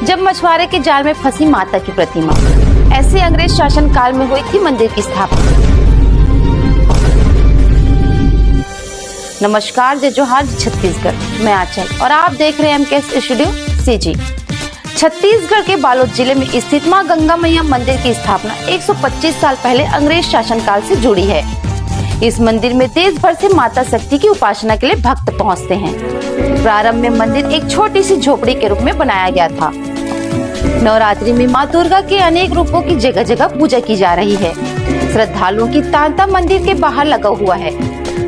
जब मछुआरे के जाल में फंसी माता की प्रतिमा। ऐसे अंग्रेज शासन काल में हुई थी मंदिर की स्थापना। नमस्कार, जय जोहार छत्तीसगढ़, मैं आंचल और आप देख रहे हैं एमकेएस स्टूडियो सीजी। छत्तीसगढ़ के बालोद जिले में स्थित मां गंगा मैया मंदिर की स्थापना 125 साल पहले अंग्रेज शासन काल से जुड़ी है। इस मंदिर में देश भर से माता शक्ति की उपासना के लिए भक्त पहुंचते हैं। प्रारंभ में मंदिर एक छोटी सी झोपड़ी के रूप में बनाया गया था। नवरात्रि में मां दुर्गा के अनेक रूपों की जगह जगह पूजा की जा रही है। श्रद्धालुओं की तांता मंदिर के बाहर लगा हुआ है।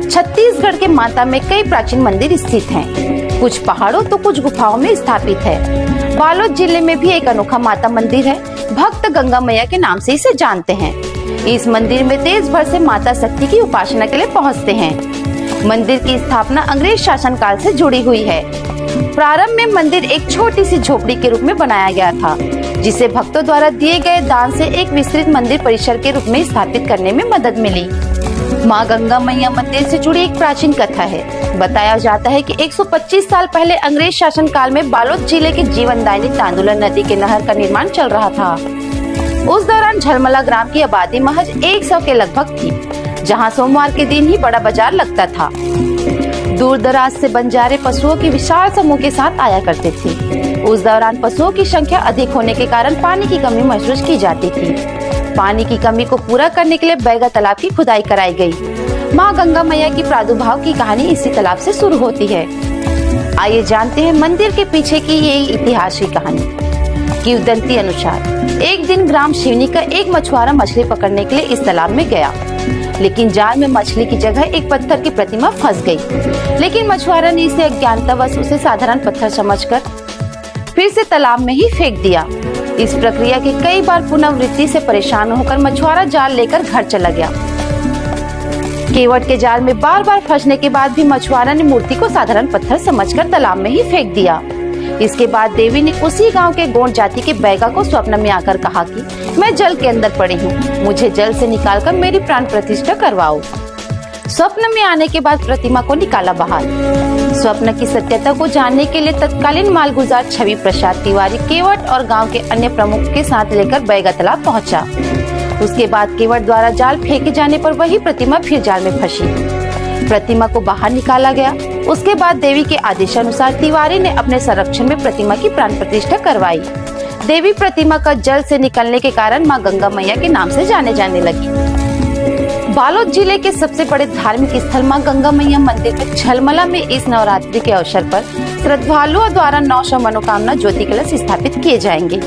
छत्तीसगढ़ के माता में कई प्राचीन मंदिर स्थित हैं। कुछ पहाड़ों तो कुछ गुफाओं में स्थापित है। बालोद जिले में भी एक अनोखा माता मंदिर है। भक्त गंगा मैया के नाम से इसे जानते हैं। इस मंदिर में देश भर से माता शक्ति की उपासना के लिए पहुंचते हैं। मंदिर की स्थापना अंग्रेज शासन काल से जुड़ी हुई है। प्रारंभ में मंदिर एक छोटी सी झोपड़ी के रूप में बनाया गया था, जिसे भक्तों द्वारा दिए गए दान से एक विस्तृत मंदिर परिसर के रूप में स्थापित करने में मदद मिली। मां गंगा मैया मंदिर से जुड़ी एक प्राचीन कथा है। बताया जाता है कि 125 साल पहले अंग्रेज शासन काल में बालोद जिले के जीवनदायिनी तांदुला नदी के नहर का निर्माण चल रहा था। उस दौरान झलमला ग्राम की आबादी महज 100 के लगभग थी, जहां सोमवार के दिन ही बड़ा बाजार लगता था। दूर दराज से बंजारे पशुओं की विशाल समूह के साथ आया करते थे। उस दौरान पशुओं की संख्या अधिक होने के कारण पानी की कमी महसूस की जाती थी। पानी की कमी को पूरा करने के लिए बैगा तालाब की खुदाई कराई गई। मां गंगा मैया की प्रादुर्भाव की कहानी इसी तालाब से शुरू होती है। आइए जानते हैं मंदिर के पीछे की ये ऐतिहासिक कहानी। किंवदंती अनुसार एक दिन ग्राम शिवनी का एक मछुआरा मछली पकड़ने के लिए इस तालाब में गया, लेकिन जाल में मछली की जगह एक पत्थर की प्रतिमा फंस गई। लेकिन मछुआरा ने इसे अज्ञानतावश उसे साधारण पत्थर समझकर फिर से तालाब में ही फेंक दिया। इस प्रक्रिया की कई बार पुनरावृत्ति से परेशान होकर मछुआरा जाल लेकर घर चला गया। केवट के जाल में बार बार फंसने के बाद भी मछुआरा ने मूर्ति को साधारण पत्थर समझकर तालाब में ही फेंक दिया। इसके बाद देवी ने उसी गांव के गोंड जाति के बैगा को स्वप्न में आकर कहा कि मैं जल के अंदर पड़ी हूँ, मुझे जल से निकालकर मेरी प्राण प्रतिष्ठा करवाओ। स्वप्न में आने के बाद प्रतिमा को निकाला बाहर। स्वप्न की सत्यता को जानने के लिए तत्कालीन मालगुजार छवि प्रसाद तिवारी केवट और गांव के अन्य प्रमुख के साथ लेकर बैगा तालाब पहुंचा। उसके बाद केवट द्वारा जाल फेंके जाने पर वही प्रतिमा फिर जाल में फंसी। प्रतिमा को बाहर निकाला गया। उसके बाद देवी के आदेशानुसार तिवारी ने अपने संरक्षण में प्रतिमा की प्राण प्रतिष्ठा करवाई। देवी प्रतिमा का जल से निकलने के कारण मां गंगा मैया के नाम से जाने जाने लगी। बालोद जिले के सबसे बड़े धार्मिक स्थल मां गंगा मैया मंदिर में झलमला में इस नवरात्रि के अवसर पर श्रद्धालुओं द्वारा 900 मनोकामना ज्योति कलश स्थापित किए जाएंगे।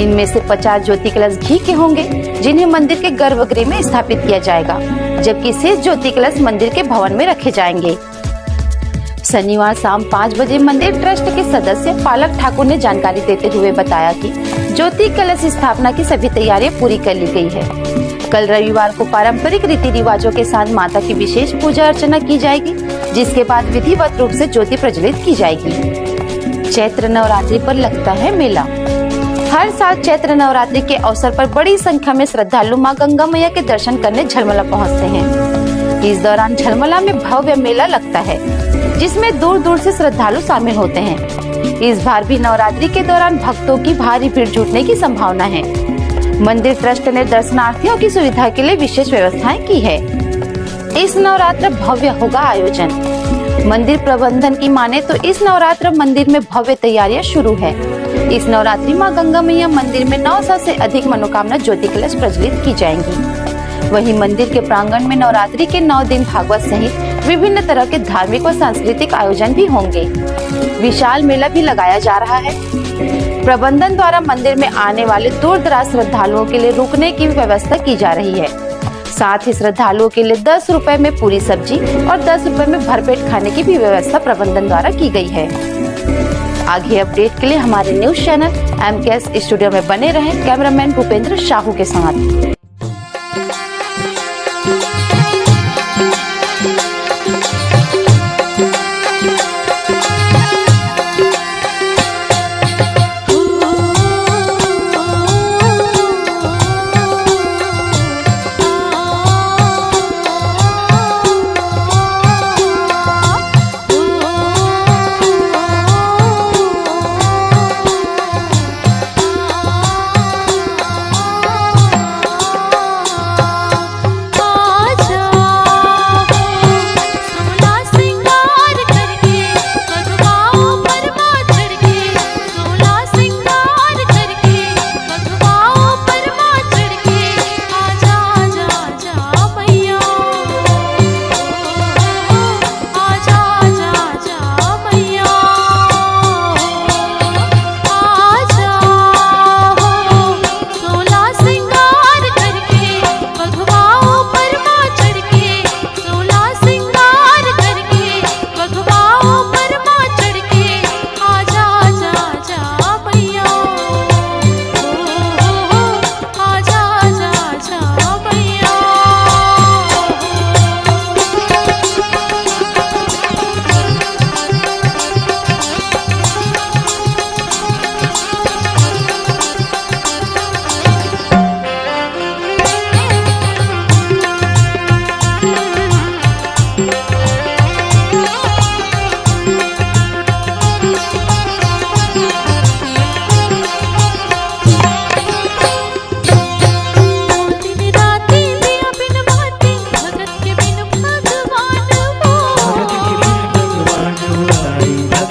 इनमें से 50 ज्योति कलश घी के होंगे, जिन्हें मंदिर के गर्भगृह में स्थापित किया जाएगा, जबकि शेष ज्योति कलश मंदिर के भवन में रखे जाएंगे। शनिवार शाम 5 बजे मंदिर ट्रस्ट के सदस्य पालक ठाकुर ने जानकारी देते हुए बताया कि ज्योति कलश स्थापना की सभी तैयारियां पूरी कर ली गई है। कल रविवार को पारंपरिक रीति रिवाजों के साथ माता की विशेष पूजा अर्चना की जाएगी, जिसके बाद विधिवत रूप से ज्योति प्रज्वलित की जाएगी। चैत्र नवरात्रि पर लगता है मेला। हर साल चैत्र नवरात्रि के अवसर पर बड़ी संख्या में श्रद्धालु मां गंगा मैया के दर्शन करने झलमला पहुंचते हैं। इस दौरान झलमला में भव्य मेला लगता है, जिसमें दूर दूर से श्रद्धालु शामिल होते हैं। इस बार भी नवरात्रि के दौरान भक्तों की भारी भीड़ जुटने की संभावना है। मंदिर ट्रस्ट ने दर्शनार्थियों की सुविधा के लिए विशेष व्यवस्थाएं की है। इस नवरात्र भव्य होगा आयोजन। मंदिर प्रबंधन की माने तो इस नवरात्र मंदिर में भव्य तैयारियां शुरू है। इस नवरात्रि मां गंगा मैया मंदिर में 900 से अधिक मनोकामना ज्योति कलश प्रज्वलित की जाएंगी। वहीं मंदिर के प्रांगण में नवरात्रि के 9 दिन भागवत सहित विभिन्न तरह के धार्मिक और सांस्कृतिक आयोजन भी होंगे। विशाल मेला भी लगाया जा रहा है। प्रबंधन द्वारा मंदिर में आने वाले दूर दराज श्रद्धालुओं के लिए रुकने की व्यवस्था की जा रही है। साथ ही श्रद्धालुओं के लिए 10 रुपए में पूरी सब्जी और 10 रुपए में भरपेट खाने की भी व्यवस्था प्रबंधन द्वारा की गई है। आगे अपडेट के लिए हमारे न्यूज चैनल एमकेएस स्टूडियो में बने रहें। कैमरामैन भूपेंद्र साहू के साथ।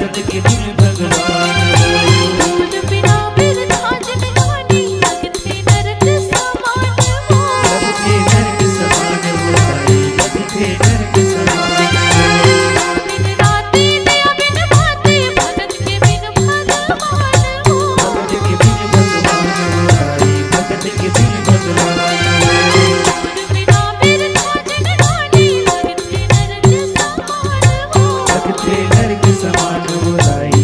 भगत के बिन भगवान हो। दूध बिना बिरधा जिनहानी लगते नरक समान हो। लगते नरक समान हो ताई, लगते नरक समान हो। दिन राति दिया बिन भाते भगत के बिन भगवान हो। भगत के बिन भगवान हो ताई, भगत के बिन भगवान हो। दूध बिना बिरधा जिनहानी लगते नरक समान हो। लगते नरक समान हो ताई,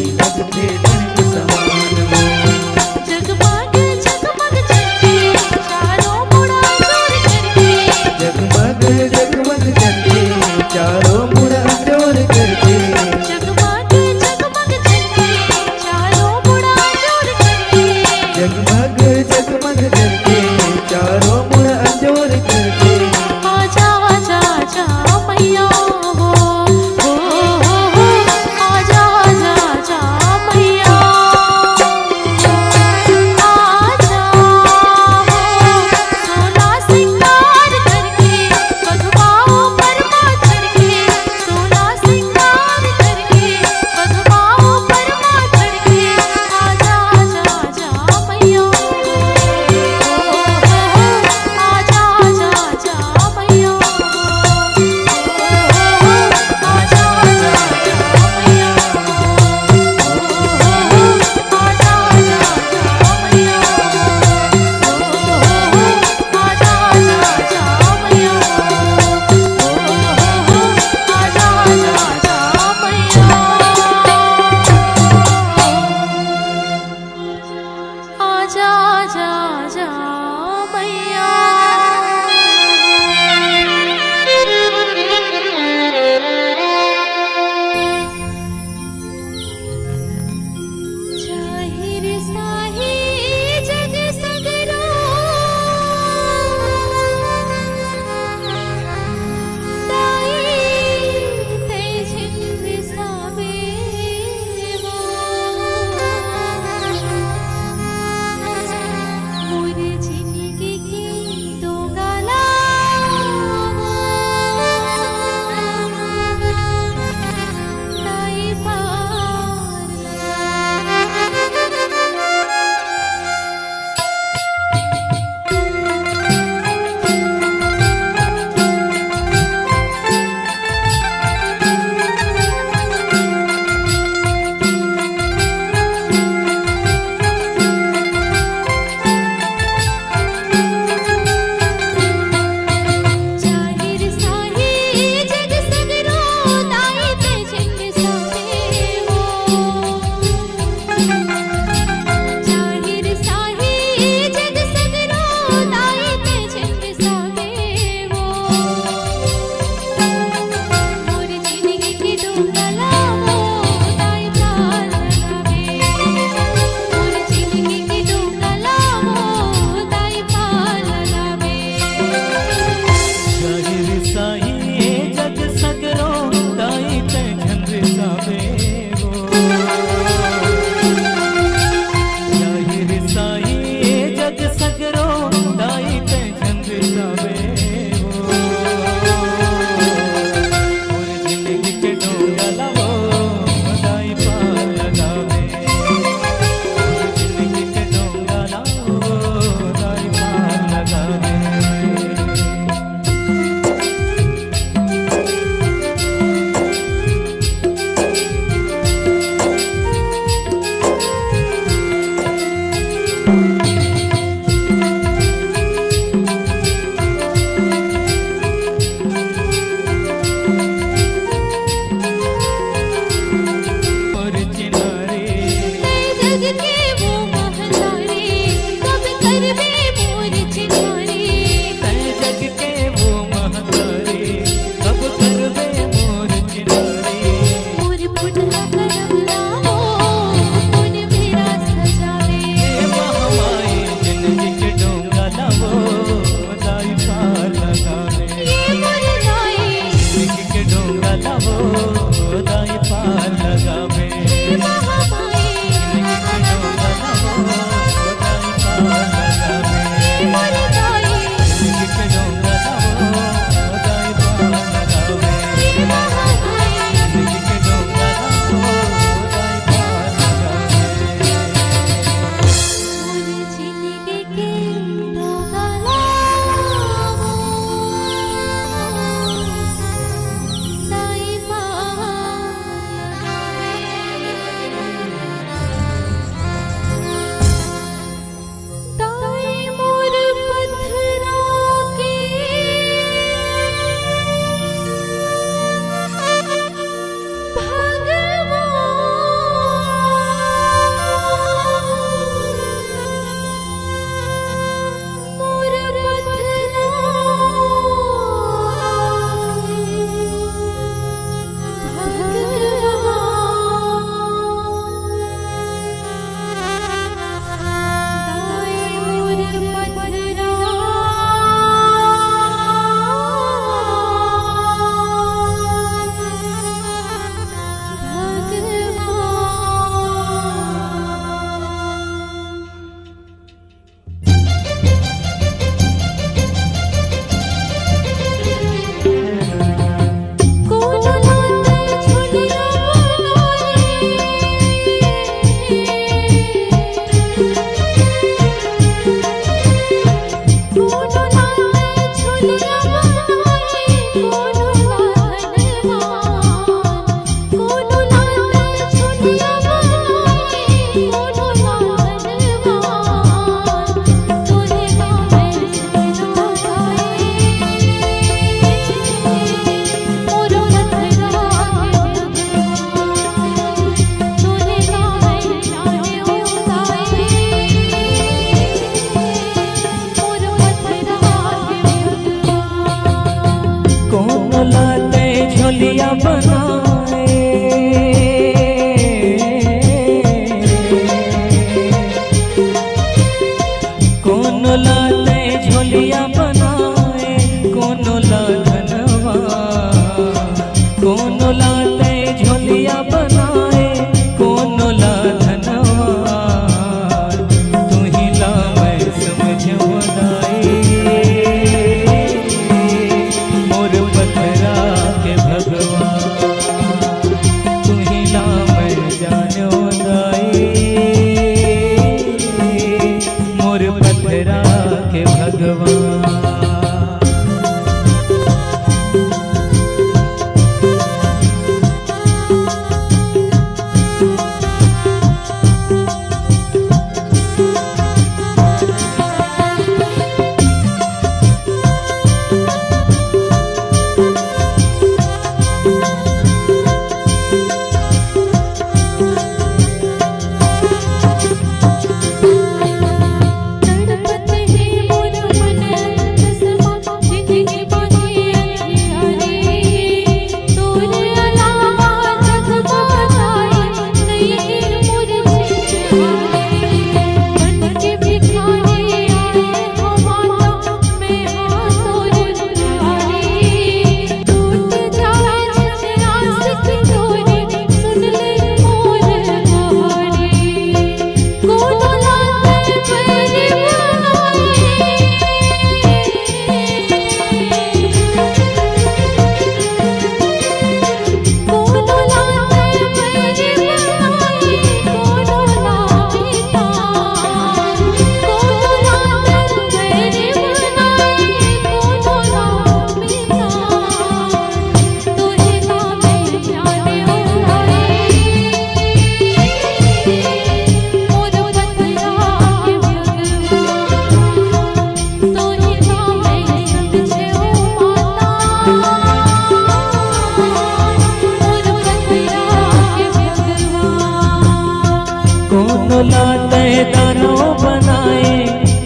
कोनो लाते दानो बनाए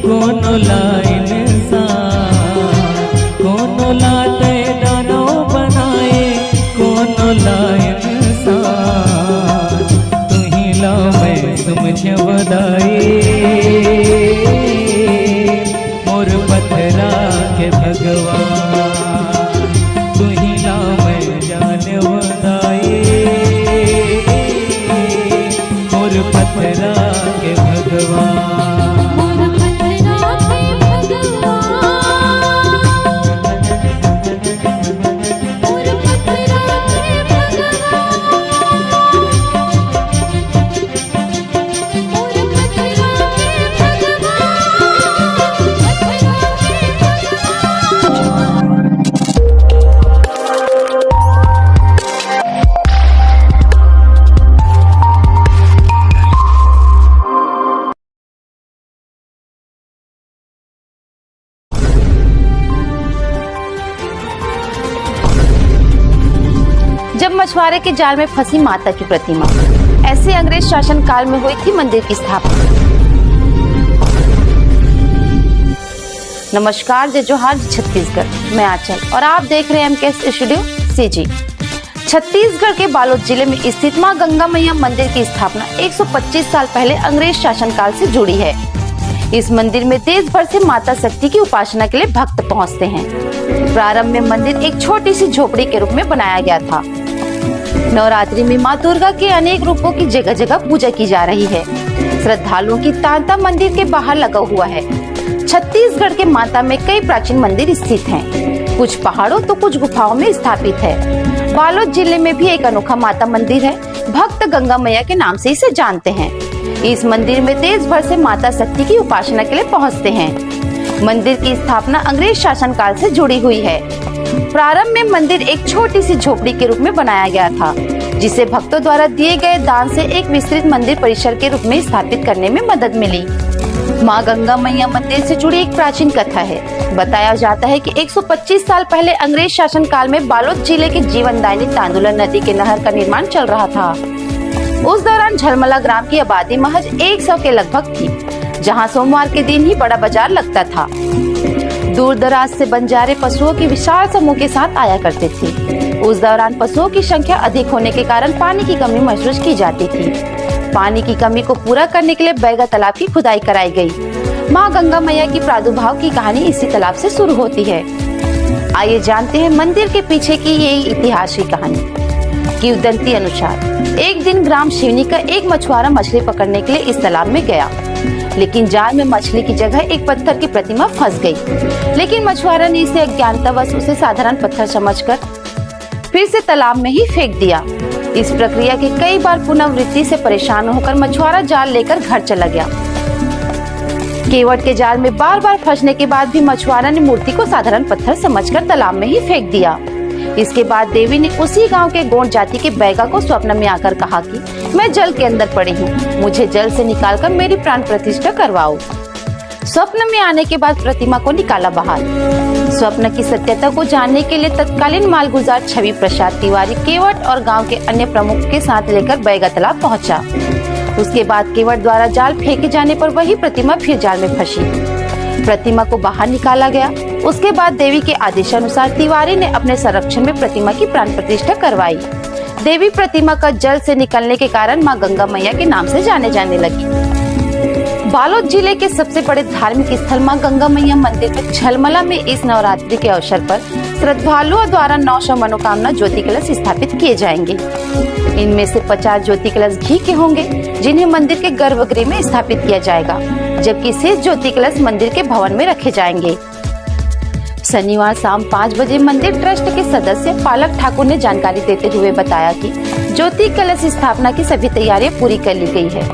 कोनो लाइन इंसान, कोनो लाते दानो बनाए कोनो लाइन इंसान, तू ही ला मैं समझ बदाई मोर पथरा के भगवान, तू ही ला मैं जान बदाई मोर पथरा के भगवान। मोर पथरा के भगवान, मोर पथरा के भगवान, मोर पथरा के जब मछुआरे के जाल में फंसी माता की प्रतिमा, ऐसे अंग्रेज शासन काल में हुई थी मंदिर की स्थापना। नमस्कार, जय जोहार, जय छत्तीसगढ़। मैं आंचल और आप देख रहे हैं एमकेएस स्टूडियो सीजी। छत्तीसगढ़ के बालोद जिले में स्थित मां गंगा मैया मंदिर की स्थापना 125 साल पहले अंग्रेज शासन काल से जुड़ी है। इस मंदिर में देश भर से माता शक्ति की उपासना के लिए भक्त पहुंचते हैं। प्रारंभ में मंदिर एक छोटी सी झोपड़ी के रूप में बनाया गया था। नवरात्रि में मां दुर्गा के अनेक रूपों की जगह जगह पूजा की जा रही है। श्रद्धालुओं की तांता मंदिर के बाहर लगा हुआ है। छत्तीसगढ़ के माता में कई प्राचीन मंदिर स्थित हैं। कुछ पहाड़ों तो कुछ गुफाओं में स्थापित है। बालोद जिले में भी एक अनोखा माता मंदिर है। भक्त गंगा मैया के नाम से इसे जानते हैं। इस मंदिर में देश भर से माता शक्ति की उपासना के लिए पहुंचते हैं। मंदिर की स्थापना अंग्रेज शासन काल से जुड़ी हुई है। प्रारंभ में मंदिर एक छोटी सी झोपड़ी के रूप में बनाया गया था, जिसे भक्तों द्वारा दिए गए दान से एक विस्तृत मंदिर परिसर के रूप में स्थापित करने में मदद मिली। मां गंगा मैया मंदिर से जुड़ी एक प्राचीन कथा है। बताया जाता है कि 125 साल पहले अंग्रेज शासन काल में बालोद जिले के जीवनदायिनी तांदुला नदी के नहर का निर्माण चल रहा था। उस दौरान झलमला ग्राम की आबादी महज 100 के लगभग थी, जहां सोमवार के दिन ही बड़ा बाजार लगता था। दूर दराज से बंजारे पशुओं के विशाल समूह के साथ आया करते थे। उस दौरान पशुओं की संख्या अधिक होने के कारण पानी की कमी महसूस की जाती थी। पानी की कमी को पूरा करने के लिए बैगा तालाब की खुदाई कराई गई। मां गंगा मैया की प्रादुर्भाव की कहानी इसी तालाब से शुरू होती है। आइए जानते हैं मंदिर के पीछे की ये ऐतिहासिक कहानी। किंवदंती अनुसार एक दिन ग्राम शिवनी का एक मछुआरा मछली पकड़ने के लिए इस तालाब में गया, लेकिन जाल में मछली की जगह एक पत्थर की प्रतिमा फंस गई। लेकिन मछुआरा ने इसे अज्ञानतावश उसे साधारण पत्थर समझकर फिर से तालाब में ही फेंक दिया। इस प्रक्रिया के कई बार पुनरावृत्ति से परेशान होकर मछुआरा जाल लेकर घर चला गया। केवट के जाल में बार बार फंसने के बाद भी मछुआरा ने मूर्ति को साधारण पत्थर समझकर तालाब में ही फेंक दिया। इसके बाद देवी ने उसी गांव के गोंड जाति के बैगा को स्वप्न में आकर कहा कि मैं जल के अंदर पड़ी हूँ, मुझे जल से निकालकर मेरी प्राण प्रतिष्ठा करवाओ। स्वप्न में आने के बाद प्रतिमा को निकाला बाहर। स्वप्न की सत्यता को जानने के लिए तत्कालीन मालगुजार छवि प्रसाद तिवारी केवट और गांव के अन्य प्रमुख के साथ लेकर बैगा तालाब पहुंचा। उसके बाद केवट द्वारा जाल फेंके जाने पर वही प्रतिमा फिर जाल में फंसी। प्रतिमा को बाहर निकाला गया। उसके बाद देवी के आदेशानुसार तिवारी ने अपने संरक्षण में प्रतिमा की प्राण प्रतिष्ठा करवाई। देवी प्रतिमा का जल से निकलने के कारण मां गंगा मैया के नाम से जाने जाने लगी। बालोद जिले के सबसे बड़े धार्मिक स्थल मां गंगा मैया मंदिर में झलमला में इस नवरात्रि के अवसर पर श्रद्धालुओं द्वारा 900 मनोकामना ज्योति कलश स्थापित किए जाएंगे। इनमें से 50 ज्योति कलश घी के होंगे, जिन्हें मंदिर के गर्भगृह में स्थापित किया जाएगा, जबकि शेष ज्योति कलश मंदिर के भवन में रखे जाएंगे। शनिवार शाम 5 बजे मंदिर ट्रस्ट के सदस्य पालक ठाकुर ने जानकारी देते हुए बताया कि ज्योति कलश स्थापना की सभी तैयारियां पूरी कर ली गई है।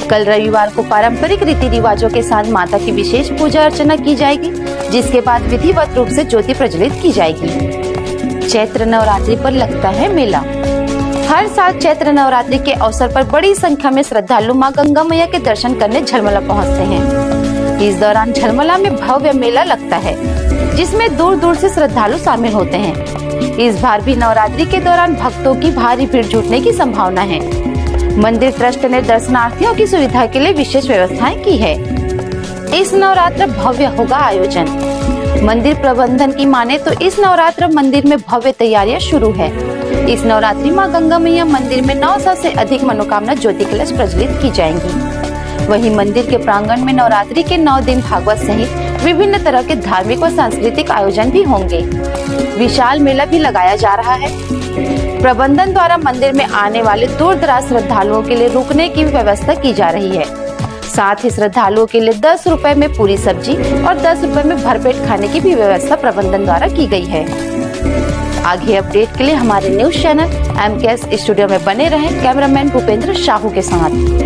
कल रविवार को पारंपरिक रीति रिवाजों के साथ माता की विशेष पूजा अर्चना की जाएगी, जिसके बाद विधिवत रूप से ज्योति प्रज्वलित की जाएगी। चैत्र नवरात्रि पर लगता है मेला। हर साल चैत्र नवरात्रि के अवसर पर बड़ी संख्या में श्रद्धालु मां गंगा मैया के दर्शन करने झलमला पहुंचते हैं। इस दौरान झलमला में भव्य मेला लगता है, जिसमें दूर दूर से श्रद्धालु शामिल होते हैं। इस बार भी नवरात्रि के दौरान भक्तों की भारी भीड़ जुटने की संभावना है। मंदिर ट्रस्ट ने दर्शनार्थियों की सुविधा के लिए विशेष व्यवस्थाएं की है। इस नवरात्र भव्य होगा आयोजन। मंदिर प्रबंधन की माने तो इस नवरात्र मंदिर में भव्य तैयारियां शुरू है। इस नवरात्रि मां गंगा मैया मंदिर में 900 से अधिक मनोकामना ज्योति कलश प्रज्वलित की जाएंगी। वहीं मंदिर के प्रांगण में नवरात्रि के 9 दिन भागवत सहित विभिन्न तरह के धार्मिक व सांस्कृतिक आयोजन भी होंगे। विशाल मेला भी लगाया जा रहा है। प्रबंधन द्वारा मंदिर में आने वाले दूर दराज श्रद्धालुओं के लिए रुकने की व्यवस्था की जा रही है। साथ ही श्रद्धालुओं के लिए 10 रुपए में पूरी सब्जी और 10 रुपए में भरपेट खाने की भी व्यवस्था प्रबंधन द्वारा की गई है। आगे अपडेट के लिए हमारे न्यूज चैनल MKS स्टूडियो में बने रहें। कैमरामैन भूपेंद्र साहू के साथ।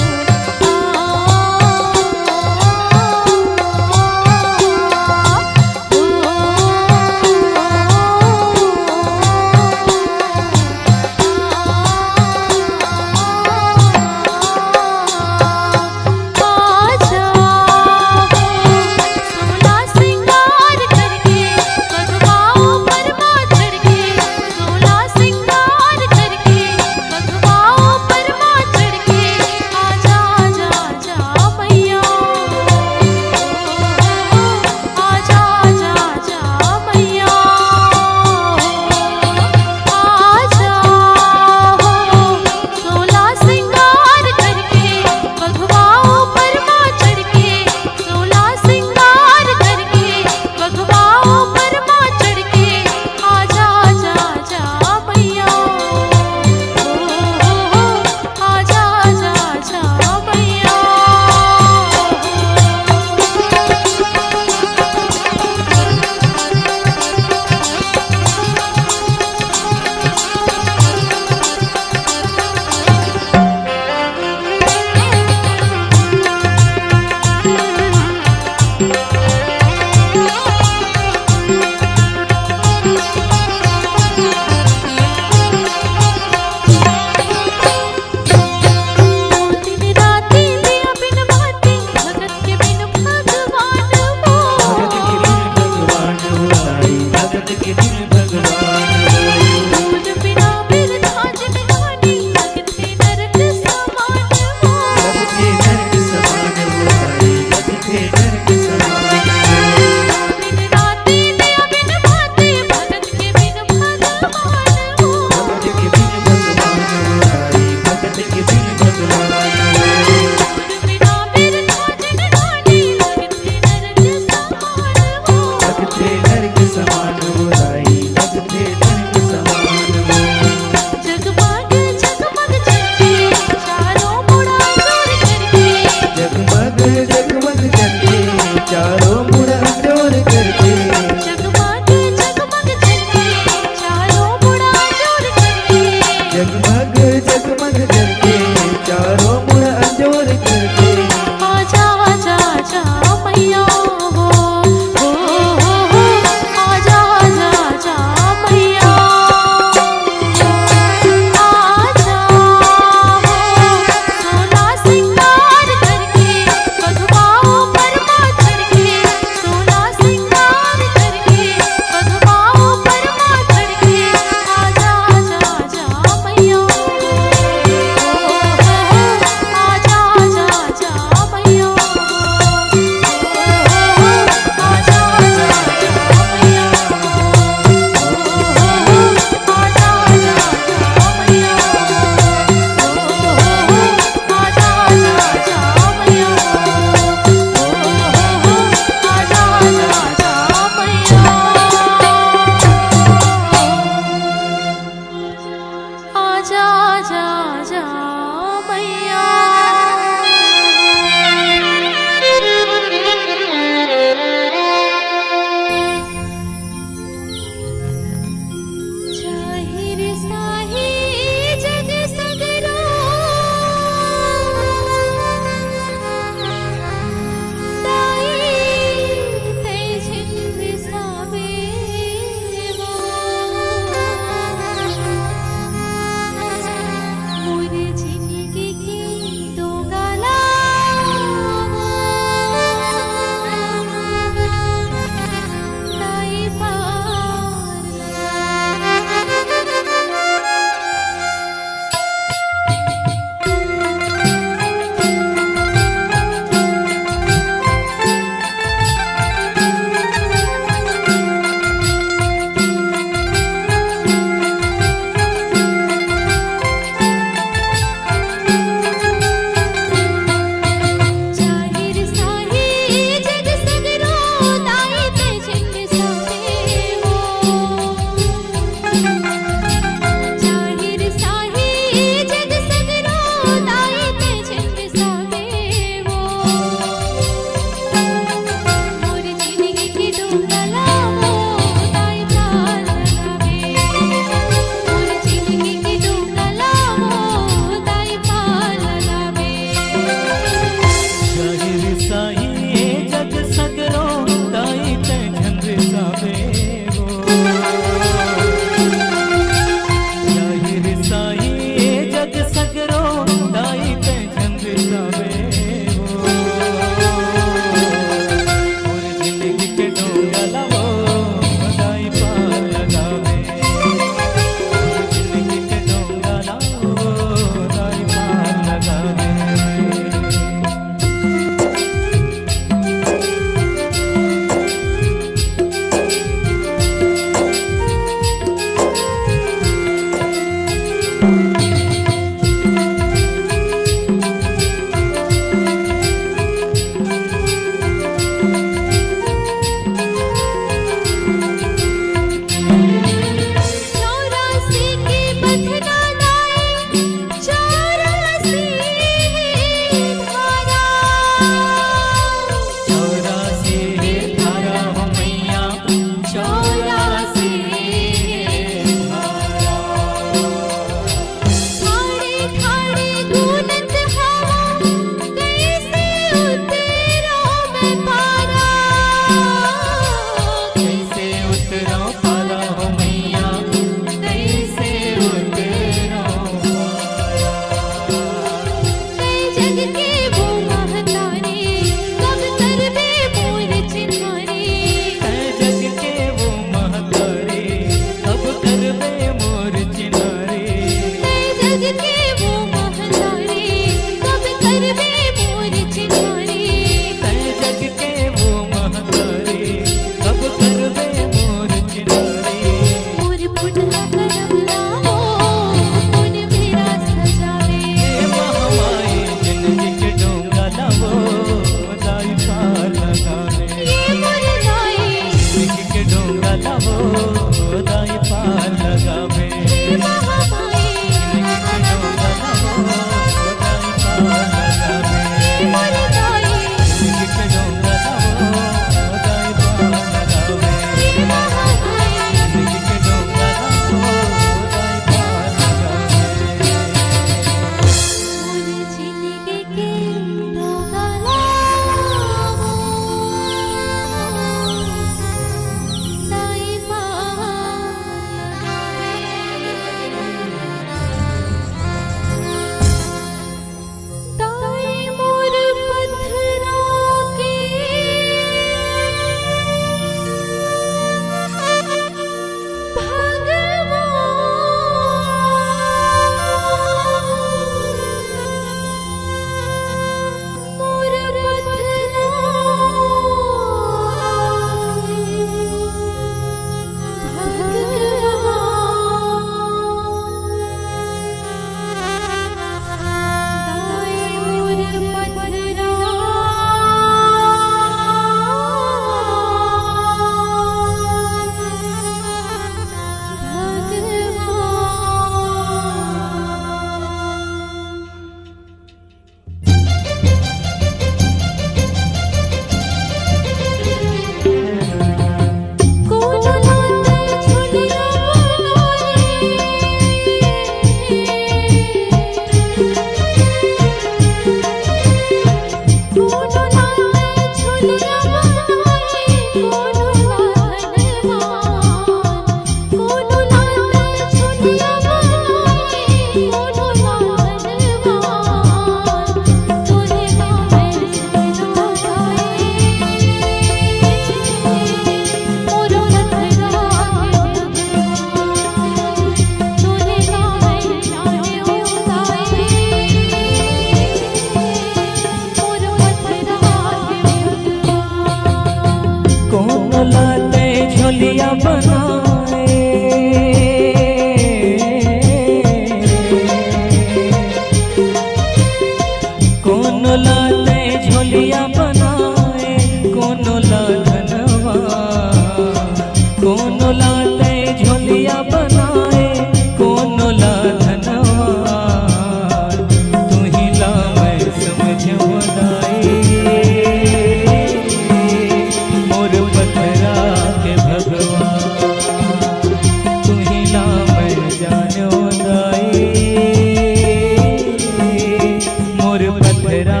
मोर पथरा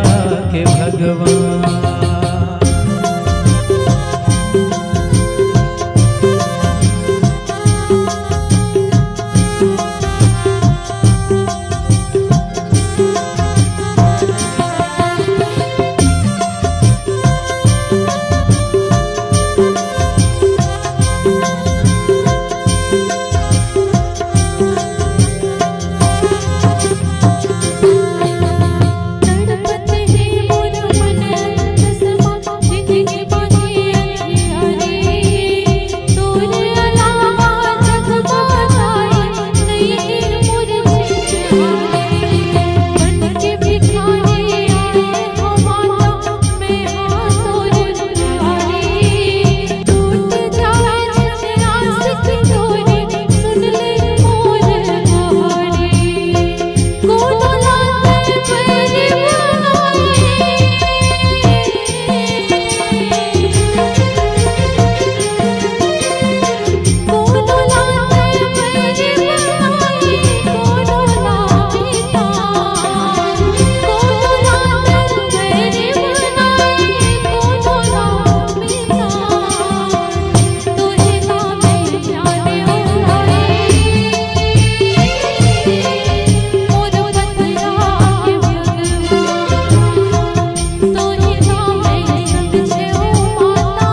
के भगवान। तड़पते हैं मोर मन कसमा जिंदगी बनी अंधियारी तोरे अलावा जग बताए नहीं मोर जिंदगी बन के भिखारी आए हो माता मैं हाँ तोरे दुआरी टूट जाए छतरास की डोरी सुन ले मोर कहानी कोनो लाते मेरी कोनो लाते मेरी बनाई कोनो लापीता कोनो लाते मेरी बनाई कोनो लापीता तुझे ना मैं जाने उड़ाई मोर पथरा के भगवान तुझे ना मैं समझे ओ माता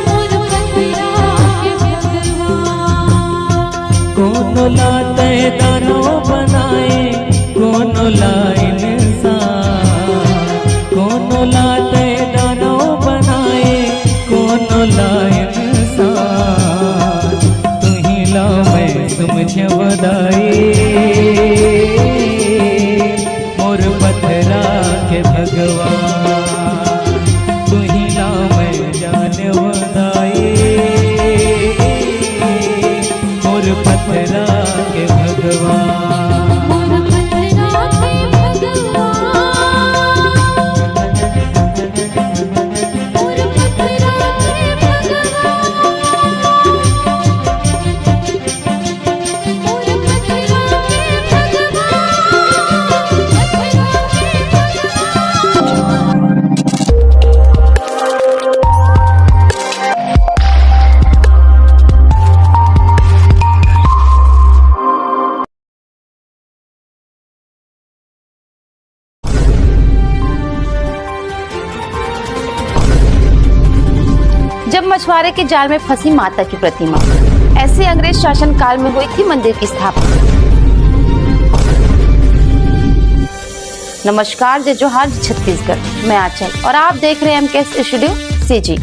मोर पथरा के भगवान। कोनो लाते दानो बनाए कोनो लाए इंसान, कोनो लाते दानो बनाए कोनो लाए इंसान। तू ही ला मैं समझे बदाई मोर पथरा के भगवान। तू ही ला मैं जाने बदाई मोर पथरा के भगवान। मोर पथरा के भगवान मोर पथरा के भगवान मोर पथरा के भगवान। जब मछुआरे के जाल में फंसी माता की प्रतिमा, ऐसे अंग्रेज शासन काल में हुई थी मंदिर की स्थापना। नमस्कार, जय जोहार, जय छत्तीसगढ़। मैं आंचल और आप देख रहे हैं एमकेएस स्टूडियो सीजी।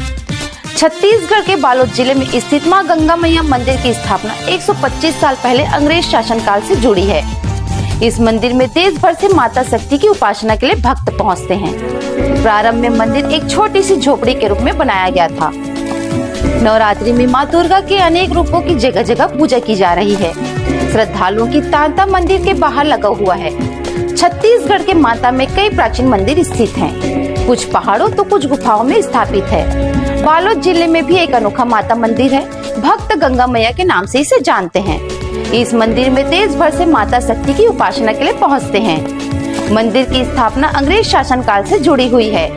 छत्तीसगढ़ के बालोद जिले में स्थित मां गंगा मैया मंदिर की स्थापना 125 साल पहले अंग्रेज शासन काल से जुड़ी है। इस मंदिर में देश भर से माता शक्ति की उपासना के लिए भक्त पहुंचते हैं। प्रारंभ में मंदिर एक छोटी सी झोपड़ी के रूप में बनाया गया था। नवरात्रि में मां दुर्गा के अनेक रूपों की जगह जगह पूजा की जा रही है। श्रद्धालुओं की तांता मंदिर के बाहर लगा हुआ है। छत्तीसगढ़ के माता में कई प्राचीन मंदिर स्थित हैं। कुछ पहाड़ों तो कुछ गुफाओं में स्थापित है। बालोद जिले में भी एक अनोखा माता मंदिर है। भक्त गंगा मैया के नाम से इसे जानते हैं। इस मंदिर में देश भर से माता शक्ति की उपासना के लिए पहुंचते हैं। मंदिर की स्थापना अंग्रेज शासन काल से जुड़ी हुई है।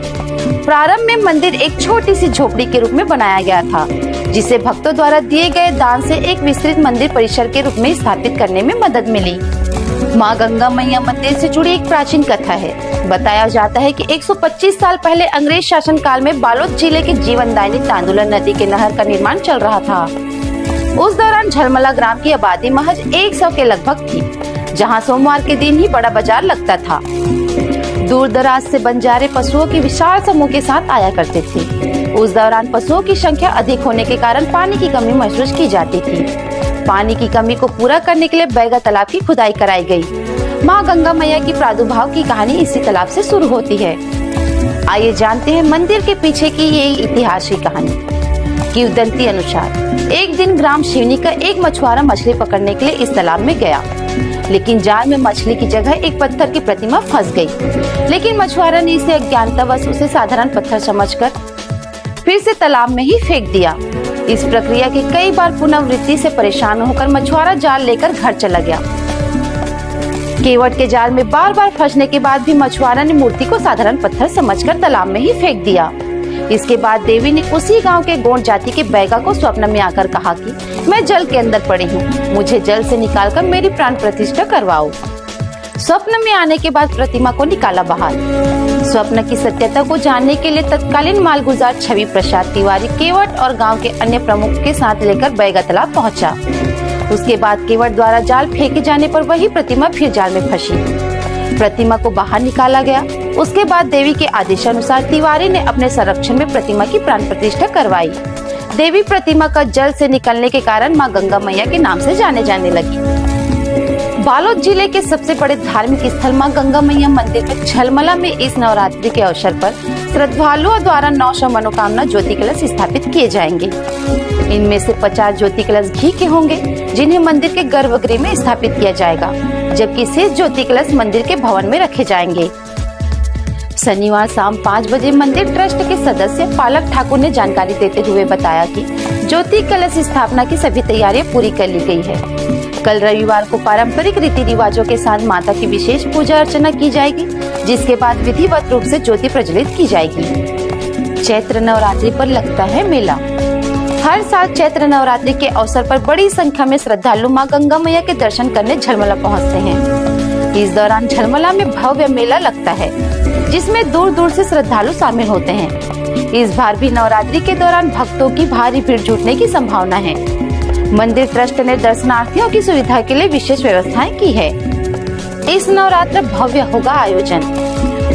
प्रारंभ में मंदिर एक छोटी सी झोपड़ी के रूप में बनाया गया था, जिसे भक्तों द्वारा दिए गए दान से एक विस्तृत मंदिर परिसर के रूप में स्थापित करने में मदद मिली। मां गंगा मैया मंदिर से जुड़ी एक प्राचीन कथा है। बताया जाता है कि 125 साल पहले अंग्रेज शासन काल में बालोद जिले के जीवनदायिनी तांदुला नदी के नहर का निर्माण चल रहा था। उस दौरान झलमला ग्राम की आबादी महज 100 के लगभग थी, जहां सोमवार के दिन ही बड़ा बाजार लगता था। दूर दराज से बंजारे पशुओं की विशाल समूह के साथ आया करते थे। उस दौरान पशुओं की संख्या अधिक होने के कारण पानी की कमी महसूस की जाती थी। पानी की कमी को पूरा करने के लिए बैगा तालाब की खुदाई कराई गई। मां गंगा मैया की प्रादुर्भाव की कहानी इसी तालाब से शुरू होती है। आइए जानते हैं मंदिर के पीछे की ये इतिहास की कहानी। किंवदंती अनुसार एक दिन ग्राम शिवनी का एक मछुआरा मछली पकड़ने के लिए इस तालाब में गया, लेकिन जाल में मछली की जगह एक पत्थर की प्रतिमा फंस गई। लेकिन मछुआरा ने इसे अज्ञानतावश उसे साधारण पत्थर समझकर फिर से तालाब में ही फेंक दिया। इस प्रक्रिया की कई बार पुनरावृत्ति से परेशान होकर मछुआरा जाल लेकर घर चला गया। केवट के जाल में बार बार फंसने के बाद भी मछुआरा ने मूर्ति को साधारण पत्थर समझकर तालाब में ही फेंक दिया। इसके बाद देवी ने उसी गांव के गोंड जाति के बैगा को स्वप्न में आकर कहा कि मैं जल के अंदर पड़ी हूँ, मुझे जल से निकालकर मेरी प्राण प्रतिष्ठा करवाओ। स्वप्न में आने के बाद प्रतिमा को निकाला बाहर। स्वप्न की सत्यता को जानने के लिए तत्कालीन मालगुजार छवि प्रसाद तिवारी केवट और गांव के अन्य प्रमुख के साथ लेकर बैगा तालाब पहुंचा। उसके बाद केवट द्वारा जाल फेंके जाने पर वही प्रतिमा फिर जाल में फंसी। प्रतिमा को बाहर निकाला गया। उसके बाद देवी के आदेशानुसार तिवारी ने अपने संरक्षण में प्रतिमा की प्राण प्रतिष्ठा करवाई। देवी प्रतिमा का जल से निकलने के कारण मां गंगा मैया के नाम से जाने जाने लगी। बालोद जिले के सबसे बड़े धार्मिक स्थल मां गंगा मैया मंदिर में झलमला में इस नवरात्रि के अवसर पर श्रद्धालुओं द्वारा 900 मनोकामना ज्योति कलश स्थापित किए जाएंगे। इनमें से 50 ज्योति कलश घी के होंगे, जिन्हें मंदिर के गर्भगृह में स्थापित किया जाएगा, जबकि शेष ज्योति कलश मंदिर के भवन में रखे जाएंगे। शनिवार शाम 5 बजे मंदिर ट्रस्ट के सदस्य पालक ठाकुर ने जानकारी देते हुए बताया कि ज्योति कलश स्थापना की सभी तैयारियां पूरी कर ली गई है। कल रविवार को पारंपरिक रीति रिवाजों के साथ माता की विशेष पूजा अर्चना की जाएगी, जिसके बाद विधिवत रूप से ज्योति प्रज्वलित की जाएगी। चैत्र नवरात्रि पर लगता है मेला। हर साल चैत्र नवरात्रि के अवसर पर बड़ी संख्या में श्रद्धालु मां गंगा मैया के दर्शन करने झलमला पहुंचते हैं। इस दौरान झलमला में भव्य मेला लगता है, जिसमें दूर दूर से श्रद्धालु शामिल होते हैं। इस बार भी नवरात्रि के दौरान भक्तों की भारी भीड़ जुटने की संभावना है। मंदिर ट्रस्ट ने दर्शनार्थियों की सुविधा के लिए विशेष व्यवस्थाएं की है। इस नवरात्र भव्य होगा आयोजन।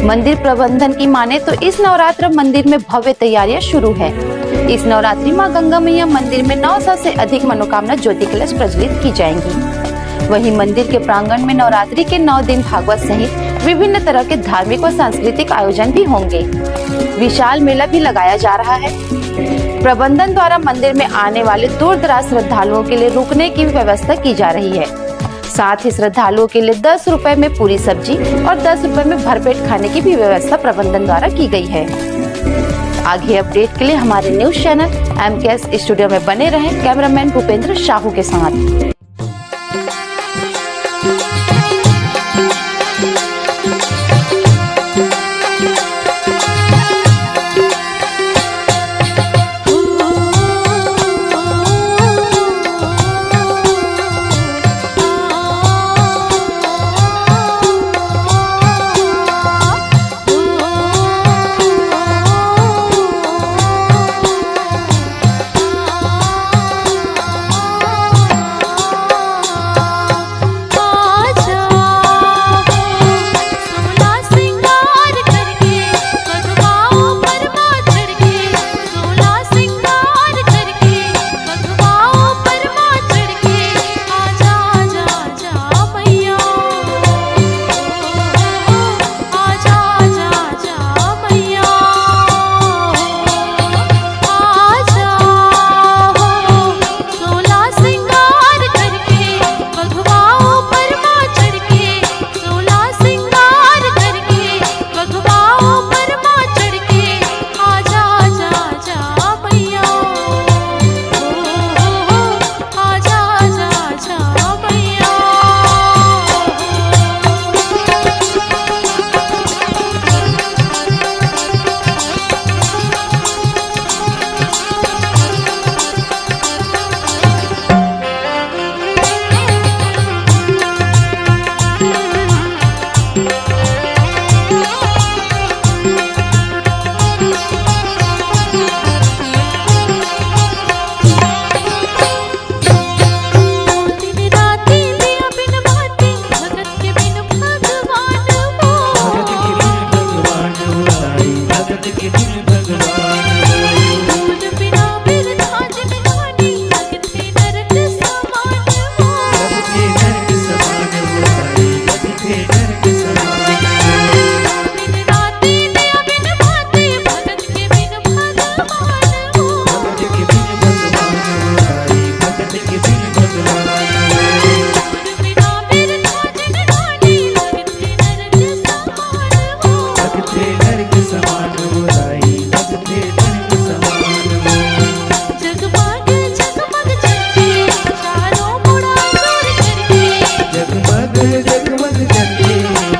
मंदिर प्रबंधन की माने तो इस नवरात्र मंदिर में भव्य तैयारियां शुरू है। इस नवरात्रि मां गंगा मैया मंदिर में 900 से अधिक मनोकामना ज्योति कलश प्रज्वलित की जाएंगी। वहीं मंदिर के प्रांगण में नवरात्रि के 9 दिन भागवत सहित विभिन्न तरह के धार्मिक और सांस्कृतिक आयोजन भी होंगे। विशाल मेला भी लगाया जा रहा है। प्रबंधन द्वारा मंदिर में आने वाले दूर दराज श्रद्धालुओं के लिए रुकने की व्यवस्था की जा रही है। साथ ही श्रद्धालुओं के लिए 10 रुपए में पूरी सब्जी और 10 रुपए में भरपेट खाने की भी व्यवस्था प्रबंधन द्वारा की गई है। आगे अपडेट के लिए हमारे न्यूज चैनल MKS स्टूडियो में बने रहें। कैमरामैन भूपेंद्र साहू के साथ।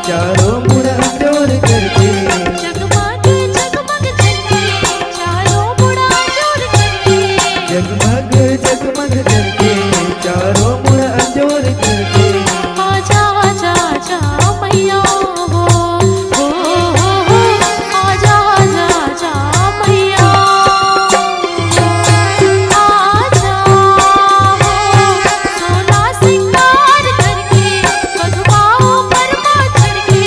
चारों मुड़ अंजोर करके जगमग जगमग जलके चारों मुड़ा जोर करके जगमग जगमग करके चारों मुड़ अंजोर करके आजा आजा आजा मैया हो आजा आजा आजा मैया आजा सोना सिंगार करके बधुआओं पर चढ़ के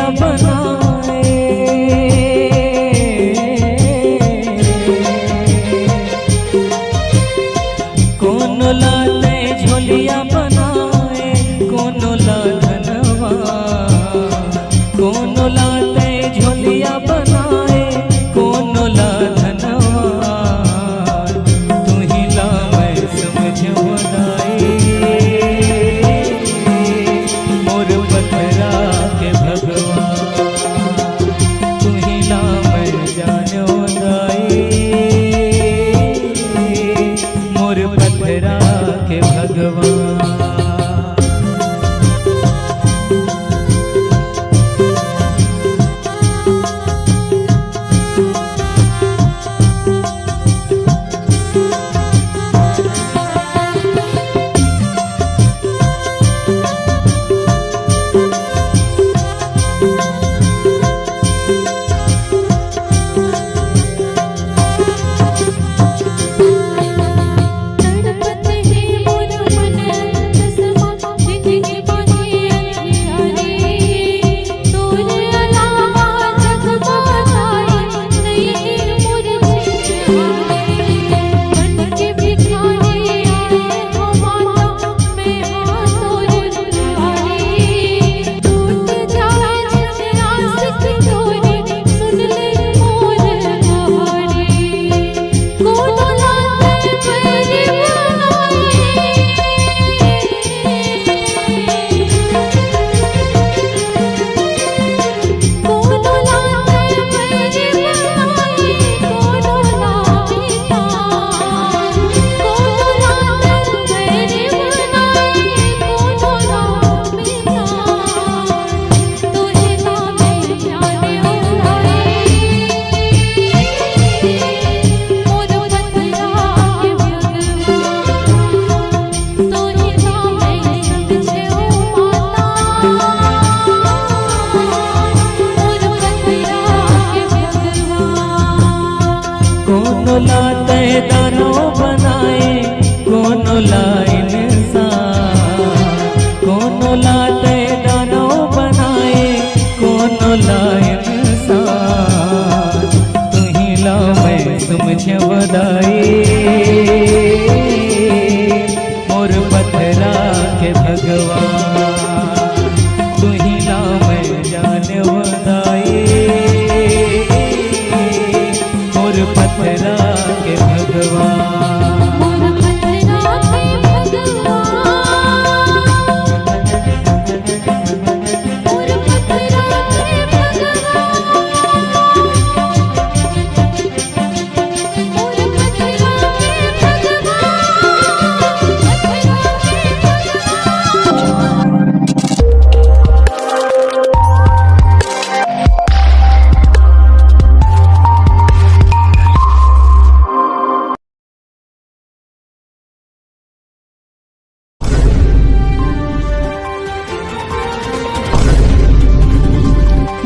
झोलिया बनाए, कौन लाते झोलिया बनाए, कौन ला धनवा, कौन लाते झोलिया बनाए, कौन ला धनवा, तू ही ला मैं समझ बनाए, मोर पथरा के भगवान, तू ही ला मैं जानो दाए, मोर पथरा के भगवान। तड़पत है मोर मन तसमा जिंदगी बाहे अंधियारी, तोरे अलावा जग बताए नहीं मोर जिंदगी, बन के भिखारी आए हो माता मैं हाँ तोर दुआरी, टूट जाए जिस आस की डोरी सुन ले मोर कहानी, कौन लाते मेरी कौन लाते दानो बनाए, कौन लाइन इंसान, कौन लाते दानो बनाए, कौन लाइन इंसान, तू ही ला मैं समझ बदाई, मोर पथरा के भगवान, तू ही ला मैं जान बदाई, मोर पथरा के भगवान।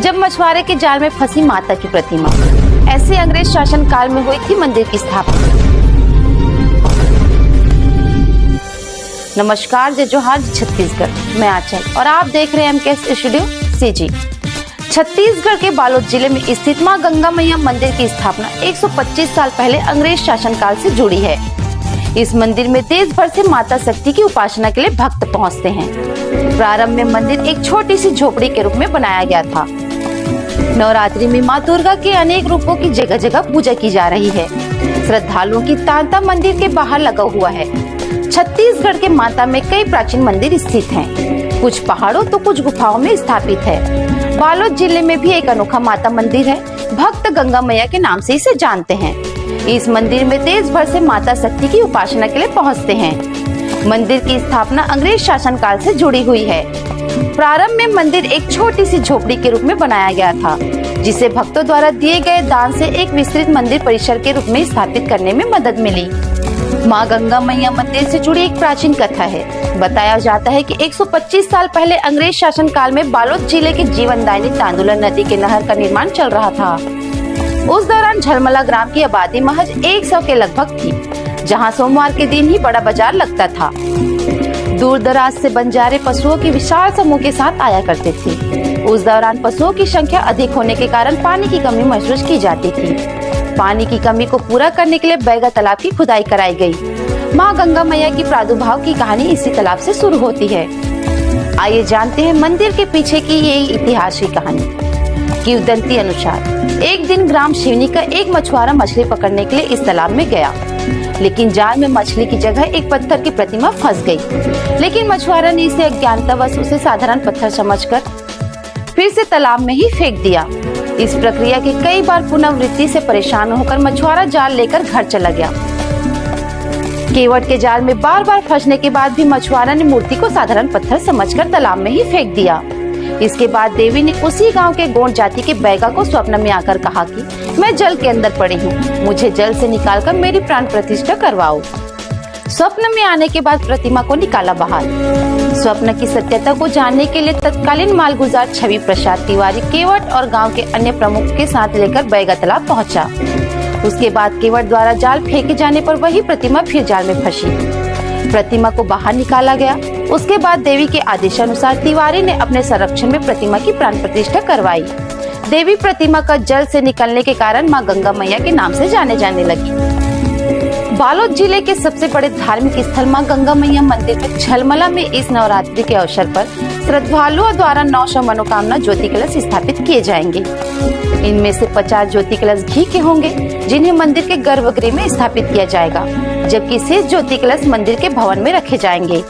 जब मछुआरे के जाल में फंसी माता की प्रतिमा, ऐसे अंग्रेज शासन काल में हुई थी मंदिर की स्थापना। नमस्कार, जय जोहार, छत्तीसगढ़, मैं आंचल और आप देख रहे हैं एमकेएस स्टूडियो सीजी। छत्तीसगढ़ के बालोद जिले में स्थित मां गंगा मैया मंदिर की स्थापना 125 साल पहले अंग्रेज शासन काल से जुड़ी है। इस मंदिर में देश भर से माता शक्ति की उपासना के लिए भक्त पहुंचते हैं। प्रारंभ में मंदिर एक छोटी सी झोपड़ी के रूप में बनाया गया था। नवरात्रि में मां दुर्गा के अनेक रूपों की जगह जगह पूजा की जा रही है। श्रद्धालुओं की तांता मंदिर के बाहर लगा हुआ है। छत्तीसगढ़ के माता में कई प्राचीन मंदिर स्थित हैं। कुछ पहाड़ों तो कुछ गुफाओं में स्थापित है। बालोद जिले में भी एक अनोखा माता मंदिर है। भक्त गंगा मैया के नाम से इसे जानते हैं। इस मंदिर में देश भर से माता शक्ति की उपासना के लिए पहुंचते हैं। मंदिर की स्थापना अंग्रेज शासन काल से जुड़ी हुई है। प्रारंभ में मंदिर एक छोटी सी झोपड़ी के रूप में बनाया गया था, जिसे भक्तों द्वारा दिए गए दान से एक विस्तृत मंदिर परिसर के रूप में स्थापित करने में मदद मिली। मां गंगा मैया मंदिर से जुड़ी एक प्राचीन कथा है। बताया जाता है कि 125 साल पहले अंग्रेज शासन काल में बालोद जिले के जीवनदायिनी तांदुला नदी के नहर का निर्माण चल रहा था। उस दौरान झलमला ग्राम की आबादी महज 100 के लगभग थी, जहां सोमवार के दिन ही बड़ा बाजार लगता था। दूर दराज से बंजारे पशुओं की विशाल समूह के साथ आया करते थे। उस दौरान पशुओं की संख्या अधिक होने के कारण पानी की कमी महसूस की जाती थी। पानी की कमी को पूरा करने के लिए बैगा तालाब की खुदाई कराई गई। माँ गंगा मैया की प्रादुर्भाव की कहानी इसी तालाब से शुरू होती है। आइए जानते हैं मंदिर के पीछे की ये इतिहास की कहानी। किंवदंती अनुसार एक दिन ग्राम शिवनी का एक मछुआरा मछली पकड़ने के लिए इस तालाब में गया, लेकिन जाल में मछली की जगह एक पत्थर की प्रतिमा फंस गई। लेकिन मछुआरा ने इसे अज्ञानतावश उसे साधारण पत्थर समझकर फिर से तालाब में ही फेंक दिया। इस प्रक्रिया की कई बार पुनरावृत्ति से परेशान होकर मछुआरा जाल लेकर घर चला गया। केवट के जाल में बार बार फंसने के बाद भी मछुआरा ने मूर्ति को साधारण पत्थर समझकर तालाब में ही फेंक दिया। इसके बाद देवी ने उसी गांव के गोंड जाति के बैगा को स्वप्न में आकर कहा कि मैं जल के अंदर पड़ी हूँ, मुझे जल से निकालकर मेरी प्राण प्रतिष्ठा करवाओ। स्वप्न में आने के बाद प्रतिमा को निकाला बाहर। स्वप्न की सत्यता को जानने के लिए तत्कालीन मालगुजार छवि प्रसाद तिवारी केवट और गांव के अन्य प्रमुख के साथ लेकर बैगा तालाब पहुंचा। उसके बाद केवट द्वारा जाल फेंके जाने पर वही प्रतिमा फिर जाल में फंसी। प्रतिमा को बाहर निकाला गया। उसके बाद देवी के आदेशानुसार तिवारी ने अपने संरक्षण में प्रतिमा की प्राण प्रतिष्ठा करवाई। देवी प्रतिमा का जल से निकलने के कारण माँ गंगा मैया के नाम से जाने जाने लगी। बालोद जिले के सबसे बड़े धार्मिक स्थल मां गंगा मैया मंदिर में झलमला में इस नवरात्रि के अवसर पर श्रद्धालुओं द्वारा 900 मनोकामना ज्योति कलश स्थापित किए जाएंगे। इनमें से 50 ज्योति कलश घी के होंगे, जिन्हें मंदिर के गर्भगृह में स्थापित किया जाएगा, जबकि शेष ज्योति कलश मंदिर के भवन में रखे जाएंगे।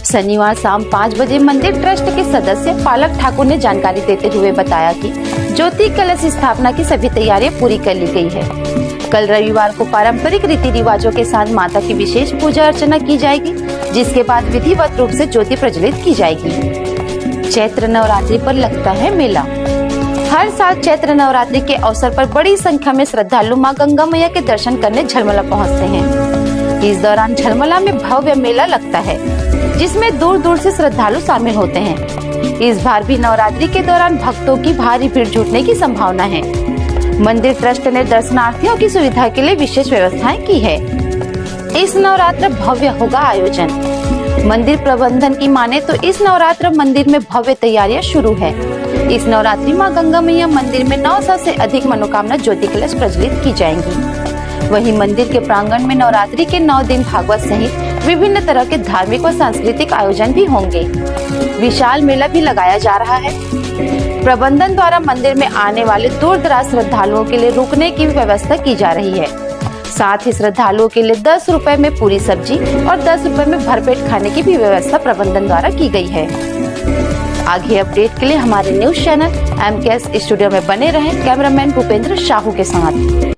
शनिवार शाम 5 बजे मंदिर ट्रस्ट के सदस्य पालक ठाकुर ने जानकारी देते हुए बताया कि ज्योति कलश स्थापना की सभी तैयारियां पूरी कर ली गई है। कल रविवार को पारंपरिक रीति रिवाजों के साथ माता की विशेष पूजा अर्चना की जाएगी, जिसके बाद विधिवत रूप से ज्योति प्रज्वलित की जाएगी। चैत्र नवरात्रि पर लगता है मेला। हर साल चैत्र नवरात्रि के अवसर पर बड़ी संख्या में श्रद्धालु मां गंगा मैया के दर्शन करने झलमला पहुंचते हैं। इस दौरान झलमला में भव्य मेला लगता है, जिसमें दूर दूर से श्रद्धालु शामिल होते हैं। इस बार भी नवरात्रि के दौरान भक्तों की भारी भीड़ जुटने की संभावना है। मंदिर ट्रस्ट ने दर्शनार्थियों की सुविधा के लिए विशेष व्यवस्थाएं की है। इस नवरात्र भव्य होगा आयोजन। मंदिर प्रबंधन की माने तो इस नवरात्र मंदिर में भव्य तैयारियां शुरू है। इस नवरात्रि मां गंगा मैया मंदिर में 900 से अधिक मनोकामना ज्योति कलश प्रज्वलित की जाएंगी। वहीं मंदिर के प्रांगण में नवरात्रि के 9 दिन भागवत सहित विभिन्न तरह के धार्मिक व सांस्कृतिक आयोजन भी होंगे। विशाल मेला भी लगाया जा रहा है। प्रबंधन द्वारा मंदिर में आने वाले दूर दराज श्रद्धालुओं के लिए रुकने की व्यवस्था की जा रही है। साथ ही श्रद्धालुओं के लिए 10 रुपए में पूरी सब्जी और 10 रुपए में भरपेट खाने की भी व्यवस्था प्रबंधन द्वारा की गई है। आगे अपडेट के लिए हमारे न्यूज चैनल MKS स्टूडियो में बने रहें। कैमरामैन भूपेंद्र साहू के साथ।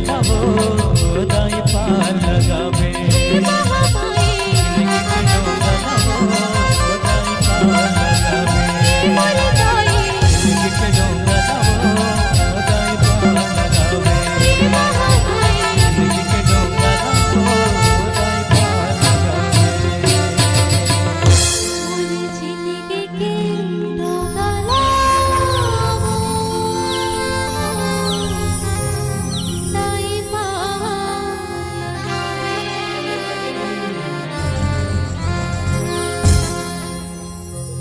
गलावो दाई पार लगावे महामाई जिंदगी के डोंगरावो दाई पार लगावे मोर दाई जिंदगी के डोंगरावो दाई पार लगावे महामाई जिंदगी के डोंगरावो दाई पार लगावे मोर जिंदगी के डोंगरावो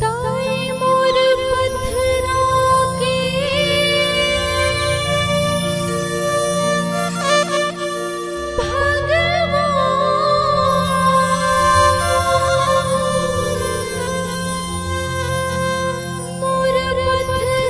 दाई दाई मोर पत्थरा के भगवान मोर पत्थरा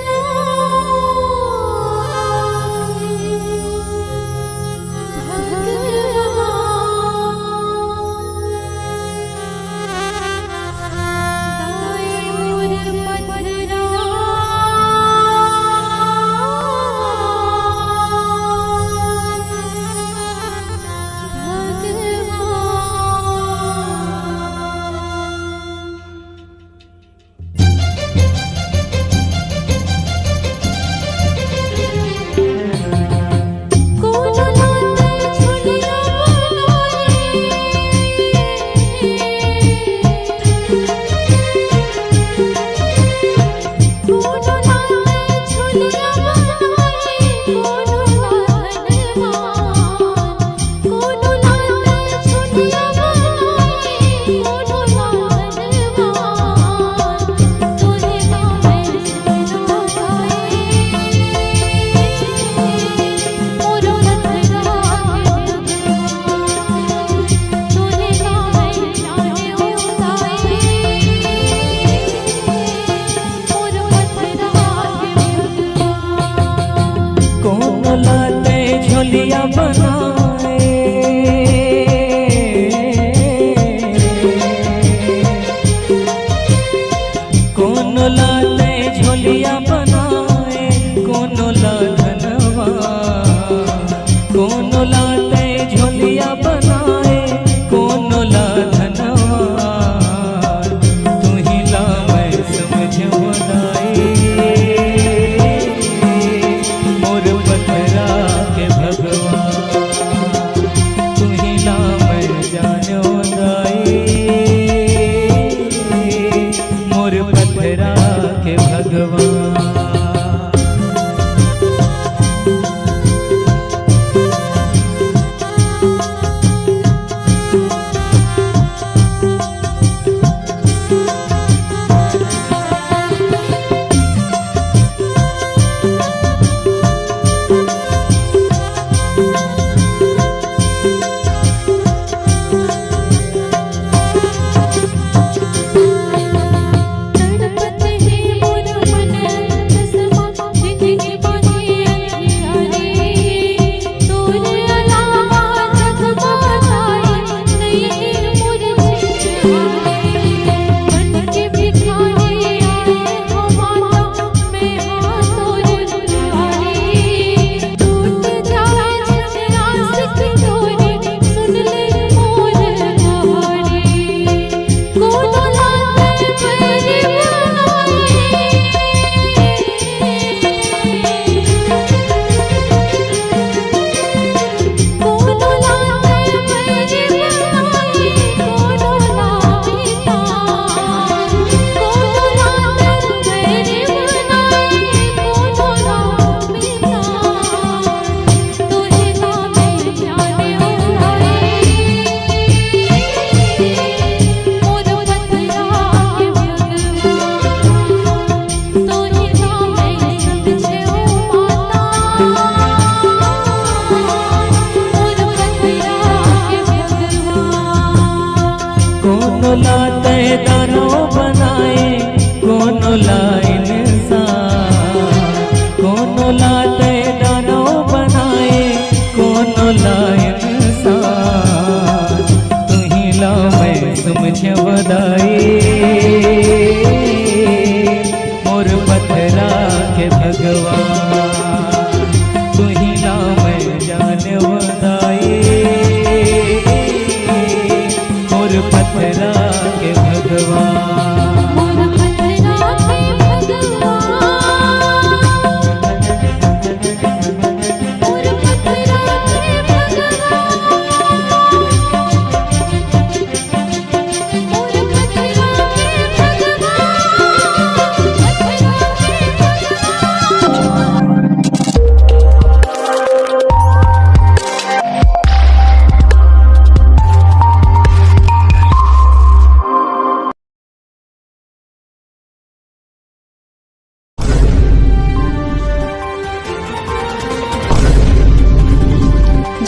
झोलिया बनाए कौन लाते झोलिया बनाए कौन ला धनवा कौन लाते झोलिया बनाए कौन ला धनवा तू ही ला मैं समझ बनाए मोर पत्थरा के भगवान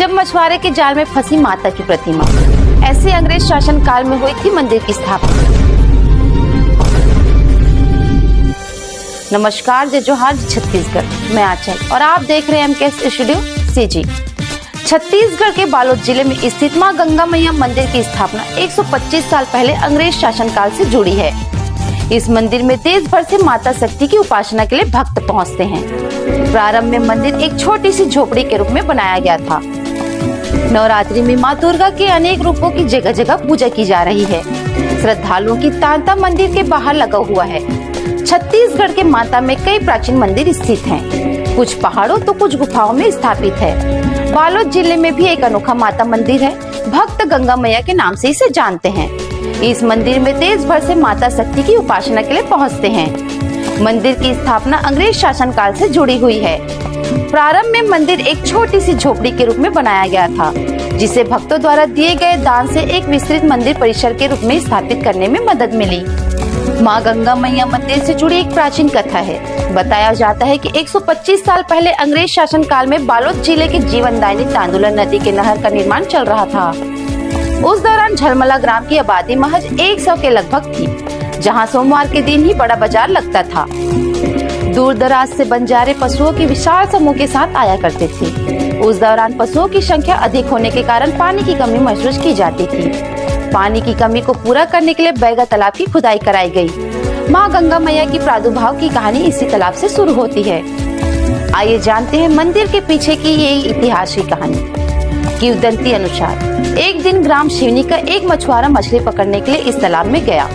जब मछुआरे के जाल में फंसी माता की प्रतिमा। ऐसे अंग्रेज शासन काल में हुई थी मंदिर की स्थापना। नमस्कार, जय जोहार, छत्तीसगढ़। मैं आंचल और आप देख रहे हैं एमकेएस स्टूडियो सीजी। छत्तीसगढ़ के बालोद जिले में स्थित मां गंगा मैया मंदिर की स्थापना 125 साल पहले अंग्रेज शासन काल से जुड़ी है। इस मंदिर में देश भर से माता शक्ति की उपासना के लिए भक्त पहुंचते हैं। प्रारंभ में मंदिर एक छोटी सी झोपड़ी के रूप में बनाया गया था। नवरात्रि में मां दुर्गा के अनेक रूपों की जगह जगह पूजा की जा रही है। श्रद्धालुओं की तांता मंदिर के बाहर लगा हुआ है। छत्तीसगढ़ के माता में कई प्राचीन मंदिर स्थित हैं। कुछ पहाड़ों तो कुछ गुफाओं में स्थापित है। बालोद जिले में भी एक अनोखा माता मंदिर है। भक्त गंगा मैया के नाम से इसे जानते हैं। इस मंदिर में देश भर से माता शक्ति की उपासना के लिए पहुंचते हैं। मंदिर की स्थापना अंग्रेज शासन काल से जुड़ी हुई है। प्रारंभ में मंदिर एक छोटी सी झोपड़ी के रूप में बनाया गया था, जिसे भक्तों द्वारा दिए गए दान से एक विस्तृत मंदिर परिसर के रूप में स्थापित करने में मदद मिली। मां गंगा मैया मंदिर से जुड़ी एक प्राचीन कथा है। बताया जाता है कि 125 साल पहले अंग्रेज शासन काल में बालोद जिले के जीवनदायिनी तांदुला नदी के नहर का निर्माण चल रहा था। उस दौरान झलमला ग्राम की आबादी महज 100 के लगभग थी, जहां सोमवार के दिन ही बड़ा बाजार लगता था। दूर दराज से बंजारे पशुओं की विशाल समूह के साथ आया करते थे। उस दौरान पशुओं की संख्या अधिक होने के कारण पानी की कमी महसूस की जाती थी। पानी की कमी को पूरा करने के लिए बैगा तालाब की खुदाई कराई गई। मां गंगा मैया की प्रादुर्भाव की कहानी इसी तालाब से शुरू होती है। आइए जानते हैं मंदिर के पीछे की ये ऐतिहासिक कहानी। किंवदंती अनुसार एक दिन ग्राम शिवनी का एक मछुआरा मछली पकड़ने के लिए इस तालाब में गया,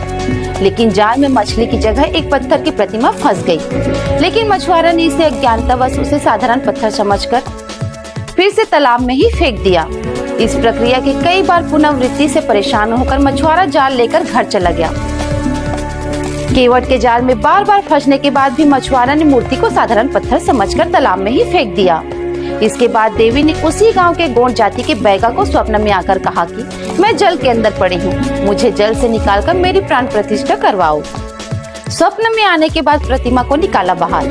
लेकिन जाल में मछली की जगह एक पत्थर की प्रतिमा फंस गई। लेकिन मछुआरा ने इसे अज्ञानतावश उसे साधारण पत्थर समझकर फिर से तालाब में ही फेंक दिया। इस प्रक्रिया की कई बार पुनरावृत्ति से परेशान होकर मछुआरा जाल लेकर घर चला गया। केवट के जाल में बार बार फंसने के बाद भी मछुआरा ने मूर्ति को साधारण पत्थर समझकर तालाब में ही फेंक दिया। इसके बाद देवी ने उसी गांव के गोंड जाति के बैगा को स्वप्न में आकर कहा कि मैं जल के अंदर पड़ी हूँ, मुझे जल से निकालकर मेरी प्राण प्रतिष्ठा करवाओ। स्वप्न में आने के बाद प्रतिमा को निकाला बाहर।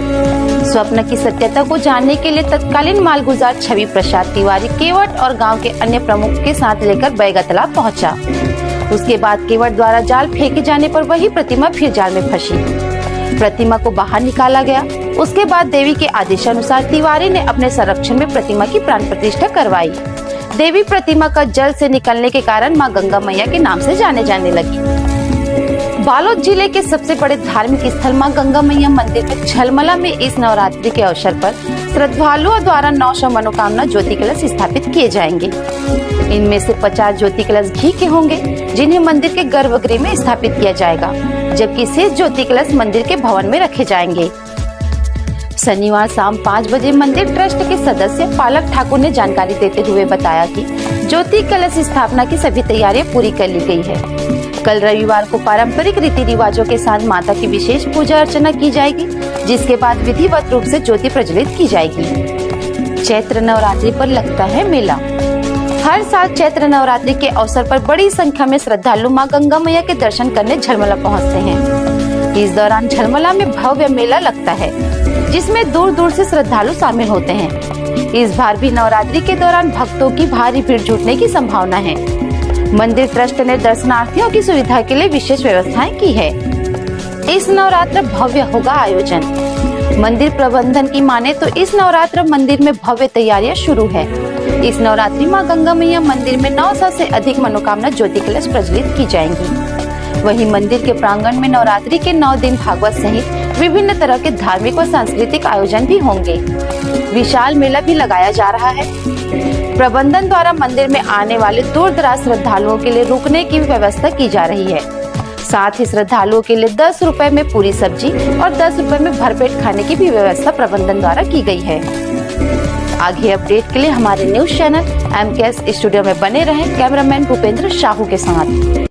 स्वप्न की सत्यता को जानने के लिए तत्कालीन मालगुजार छवि प्रसाद तिवारी केवट और गांव के अन्य प्रमुख के साथ लेकर बैगा तालाब पहुंचा। उसके बाद केवट द्वारा जाल फेंके जाने पर वही प्रतिमा फिर जाल में फंसी। प्रतिमा को बाहर निकाला गया। उसके बाद देवी के आदेशानुसार तिवारी ने अपने संरक्षण में प्रतिमा की प्राण प्रतिष्ठा करवाई। देवी प्रतिमा का जल से निकलने के कारण मां गंगा मैया के नाम से जाने जाने लगी। बालोद जिले के सबसे बड़े धार्मिक स्थल मां गंगा मैया मंदिर में झलमला में इस नवरात्रि के अवसर पर श्रद्धालुओं द्वारा 900 मनोकामना ज्योति कलश स्थापित किए जाएंगे। इनमें से 50 ज्योति कलश घी के होंगे, जिन्हें मंदिर के गर्भगृह में स्थापित किया जाएगा, जबकि शेष ज्योति कलश मंदिर के भवन में रखे जाएंगे। शनिवार शाम 5 बजे मंदिर ट्रस्ट के सदस्य पालक ठाकुर ने जानकारी देते हुए बताया कि ज्योति कलश स्थापना की सभी तैयारियां पूरी कर ली गई है। कल रविवार को पारंपरिक रीति रिवाजों के साथ माता की विशेष पूजा अर्चना की जाएगी, जिसके बाद विधिवत रूप से ज्योति प्रज्वलित की जाएगी। चैत्र नवरात्रि पर लगता है मेला। हर साल चैत्र नवरात्रि के अवसर पर बड़ी संख्या में श्रद्धालु मां गंगा मैया के दर्शन करने झलमला पहुंचते हैं। इस दौरान झलमला में भव्य मेला लगता है, जिसमें दूर दूर से श्रद्धालु शामिल होते हैं। इस बार भी नवरात्रि के दौरान भक्तों की भारी भीड़ जुटने की संभावना है। मंदिर ट्रस्ट ने दर्शनार्थियों की सुविधा के लिए विशेष व्यवस्थाएं की है। इस नवरात्र भव्य होगा आयोजन। मंदिर प्रबंधन की माने तो इस नवरात्र मंदिर में भव्य तैयारियां शुरू है। इस नवरात्रि मां गंगा मैया मंदिर में 900 से अधिक मनोकामना ज्योति कलश प्रज्वलित की जाएंगी। वहीं मंदिर के प्रांगण में नवरात्रि के 9 दिन भागवत सहित विभिन्न तरह के धार्मिक और सांस्कृतिक आयोजन भी होंगे। विशाल मेला भी लगाया जा रहा है। प्रबंधन द्वारा मंदिर में आने वाले दूर दराज श्रद्धालुओं के लिए रुकने की व्यवस्था की जा रही है। साथ ही श्रद्धालुओं के लिए 10 रुपए में पूरी सब्जी और 10 रुपए में भरपेट खाने की भी व्यवस्था प्रबंधन द्वारा की गई है। आगे अपडेट के लिए हमारे न्यूज चैनल एमकेएस स्टूडियो में बने रहें। कैमरामैन भूपेंद्र साहू के साथ।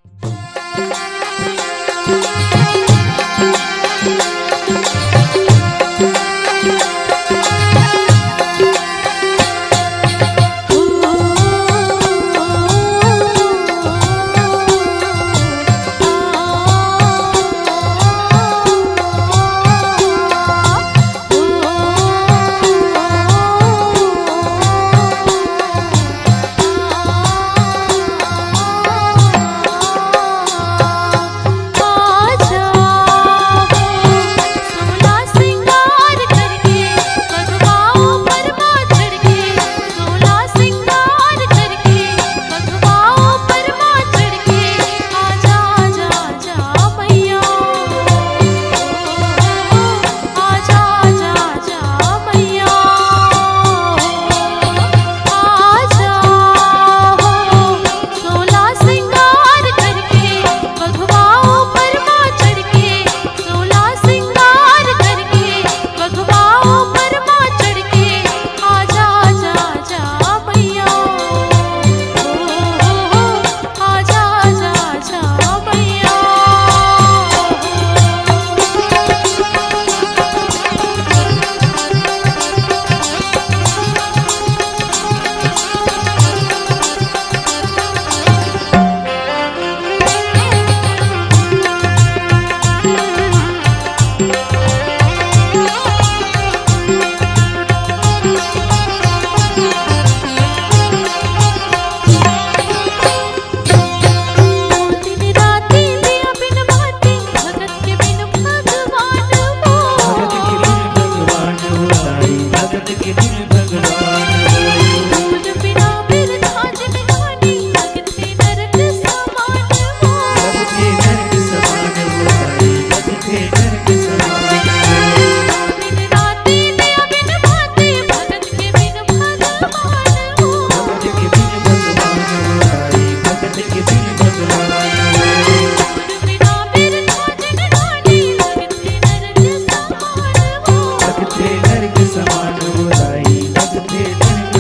भगवान हो। दूध बिना बिरथा जिनहानी लगते नरक समान हो। लगते नरक समान हो ताई, लगते नरक समान हो। दिन राति दया बिन भाते भगत के बिन भगवान हो। भगत के बिन भगवान हो ताई, भगत के बिन भगवान हो। दूध बिना बिरथा जिनहानी लगते नरक समान हो। लगते नरक समान हो ताई, लगते नरक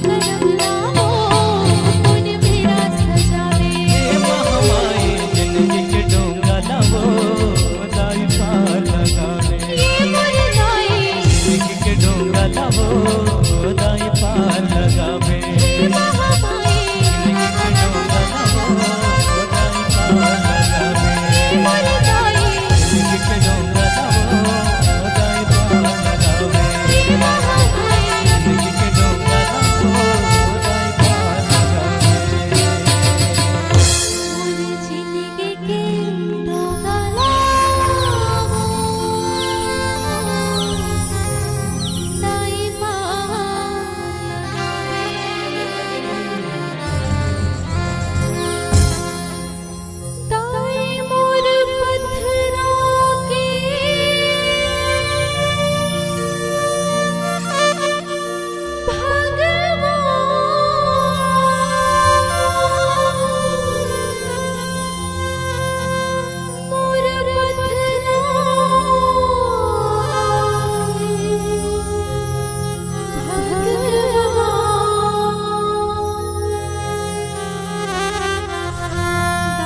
करम लाओ पुन मेरा सजावे महामाई जिंदगी के डोंगा लावो दाई पार लगावे ये मोर दाई जिंदगी के डोंगा लावो दाई पार लगावे हे महामाई जिंदगी के डोंगा लावो दाई पार लगावे हे मोर दाई जिंदगी के डोंगा लावो दाई पार लगावे हे महामाई जिंदगी के डोंगा लावो दाई पार लगावे मोर जिंदगी के डोंगा लावो दाई दाई मोर पत्थरा के भगवान मोर पत्थरा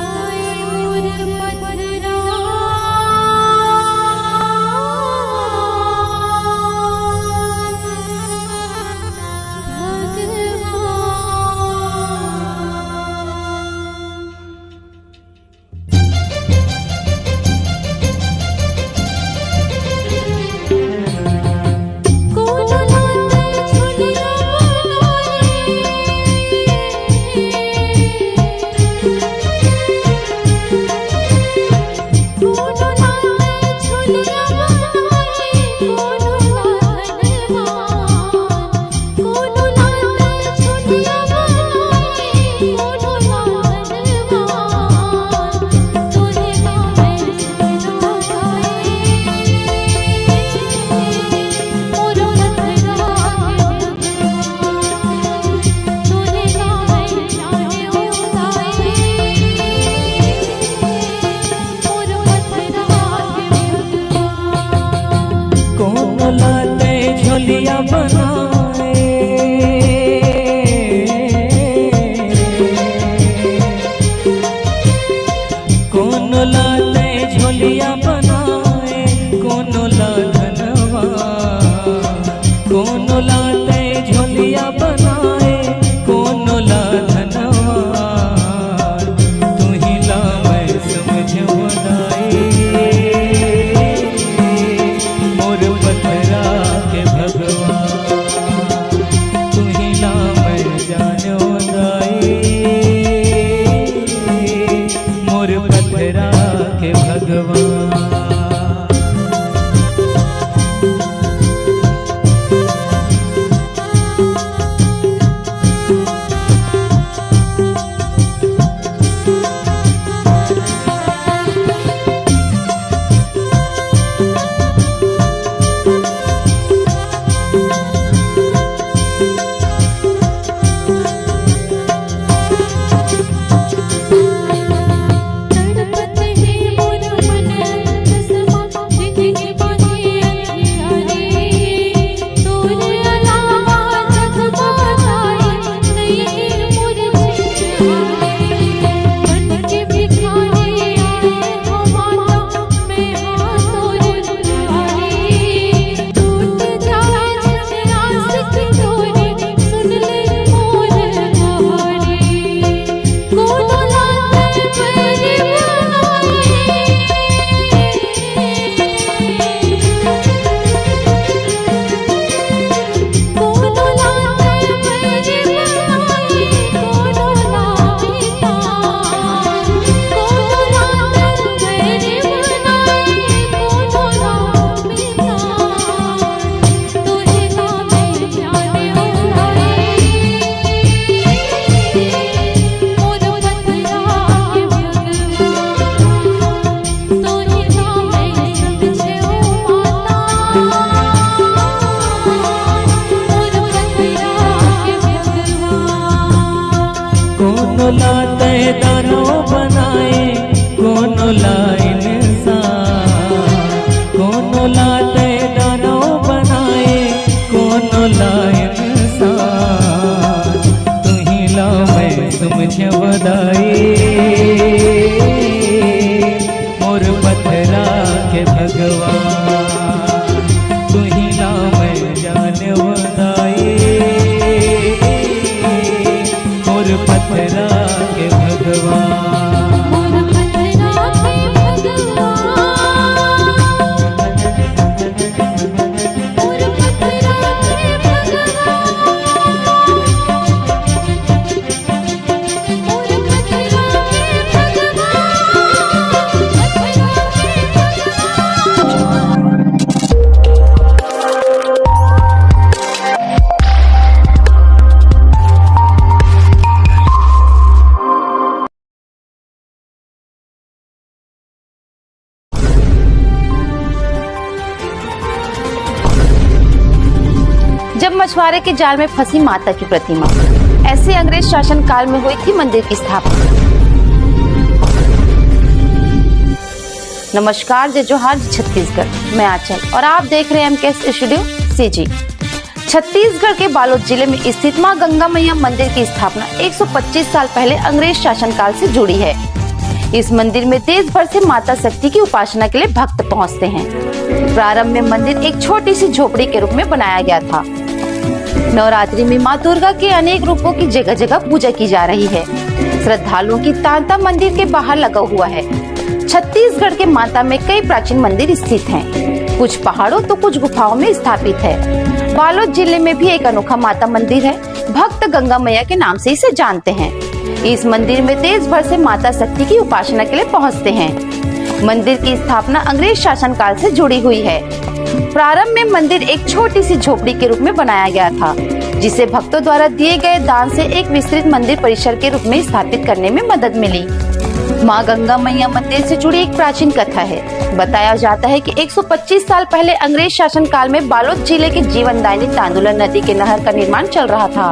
दाई मोर पत्थरा भगवान कोनो लाते झुलिया बनाए कोनो लाते झुलिया बनाए कोनो लाधनवान कोनो लाते झुलिया बनाए कोनो लाधनवान तोहे गावे सुनो गाए मोर पत्थरा के भगवान तोहे गावे जाने ओ गाए मोर पत्थरा के भगवान कौन लाते झोलिया बनाए कौन लाते झोलिया बनाए कौन लाधनवा कौन लाते झोलिया बनाए कौन लाधनवा तू ही ला मैं समझ बनाए मोर पत्थरा के भगवान पुण्य बधाई मोर पथरा के भगवान तू ही नाम जान बधाई मोर पथरा के भगवान मोर पथरा के भगवान मोर पथरा के भगवान मोर पथरा के भगवान जब मछुआरे के जाल में फंसी माता की प्रतिमा, ऐसे अंग्रेज शासन काल में हुई थी मंदिर की स्थापना। नमस्कार, जय जोहार, जय छत्तीसगढ़। मैं आंचल और आप देख रहे हैं एमकेएस स्टूडियो सीजी। छत्तीसगढ़ के बालोद जिले में स्थित मां गंगा मैया मंदिर की स्थापना 125 साल पहले अंग्रेज शासन काल से जुड़ी है। इस मंदिर में देश भर से माता शक्ति की उपासना के लिए भक्त पहुंचते हैं। प्रारंभ में मंदिर एक छोटी सी झोपड़ी के रूप में बनाया गया था। नवरात्रि में मां दुर्गा के अनेक रूपों की जगह जगह पूजा की जा रही है। श्रद्धालुओं की तांता मंदिर के बाहर लगा हुआ है। छत्तीसगढ़ के माता में कई प्राचीन मंदिर स्थित हैं। कुछ पहाड़ों तो कुछ गुफाओं में स्थापित है। बालोद जिले में भी एक अनोखा माता मंदिर है। भक्त गंगा मैया के नाम से इसे जानते हैं। इस मंदिर में देश भर से माता शक्ति की उपासना के लिए पहुंचते हैं। मंदिर की स्थापना अंग्रेज शासन काल से जुड़ी हुई है। प्रारंभ में मंदिर एक छोटी सी झोपड़ी के रूप में बनाया गया था, जिसे भक्तों द्वारा दिए गए दान से एक विस्तृत मंदिर परिसर के रूप में स्थापित करने में मदद मिली। मां गंगा मैया मंदिर से जुड़ी एक प्राचीन कथा है। बताया जाता है कि 125 साल पहले अंग्रेज शासन काल में बालोद जिले के जीवनदायिनी तांदुला नदी के नहर का निर्माण चल रहा था।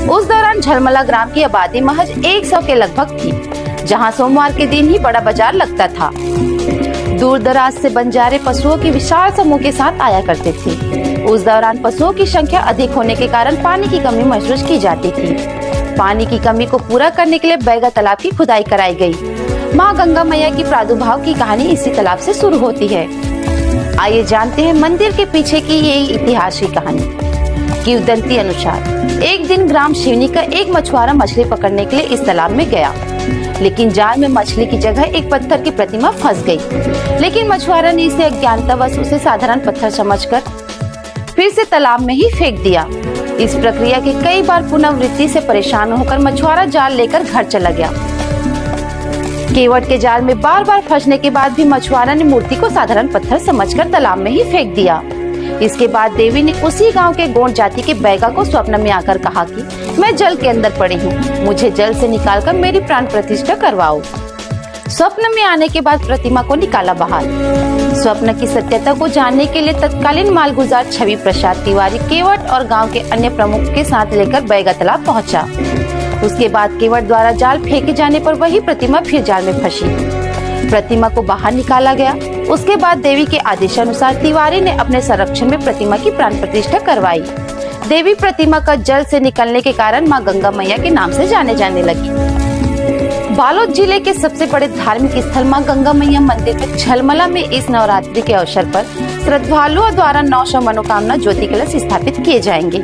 उस दौरान झलमला ग्राम की आबादी महज 100 के लगभग थी, जहां सोमवार के दिन ही बड़ा बाजार लगता था। दूर दराज से बंजारे पशुओं के विशाल समूह के साथ आया करते थे। उस दौरान पशुओं की संख्या अधिक होने के कारण पानी की कमी महसूस की जाती थी। पानी की कमी को पूरा करने के लिए बैगा तालाब की खुदाई कराई गई। मां गंगा मैया की प्रादुर्भाव की कहानी इसी तालाब से शुरू होती है। आइए जानते हैं मंदिर के पीछे की ये ऐतिहासिक कहानी। किंवदंती अनुसार एक दिन ग्राम शिवनी का एक मछुआरा मछली पकड़ने के लिए इस तालाब में गया, लेकिन जाल में मछली की जगह एक पत्थर की प्रतिमा फंस गई। लेकिन मछुआरा ने इसे अज्ञानतावश उसे साधारण पत्थर समझकर फिर से तालाब में ही फेंक दिया। इस प्रक्रिया की कई बार पुनरावृत्ति से परेशान होकर मछुआरा जाल लेकर घर चला गया। केवट के जाल में बार बार फंसने के बाद भी मछुआरा ने मूर्ति को साधारण पत्थर समझकर तालाब में ही फेंक दिया। इसके बाद देवी ने उसी गांव के गोंड जाति के बैगा को स्वप्न में आकर कहा कि मैं जल के अंदर पड़ी हूँ, मुझे जल से निकालकर मेरी प्राण प्रतिष्ठा करवाओ। स्वप्न में आने के बाद प्रतिमा को निकाला बाहर। स्वप्न की सत्यता को जानने के लिए तत्कालीन मालगुजार छवि प्रसाद तिवारी केवट और गांव के अन्य प्रमुख के साथ लेकर बैगा तालाब पहुंचा। उसके बाद केवट द्वारा जाल फेंके जाने पर वही प्रतिमा फिर जाल में फंसी। प्रतिमा को बाहर निकाला गया। उसके बाद देवी के आदेशानुसार तिवारी ने अपने संरक्षण में प्रतिमा की प्राण प्रतिष्ठा करवाई। देवी प्रतिमा का जल से निकलने के कारण मां गंगा मैया के नाम से जाने जाने लगी। बालोद जिले के सबसे बड़े धार्मिक स्थल मां गंगा मैया मंदिर में झलमला में इस नवरात्रि के अवसर पर श्रद्धालुओं द्वारा 900 मनोकामना ज्योति कलश स्थापित किए जाएंगे।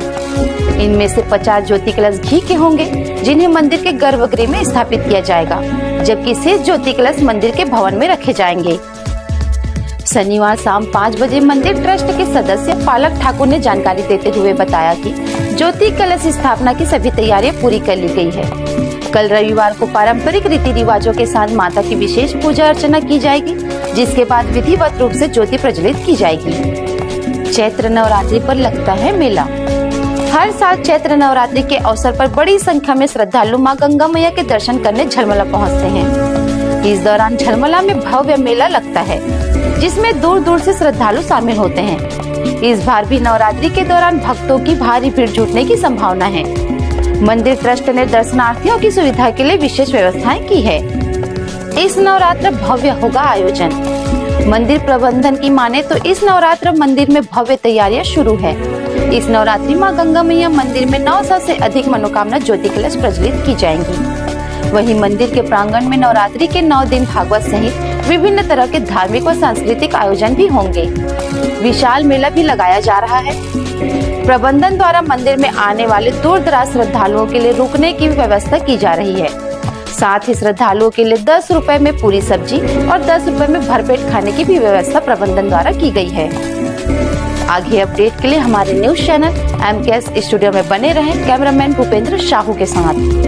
इनमें से 50 ज्योति कलश घी के होंगे, जिन्हें मंदिर के गर्भगृह में स्थापित किया जाएगा, जबकि शेष ज्योति कलश मंदिर के भवन में रखे जाएंगे। शनिवार शाम 5 बजे मंदिर ट्रस्ट के सदस्य पालक ठाकुर ने जानकारी देते हुए बताया कि ज्योति कलश स्थापना की सभी तैयारियां पूरी कर ली गई है। कल रविवार को पारंपरिक रीति रिवाजों के साथ माता की विशेष पूजा अर्चना की जाएगी, जिसके बाद विधिवत रूप से ज्योति प्रज्वलित की जाएगी। चैत्र नवरात्रि पर लगता है मेला। हर साल चैत्र नवरात्रि के अवसर पर बड़ी संख्या में श्रद्धालु मां गंगा मैया के दर्शन करने झलमला पहुंचते हैं। इस दौरान झलमला में भव्य मेला लगता है, जिसमें दूर दूर से श्रद्धालु शामिल होते हैं। इस बार भी नवरात्रि के दौरान भक्तों की भारी भीड़ जुटने की संभावना है। मंदिर ट्रस्ट ने दर्शनार्थियों की सुविधा के लिए विशेष व्यवस्थाएं की है। इस नवरात्र भव्य होगा आयोजन। मंदिर प्रबंधन की माने तो इस नवरात्र मंदिर में भव्य तैयारियां शुरू है। इस नवरात्रि मां गंगा मैया मंदिर में 900 से अधिक मनोकामना ज्योति कलश प्रज्वलित की जाएंगी। वहीं मंदिर के प्रांगण में नवरात्रि के 9 दिन भागवत सहित विभिन्न तरह के धार्मिक और सांस्कृतिक आयोजन भी होंगे। विशाल मेला भी लगाया जा रहा है। प्रबंधन द्वारा मंदिर में आने वाले दूर दराज श्रद्धालुओं के लिए रुकने की व्यवस्था की जा रही है। साथ ही श्रद्धालुओं के लिए 10 रुपए में पूरी सब्जी और 10 रुपए में भरपेट खाने की भी व्यवस्था प्रबंधन द्वारा की गई है। आगे अपडेट के लिए हमारे न्यूज चैनल MKS स्टूडियो में बने रहें। कैमरामैन भूपेंद्र साहू के साथ।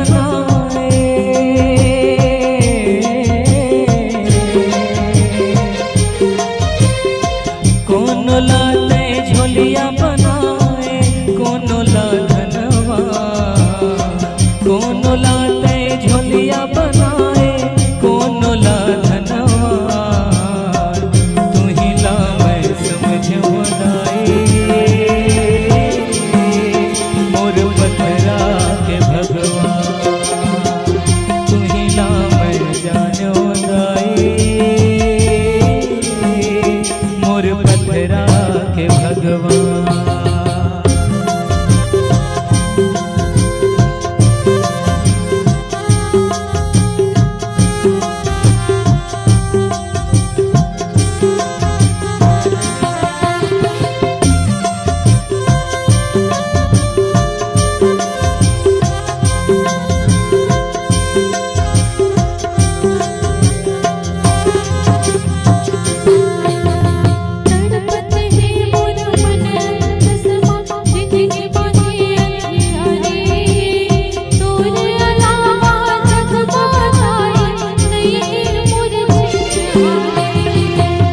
बनाए, कोनो लाते झोलिया बनाए, कोनो ला धनवा, कोनो लाते झोलिया बनाए, कोनो ला धनवा, तू ही ला मैं समझ वदाई, मोर पथरा के भगवान, तू ही ला मैं जान वदाई, मोर पथरा के भगवान। तड़पत है मोर मन कसमा जिंदगी बाकी अंधियारी, तोरे अलावा जग बताए नहीं मोर जिंदगी,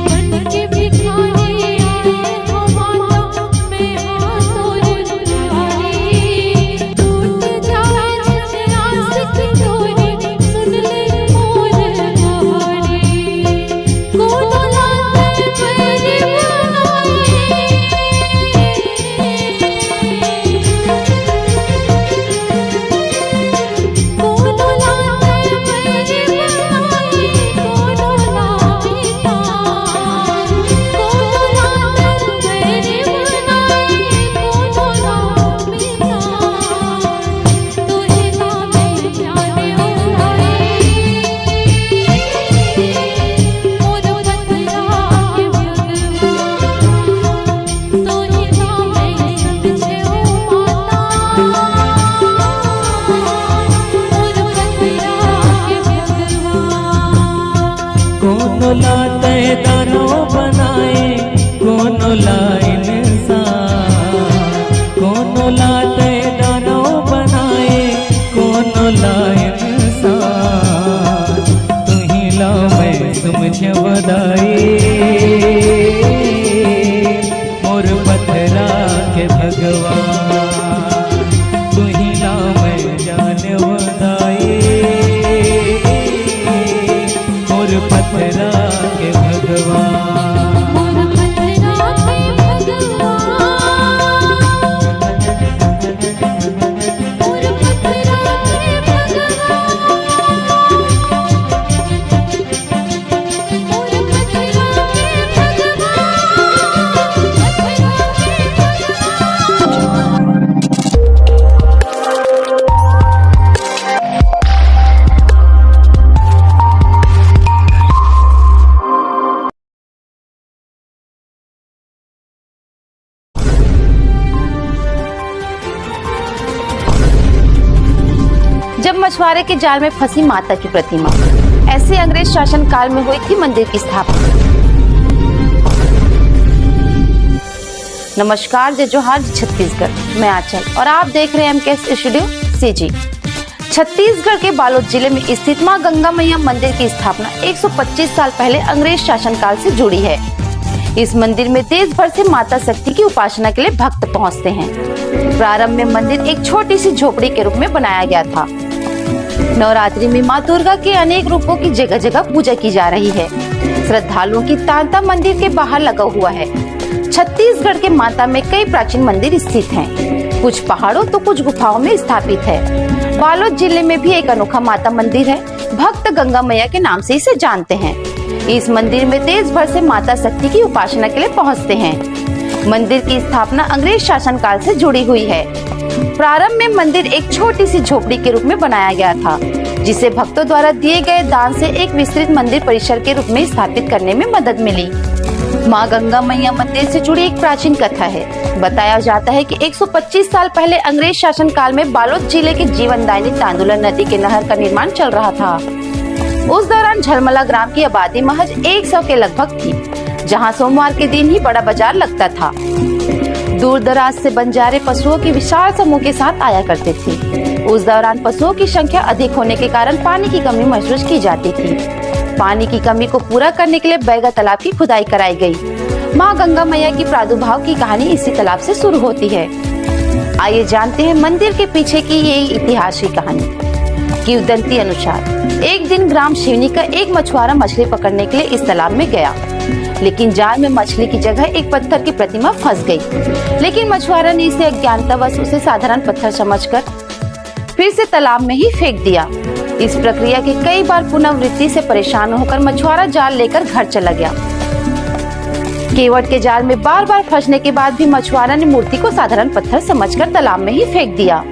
बन के भिखारी आए हो माता मैं हाँ तोरे दुलारी, टूट जाए जब आस की डोरी सुन ले मोर कहानी, कोनो लाते मेरी कोनो लाते मेरी बनाई, कोनो लापीता, कोनो लाते मेरी बनाई, कोनो लापीता, तू ही ला मैं जाने उड़ाई, मोर पथरा के भगवान, तू ही ला मैं समझे ओ माता, मोर पथरा के भगवान। कोनो लाते दानो बनाए, कोनो ला इंसान, कोनो लाते दानो बनाए, कोनो ला इंसान, तू ही ला मैं समझ वदाई, मोर पथरा के भगवान, तू ही ला मैं जान वदाई, मोर पथरा के भगवान। मोर पथरा के भगवान, मोर पथरा के भगवान, मोर पथरा के जब मछुआरे के जाल में फंसी माता की प्रतिमा, ऐसे अंग्रेज शासन काल में हुई थी मंदिर की स्थापना। नमस्कार, जय जोहार, जय छत्तीसगढ़। मैं आंचल और आप देख रहे हैं एमकेएस स्टूडियो सीजी। छत्तीसगढ़ के बालोद जिले में स्थित मां गंगा मैया मंदिर की स्थापना 125 साल पहले अंग्रेज शासन काल से जुड़ी है। इस मंदिर में देश भर से माता शक्ति की उपासना के लिए भक्त पहुंचते हैं। प्रारंभ में मंदिर एक छोटी सी झोपड़ी के रूप में बनाया गया था। नवरात्रि में मां दुर्गा के अनेक रूपों की जगह जगह पूजा की जा रही है। श्रद्धालुओं की तांता मंदिर के बाहर लगा हुआ है। छत्तीसगढ़ के माता में कई प्राचीन मंदिर स्थित हैं। कुछ पहाड़ों तो कुछ गुफाओं में स्थापित है। बालोद जिले में भी एक अनोखा माता मंदिर है। भक्त गंगा मैया के नाम से इसे जानते हैं। इस मंदिर में देश भर से माता शक्ति की उपासना के लिए पहुंचते हैं। मंदिर की स्थापना अंग्रेज शासन काल से जुड़ी हुई है। प्रारंभ में मंदिर एक छोटी सी झोपड़ी के रूप में बनाया गया था, जिसे भक्तों द्वारा दिए गए दान से एक विस्तृत मंदिर परिसर के रूप में स्थापित करने में मदद मिली। मां गंगा मैया मंदिर से जुड़ी एक प्राचीन कथा है। बताया जाता है कि 125 साल पहले अंग्रेज शासन काल में बालोद जिले के जीवनदायिनी तांदुला नदी के नहर का निर्माण चल रहा था। उस दौरान झलमला ग्राम की आबादी महज 100 के लगभग थी, जहां सोमवार के दिन ही बड़ा बाजार लगता था। दूर दराज से बंजारे पशुओं की विशाल समूह के साथ आया करते थे। उस दौरान पशुओं की संख्या अधिक होने के कारण पानी की कमी महसूस की जाती थी। पानी की कमी को पूरा करने के लिए बैगा तालाब की खुदाई कराई गई। माँ गंगा मैया की प्रादुर्भाव की कहानी इसी तालाब से शुरू होती है। आइए जानते हैं मंदिर के पीछे की ये इतिहास की कहानी। किंवदंती अनुसार एक दिन ग्राम शिवनी का एक मछुआरा मछली पकड़ने के लिए इस तालाब में गया, लेकिन जाल में मछली की जगह एक पत्थर की प्रतिमा फंस गई। लेकिन मछुआरा ने इसे अज्ञानतावश उसे साधारण पत्थर समझकर फिर से तालाब में ही फेंक दिया। इस प्रक्रिया की कई बार पुनरावृत्ति से परेशान होकर मछुआरा जाल लेकर घर चला गया। केवट के जाल में बार बार फंसने के बाद भी मछुआरा ने मूर्ति को साधारण पत्थर समझकर तालाब में ही फेंक दिया।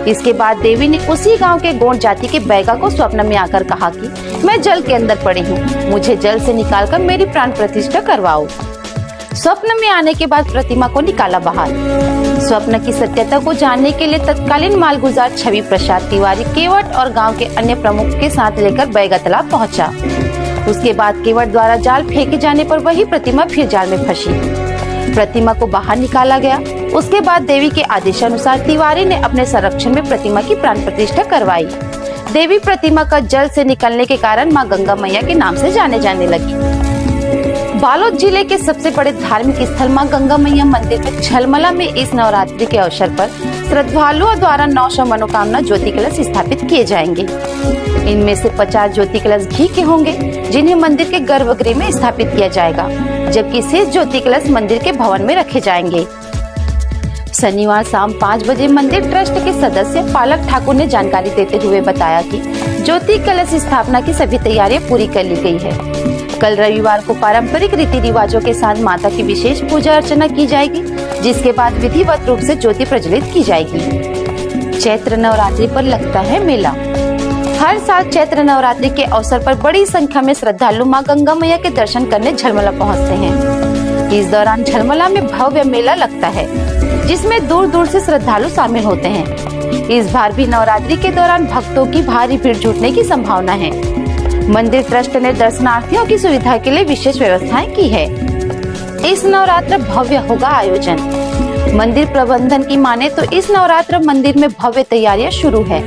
इसके बाद देवी ने उसी गांव के गोंड जाति के बैगा को स्वप्न में आकर कहा कि मैं जल के अंदर पड़ी हूँ, मुझे जल से निकालकर मेरी प्राण प्रतिष्ठा करवाओ। स्वप्न में आने के बाद प्रतिमा को निकाला बाहर। स्वप्न की सत्यता को जानने के लिए तत्कालीन मालगुजार छवि प्रसाद तिवारी केवट और गांव के अन्य प्रमुख के साथ लेकर बैगा तालाब पहुंचा। उसके बाद केवट द्वारा जाल फेंके जाने पर वही प्रतिमा फिर जाल में फंसी। प्रतिमा को बाहर निकाला गया। उसके बाद देवी के आदेशानुसार तिवारी ने अपने संरक्षण में प्रतिमा की प्राण प्रतिष्ठा करवाई। देवी प्रतिमा का जल से निकलने के कारण माँ गंगा मैया के नाम से जाने लगी। बालोद जिले के सबसे बड़े धार्मिक स्थल मां गंगा मैया मंदिर में झलमला में इस नवरात्रि के अवसर पर श्रद्धालुओं द्वारा 900 मनोकामना ज्योति कलश स्थापित किए जाएंगे। इनमें से 50 ज्योति कलश घी के होंगे, जिन्हें मंदिर के गर्भगृह में स्थापित किया जाएगा, जबकि शेष ज्योति कलश मंदिर के भवन में रखे जाएंगे। शनिवार शाम 5 बजे मंदिर ट्रस्ट के सदस्य पालक ठाकुर ने जानकारी देते हुए बताया कि ज्योति कलश स्थापना की सभी तैयारियां पूरी कर ली गई है। कल रविवार को पारंपरिक रीति रिवाजों के साथ माता की विशेष पूजा अर्चना की जाएगी, जिसके बाद विधिवत रूप से ज्योति प्रज्वलित की जाएगी। चैत्र नवरात्रि पर लगता है मेला। हर साल चैत्र नवरात्रि के अवसर पर बड़ी संख्या में श्रद्धालु मां गंगा मैया के दर्शन करने झलमला पहुंचते हैं। इस दौरान झलमला में भव्य मेला लगता है, जिसमें दूर दूर से श्रद्धालु शामिल होते हैं। इस बार भी नवरात्रि के दौरान भक्तों की भारी भीड़ जुटने की संभावना है। मंदिर ट्रस्ट ने दर्शनार्थियों की सुविधा के लिए विशेष व्यवस्थाएं की है। इस नवरात्र भव्य होगा आयोजन। मंदिर प्रबंधन की माने तो इस नवरात्र मंदिर में भव्य तैयारियां शुरू है।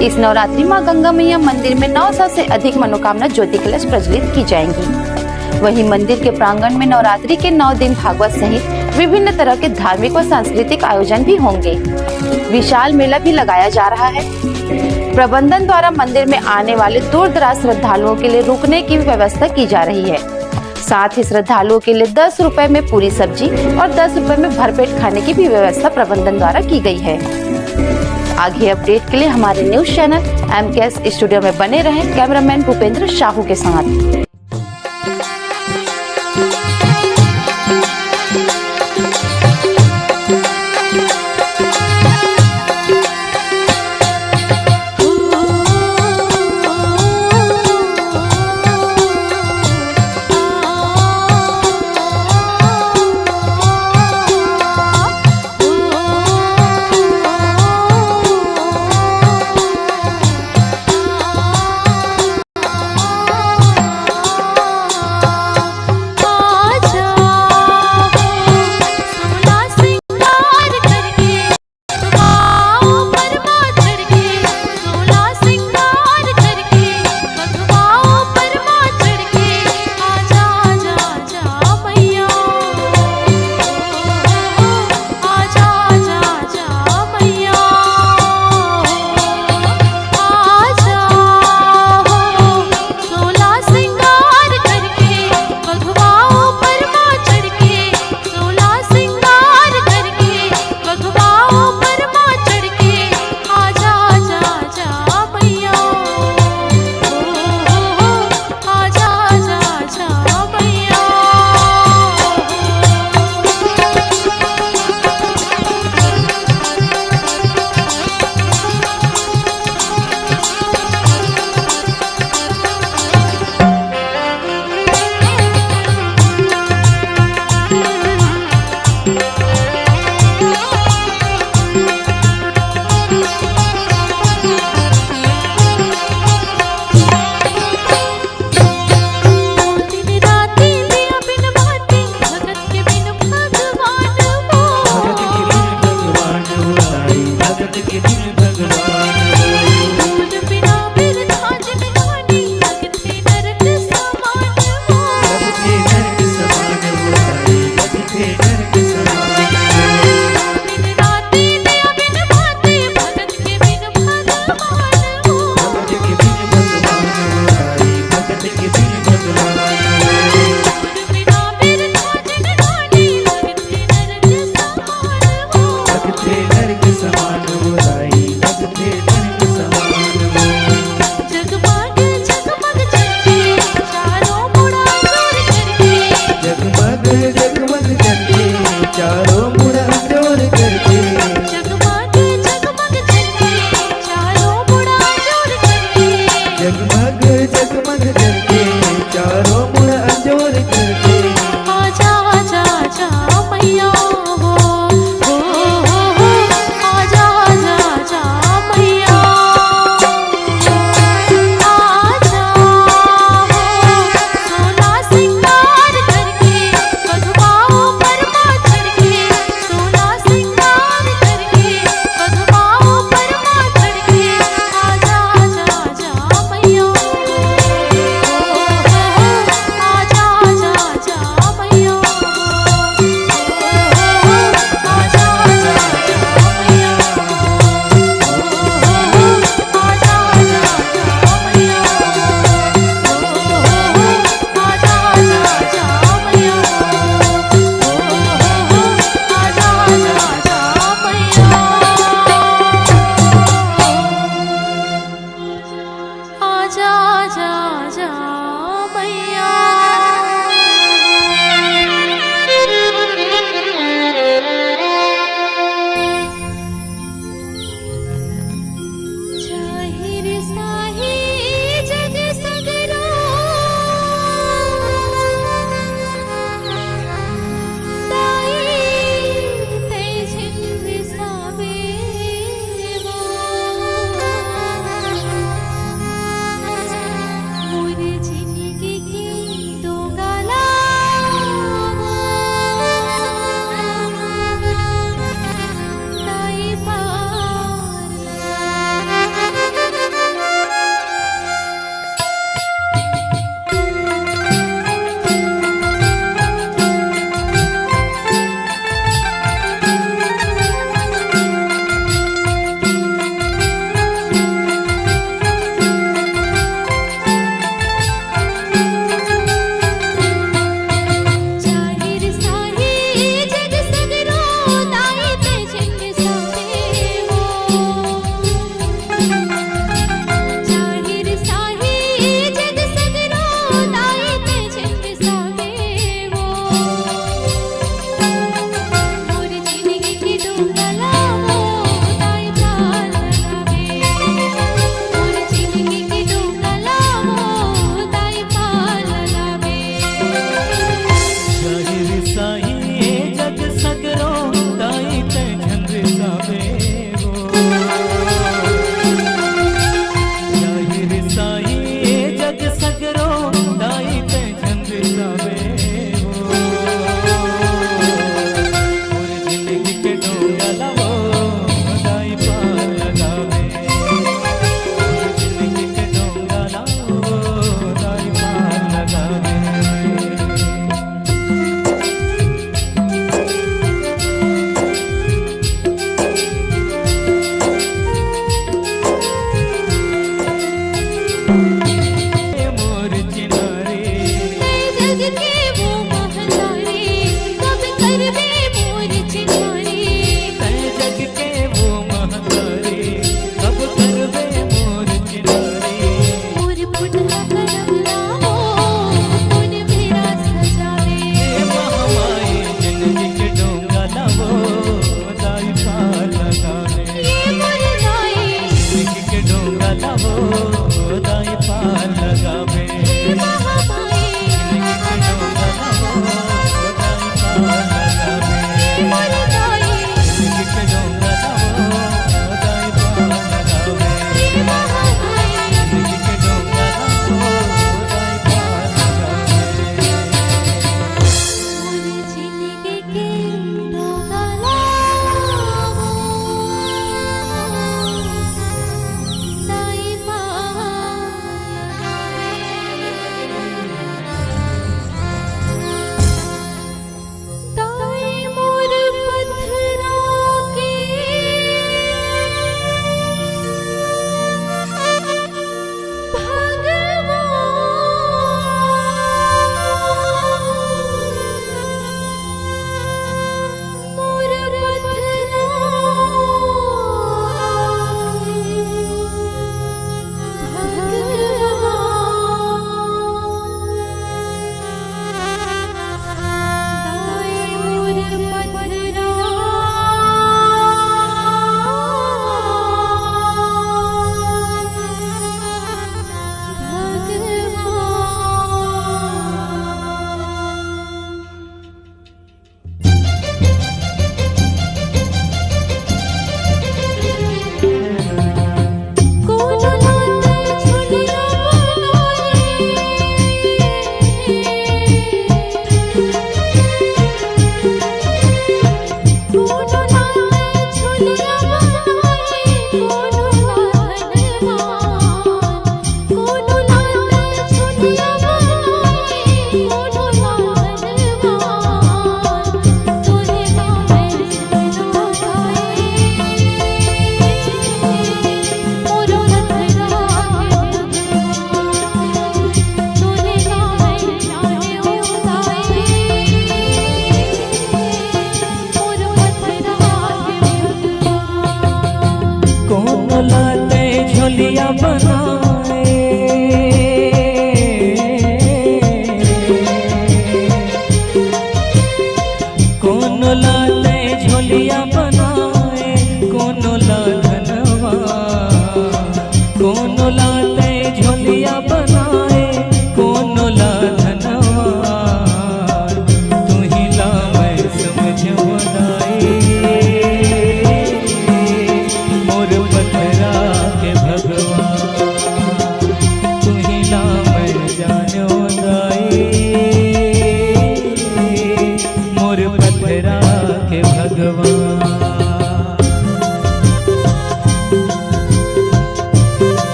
इस नवरात्रि मां गंगा मैया मंदिर में 900 से अधिक मनोकामना ज्योति कलश प्रज्वलित की जाएंगी। वहीं मंदिर के प्रांगण में नवरात्रि के 9 दिन भागवत सहित विभिन्न तरह के धार्मिक व सांस्कृतिक आयोजन भी होंगे। विशाल मेला भी लगाया जा रहा है। प्रबंधन द्वारा मंदिर में आने वाले दूर दराज श्रद्धालुओं के लिए रुकने की व्यवस्था की जा रही है। साथ ही श्रद्धालुओं के लिए 10 रुपए में पूरी सब्जी और 10 रुपए में भरपेट खाने की भी व्यवस्था प्रबंधन द्वारा की गई है। आगे अपडेट के लिए हमारे न्यूज चैनल MKS स्टूडियो में बने रहें। कैमरामैन भूपेंद्र साहू के साथ।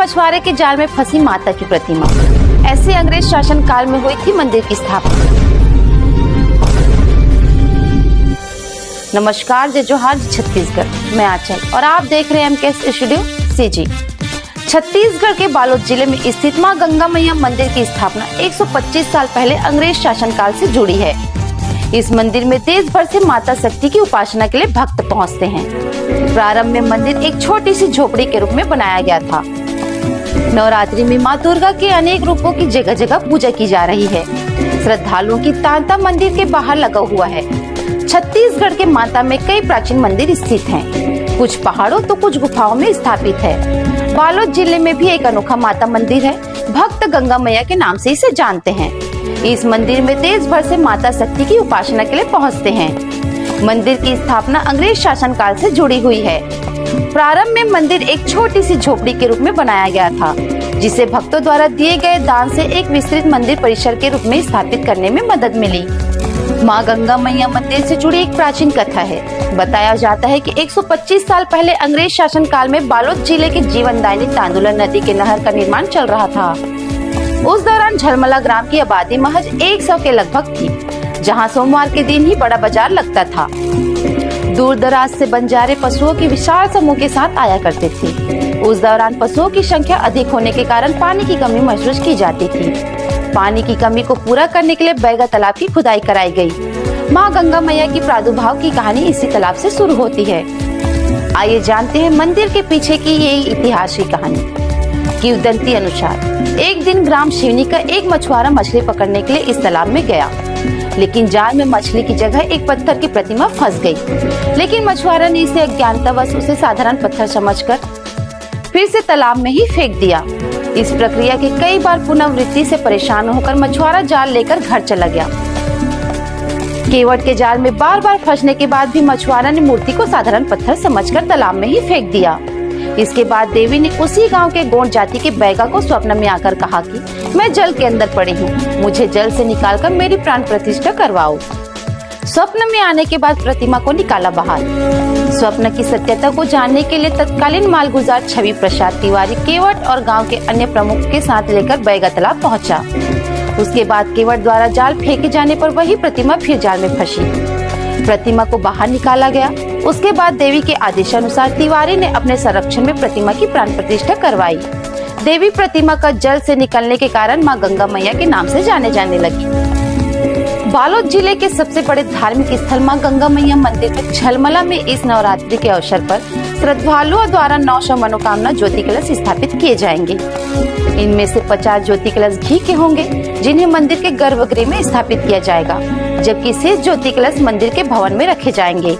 मछुआरे के जाल में फंसी माता की प्रतिमा। ऐसे अंग्रेज शासन काल में हुई थी मंदिर की स्थापना। नमस्कार, जय जोहार, छत्तीसगढ़। मैं आंचल और आप देख रहे हैं एमकेएस स्टूडियो सीजी। छत्तीसगढ़ के बालोद जिले में स्थित मां गंगा मैया मंदिर की स्थापना 125 साल पहले अंग्रेज शासन काल से जुड़ी है। इस मंदिर में देश भर से माता शक्ति की उपासना के लिए भक्त पहुंचते हैं। प्रारंभ में मंदिर एक छोटी सी झोपड़ी के रूप में बनाया गया था। नवरात्रि में मां दुर्गा के अनेक रूपों की जगह जगह पूजा की जा रही है। श्रद्धालुओं की तांता मंदिर के बाहर लगा हुआ है। छत्तीसगढ़ के माता में कई प्राचीन मंदिर स्थित हैं। कुछ पहाड़ों तो कुछ गुफाओं में स्थापित है। बालोद जिले में भी एक अनोखा माता मंदिर है। भक्त गंगा मैया के नाम से इसे जानते हैं। इस मंदिर में देश भर से माता शक्ति की उपासना के लिए पहुंचते हैं। मंदिर की स्थापना अंग्रेज शासन काल से जुड़ी हुई है। प्रारंभ में मंदिर एक छोटी सी झोपड़ी के रूप में बनाया गया था, जिसे भक्तों द्वारा दिए गए दान से एक विस्तृत मंदिर परिसर के रूप में स्थापित करने में मदद मिली। मां गंगा मैया मंदिर से जुड़ी एक प्राचीन कथा है। बताया जाता है कि 125 साल पहले अंग्रेज शासन काल में बालोद जिले के जीवनदायिनी तांदुला नदी के नहर का निर्माण चल रहा था। उस दौरान झलमला ग्राम की आबादी महज 100 के लगभग थी, जहां सोमवार के दिन ही बड़ा बाजार लगता था। दूर दराज से बंजारे पशुओं की विशाल समूह के साथ आया करते थे। उस दौरान पशुओं की संख्या अधिक होने के कारण पानी की कमी महसूस की जाती थी। पानी की कमी को पूरा करने के लिए बैगा तालाब की खुदाई कराई गई। मां गंगा मैया की प्रादुर्भाव की कहानी इसी तालाब से शुरू होती है। आइए जानते हैं मंदिर के पीछे की ये इतिहास की कहानी। किंवदंती अनुसार एक दिन ग्राम शिवनी का एक मछुआरा मछली पकड़ने के लिए इस तालाब में गया, लेकिन जाल में मछली की जगह एक पत्थर की प्रतिमा फंस गई। लेकिन मछुआरा ने इसे अज्ञानतावश उसे साधारण पत्थर समझकर फिर से तालाब में ही फेंक दिया। इस प्रक्रिया की कई बार पुनरावृत्ति से परेशान होकर मछुआरा जाल लेकर घर चला गया। केवट के जाल में बार बार फंसने के बाद भी मछुआरा ने मूर्ति को साधारण पत्थर समझकर तालाब में ही फेंक दिया। इसके बाद देवी ने उसी गांव के गोंड जाति के बैगा को स्वप्न में आकर कहा कि मैं जल के अंदर पड़ी हूँ, मुझे जल से निकालकर मेरी प्राण प्रतिष्ठा करवाओ। स्वप्न में आने के बाद प्रतिमा को निकाला बाहर। स्वप्न की सत्यता को जानने के लिए तत्कालीन मालगुजार छवि प्रसाद तिवारी केवट और गांव के अन्य प्रमुख के साथ लेकर बैगा तालाब पहुंचा। उसके बाद केवट द्वारा जाल फेंके जाने पर वही प्रतिमा फिर जाल में फंसी। प्रतिमा को बाहर निकाला गया। उसके बाद देवी के आदेशानुसार तिवारी ने अपने संरक्षण में प्रतिमा की प्राण प्रतिष्ठा करवाई। देवी प्रतिमा का जल से निकलने के कारण मां गंगा मैया के नाम से जाने जाने लगी। बालोद जिले के सबसे बड़े धार्मिक स्थल मां गंगा मैया मंदिर में झलमला में इस नवरात्रि के अवसर पर श्रद्धालुओं द्वारा 900 मनोकामना ज्योति कलश स्थापित किए जाएंगे। इनमें से 50 ज्योति कलश घी के होंगे, जिन्हें मंदिर के गर्भगृह में स्थापित किया जाएगा, जबकि शेष ज्योति कलश मंदिर के भवन में रखे जाएंगे।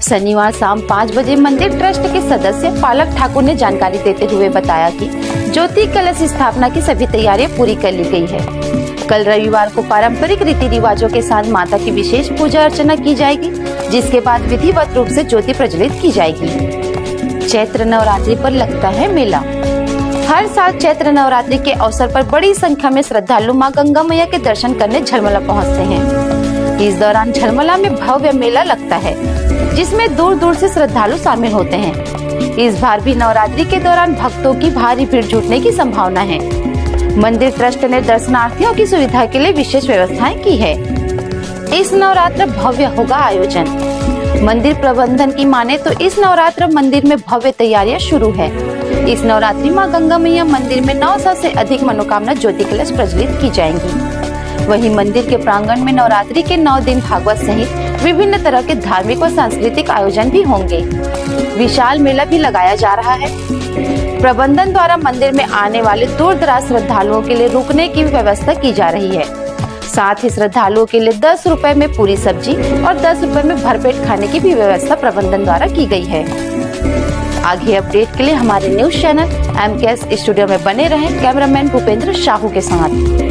शनिवार शाम 5 बजे मंदिर ट्रस्ट के सदस्य पालक ठाकुर ने जानकारी देते हुए बताया कि ज्योति कलश स्थापना की सभी तैयारियां पूरी कर ली गई है। कल रविवार को पारंपरिक रीति रिवाजों के साथ माता की विशेष पूजा अर्चना की जाएगी, जिसके बाद विधिवत रूप से ज्योति प्रज्वलित की जाएगी। चैत्र नवरात्रि पर लगता है मेला। हर साल चैत्र नवरात्रि के अवसर पर बड़ी संख्या में श्रद्धालु मां गंगा मैया के दर्शन करने झलमला पहुंचते हैं। इस दौरान झलमला में भव्य मेला लगता है, जिसमें दूर दूर से श्रद्धालु शामिल होते हैं। इस बार भी नवरात्रि के दौरान भक्तों की भारी भीड़ जुटने की संभावना है। मंदिर ट्रस्ट ने दर्शनार्थियों की सुविधा के लिए विशेष व्यवस्थाएं की है। इस नवरात्र भव्य होगा आयोजन। मंदिर प्रबंधन की माने तो इस नवरात्र मंदिर में भव्य तैयारियां शुरू है। इस नवरात्रि मां गंगा मैया मंदिर में 900 से अधिक मनोकामना ज्योति कलश प्रज्वलित की जाएंगी। वहीं मंदिर के प्रांगण में नवरात्रि के 9 दिन भागवत सहित विभिन्न तरह के धार्मिक व सांस्कृतिक आयोजन भी होंगे। विशाल मेला भी लगाया जा रहा है। प्रबंधन द्वारा मंदिर में आने वाले दूर दराज श्रद्धालुओं के लिए रुकने की व्यवस्था की जा रही है। साथ ही श्रद्धालुओं के लिए 10 रुपए में पूरी सब्जी और 10 रुपए में भरपेट खाने की भी व्यवस्था प्रबंधन द्वारा की गई है। आगे अपडेट के लिए हमारे न्यूज चैनल एमकेएस स्टूडियो में बने रहें। कैमरामैन भूपेंद्र साहू के साथ।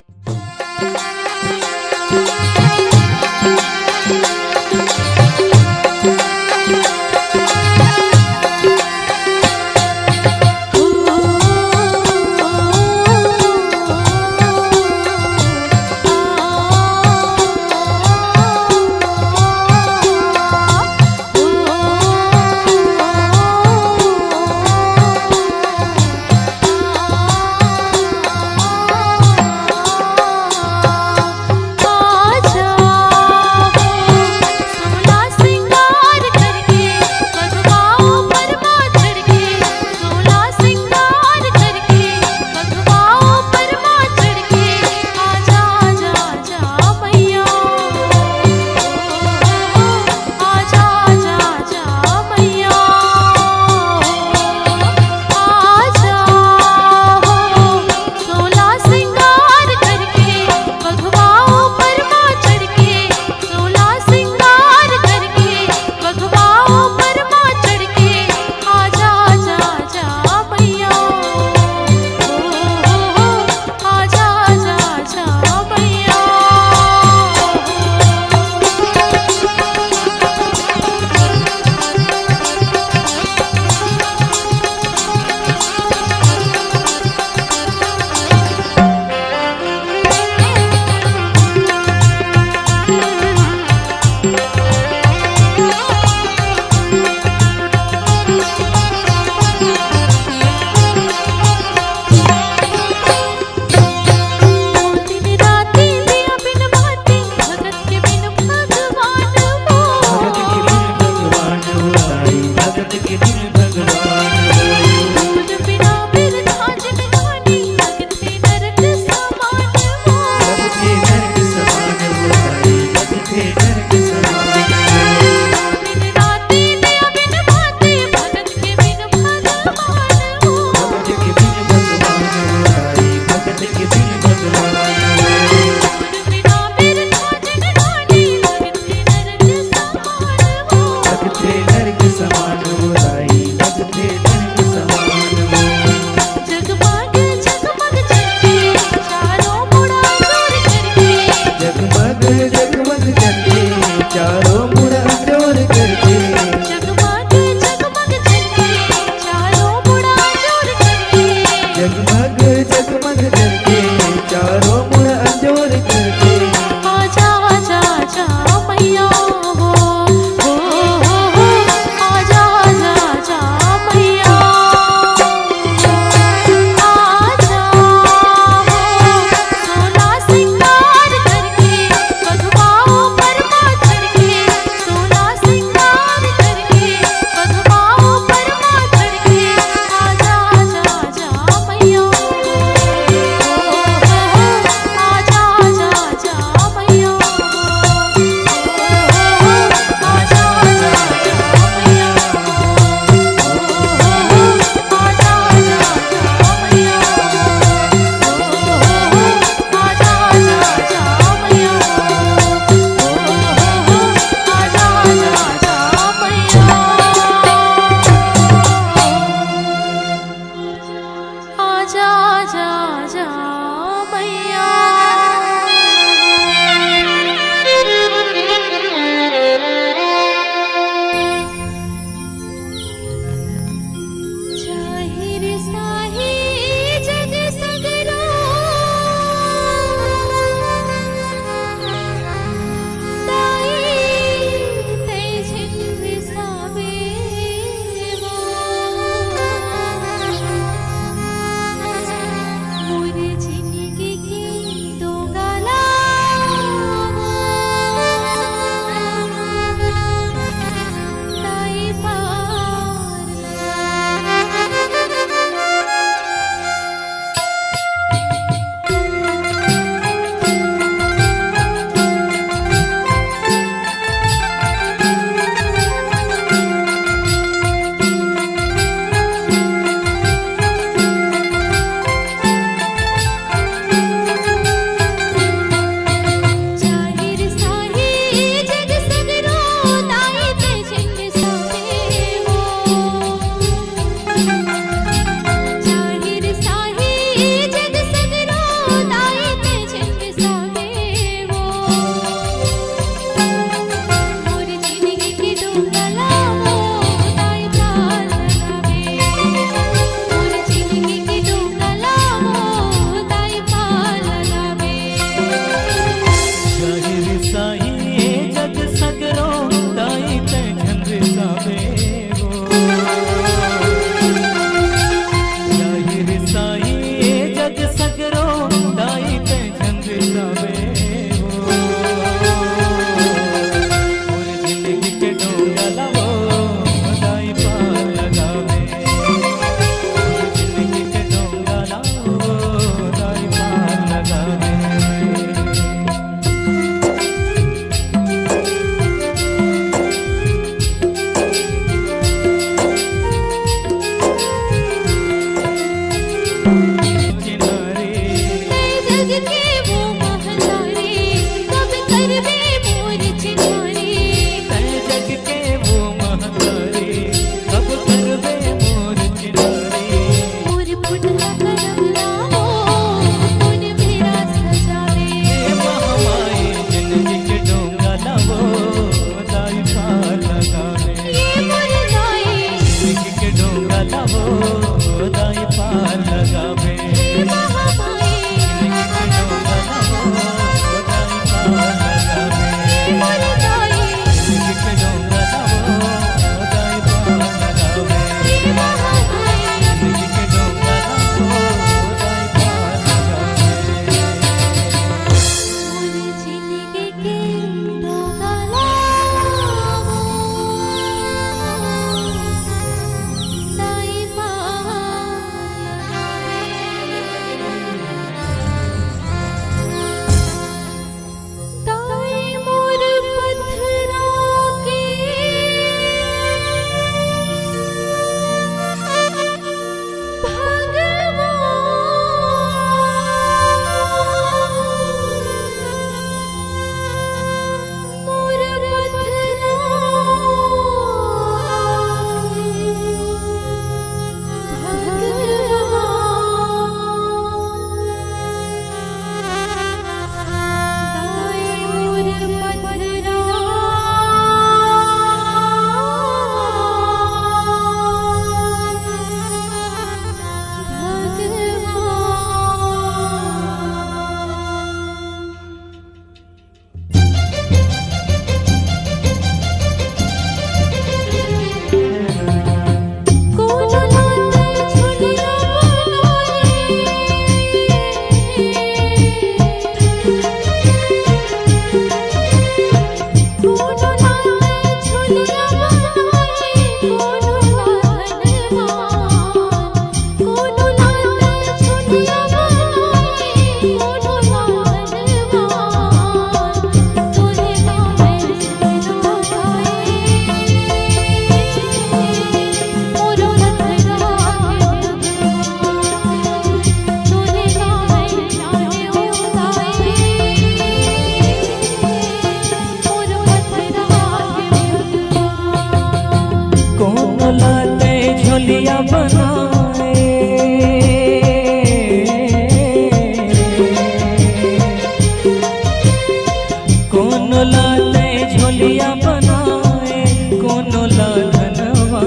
कौन लाते झोलिया बनाए कौन ला धनवा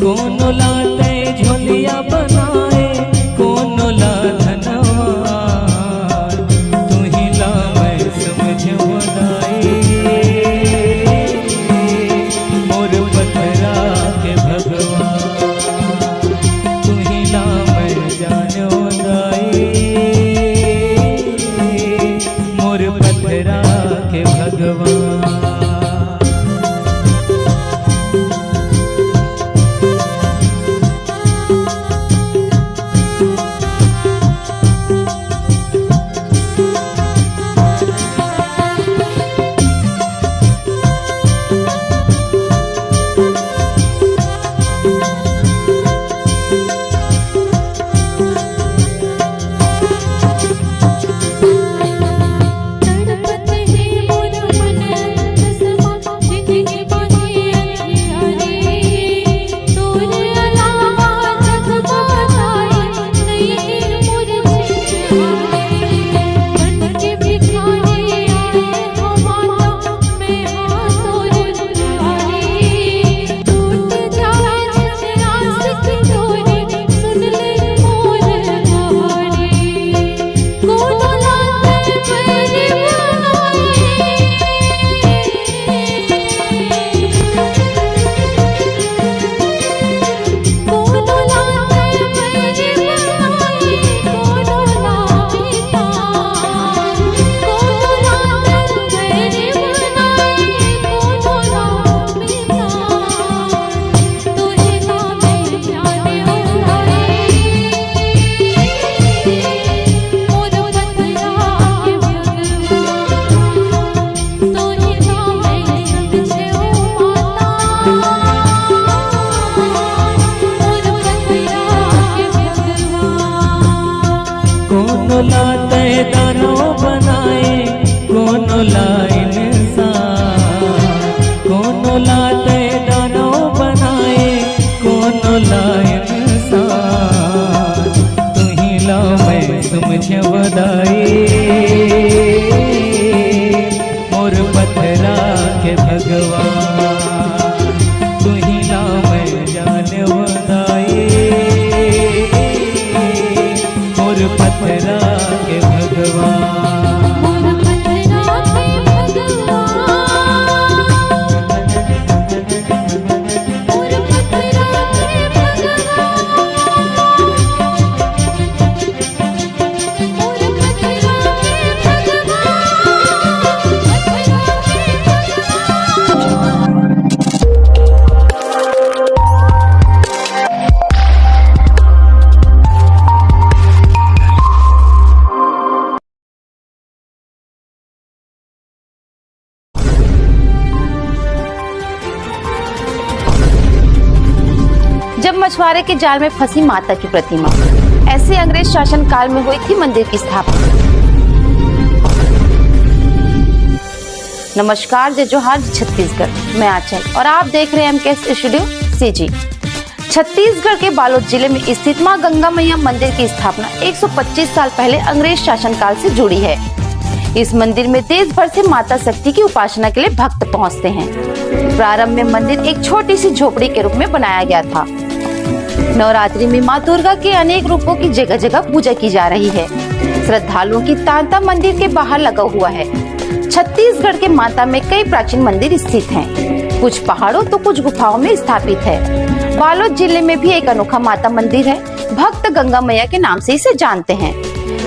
कौन लाते झोलिया बनाए कौन ला धनवा तू ही ला मैं समझ बनाए मोर पथरा के भगवान तू ही ला मैं जानो दाए मोर पथरा के भगवान। तड़पत है मोर मन समा जिंदगी बानी अंधियारी तोरे अलावा जग बताए नहीं मोर जिंदगी बन के भिखारी आए हो माता मैं हाँ तोरे दुआरी टूट जाए छरास की डोरी सुन ले मोर कहानी कोनो लाते मेरी कोनो लाते मेरी बनाई कोनो लाते कोनो लाते मेरी बनाई कोनो लाते तुझे ना मैं जाने उड़ाई मोर पथरा के भगवान तुझे ना मैं समझे ओ माता मोर पथरा के भगवान। कौन लाते दानो बनाए कौन ला इंसान कौन लाते दानो बनाए कौन ला इंसान तू ही ला मैं समझ बदाई मोर पथरा के भगवान तू ही ला मैं जान बदाई मोर पथरा के भगवान। मोर पथरा के भगवान मोर पथरा के भगवान मोर पथरा के भगवान। जब मछुआरे के जाल में फंसी माता की प्रतिमा, ऐसे अंग्रेज शासन काल में हुई थी मंदिर की स्थापना। नमस्कार, जय जोहार छत्तीसगढ़, मैं आंचल और आप देख रहे हैं एमकेएस स्टूडियो सीजी। छत्तीसगढ़ के बालोद जिले में स्थित मां गंगा मैया मंदिर की स्थापना 125 साल पहले अंग्रेज शासन काल से जुड़ी है। इस मंदिर में देश भर से माता शक्ति की उपासना के लिए भक्त पहुंचते हैं। प्रारंभ में मंदिर एक छोटी सी झोपड़ी के रूप में बनाया गया था। नवरात्रि में मां दुर्गा के अनेक रूपों की जगह जगह पूजा की जा रही है। श्रद्धालुओं की तांता मंदिर के बाहर लगा हुआ है। छत्तीसगढ़ के माता में कई प्राचीन मंदिर स्थित हैं। कुछ पहाड़ों तो कुछ गुफाओं में स्थापित है। बालोद जिले में भी एक अनोखा माता मंदिर है। भक्त गंगा मैया के नाम से इसे जानते हैं।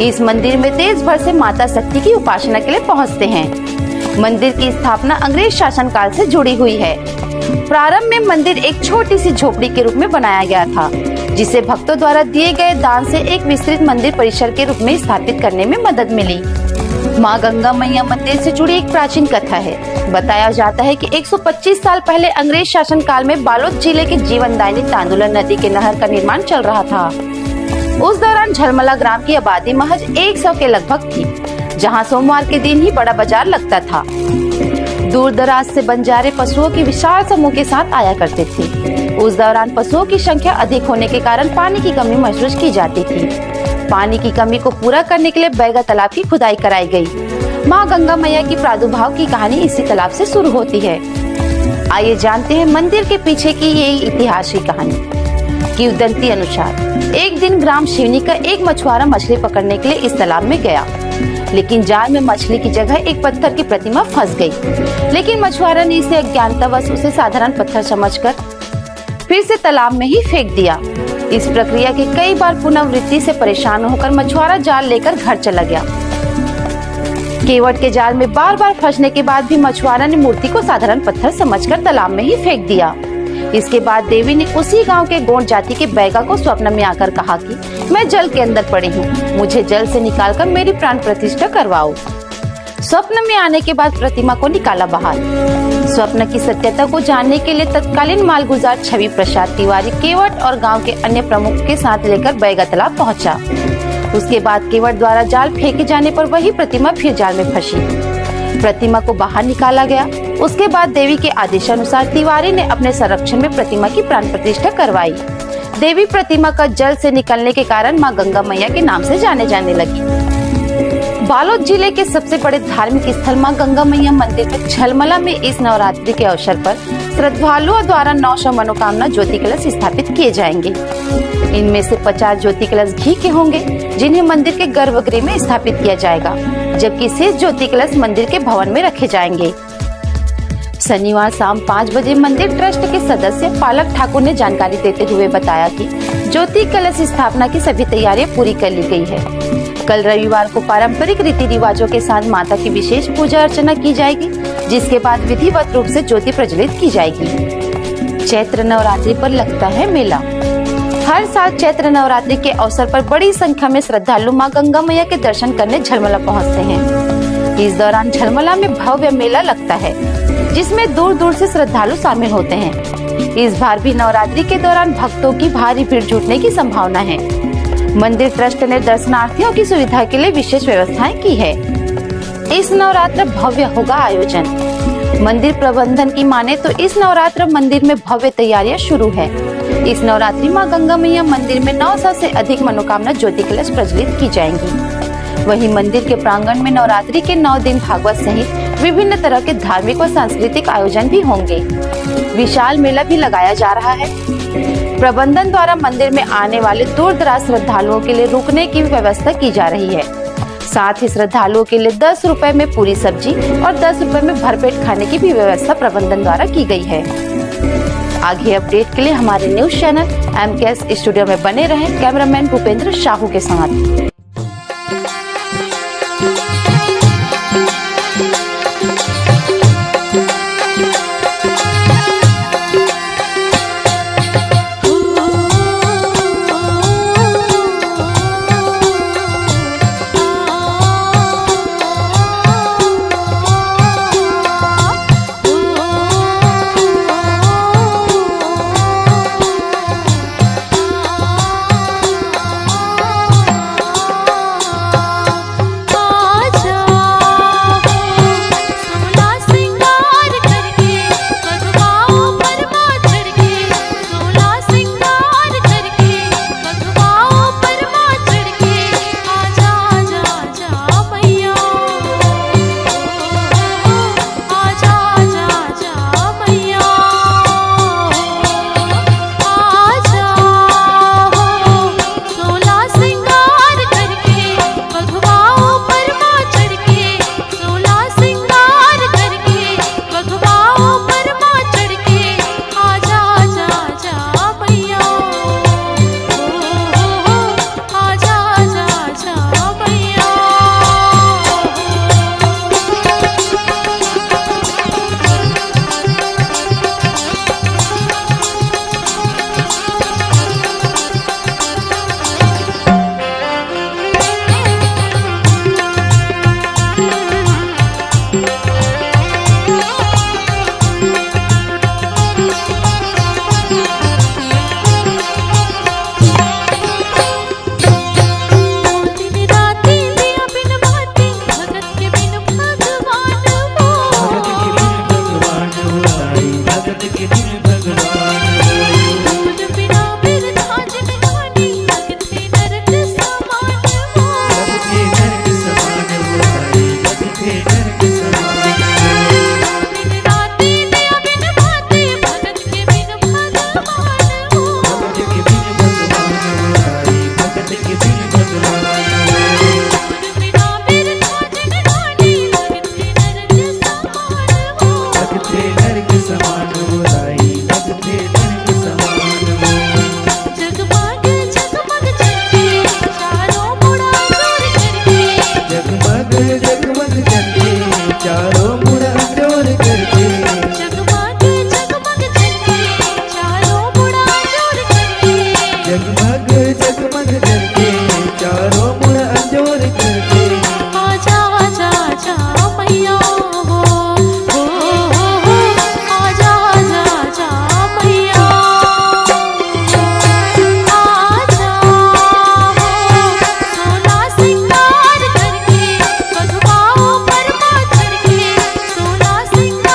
इस मंदिर में देश भर से माता शक्ति की उपासना के लिए पहुंचते हैं। मंदिर की स्थापना अंग्रेज शासन काल से जुड़ी हुई है। प्रारंभ में मंदिर एक छोटी सी झोपड़ी के रूप में बनाया गया था, जिसे भक्तों द्वारा दिए गए दान से एक विस्तृत मंदिर परिसर के रूप में स्थापित करने में मदद मिली। मां गंगा मैया मंदिर से जुड़ी एक प्राचीन कथा है। बताया जाता है कि 125 साल पहले अंग्रेज शासन काल में बालोद जिले के जीवनदायिनी तांदुला नदी के नहर का निर्माण चल रहा था। उस दौरान झलमला ग्राम की आबादी महज 100 के लगभग थी, जहां सोमवार के दिन ही बड़ा बाजार लगता था। दूर दराज से बंजारे पशुओं की विशाल समूह के साथ आया करते थे। उस दौरान पशुओं की संख्या अधिक होने के कारण पानी की कमी महसूस की जाती थी। पानी की कमी को पूरा करने के लिए बैगा तालाब की खुदाई कराई गई। मां गंगा मैया की प्रादुर्भाव की कहानी इसी तालाब से शुरू होती है। आइए जानते हैं मंदिर के पीछे की ये ऐतिहासिक कहानी। किंवदंती अनुसार एक दिन ग्राम शिवनी का एक मछुआरा मछली पकड़ने के लिए इस तालाब में गया, लेकिन जाल में मछली की जगह एक पत्थर की प्रतिमा फंस गई। लेकिन मछुआरा ने इसे अज्ञानतावश उसे साधारण पत्थर समझकर फिर से तालाब में ही फेंक दिया। इस प्रक्रिया की कई बार पुनरावृत्ति से परेशान होकर मछुआरा जाल लेकर घर चला गया। केवट के जाल में बार बार फंसने के बाद भी मछुआरा ने मूर्ति को साधारण पत्थर समझकर तालाब में ही फेंक दिया। इसके बाद देवी ने उसी गांव के गोंड जाति के बैगा को स्वप्न में आकर कहा कि मैं जल के अंदर पड़ी हूँ, मुझे जल से निकालकर मेरी प्राण प्रतिष्ठा करवाओ। स्वप्न में आने के बाद प्रतिमा को निकाला बाहर। स्वप्न की सत्यता को जानने के लिए तत्कालीन मालगुजार छवि प्रसाद तिवारी केवट और गांव के अन्य प्रमुख के साथ लेकर बैगा तालाब पहुंचा। उसके बाद केवट द्वारा जाल फेंके जाने पर वही प्रतिमा फिर जाल में फंसी। प्रतिमा को बाहर निकाला गया। उसके बाद देवी के आदेशानुसार तिवारी ने अपने संरक्षण में प्रतिमा की प्राण प्रतिष्ठा करवाई। देवी प्रतिमा का जल से निकलने के कारण मां गंगा मैया के नाम से जाने जाने लगी। बालोद जिले के सबसे बड़े धार्मिक स्थल मां गंगा मैया मंदिर में झलमला में इस नवरात्रि के अवसर पर श्रद्धालुओं द्वारा 900 मनोकामना ज्योति कलश स्थापित किए जाएंगे। इनमें से 50 ज्योति कलश घी के होंगे, जिन्हें मंदिर के गर्भगृह में स्थापित किया जाएगा, जबकि शेष ज्योति कलश मंदिर के भवन में रखे जाएंगे। शनिवार शाम 5 बजे मंदिर ट्रस्ट के सदस्य पालक ठाकुर ने जानकारी देते हुए बताया कि ज्योति कलश स्थापना की सभी तैयारियां पूरी कर ली गई है। कल रविवार को पारंपरिक रीति रिवाजों के साथ माता की विशेष पूजा अर्चना की जाएगी, जिसके बाद विधिवत रूप से ज्योति प्रज्वलित की जाएगी। चैत्र नवरात्रि पर लगता है मेला। हर साल चैत्र नवरात्रि के अवसर पर बड़ी संख्या में श्रद्धालु मां गंगा मैया के दर्शन करने झलमला पहुंचते हैं। इस दौरान झलमला में भव्य मेला लगता है, जिसमें दूर दूर से श्रद्धालु शामिल होते हैं। इस बार भी नवरात्रि के दौरान भक्तों की भारी भीड़ जुटने की संभावना है। मंदिर ट्रस्ट ने दर्शनार्थियों की सुविधा के लिए विशेष व्यवस्थाएं की है। इस नवरात्र भव्य होगा आयोजन। मंदिर प्रबंधन की माने तो इस नवरात्र मंदिर में भव्य तैयारियां शुरू है। इस नवरात्रि मां गंगा मैया मंदिर में 900 से अधिक मनोकामना ज्योति कलश प्रज्वलित की जाएंगी। वहीं मंदिर के प्रांगण में नवरात्रि के 9 दिन भागवत सहित विभिन्न तरह के धार्मिक और सांस्कृतिक आयोजन भी होंगे। विशाल मेला भी लगाया जा रहा है। प्रबंधन द्वारा मंदिर में आने वाले दूर दराज श्रद्धालुओं के लिए रुकने की व्यवस्था की जा रही है। साथ ही श्रद्धालुओं के लिए 10 रुपए में पूरी सब्जी और 10 रुपए में भरपेट खाने की भी व्यवस्था प्रबंधन द्वारा की गई है। आगे अपडेट के लिए हमारे न्यूज चैनल MKS स्टूडियो में बने रहें। कैमरामैन भूपेंद्र साहू के साथ। अंजोर करके जगमग जगमग जलके चारों मुड़ा जोर करके जगमग जगमग जलके चारों मुड़ अंजोर करके आजा आजा आजा मैया हो आजा आजा आजा मैया आजा सोना सिंगार करके बधवाओं पर माँ चढ़ के सोना सिंगार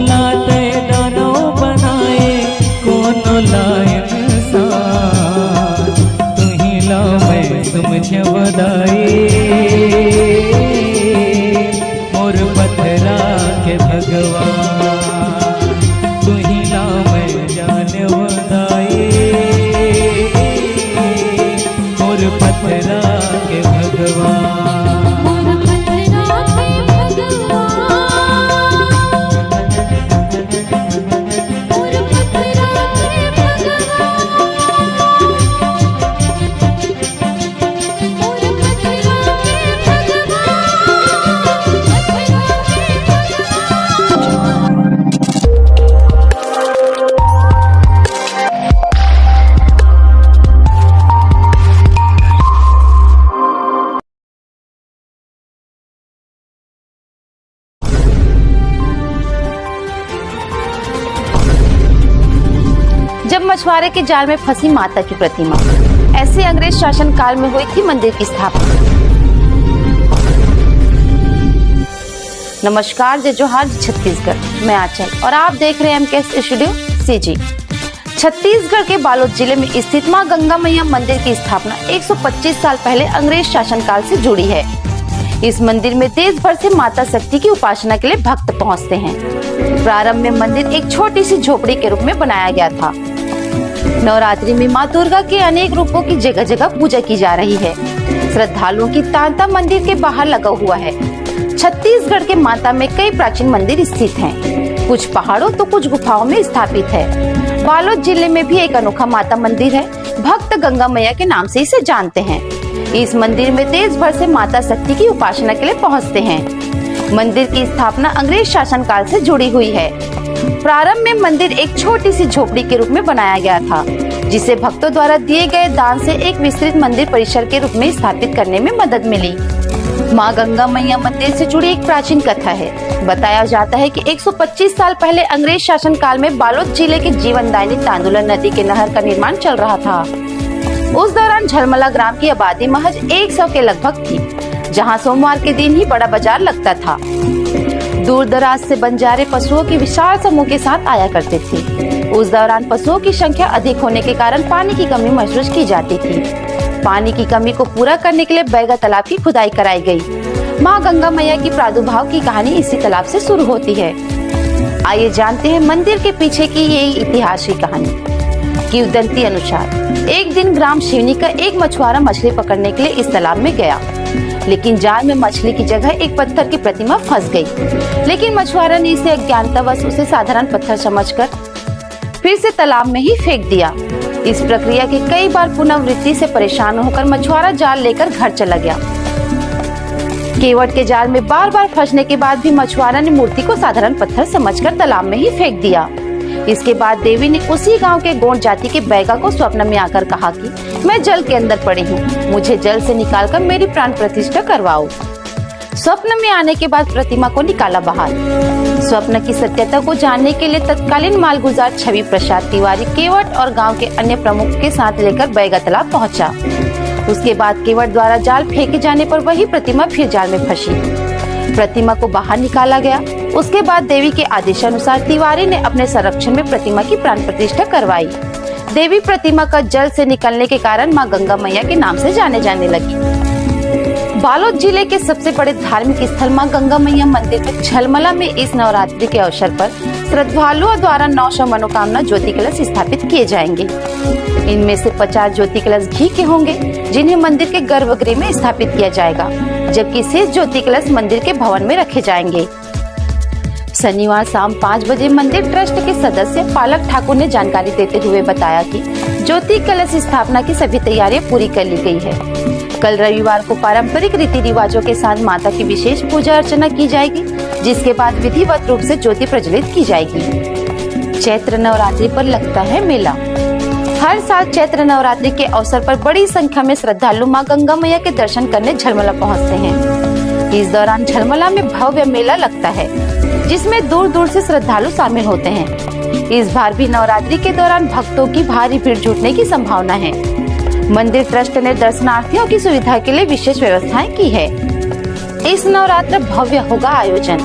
लाते दानव बनाए कोनो लायन इंसान तू ही ला मैं समझ बदाई मोर पथरा के भगवान तू ही ला मैं जान बदाई मोर पथरा के भगवान मोर पथरा के भगवान मोर पथरा के भगवान मोर पथरा के भगवान जब मछुआरे के जाल में फंसी माता की प्रतिमा, ऐसे अंग्रेज शासन काल में हुई थी मंदिर की स्थापना। नमस्कार, जय जोहार, जय छत्तीसगढ़। मैं आंचल और आप देख रहे हैं एमकेएस स्टूडियो सीजी। छत्तीसगढ़ के बालोद जिले में स्थित मां गंगा मैया मंदिर की स्थापना 125 साल पहले अंग्रेज शासन काल से जुड़ी है। इस मंदिर में देश भर से माता शक्ति की उपासना के लिए भक्त पहुंचते हैं। प्रारंभ में मंदिर एक छोटी सी झोपड़ी के रूप में बनाया गया था। नवरात्रि में मां दुर्गा के अनेक रूपों की जगह जगह पूजा की जा रही है। श्रद्धालुओं की तांता मंदिर के बाहर लगा हुआ है। छत्तीसगढ़ के माता में कई प्राचीन मंदिर स्थित हैं। कुछ पहाड़ों तो कुछ गुफाओं में स्थापित है। बालोद जिले में भी एक अनोखा माता मंदिर है। भक्त गंगा मैया के नाम से इसे जानते हैं। इस मंदिर में देश भर से माता शक्ति की उपासना के लिए पहुंचते हैं। मंदिर की स्थापना अंग्रेज शासन काल से जुड़ी हुई है। प्रारंभ में मंदिर एक छोटी सी झोपड़ी के रूप में बनाया गया था, जिसे भक्तों द्वारा दिए गए दान से एक विस्तृत मंदिर परिसर के रूप में स्थापित करने में मदद मिली। मां गंगा मैया मंदिर से जुड़ी एक प्राचीन कथा है। बताया जाता है कि 125 साल पहले अंग्रेज शासन काल में बालोद जिले के जीवनदायिनी तांदुला नदी के नहर का निर्माण चल रहा था। उस दौरान झलमला ग्राम की आबादी महज 100 के लगभग थी, जहां सोमवार के दिन ही बड़ा बाजार लगता था। दूर दराज से बंजारे पशुओं के विशाल समूह के साथ आया करते थे। उस दौरान पशुओं की संख्या अधिक होने के कारण पानी की कमी महसूस की जाती थी। पानी की कमी को पूरा करने के लिए बैगा तालाब की खुदाई कराई गई। मां गंगा मैया की प्रादुर्भाव की कहानी इसी तालाब से शुरू होती है। आइए जानते हैं मंदिर के पीछे की ये ऐतिहासिक कहानी। किंवदंती अनुसार एक दिन ग्राम शिवनी का एक मछुआरा मछली पकड़ने के लिए इस तालाब में गया, लेकिन जाल में मछली की जगह एक पत्थर की प्रतिमा फंस गई। लेकिन मछुआरा ने इसे अज्ञानतावश उसे साधारण पत्थर समझकर फिर से तालाब में ही फेंक दिया। इस प्रक्रिया की कई बार पुनरावृत्ति से परेशान होकर मछुआरा जाल लेकर घर चला गया। केवट के जाल में बार बार फंसने के बाद भी मछुआरा ने मूर्ति को साधारण पत्थर समझकर तालाब में ही फेंक दिया। इसके बाद देवी ने उसी गांव के गोंड जाति के बैगा को स्वप्न में आकर कहा कि मैं जल के अंदर पड़ी हूँ, मुझे जल से निकालकर मेरी प्राण प्रतिष्ठा करवाओ। स्वप्न में आने के बाद प्रतिमा को निकाला बाहर। स्वप्न की सत्यता को जानने के लिए तत्कालीन मालगुजार छवि प्रसाद तिवारी केवट और गांव के अन्य प्रमुख के साथ लेकर बैगा तालाब पहुंचा। उसके बाद केवट द्वारा जाल फेंके जाने पर वही प्रतिमा फिर जाल में फंसी। प्रतिमा को बाहर निकाला गया। उसके बाद देवी के आदेशानुसार तिवारी ने अपने संरक्षण में प्रतिमा की प्राण प्रतिष्ठा करवाई। देवी प्रतिमा का जल से निकलने के कारण मां गंगा मैया के नाम से जाने जाने लगी। बालोद जिले के सबसे बड़े धार्मिक स्थल मां गंगा मैया मंदिर में झलमला में इस नवरात्रि के अवसर पर श्रद्धालुओं द्वारा 900 मनोकामना ज्योति कलश स्थापित किए जाएंगे। इनमें से 50 ज्योति कलश घी के होंगे, जिन्हें मंदिर के गर्भगृह में स्थापित किया जाएगा, जबकि शेष ज्योति कलश मंदिर के भवन में रखे जाएंगे। शनिवार शाम 5 बजे मंदिर ट्रस्ट के सदस्य पालक ठाकुर ने जानकारी देते हुए बताया कि ज्योति कलश स्थापना की सभी तैयारियां पूरी कर ली गई है। कल रविवार को पारंपरिक रीति रिवाजों के साथ माता की विशेष पूजा अर्चना की जाएगी, जिसके बाद विधिवत रूप से ज्योति प्रज्वलित की जाएगी। चैत्र नवरात्रि पर लगता है मेला। हर साल चैत्र नवरात्रि के अवसर पर बड़ी संख्या में श्रद्धालु मां गंगा मैया के दर्शन करने झलमला पहुंचते हैं। इस दौरान झलमला में भव्य मेला लगता है, जिसमें दूर दूर से श्रद्धालु शामिल होते हैं। इस बार भी नवरात्रि के दौरान भक्तों की भारी भीड़ जुटने की संभावना है। मंदिर ट्रस्ट ने दर्शनार्थियों की सुविधा के लिए विशेष व्यवस्थाएं की है। इस नवरात्र भव्य होगा आयोजन।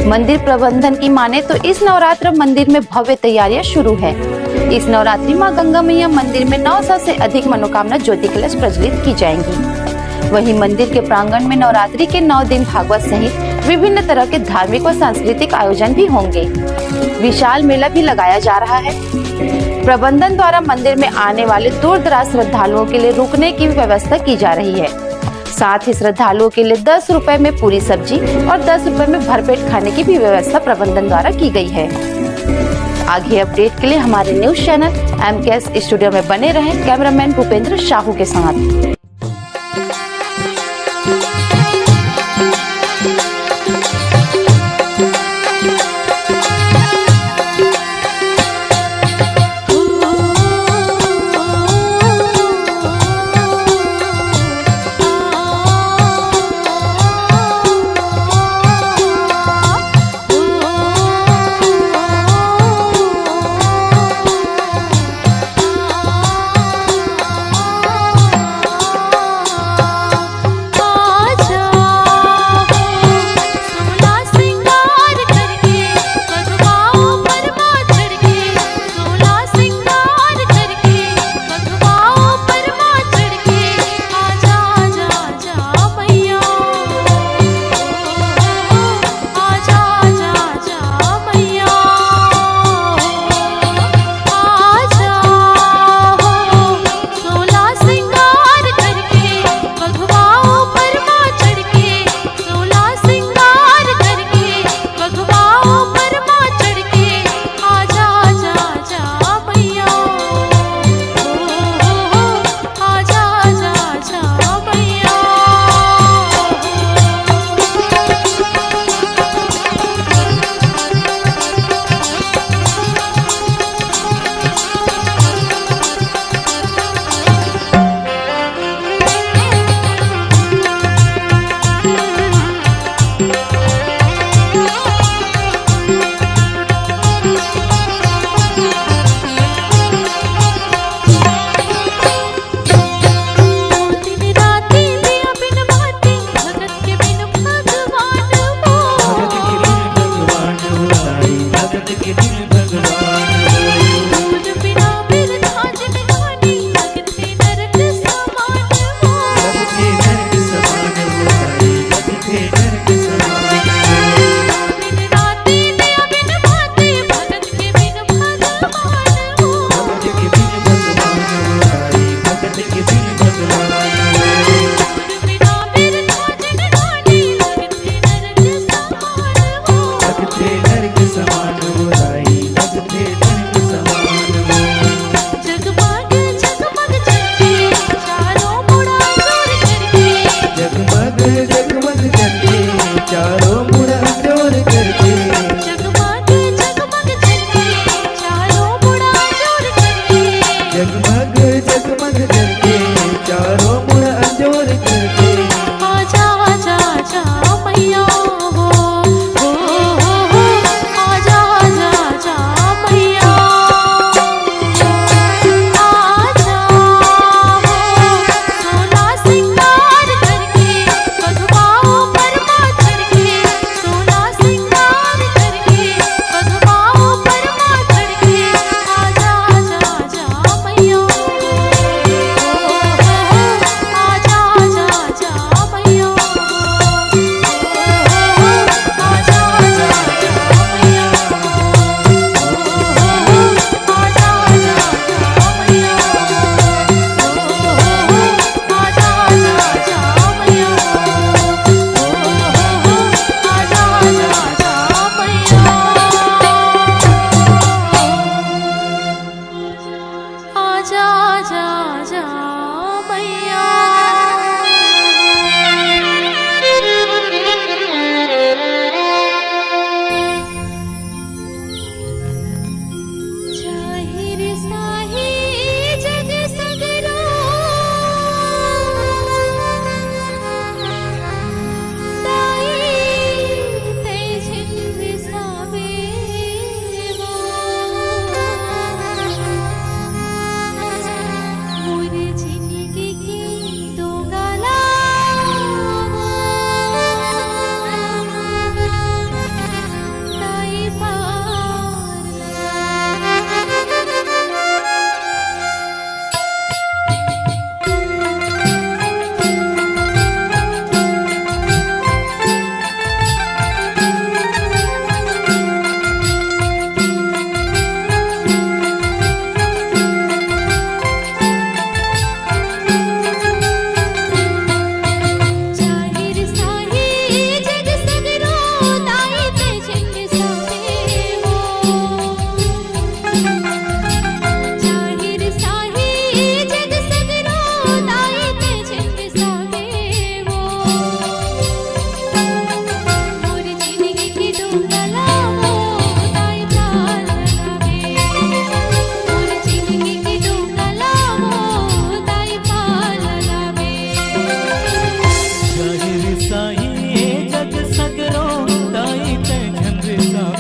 मंदिर प्रबंधन की माने तो इस नवरात्र मंदिर में भव्य तैयारियां शुरू है। इस नवरात्रि मां गंगा मैया मंदिर में 900 से अधिक मनोकामना ज्योति कलश प्रज्वलित की जाएंगी। वहीं मंदिर के प्रांगण में नवरात्रि के 9 दिन भागवत सहित विभिन्न तरह के धार्मिक और सांस्कृतिक आयोजन भी होंगे। विशाल मेला भी लगाया जा रहा है। प्रबंधन द्वारा मंदिर में आने वाले दूर दराज श्रद्धालुओं के लिए रुकने की व्यवस्था की जा रही है। साथ ही श्रद्धालुओं के लिए 10 रुपए में पूरी सब्जी और 10 रुपए में भरपेट खाने की भी व्यवस्था प्रबंधन द्वारा की गई है। आगे अपडेट के लिए हमारे न्यूज चैनल MKS स्टूडियो में बने रहें। कैमरामैन भूपेंद्र साहू के साथ।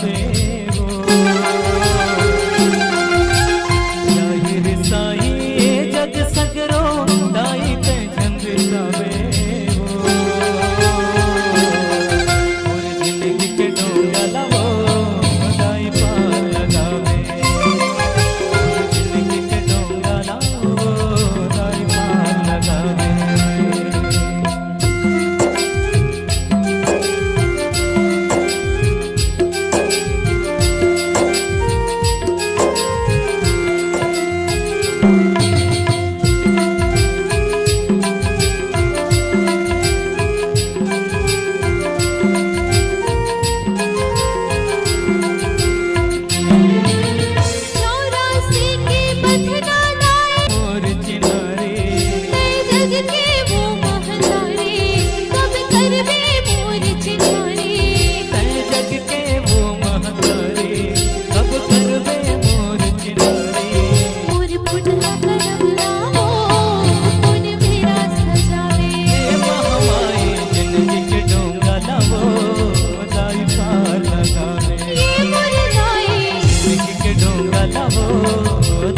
लगावे वो जाहिर साई ये जग सगरो दाई ते झंड गावे वो और जिंदगी के डोंगा लावो दाई पार लगावे और जिंदगी के डोंगा लावो दाई पार लगावे चौरासी के बंधना लाए और चिनारे नए जग के वो महतारे कब करवे मोर चिनारे तय जग के वो महतारे कब करवे मोर चिनारे मोर पुटला करम लावो पुन मेरा सजावे ये महामाई जिंदगी के डोंगा लावो दाई पार लगावे ये मोर दाई जिंदगी के डोंगा लावो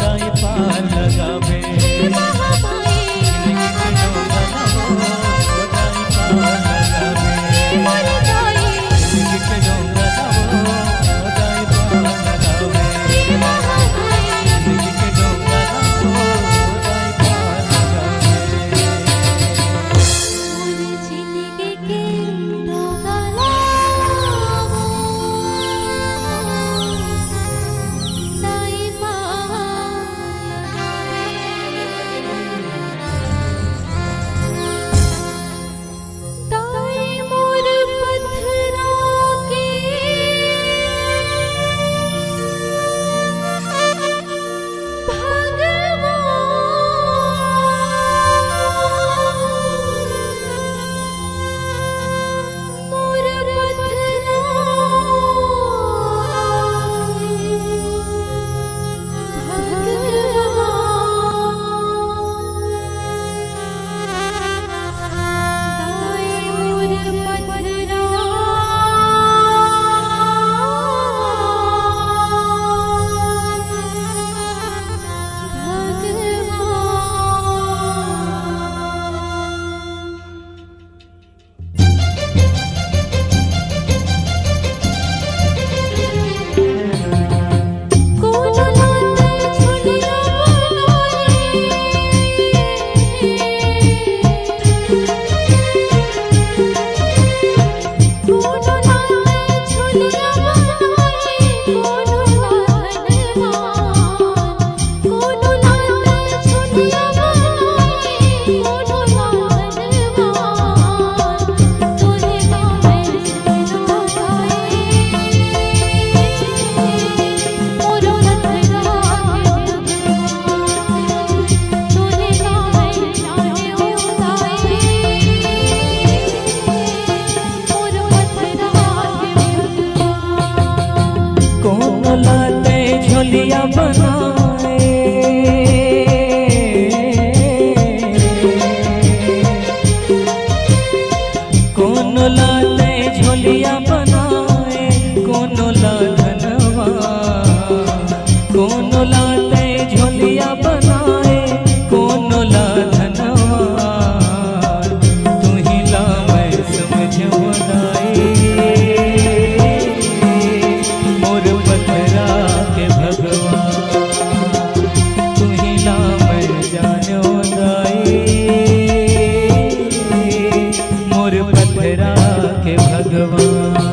दाई पार लगावे ये महामाई जिंदगी के डोंगा लावो दाई पार लगावे मोर दाई जिंदगी के डोंगा लावो दाई पार लगावे ये महामाई जिंदगी के डोंगा लावो दाई पार लगावे मोर जिंदगी के डोंगा लावो दाई दाई मोर पत्थरा के भगवान मोर पत्थरा कोनो लाते झुलिया कोनो लाते झुलिया कोनो लाधनवान कोनो लाते झुलिया कोनो लाधनवान तोरे गावे सुनो गाए मोरो रखना तोरे गावे जाने उदाए मोरो रखना कौन लाते झोलिया बनाए कौन लाते झोलिया बनाए कौन लाधनवा कौन लाते झोलिया बनाए कौन लाधनवा तू ही ला मैं समझ दाई मोर पथरा के भगवान तू ही ला मैं जानो दाई मोर पथरा के भगवान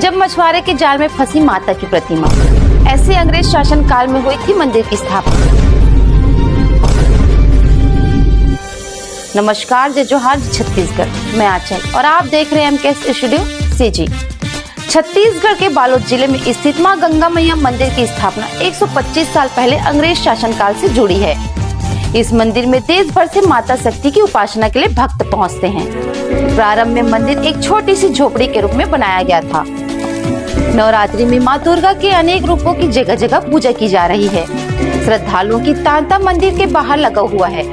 जब मछुआरे के जाल में फंसी माता की प्रतिमा। ऐसे अंग्रेज शासन काल में हुई थी मंदिर की स्थापना। नमस्कार, जय जोहार, छत्तीसगढ़। मैं आंचल और आप देख रहे हैं एमकेएस स्टूडियो सीजी। छत्तीसगढ़ के बालोद जिले में स्थित मां गंगा मैया मंदिर की स्थापना 125 साल पहले अंग्रेज शासन काल से जुड़ी है। इस मंदिर में देश भर से माता शक्ति की उपासना के लिए भक्त पहुंचते हैं। प्रारंभ में मंदिर एक छोटी सी झोपड़ी के रूप में बनाया गया था। नवरात्रि में मां दुर्गा के अनेक रूपों की जगह जगह पूजा की जा रही है। श्रद्धालुओं की तांता मंदिर के बाहर लगा हुआ है।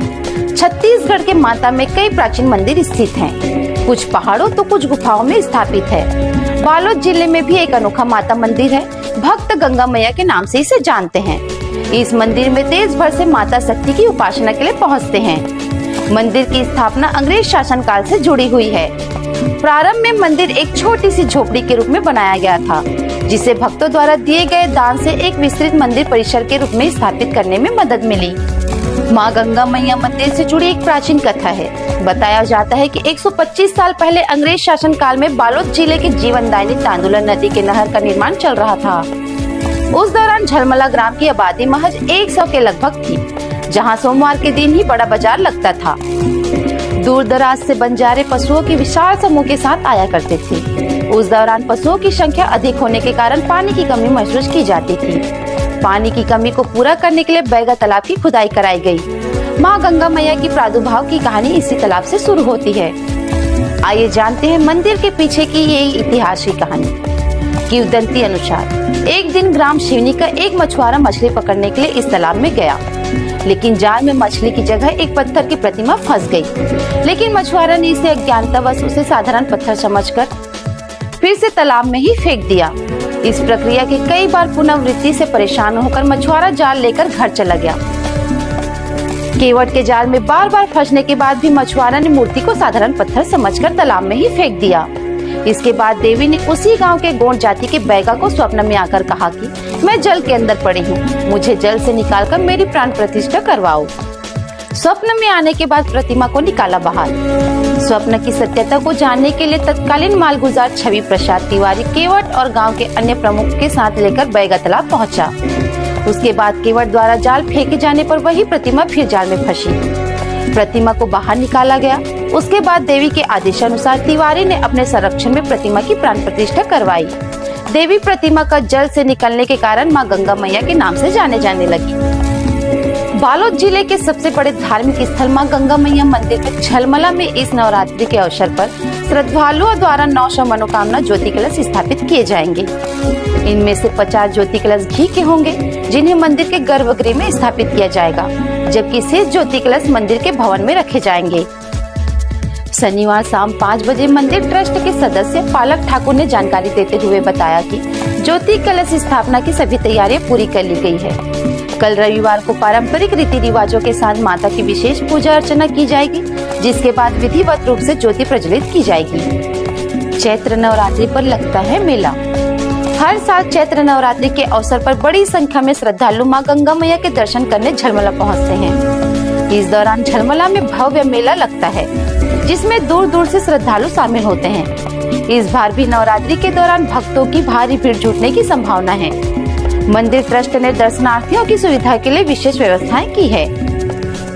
छत्तीसगढ़ के माता में कई प्राचीन मंदिर स्थित हैं। कुछ पहाड़ों तो कुछ गुफाओं में स्थापित है। बालोद जिले में भी एक अनोखा माता मंदिर है। भक्त गंगा मैया के नाम से इसे जानते हैं। इस मंदिर में देश भर से माता शक्ति की उपासना के लिए पहुंचते हैं। मंदिर की स्थापना अंग्रेज शासन काल से जुड़ी हुई है। प्रारंभ में मंदिर एक छोटी सी झोपड़ी के रूप में बनाया गया था, जिसे भक्तों द्वारा दिए गए दान से एक विस्तृत मंदिर परिसर के रूप में स्थापित करने में मदद मिली। मां गंगा मैया मंदिर से जुड़ी एक प्राचीन कथा है। बताया जाता है कि 125 साल पहले अंग्रेज शासन काल में बालोद जिले के जीवनदायिनी तांदुला नदी के नहर का निर्माण चल रहा था। उस दौरान झलमला ग्राम की आबादी महज 100 के लगभग थी, जहां सोमवार के दिन ही बड़ा बाजार लगता था। दूर दराज से बंजारे पशुओं की विशाल समूह के साथ आया करते थे। उस दौरान पशुओं की संख्या अधिक होने के कारण पानी की कमी महसूस की जाती थी। पानी की कमी को पूरा करने के लिए बैगा तालाब की खुदाई कराई गई। मां गंगा मैया की प्रादुर्भाव की कहानी इसी तालाब से शुरू होती है। आइए जानते हैं मंदिर के पीछे की ये ऐतिहासिक कहानी। किंवदंती अनुसार एक दिन ग्राम शिवनी का एक मछुआरा मछली पकड़ने के लिए इस तालाब में गया, लेकिन जाल में मछली की जगह एक पत्थर की प्रतिमा फंस गई। लेकिन मछुआरा ने इसे अज्ञानतावश उसे साधारण पत्थर समझकर फिर से तालाब में ही फेंक दिया। इस प्रक्रिया के कई बार पुनरावृत्ति से परेशान होकर मछुआरा जाल लेकर घर चला गया। केवट के जाल में बार बार फंसने के बाद भी मछुआरा ने मूर्ति को साधारण पत्थर समझकर तालाब में ही फेंक दिया। इसके बाद देवी ने उसी गांव के गोंड जाति के बैगा को स्वप्न में आकर कहा कि मैं जल के अंदर पड़ी हूँ, मुझे जल से निकालकर मेरी प्राण प्रतिष्ठा करवाओ। स्वप्न में आने के बाद प्रतिमा को निकाला बाहर। स्वप्न की सत्यता को जानने के लिए तत्कालीन मालगुजार छवि प्रसाद तिवारी केवट और गांव के अन्य प्रमुख के साथ लेकर बैगा तालाब पहुंचा। उसके बाद केवट द्वारा जाल फेंके जाने पर वही प्रतिमा फिर जाल में फंसी। प्रतिमा को बाहर निकाला गया। उसके बाद देवी के आदेशानुसार तिवारी ने अपने संरक्षण में प्रतिमा की प्राण प्रतिष्ठा करवाई। देवी प्रतिमा का जल से निकलने के कारण मां गंगा मैया के नाम से जाने जाने लगी। बालोद जिले के सबसे बड़े धार्मिक स्थल मां गंगा मैया मंदिर के झलमला में इस नवरात्रि के अवसर पर श्रद्धालुओं द्वारा 900 मनोकामना ज्योति कलश स्थापित किए जाएंगे। इनमें से 50 ज्योति कलश घी के होंगे, जिन्हें मंदिर के गर्भगृह में स्थापित किया जाएगा, जबकि शेष ज्योति कलश मंदिर के भवन में रखे जाएंगे। शनिवार शाम 5 बजे मंदिर ट्रस्ट के सदस्य पालक ठाकुर ने जानकारी देते हुए बताया कि ज्योति कलश स्थापना की सभी तैयारियां पूरी कर ली गई है। कल रविवार को पारंपरिक रीति रिवाजों के साथ माता की विशेष पूजा अर्चना की जाएगी, जिसके बाद विधिवत रूप से ज्योति प्रज्वलित की जाएगी। चैत्र नवरात्रि पर लगता है मेला। हर साल चैत्र नवरात्रि के अवसर पर बड़ी संख्या में श्रद्धालु मां गंगा मैया के दर्शन करने झलमला पहुंचते हैं। इस दौरान झलमला में भव्य मेला लगता है, जिसमें दूर दूर से श्रद्धालु शामिल होते हैं। इस बार भी नवरात्रि के दौरान भक्तों की भारी भीड़ जुटने की संभावना है। मंदिर ट्रस्ट ने दर्शनार्थियों की सुविधा के लिए विशेष व्यवस्थाएं की है।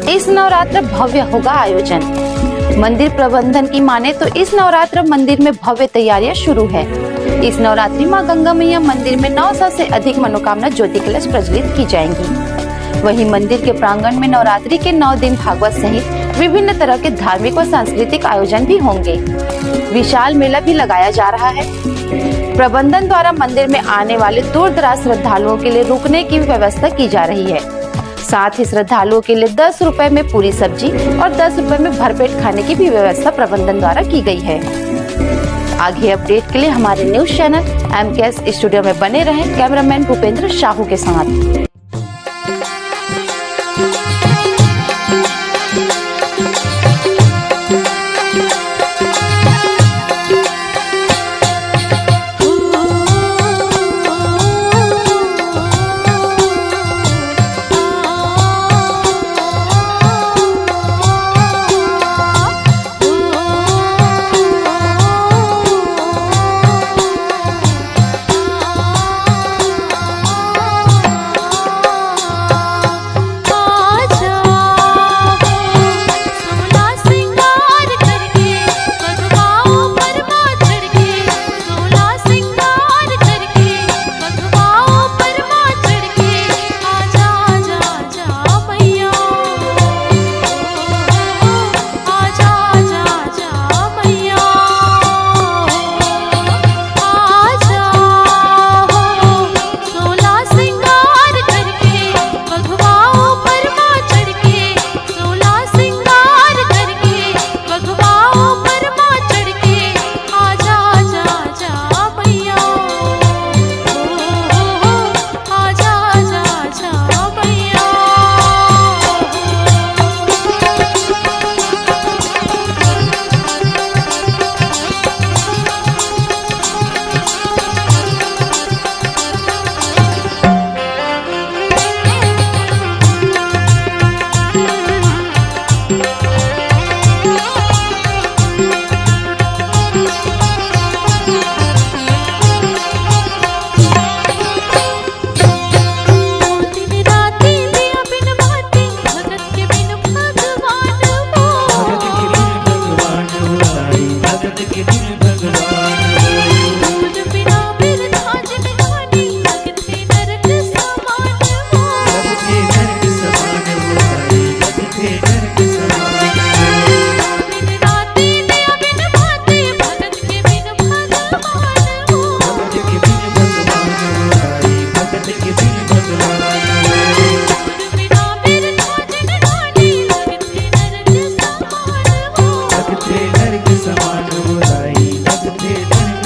इस नवरात्र भव्य होगा आयोजन। मंदिर प्रबंधन की माने तो इस नवरात्र मंदिर में भव्य तैयारियां शुरू है। इस नवरात्रि मां गंगा मैया मंदिर में 900 से अधिक मनोकामना ज्योति कलश प्रज्वलित की जाएंगी। वहीं मंदिर के प्रांगण में नवरात्रि के 9 दिन भागवत सहित विभिन्न तरह के धार्मिक व सांस्कृतिक आयोजन भी होंगे। विशाल मेला भी लगाया जा रहा है। प्रबंधन द्वारा मंदिर में आने वाले दूर दराज श्रद्धालुओं के लिए रुकने की व्यवस्था की जा रही है। साथ ही श्रद्धालुओं के लिए 10 रुपए में पूरी सब्जी और 10 रुपए में भरपेट खाने की भी व्यवस्था प्रबंधन द्वारा की गई है। आगे अपडेट के लिए हमारे न्यूज चैनल एमकेएस स्टूडियो में बने रहें। कैमरामैन भूपेंद्र साहू के साथ। भगवान हो दूध बिना बिरथा जिनगानी लगते नरक समान हो लगते नरक समान हो ताई लगते नरक समान हो दिन राती दिया बिन भाते भगत के बिन भगवान हो भगत के बिन भगवान हो ताई भगत के बिन भगवान हो दूध बिना बिरथा जिनगानी लगते नरक समान हो लगते नरक समान हो ताई लगते नरक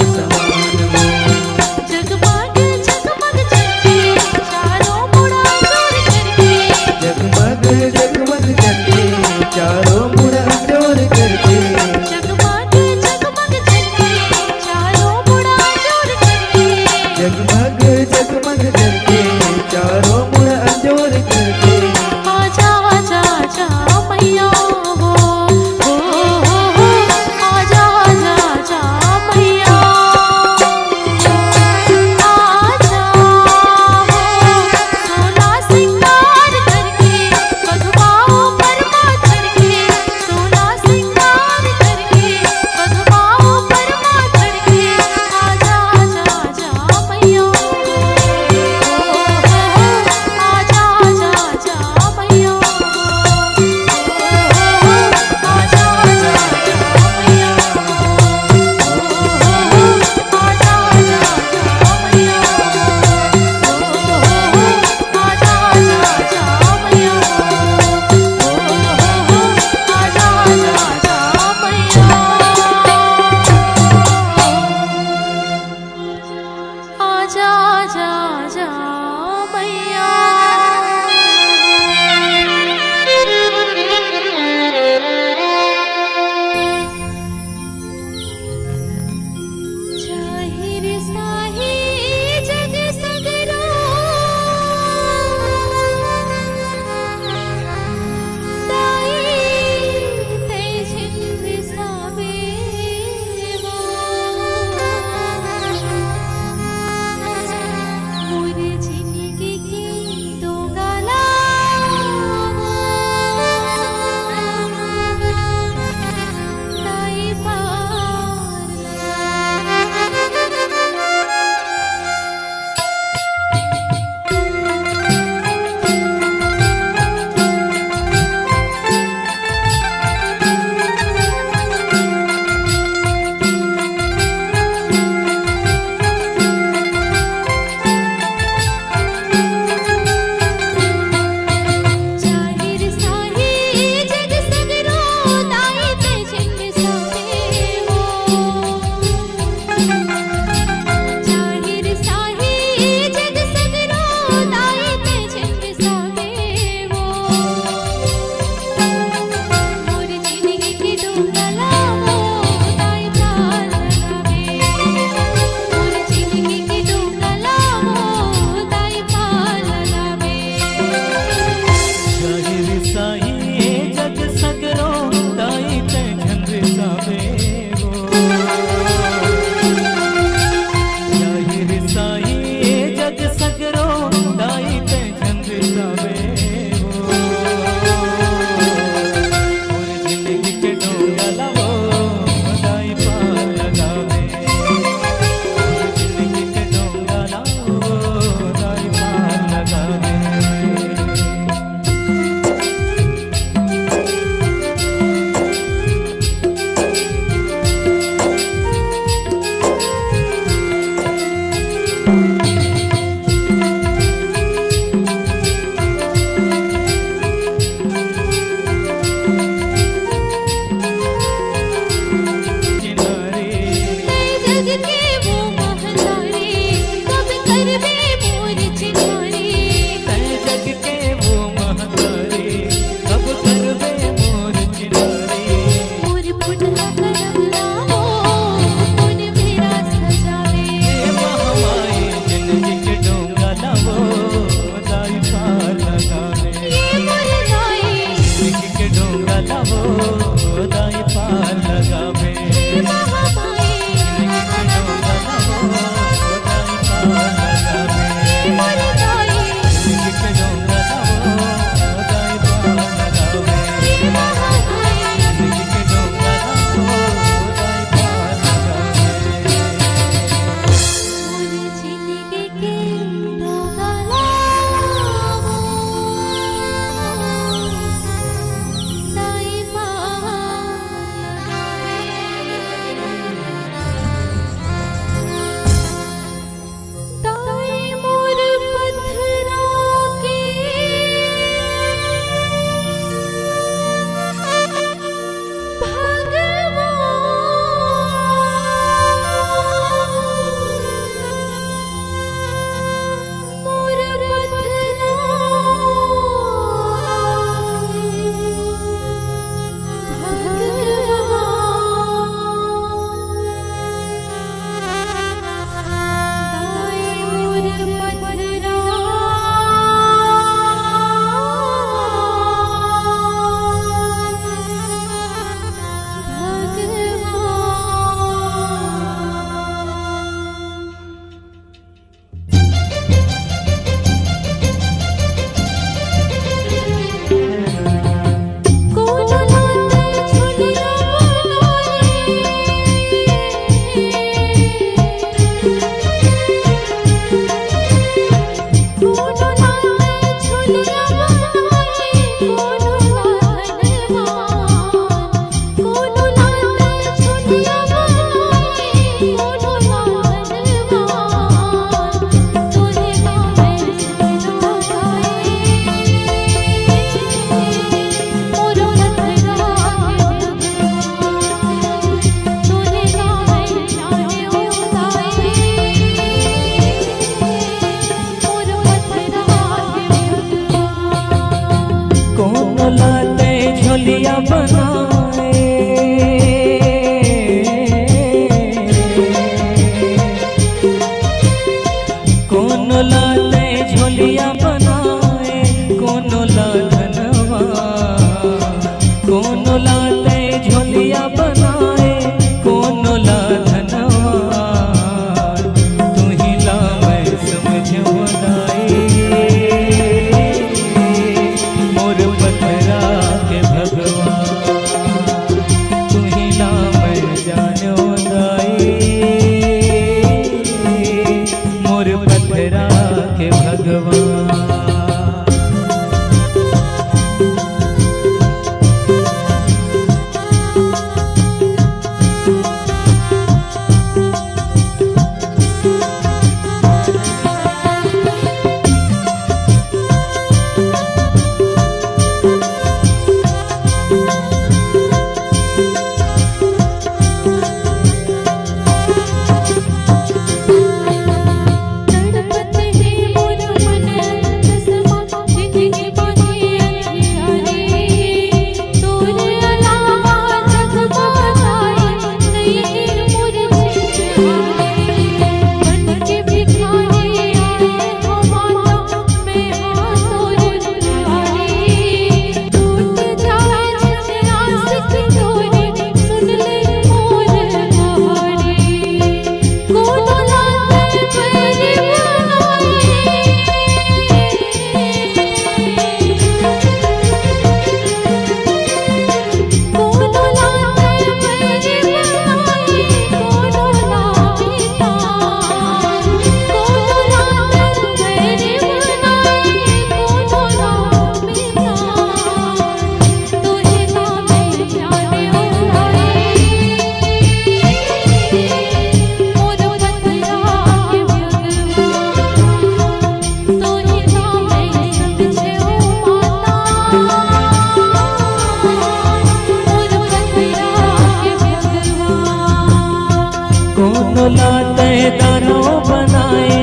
लाते दानो बनाए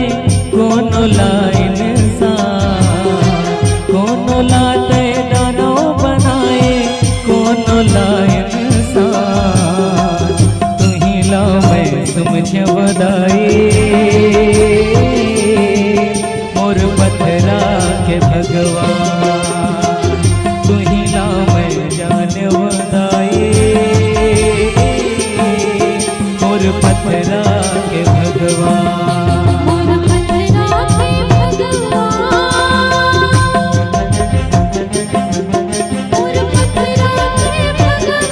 कोनो लाइन सा, कोनो लाते दानो बनाए कोनो लाइन सा, तू ही ला मैं समझ बदाई मोर पथरा के भगवान, तू ही ला मैं जान बदाई मोर पथरा के भगवान। मोर पथरा के भगवान, मोर पथरा के भगवान, मोर पथरा के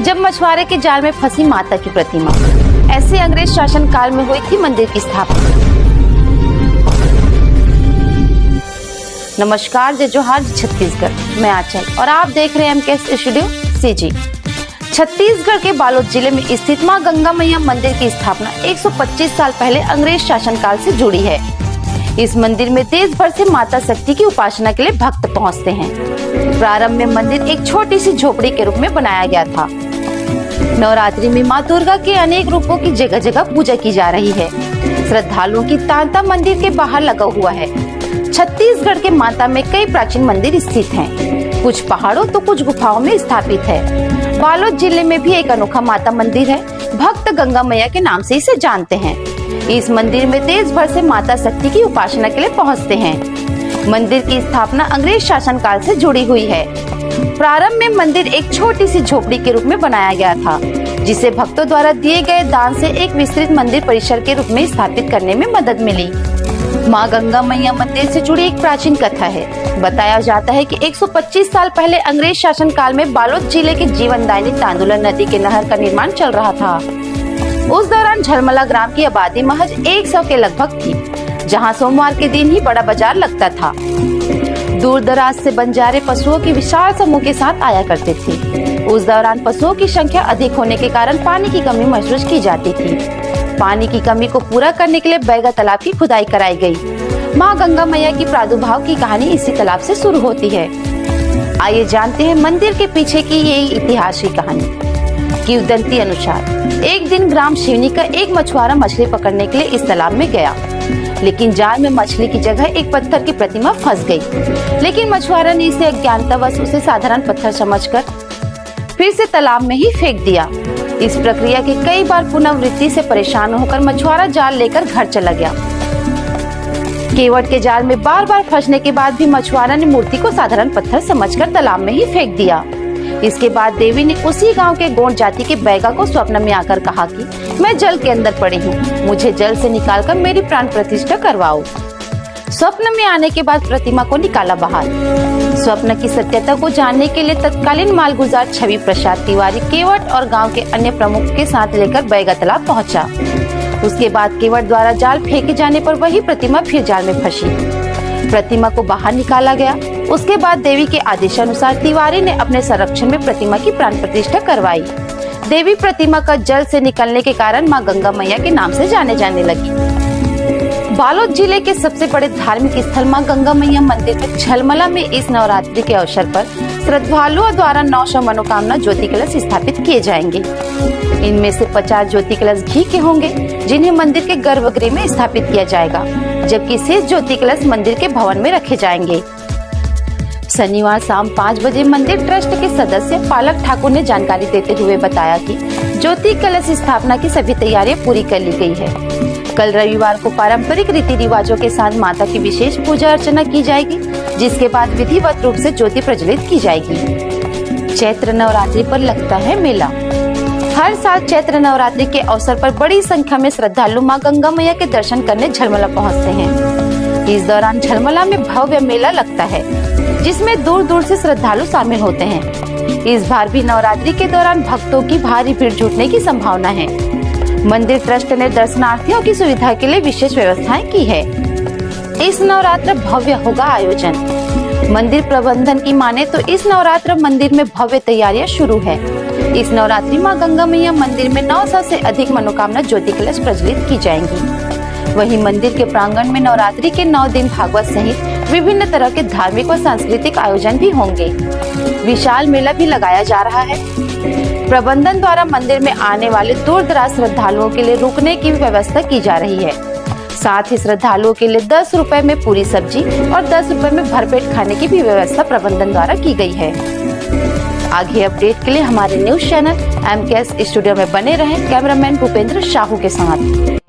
जब मछुआरे के जाल में फंसी माता की प्रतिमा, ऐसे अंग्रेज शासन काल में हुई थी मंदिर की स्थापना। नमस्कार, जय जोहार, छत्तीसगढ़, मैं आंचल और आप देख रहे हैं एमकेएस स्टूडियो सीजी। छत्तीसगढ़ के बालोद जिले में स्थित मां गंगा मैया मंदिर की स्थापना 125 साल पहले अंग्रेज शासन काल से जुड़ी है। इस मंदिर में देश भर से माता शक्ति की उपासना के लिए भक्त पहुंचते हैं। प्रारंभ में मंदिर एक छोटी सी झोपड़ी के रूप में बनाया गया था। नवरात्रि में मां दुर्गा के अनेक रूपों की जगह जगह पूजा की जा रही है। श्रद्धालुओं की तांता मंदिर के बाहर लगा हुआ है। छत्तीसगढ़ के माता में कई प्राचीन मंदिर स्थित हैं। कुछ पहाड़ों तो कुछ गुफाओं में स्थापित है। बालोद जिले में भी एक अनोखा माता मंदिर है। भक्त गंगा मैया के नाम से इसे जानते हैं। इस मंदिर में देश भर से माता शक्ति की उपासना के लिए पहुंचते हैं। मंदिर की स्थापना अंग्रेज शासन काल से जुड़ी हुई है। प्रारंभ में मंदिर एक छोटी सी झोपड़ी के रूप में बनाया गया था, जिसे भक्तों द्वारा दिए गए दान से एक विस्तृत मंदिर परिसर के रूप में स्थापित करने में मदद मिली। मां गंगा मैया मंदिर से जुड़ी एक प्राचीन कथा है। बताया जाता है कि 125 साल पहले अंग्रेज शासन काल में बालोद जिले के जीवनदायिनी तांदुला नदी के नहर का निर्माण चल रहा था। उस दौरान झलमला ग्राम की आबादी महज 100 के लगभग थी, जहां सोमवार के दिन ही बड़ा बाजार लगता था। दूर दराज से बंजारे पशुओं की विशाल समूह के साथ आया करते थे। उस दौरान पशुओं की संख्या अधिक होने के कारण पानी की कमी महसूस की जाती थी। पानी की कमी को पूरा करने के लिए बैगा तालाब की खुदाई कराई गई। मां गंगा मैया की प्रादुर्भाव की कहानी इसी तालाब से शुरू होती है। आइए जानते हैं मंदिर के पीछे की ये इतिहास की कहानी। किंवदंती अनुसार एक दिन ग्राम शिवनी का एक मछुआरा मछली पकड़ने के लिए इस तालाब में गया, लेकिन जाल में मछली की जगह एक पत्थर की प्रतिमा फंस गई। लेकिन मछुआरा ने इसे अज्ञानतावश उसे साधारण पत्थर समझकर फिर से तालाब में ही फेंक दिया। इस प्रक्रिया की कई बार पुनरावृत्ति से परेशान होकर मछुआरा जाल लेकर घर चला गया। केवट के जाल में बार बार फंसने के बाद भी मछुआरा ने मूर्ति को साधारण पत्थर समझकर तालाब में ही फेंक दिया। इसके बाद देवी ने उसी गांव के गोंड जाति के बैगा को स्वप्न में आकर कहा कि मैं जल के अंदर पड़ी हूँ, मुझे जल से निकालकर मेरी प्राण प्रतिष्ठा करवाओ। स्वप्न में आने के बाद प्रतिमा को निकाला बाहर। स्वप्न की सत्यता को जानने के लिए तत्कालीन मालगुजार छवि प्रसाद तिवारी केवट और गांव के अन्य प्रमुख के साथ लेकर बैगा तालाब पहुंचा। उसके बाद केवट द्वारा जाल फेंके जाने पर वही प्रतिमा फिर जाल में फंसी। प्रतिमा को बाहर निकाला गया। उसके बाद देवी के आदेशानुसार तिवारी ने अपने संरक्षण में प्रतिमा की प्राण प्रतिष्ठा करवाई। देवी प्रतिमा का जल से निकलने के कारण मां गंगा मैया के नाम से जाने जाने लगी। बालोद जिले के सबसे बड़े धार्मिक स्थल मां गंगा मैया मंदिर में झलमला में इस नवरात्रि के अवसर पर श्रद्धालुओं द्वारा 900 मनोकामना ज्योति कलश स्थापित किए जाएंगे। इनमें से 50 ज्योति कलश घी के होंगे, जिन्हें मंदिर के गर्भगृह में स्थापित किया जाएगा, जबकि शेष ज्योति कलश मंदिर के भवन में रखे जाएंगे। शनिवार शाम 5 बजे मंदिर ट्रस्ट के सदस्य पालक ठाकुर ने जानकारी देते हुए बताया कि ज्योति कलश स्थापना की सभी तैयारियां पूरी कर ली गई है। कल रविवार को पारंपरिक रीति रिवाजों के साथ माता की विशेष पूजा अर्चना की जाएगी, जिसके बाद विधिवत रूप से ज्योति प्रज्वलित की जाएगी। चैत्र नवरात्रि पर लगता है मेला। हर साल चैत्र नवरात्रि के अवसर पर बड़ी संख्या में श्रद्धालु मां गंगा मैया के दर्शन करने झलमला पहुंचते हैं। इस दौरान झलमला में भव्य मेला लगता है, जिसमें दूर दूर से श्रद्धालु शामिल होते हैं। इस बार भी नवरात्रि के दौरान भक्तों की भारी भीड़ जुटने की संभावना है। मंदिर ट्रस्ट ने दर्शनार्थियों की सुविधा के लिए विशेष व्यवस्थाएं की है। इस नवरात्र भव्य होगा आयोजन। मंदिर प्रबंधन की माने तो इस नवरात्र मंदिर में भव्य तैयारियां शुरू है। इस नवरात्रि मां गंगा मैया मंदिर में 900 से अधिक मनोकामना ज्योति कलश प्रज्वलित की जाएंगी। वहीं मंदिर के प्रांगण में नवरात्रि के 9 दिन भागवत सहित विभिन्न तरह के धार्मिक और सांस्कृतिक आयोजन भी होंगे। विशाल मेला भी लगाया जा रहा है। प्रबंधन द्वारा मंदिर में आने वाले दूर दराज श्रद्धालुओं के लिए रुकने की व्यवस्था की जा रही है। साथ ही श्रद्धालुओं के लिए 10 रुपए में पूरी सब्जी और 10 रुपए में भरपेट खाने की भी व्यवस्था प्रबंधन द्वारा की गई है। आगे अपडेट के लिए हमारे न्यूज चैनल MKS स्टूडियो में बने रहें। कैमरामैन भूपेंद्र साहू के साथ।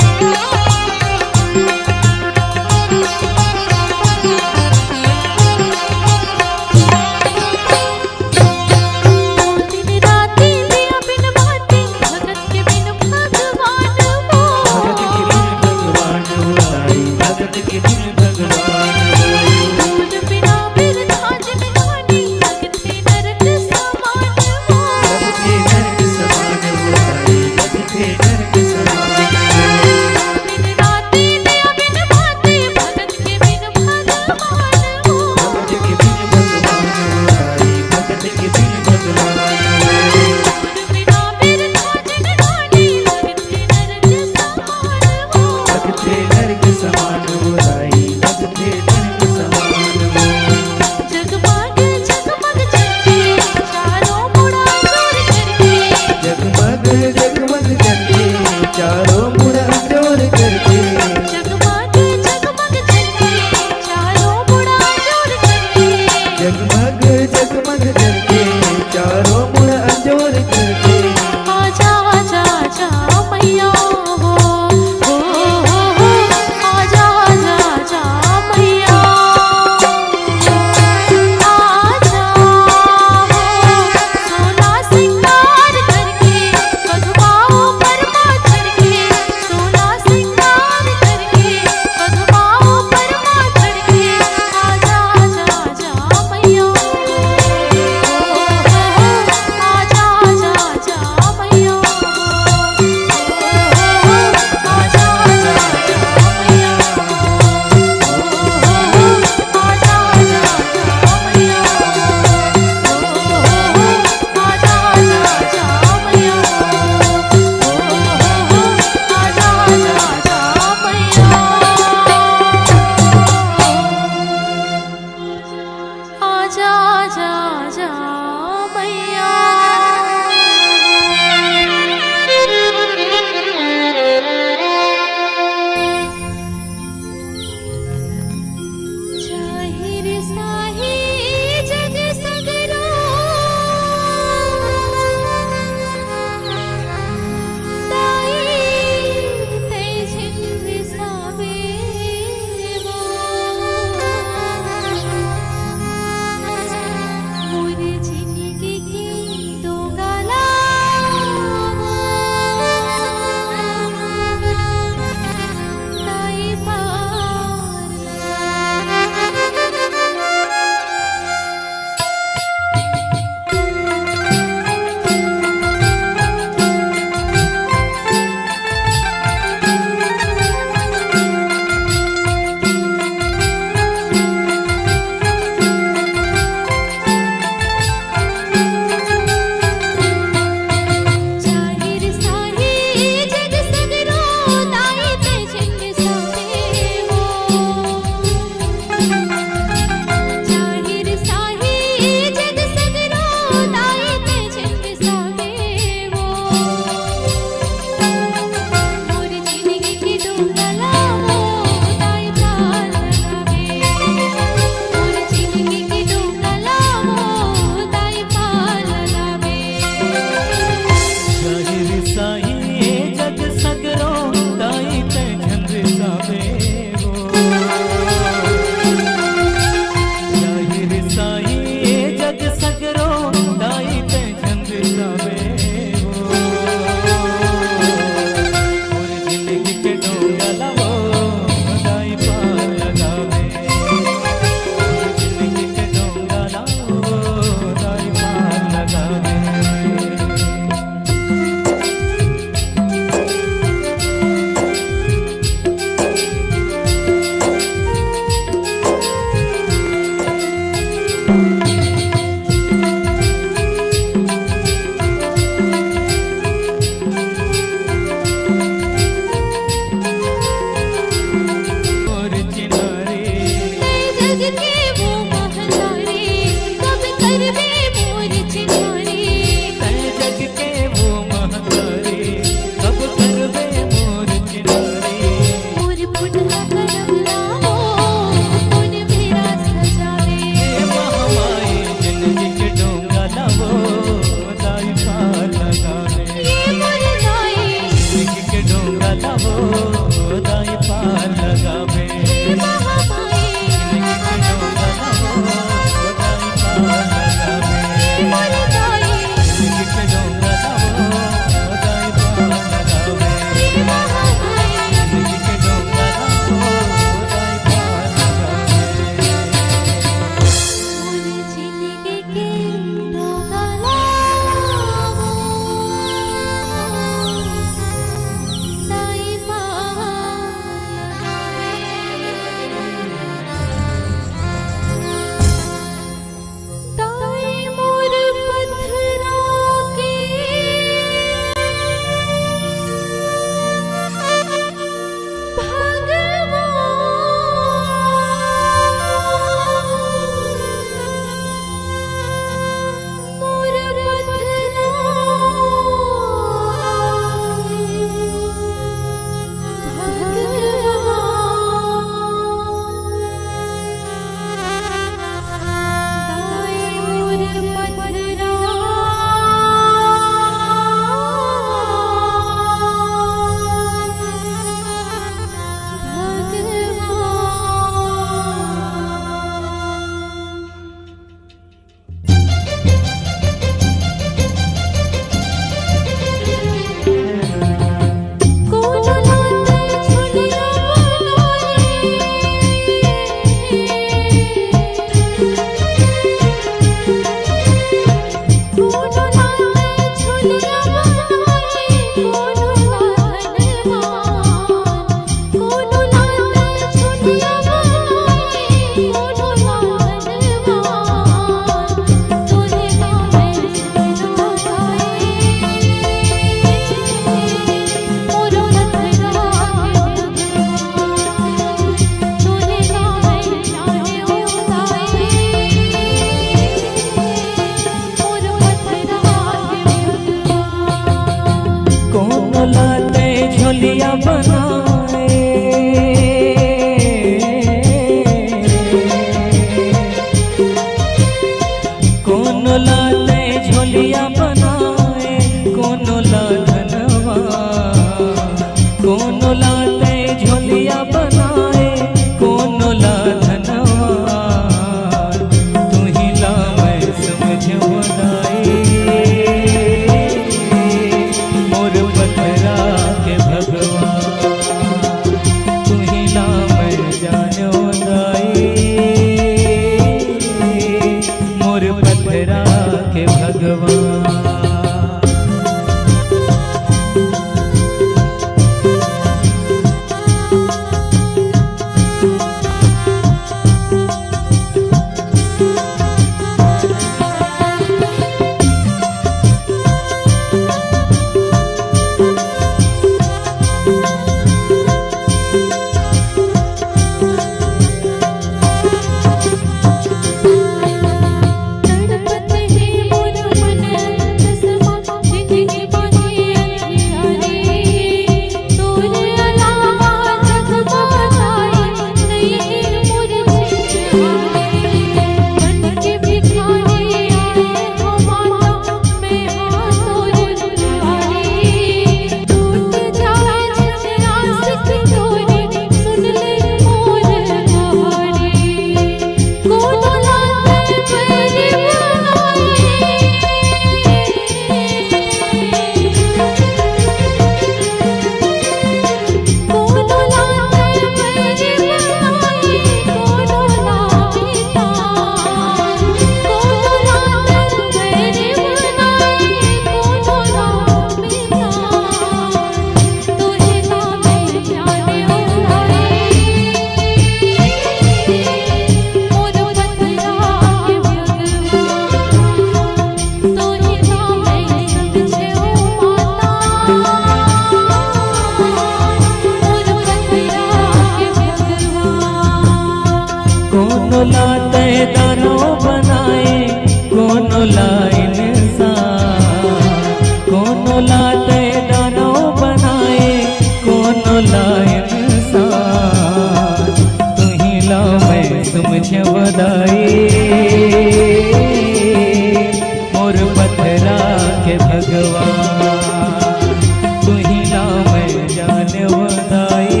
भगवान तू ही नाम जान वदाई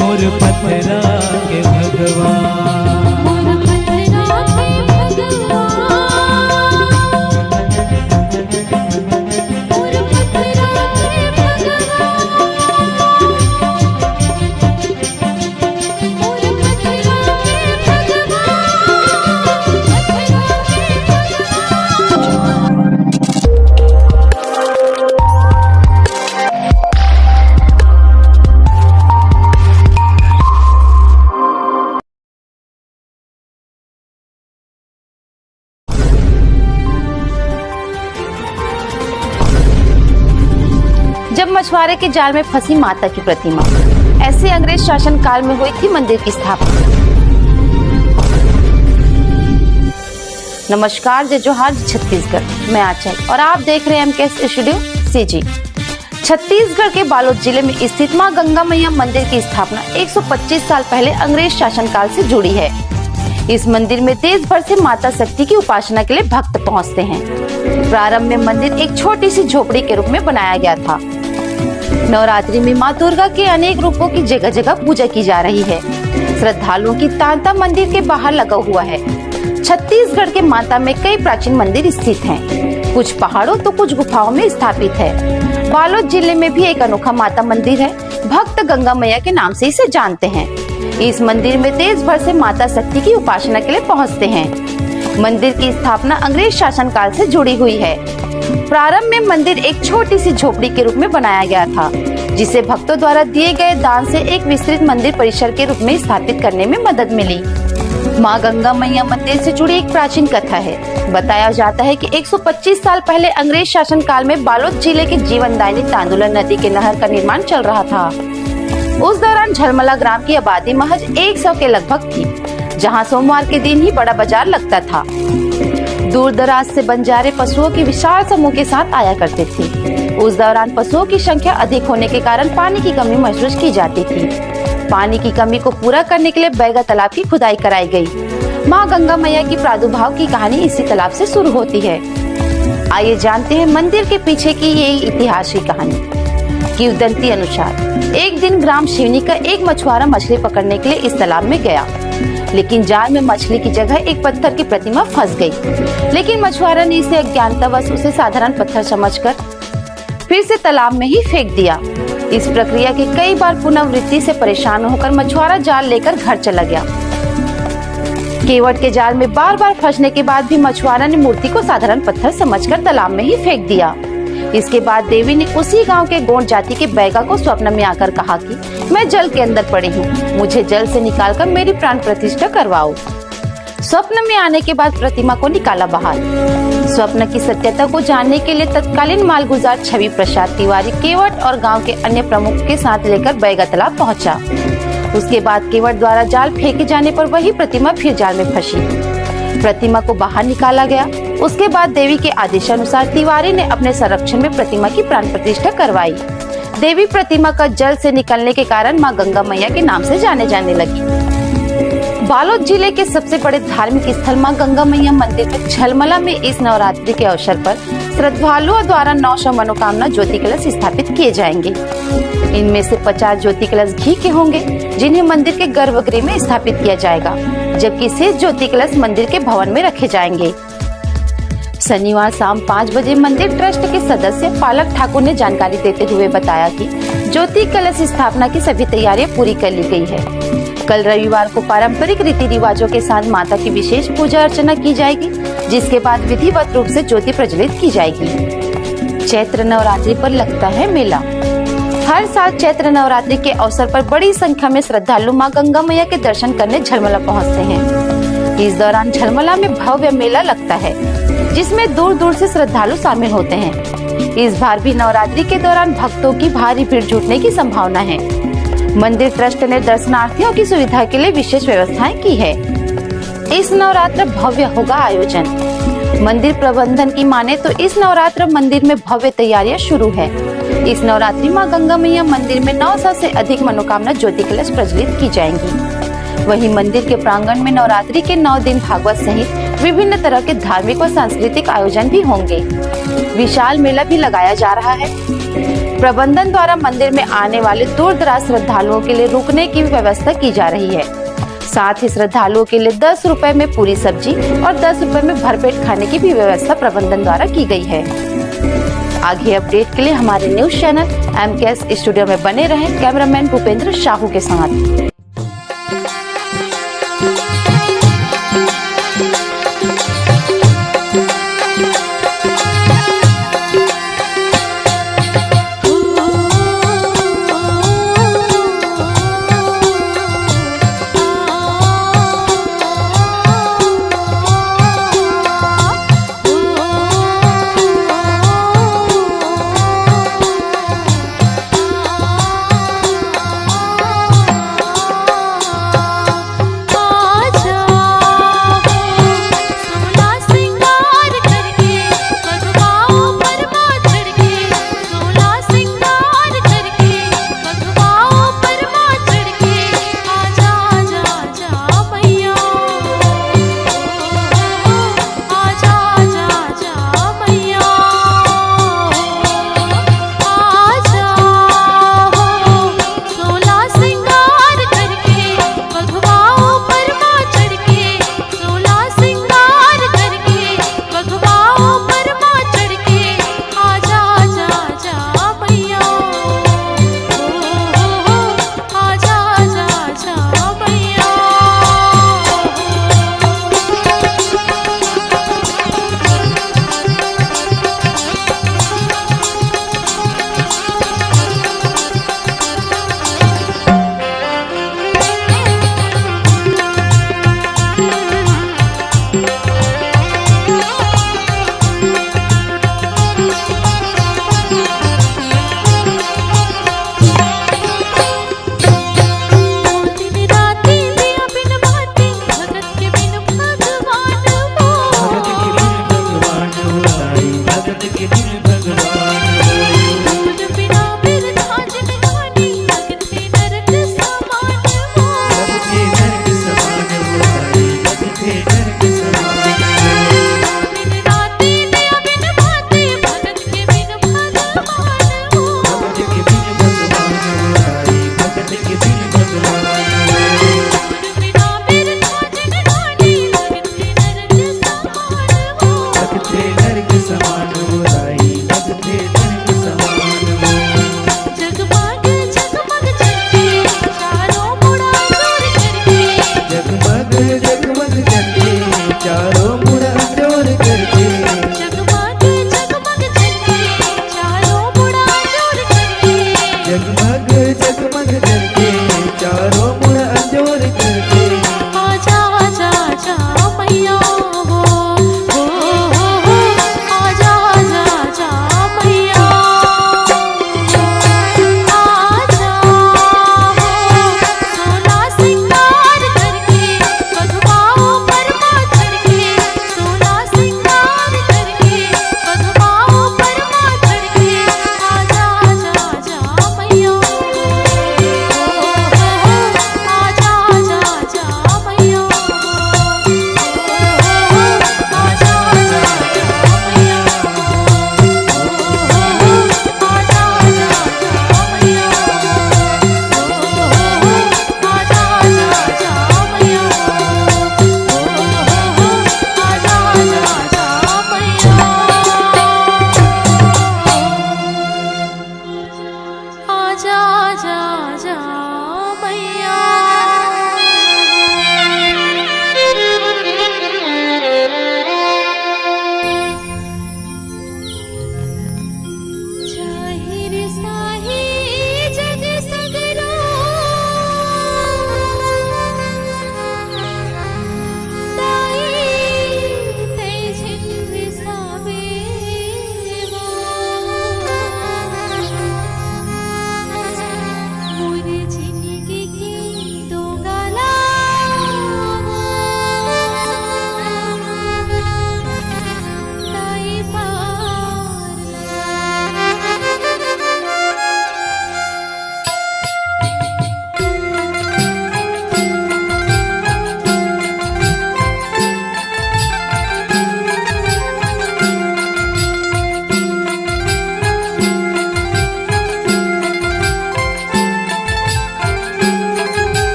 मोर पथरा के भगवान मोर पथरा के भगवान मोर पथरा के भगवान मोर पथरा के जब मछुआरे के जाल में फंसी माता की प्रतिमा, ऐसे अंग्रेज शासन काल में हुई थी मंदिर की स्थापना। नमस्कार, जय जोहार, छत्तीसगढ़, मैं आंचल और आप देख रहे हैं एमकेएस स्टूडियो सीजी। छत्तीसगढ़ के बालोद जिले में स्थित मां गंगा मैया मंदिर की स्थापना 125 साल पहले अंग्रेज शासन काल से जुड़ी है। इस मंदिर में देश भर से माता शक्ति की उपासना के लिए भक्त पहुंचते हैं। प्रारंभ में मंदिर एक छोटी सी झोपड़ी के रूप में बनाया गया था। नवरात्रि में मां दुर्गा के अनेक रूपों की जगह जगह पूजा की जा रही है। श्रद्धालुओं की तांता मंदिर के बाहर लगा हुआ है। छत्तीसगढ़ के माता में कई प्राचीन मंदिर स्थित हैं। कुछ पहाड़ों तो कुछ गुफाओं में स्थापित है। बालोद जिले में भी एक अनोखा माता मंदिर है। भक्त गंगा मैया के नाम से इसे जानते हैं। इस मंदिर में देश भर से माता शक्ति की उपासना के लिए पहुंचते हैं। मंदिर की स्थापना अंग्रेज शासन काल से जुड़ी हुई है। प्रारंभ में मंदिर एक छोटी सी झोपड़ी के रूप में बनाया गया था, जिसे भक्तों द्वारा दिए गए दान से एक विस्तृत मंदिर परिसर के रूप में स्थापित करने में मदद मिली। मां गंगा मैया मंदिर से जुड़ी एक प्राचीन कथा है। बताया जाता है कि 125 साल पहले अंग्रेज शासन काल में बालोद जिले के जीवनदायिनी तांदुला नदी के नहर का निर्माण चल रहा था। उस दौरान झलमला ग्राम की आबादी महज 100 के लगभग थी, जहां सोमवार के दिन ही बड़ा बाजार लगता था। दूर दराज से बंजारे पशुओं की विशाल समूह के साथ आया करते थे। उस दौरान पशुओं की संख्या अधिक होने के कारण पानी की कमी महसूस की जाती थी। पानी की कमी को पूरा करने के लिए बैगा तालाब की खुदाई कराई गई। मां गंगा मैया की प्रादुर्भाव की कहानी इसी तालाब से शुरू होती है। आइए जानते हैं मंदिर के पीछे की ये इतिहास की कहानी। किंवदंती अनुसार एक दिन ग्राम शिवनी का एक मछुआरा मछली पकड़ने के लिए इस तालाब में गया, लेकिन जाल में मछली की जगह एक पत्थर की प्रतिमा फंस गई। लेकिन मछुआरा ने इसे अज्ञानतावश उसे साधारण पत्थर समझकर फिर से तालाब में ही फेंक दिया। इस प्रक्रिया की कई बार पुनरावृत्ति से परेशान होकर मछुआरा जाल लेकर घर चला गया। केवट के जाल में बार बार फंसने के बाद भी मछुआरा ने मूर्ति को साधारण पत्थर समझकर तालाब में ही फेंक दिया। इसके बाद देवी ने उसी गांव के गोंड जाति के बैगा को स्वप्न में आकर कहा कि मैं जल के अंदर पड़ी हूँ, मुझे जल से निकालकर मेरी प्राण प्रतिष्ठा करवाओ। स्वप्न में आने के बाद प्रतिमा को निकाला बाहर। स्वप्न की सत्यता को जानने के लिए तत्कालीन मालगुजार छवि प्रसाद तिवारी केवट और गांव के अन्य प्रमुख के साथ लेकर बैगा तालाब पहुंचा। उसके बाद केवट द्वारा जाल फेंके जाने पर वही प्रतिमा फिर जाल में फंसी। प्रतिमा को बाहर निकाला गया। उसके बाद देवी के आदेशानुसार तिवारी ने अपने संरक्षण में प्रतिमा की प्राण प्रतिष्ठा करवाई। देवी प्रतिमा का जल से निकलने के कारण मां गंगा मैया के नाम से जाने जाने लगी। बालोद जिले के सबसे बड़े धार्मिक स्थल मां गंगा मैया मंदिर के झलमला में इस नवरात्रि के अवसर पर श्रद्धालुओं द्वारा 900 मनोकामना ज्योति कलश स्थापित किए जाएंगे। इनमें से 50 ज्योति कलश घी के होंगे, जिन्हें मंदिर के गर्भगृह में स्थापित किया जाएगा, जबकि शेष ज्योति कलश मंदिर के भवन में रखे जाएंगे। शनिवार शाम 5 बजे मंदिर ट्रस्ट के सदस्य पालक ठाकुर ने जानकारी देते हुए बताया कि ज्योति कलश स्थापना की सभी तैयारियां पूरी कर ली गई है। कल रविवार को पारंपरिक रीति रिवाजों के साथ माता की विशेष पूजा अर्चना की जाएगी, जिसके बाद विधिवत रूप से ज्योति प्रज्वलित की जाएगी। चैत्र नवरात्रि पर लगता है मेला। हर साल चैत्र नवरात्रि के अवसर पर बड़ी संख्या में श्रद्धालु मां गंगा मैया के दर्शन करने झलमला पहुंचते हैं। इस दौरान झलमला में भव्य मेला लगता है, जिसमें दूर दूर से श्रद्धालु शामिल होते हैं। इस बार भी नवरात्रि के दौरान भक्तों की भारी भीड़ जुटने की संभावना है। मंदिर ट्रस्ट ने दर्शनार्थियों की सुविधा के लिए विशेष व्यवस्थाएं की है। इस नवरात्र भव्य होगा आयोजन। मंदिर प्रबंधन की माने तो इस नवरात्र मंदिर में भव्य तैयारियां शुरू है। इस नवरात्रि मां गंगा मैया मंदिर में 900 से अधिक मनोकामना ज्योति कलश प्रज्वलित की जाएंगी। वहीं मंदिर के प्रांगण में नवरात्रि के 9 दिन भागवत सहित विभिन्न तरह के धार्मिक व सांस्कृतिक आयोजन भी होंगे। विशाल मेला भी लगाया जा रहा है। प्रबंधन द्वारा मंदिर में आने वाले दूर दराज श्रद्धालुओं के लिए रुकने की व्यवस्था की जा रही है। साथ ही श्रद्धालुओं के लिए 10 रुपए में पूरी सब्जी और 10 रुपए में भरपेट खाने की भी व्यवस्था प्रबंधन द्वारा की गई है। आगे अपडेट के लिए हमारे न्यूज चैनल MKS स्टूडियो में बने रहें कैमरामैन भूपेंद्र साहू के साथ।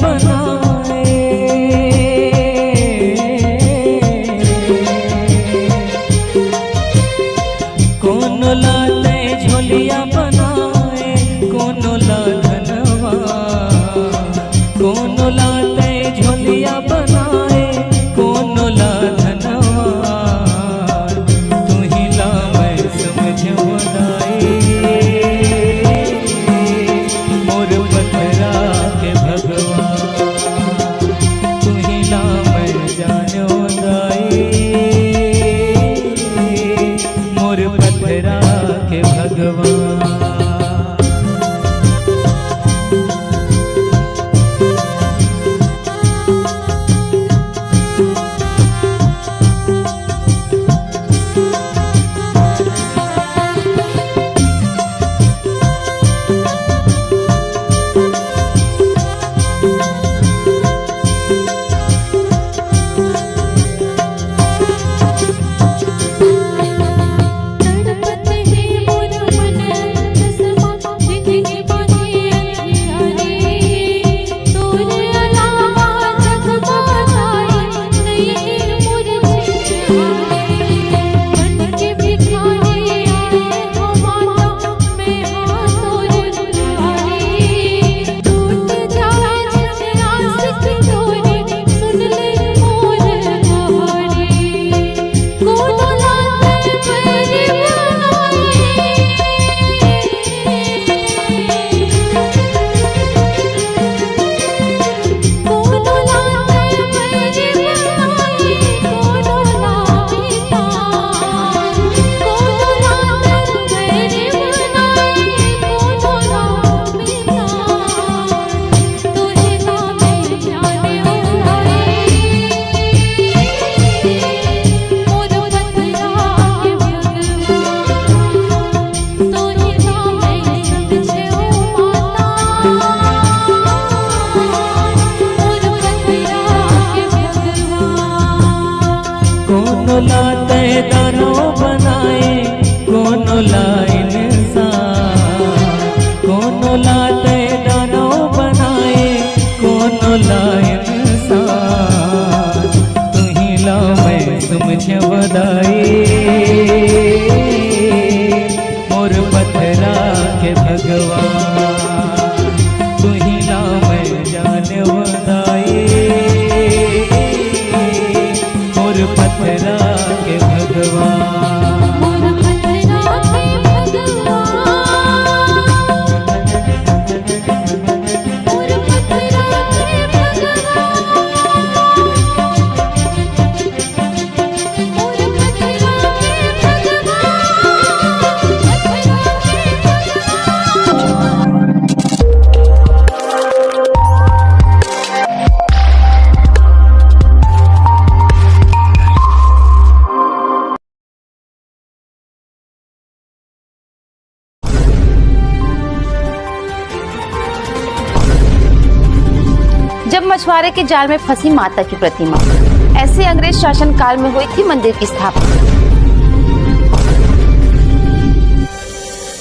बनाए, कौन लाते झोलिया बनाए, कौन ला धनवा, कौन लाते झोलिया बनाए, कौन ला धनवा, तू ही ला मैं समझ बनाए, मोर पथरा के भगवान, तू ही ला मैं जानो दाए, मोर पथरा के भगवान। तड़पते हैं मोर मन कसमा जिंदगी बाकी अंधियारी, तोरे अलावा जग बताए नहीं मोर जिंदगी, बन के भिखारी आए हो माता मैं हाँ तोरे दुआरी, टूट जाए आस की डोरी सुन ले मोर कहानी, कोनो लाते मेरी कोनो लाते मेरी बनाई, कोनो लाता, कोनो लाते मेरी बनाई, कोनो लाता, तू ही ना मैं जाने उड़ाई, मोर पथरा के भगवान, तू ही ना मैं समझे ओ माता, मोर पथरा के भगवान। कौन लाते दानो बनाए, कौन ला इंसान, कौन लाते दानो बनाए, कौन ला इंसान, तू ही ला मैं समझ बदाई, मोर पथरा के भगवान, तू ही ला मैं जान बदाई, मोर पथरा के भगवान। मोर पथरा के भगवान, मोर पथरा के भगवान, मोर पथरा के जब मछुआरे के जाल में फंसी माता की प्रतिमा, ऐसे अंग्रेज शासन काल में हुई थी मंदिर की स्थापना।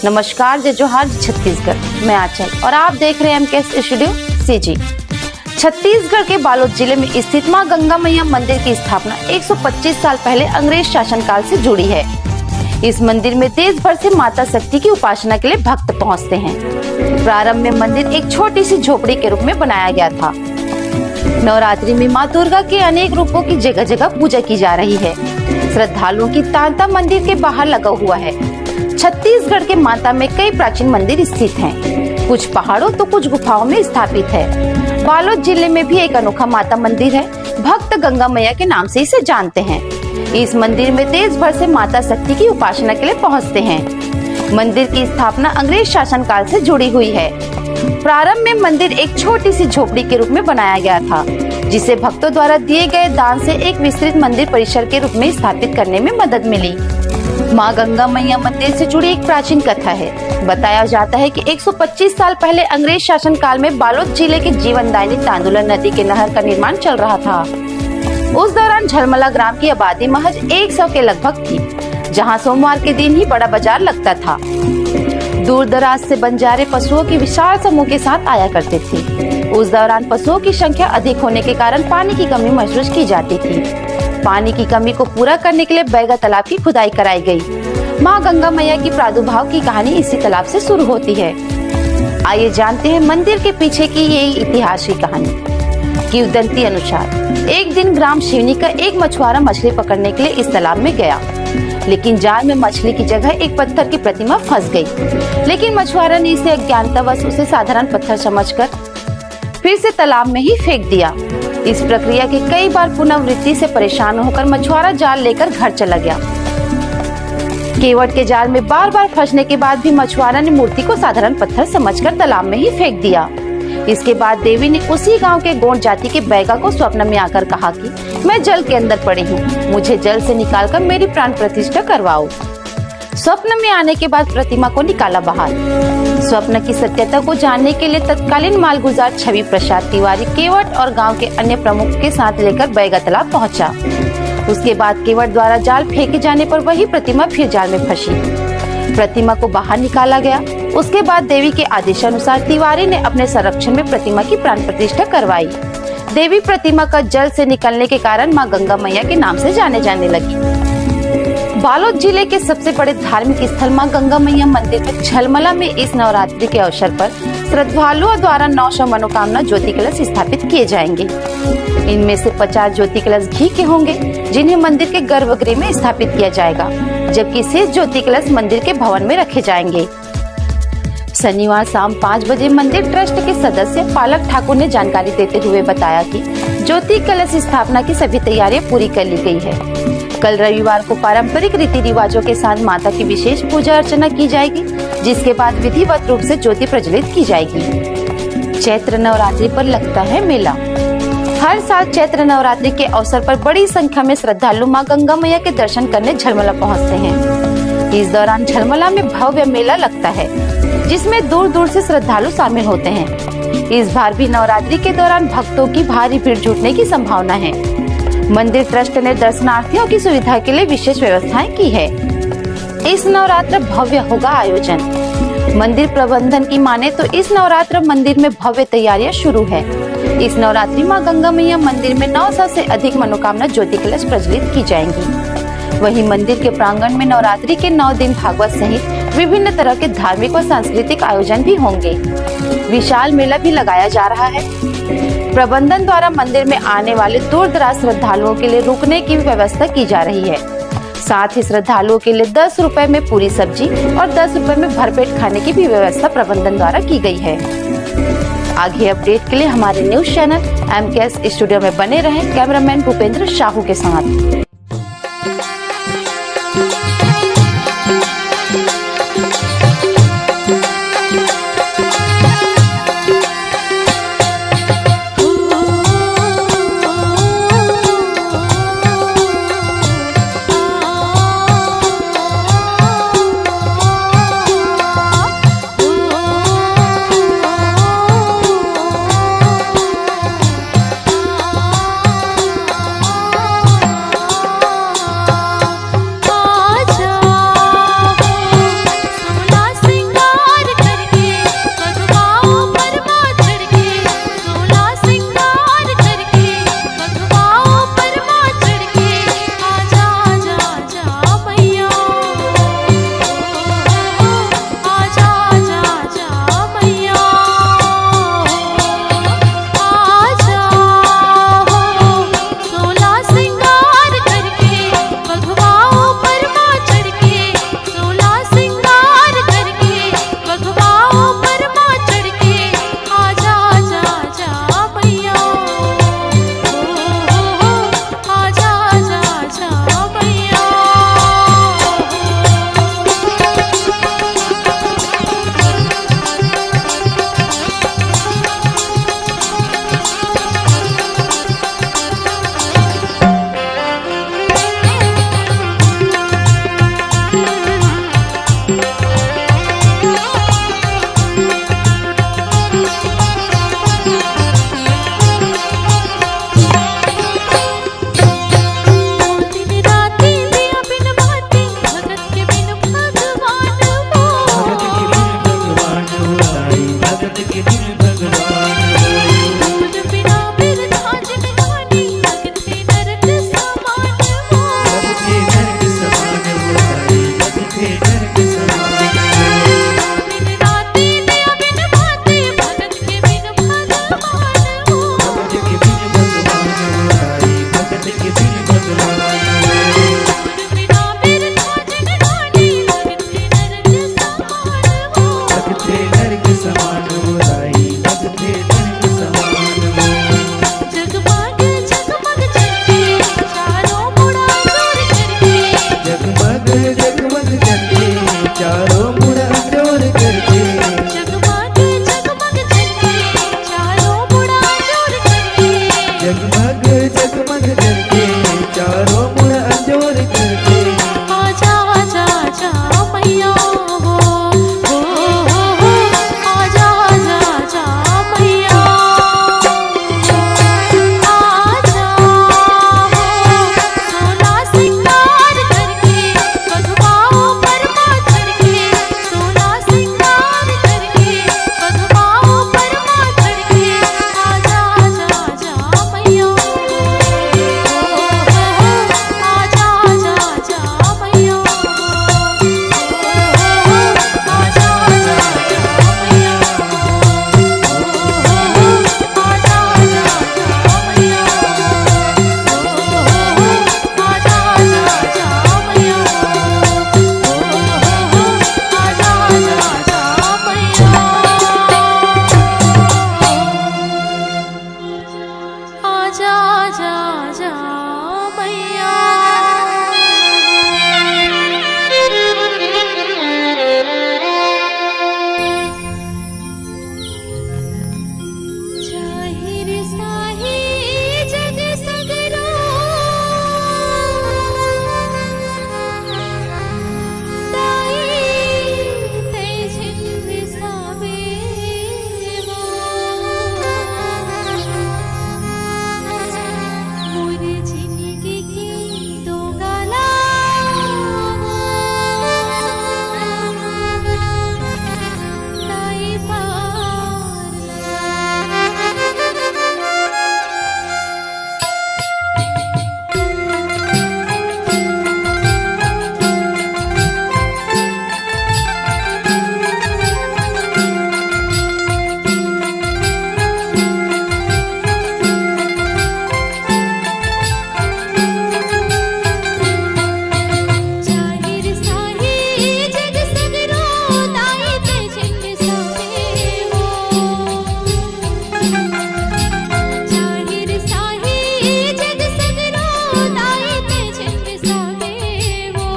नमस्कार, जय जोहार, जय छत्तीसगढ़, मैं आंचल और आप देख रहे हैं एमकेएस स्टूडियो सीजी। छत्तीसगढ़ के बालोद जिले में स्थित मां गंगा मैया मंदिर की स्थापना 125 साल पहले अंग्रेज शासन काल से जुड़ी है। इस मंदिर में देश भर से माता शक्ति की उपासना के लिए भक्त पहुंचते हैं। प्रारंभ में मंदिर एक छोटी सी झोपड़ी के रूप में बनाया गया था। नवरात्रि में मां दुर्गा के अनेक रूपों की जगह जगह पूजा की जा रही है। श्रद्धालुओं की तांता मंदिर के बाहर लगा हुआ है। छत्तीसगढ़ के माता में कई प्राचीन मंदिर स्थित हैं। कुछ पहाड़ों तो कुछ गुफाओं में स्थापित है। बालोद जिले में भी एक अनोखा माता मंदिर है। भक्त गंगा मैया के नाम से इसे जानते हैं। इस मंदिर में देश भर से माता शक्ति की उपासना के लिए पहुंचते हैं। मंदिर की स्थापना अंग्रेज शासन काल से जुड़ी हुई है। प्रारंभ में मंदिर एक छोटी सी झोपड़ी के रूप में बनाया गया था, जिसे भक्तों द्वारा दिए गए दान से एक विस्तृत मंदिर परिसर के रूप में स्थापित करने में मदद मिली। मां गंगा मैया मंदिर से जुड़ी एक प्राचीन कथा है। बताया जाता है कि 125 साल पहले अंग्रेज शासन काल में बालोद जिले के जीवनदायिनी तांदुला नदी के नहर का निर्माण चल रहा था। उस दौरान झलमला ग्राम की आबादी महज 100 के लगभग थी, जहां सोमवार के दिन ही बड़ा बाजार लगता था। दूर दराज से बंजारे पशुओं की विशाल समूह के साथ आया करते थे। उस दौरान पशुओं की संख्या अधिक होने के कारण पानी की कमी महसूस की जाती थी। पानी की कमी को पूरा करने के लिए बैगा तालाब की खुदाई कराई गई। माँ गंगा मैया की प्रादुर्भाव की कहानी इसी तालाब से शुरू होती है। आइए जानते हैं मंदिर के पीछे की ये इतिहास की कहानी। किंवदंती अनुसार एक दिन ग्राम शिवनी का एक मछुआरा मछली पकड़ने के लिए इस तालाब में गया, लेकिन जाल में मछली की जगह एक पत्थर की प्रतिमा फंस गई। लेकिन मछुआरा ने इसे अज्ञानतावश उसे साधारण पत्थर समझकर फिर से तालाब में ही फेंक दिया। इस प्रक्रिया के कई बार पुनरावृत्ति से परेशान होकर मछुआरा जाल लेकर घर चला गया। केवट के जाल में बार बार फंसने के बाद भी मछुआरा ने मूर्ति को साधारण पत्थर समझकर तालाब में ही फेंक दिया। इसके बाद देवी ने उसी गांव के गोंड जाति के बैगा को स्वप्न में आकर कहा कि मैं जल के अंदर पड़ी हूँ, मुझे जल से निकालकर मेरी प्राण प्रतिष्ठा करवाओ। स्वप्न में आने के बाद प्रतिमा को निकाला बाहर। स्वप्न की सत्यता को जानने के लिए तत्कालीन मालगुजार छवि प्रसाद तिवारी केवट और गांव के अन्य प्रमुख के साथ लेकर बैगा तालाब पहुंचा। उसके बाद केवट द्वारा जाल फेंके जाने पर वही प्रतिमा फिर जाल में फंसी। प्रतिमा को बाहर निकाला गया। उसके बाद देवी के आदेशानुसार तिवारी ने अपने संरक्षण में प्रतिमा की प्राण प्रतिष्ठा करवाई। देवी प्रतिमा का जल से निकलने के कारण माँ गंगा मैया के नाम से जाने लगी। बालोद जिले के सबसे बड़े धार्मिक स्थल मां गंगा मैया मंदिर में झलमला में इस नवरात्रि के अवसर पर श्रद्धालुओं द्वारा 900 मनोकामना ज्योति कलश स्थापित किए जाएंगे। इनमें से 50 ज्योति कलश घी के होंगे, जिन्हें मंदिर के गर्भगृह में स्थापित किया जाएगा, जबकि शेष ज्योति कलश मंदिर के भवन में रखे जाएंगे। शनिवार शाम 5 बजे मंदिर ट्रस्ट के सदस्य पालक ठाकुर ने जानकारी देते हुए बताया कि ज्योति कलश स्थापना की सभी तैयारियां पूरी कर ली गई है। कल रविवार को पारंपरिक रीति रिवाजों के साथ माता की विशेष पूजा अर्चना की जाएगी, जिसके बाद विधिवत रूप से ज्योति प्रज्वलित की जाएगी। चैत्र नवरात्रि पर लगता है मेला। हर साल चैत्र नवरात्रि के अवसर पर बड़ी संख्या में श्रद्धालु मां गंगा मैया के दर्शन करने झलमला पहुंचते हैं। इस दौरान झलमला में भव्य मेला लगता है, जिसमें दूर दूर से श्रद्धालु शामिल होते हैं। इस बार भी नवरात्रि के दौरान भक्तों की भारी भीड़ जुटने की संभावना है। मंदिर ट्रस्ट ने दर्शनार्थियों की सुविधा के लिए विशेष व्यवस्थाएं की है। इस नवरात्र भव्य होगा आयोजन। मंदिर प्रबंधन की माने तो इस नवरात्र मंदिर में भव्य तैयारियां शुरू है। इस नवरात्रि मां गंगा मैया मंदिर में 900 से अधिक मनोकामना ज्योति कलश प्रज्वलित की जाएंगी। वहीं मंदिर के प्रांगण में नवरात्रि के 9 दिन भागवत सहित विभिन्न तरह के धार्मिक और सांस्कृतिक आयोजन भी होंगे। विशाल मेला भी लगाया जा रहा है। प्रबंधन द्वारा मंदिर में आने वाले दूर दराज श्रद्धालुओं के लिए रुकने की व्यवस्था की जा रही है। साथ ही श्रद्धालुओं के लिए 10 रुपए में पूरी सब्जी और 10 रुपए में भरपेट खाने की भी व्यवस्था प्रबंधन द्वारा की गई है। आगे अपडेट के लिए हमारे न्यूज चैनल MKS स्टूडियो में बने रहें। कैमरामैन भूपेंद्र साहू के साथ। भगवान हो। दूध बिना बिरधाज में गानी लगते नरक समान हो। लगते नरक समान हो ताई, लगते नरक समान हो। दिन राति दिया बिन भाते भगत के बिन भगवान हो। भगत के बिन भगवान हो ताई, भगत के बिन भगवान हो। दूध बिना बिरधाज में गानी लगते नरक समान हो। लगते नरक समान हो ताई, लगते नरक समान हो। जगमग जगमग जलते चारों मुड़ा जोर करके। जगमग जगमग जलते चारों मुड़ा जोर करके। जगमग जगमग जलते चारों मुड़ा जोर करके। जगमग जगमग जलते चारों मुड़ा जोर करके। आजा आजा आजा मैया हो आजा आजा आजा मैया आजा सोना सिंगार करके कदमाओं पर माथर के। सोना सिंगार करके कदमाओं पर माथर के। आजा आजा आजा मैया आजा आजा आजा मैया आजा आजा आजा मैया आजा आजा आजा मैया आजा आजा आजा मैया आजा आजा आजा आजा आजा मैया जाहिर साही जग सगरो ताई तेज विसावे वो मोर जिंदगी की दो गाला ताई पार जाहिर साही जग सगरो ताई तेज विसावे वो जाहिर साही जग सगरो ताई तेज विसावे वो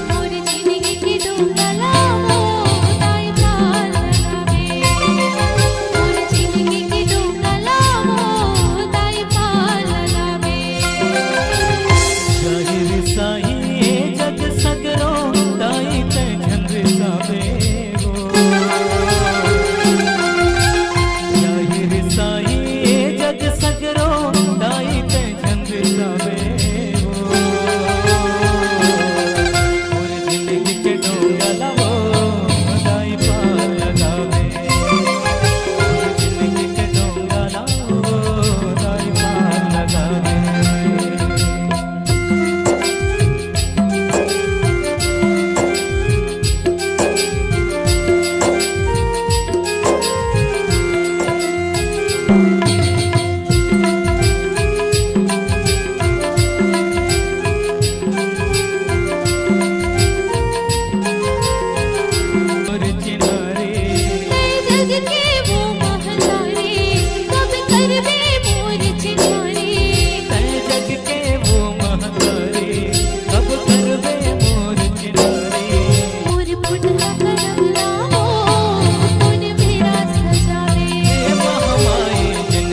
मोर जिंदगी की डोंगला वो ताई पार लगावे। मोर जिंदगी की डोंगला वो ताई पार लगावे। जाहिर साई जग सगरो ताई ते झंड सावे वो। जाहिर साई जग सगरो ताई ते झंड सावे वो। और जिंदगी के डोंगला वो ताई पार लगावे। और जिंदगी के डोंगला वो ताई पार लगावे। और चिनारे जग के वो महतारे कब करवे मोर चिनारे। जग के वो महतारे कब करवे मोर चिनारे। मोर पुटला करवला हो तूने मेरा सजावे। महामाई जिन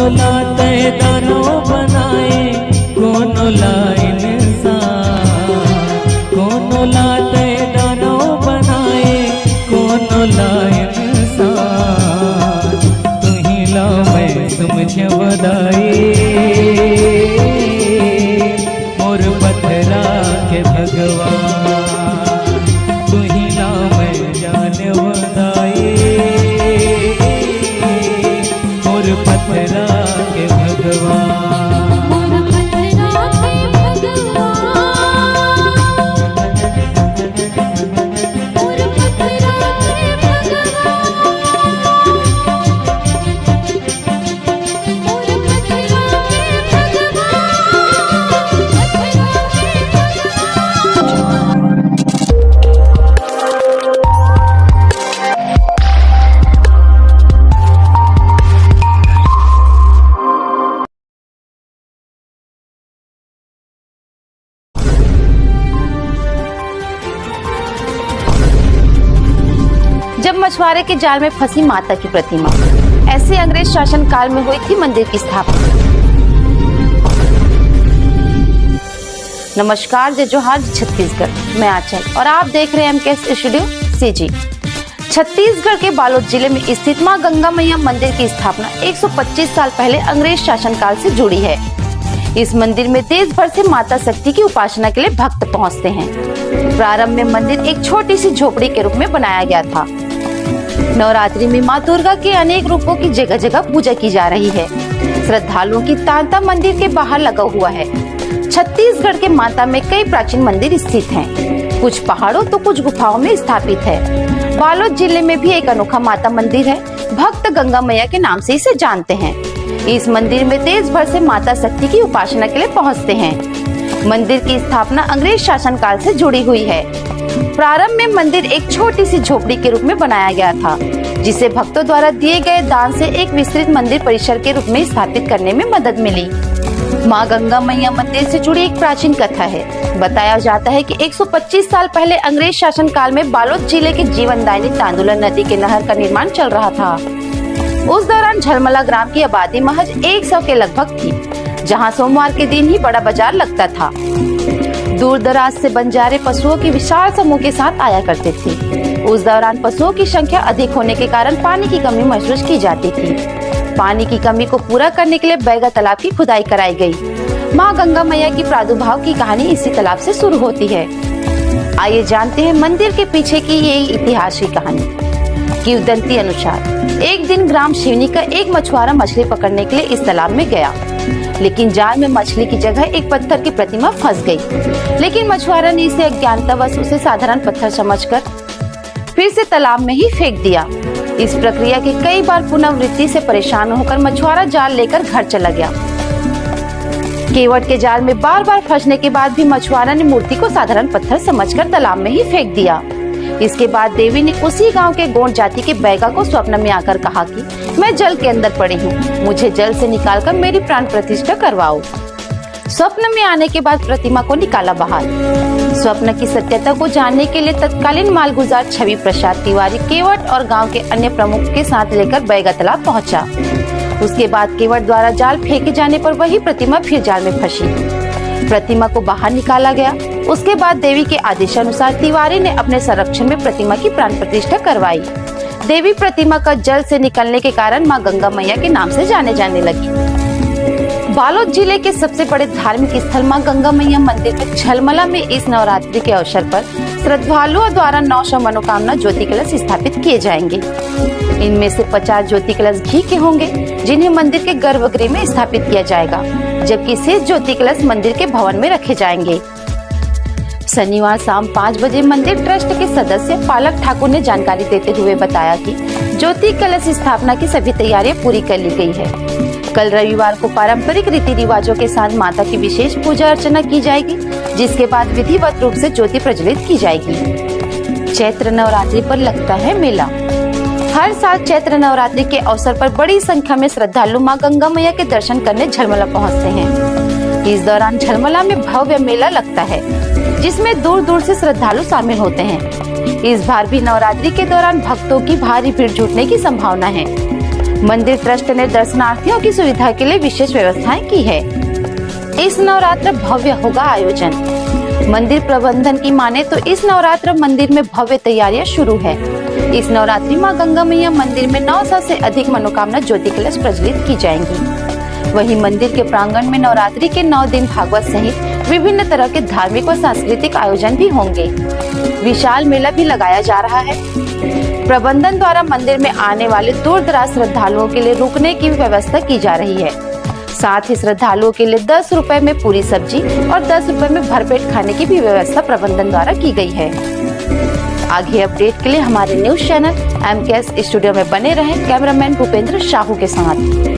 लाते दानों बनाए कोनो लाइन कोनो लाते दानों बनाए कोनो लाइन तू ही ला मैं समझ बदाई मोर पथरा के भगवान तू ही ला मैं जान बदाई मोर पथरा के भगवान मोर पथरा के भगवान मोर पथरा के भगवान मोर पथरा के भगवान जब मछुआरे के जाल में फंसी माता की प्रतिमा, ऐसे अंग्रेज शासन काल में हुई थी मंदिर की स्थापना। नमस्कार, जय जोहार, छत्तीसगढ़, मैं आंचल और आप देख रहे हैं एमकेएस स्टूडियो सीजी। छत्तीसगढ़ के बालोद जिले में स्थित मां गंगा मैया मंदिर की स्थापना 125 साल पहले अंग्रेज शासन काल से जुड़ी है। इस मंदिर में देश भर से माता शक्ति की उपासना के लिए भक्त पहुंचते हैं। प्रारंभ में मंदिर एक छोटी सी झोपड़ी के रूप में बनाया गया था। नवरात्रि में मां दुर्गा के अनेक रूपों की जगह जगह पूजा की जा रही है। श्रद्धालुओं की तांता मंदिर के बाहर लगा हुआ है। छत्तीसगढ़ के माता में कई प्राचीन मंदिर स्थित हैं। कुछ पहाड़ों तो कुछ गुफाओं में स्थापित है। बालोद जिले में भी एक अनोखा माता मंदिर है। भक्त गंगा मैया के नाम से इसे जानते हैं। इस मंदिर में देश भर से माता शक्ति की उपासना के लिए पहुंचते हैं। मंदिर की स्थापना अंग्रेज शासन काल से जुड़ी हुई है। प्रारंभ में मंदिर एक छोटी सी झोपड़ी के रूप में बनाया गया था, जिसे भक्तों द्वारा दिए गए दान से एक विस्तृत मंदिर परिसर के रूप में स्थापित करने में मदद मिली। मां गंगा मैया मंदिर से जुड़ी एक प्राचीन कथा है। बताया जाता है कि 125 साल पहले अंग्रेज शासन काल में बालोद जिले के जीवनदायिनी तांदुला नदी के नहर का निर्माण चल रहा था। उस दौरान झलमला ग्राम की आबादी महज 100 के लगभग थी, जहां सोमवार के दिन ही बड़ा बाजार लगता था। दूर दराज से बंजारे पशुओं की विशाल समूह के साथ आया करते थे। उस दौरान पशुओं की संख्या अधिक होने के कारण पानी की कमी महसूस की जाती थी। पानी की कमी को पूरा करने के लिए बैगा तालाब की खुदाई कराई गई। मां गंगा मैया की प्रादुर्भाव की कहानी इसी तालाब से शुरू होती है। आइए जानते हैं मंदिर के पीछे की ये इतिहास की कहानी। किंवदंती अनुसार एक दिन ग्राम शिवनी का एक मछुआरा मछली पकड़ने के लिए इस तालाब में गया, लेकिन जाल में मछली की जगह एक पत्थर की प्रतिमा फंस गई। लेकिन मछुआरा ने इसे अज्ञानतावश उसे साधारण पत्थर समझकर फिर से तालाब में ही फेंक दिया। इस प्रक्रिया की कई बार पुनरावृत्ति से परेशान होकर मछुआरा जाल लेकर घर चला गया। केवट के जाल में बार बार फंसने के बाद भी मछुआरा ने मूर्ति को साधारण पत्थर समझकर तालाब में ही फेंक दिया। इसके बाद देवी ने उसी गांव के गोंड जाति के बैगा को स्वप्न में आकर कहा कि मैं जल के अंदर पड़ी हूँ, मुझे जल से निकालकर मेरी प्राण प्रतिष्ठा करवाओ। स्वप्न में आने के बाद प्रतिमा को निकाला बाहर। स्वप्न की सत्यता को जानने के लिए तत्कालीन मालगुजार छवि प्रसाद तिवारी केवट और गांव के अन्य प्रमुख के साथ लेकर बैगा तालाब पहुंचा। उसके बाद केवट द्वारा जाल फेंके जाने पर वही प्रतिमा फिर जाल में फंसी। प्रतिमा को बाहर निकाला गया। उसके बाद देवी के आदेशानुसार तिवारी ने अपने संरक्षण में प्रतिमा की प्राण प्रतिष्ठा करवाई। देवी प्रतिमा का जल से निकलने के कारण मां गंगा मैया के नाम से जाने जाने लगी। बालोद जिले के सबसे बड़े धार्मिक स्थल मां गंगा मैया मंदिर में झलमला में इस नवरात्रि के अवसर पर श्रद्धालुओं द्वारा 900 मनोकामना ज्योति कलश स्थापित किए जाएंगे। इनमें से 50 ज्योति कलश घी के होंगे, जिन्हें मंदिर के गर्भगृह में स्थापित किया जाएगा, जबकि शेष ज्योति कलश मंदिर के भवन में रखे जाएंगे। शनिवार शाम 5 बजे मंदिर ट्रस्ट के सदस्य पालक ठाकुर ने जानकारी देते हुए बताया कि ज्योति कलश स्थापना की सभी तैयारियां पूरी कर ली गई है। कल रविवार को पारंपरिक रीति रिवाजों के साथ माता की विशेष पूजा अर्चना की जाएगी, जिसके बाद विधिवत रूप से ज्योति प्रज्वलित की जाएगी। चैत्र नवरात्रि पर लगता है मेला। हर साल चैत्र नवरात्रि के अवसर पर बड़ी संख्या में श्रद्धालु मां गंगा मैया के दर्शन करने झलमला पहुंचते हैं। इस दौरान झलमला में भव्य मेला लगता है, जिसमें दूर दूर से श्रद्धालु शामिल होते हैं। इस बार भी नवरात्रि के दौरान भक्तों की भारी भीड़ जुटने की संभावना है। मंदिर ट्रस्ट ने दर्शनार्थियों की सुविधा के लिए विशेष व्यवस्थाएं की है। इस नवरात्र भव्य होगा आयोजन। मंदिर प्रबंधन की माने तो इस नवरात्र मंदिर में भव्य तैयारियां शुरू है। इस नवरात्रि मां गंगा मैया मंदिर में 900 से अधिक मनोकामना ज्योति कलश प्रज्वलित की जाएंगी। वहीं मंदिर के प्रांगण में नवरात्रि के 9 दिन भागवत सहित विभिन्न तरह के धार्मिक व सांस्कृतिक आयोजन भी होंगे। विशाल मेला भी लगाया जा रहा है। प्रबंधन द्वारा मंदिर में आने वाले दूर दराज श्रद्धालुओं के लिए रुकने की व्यवस्था की जा रही है। साथ ही श्रद्धालुओं के लिए 10 रुपए में पूरी सब्जी और 10 रुपए में भरपेट खाने की भी व्यवस्था प्रबंधन द्वारा की गई है। आगे अपडेट के लिए हमारे न्यूज चैनल MKS स्टूडियो में बने रहें। कैमरामैन भूपेंद्र साहू के साथ।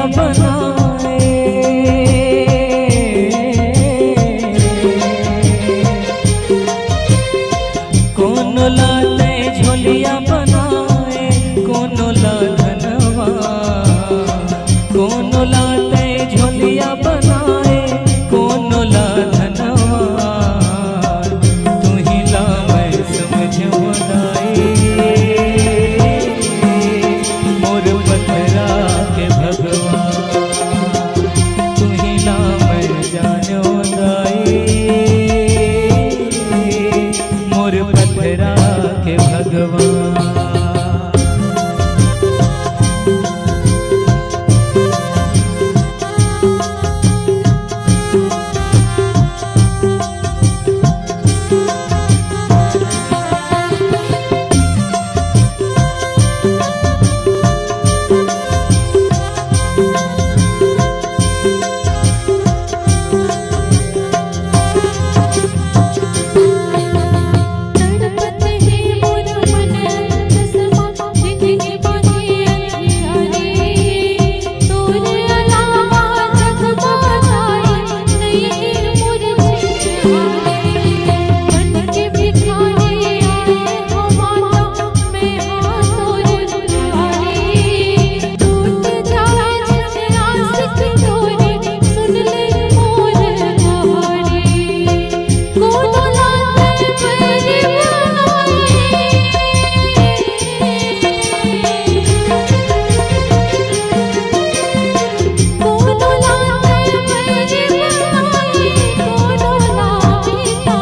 बनाए, कौन लाते झोलिया बनाए, कौन ला धनवा, कौन लाते झोलिया बनाए, कौन ला धनवा, तू ही ला मैं समझ बनाए, मोर पथरा के भगवान, तू ही ला मैं जानो दाए, मोर पथरा के भगवान। तड़पत है मोर मन कसमा जिंदगी बाकी अंधियारी, तोरे अलावा जग बताए नहीं मोर जिंदगी, बन के भिखारी आए हो माता मैं हाँ तोरे दुआरी, टूट जाए आस की डोरी सुन ले मोर कहानी, कोनो लाते मेरी कोनो लाते मेरी बनाई, कोनो लाता,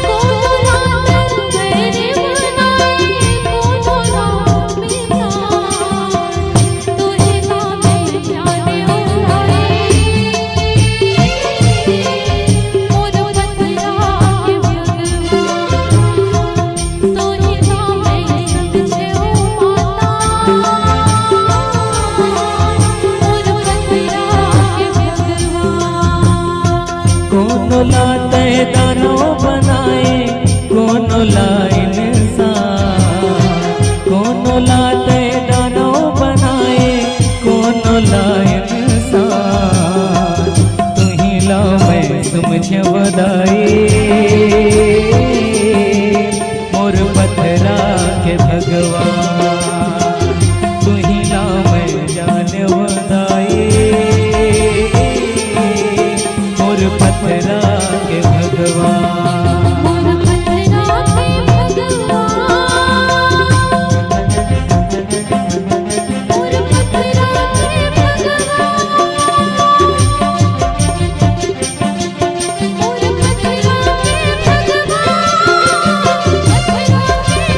कोनो लाते मेरी बनाई, कोनो लाता, तुझे ना मैं जाने उड़ाई, मोर पथरा के भगवान, तुझे ना मैं समझे ओ माता, मोर पथरा के भगवान। कौन लाते दानो बनाए, कौन ला इंसान, कौन लाते दानो बनाए, कौन ला इंसान, तू ही ला मैं समझ बदाई, मोर पथरा के भगवान, तू ही ला मैं जान बदाई, मोर पथरा के भगवान। मोर पथरा के भगवान, मोर पथरा के भगवान, मोर पथरा के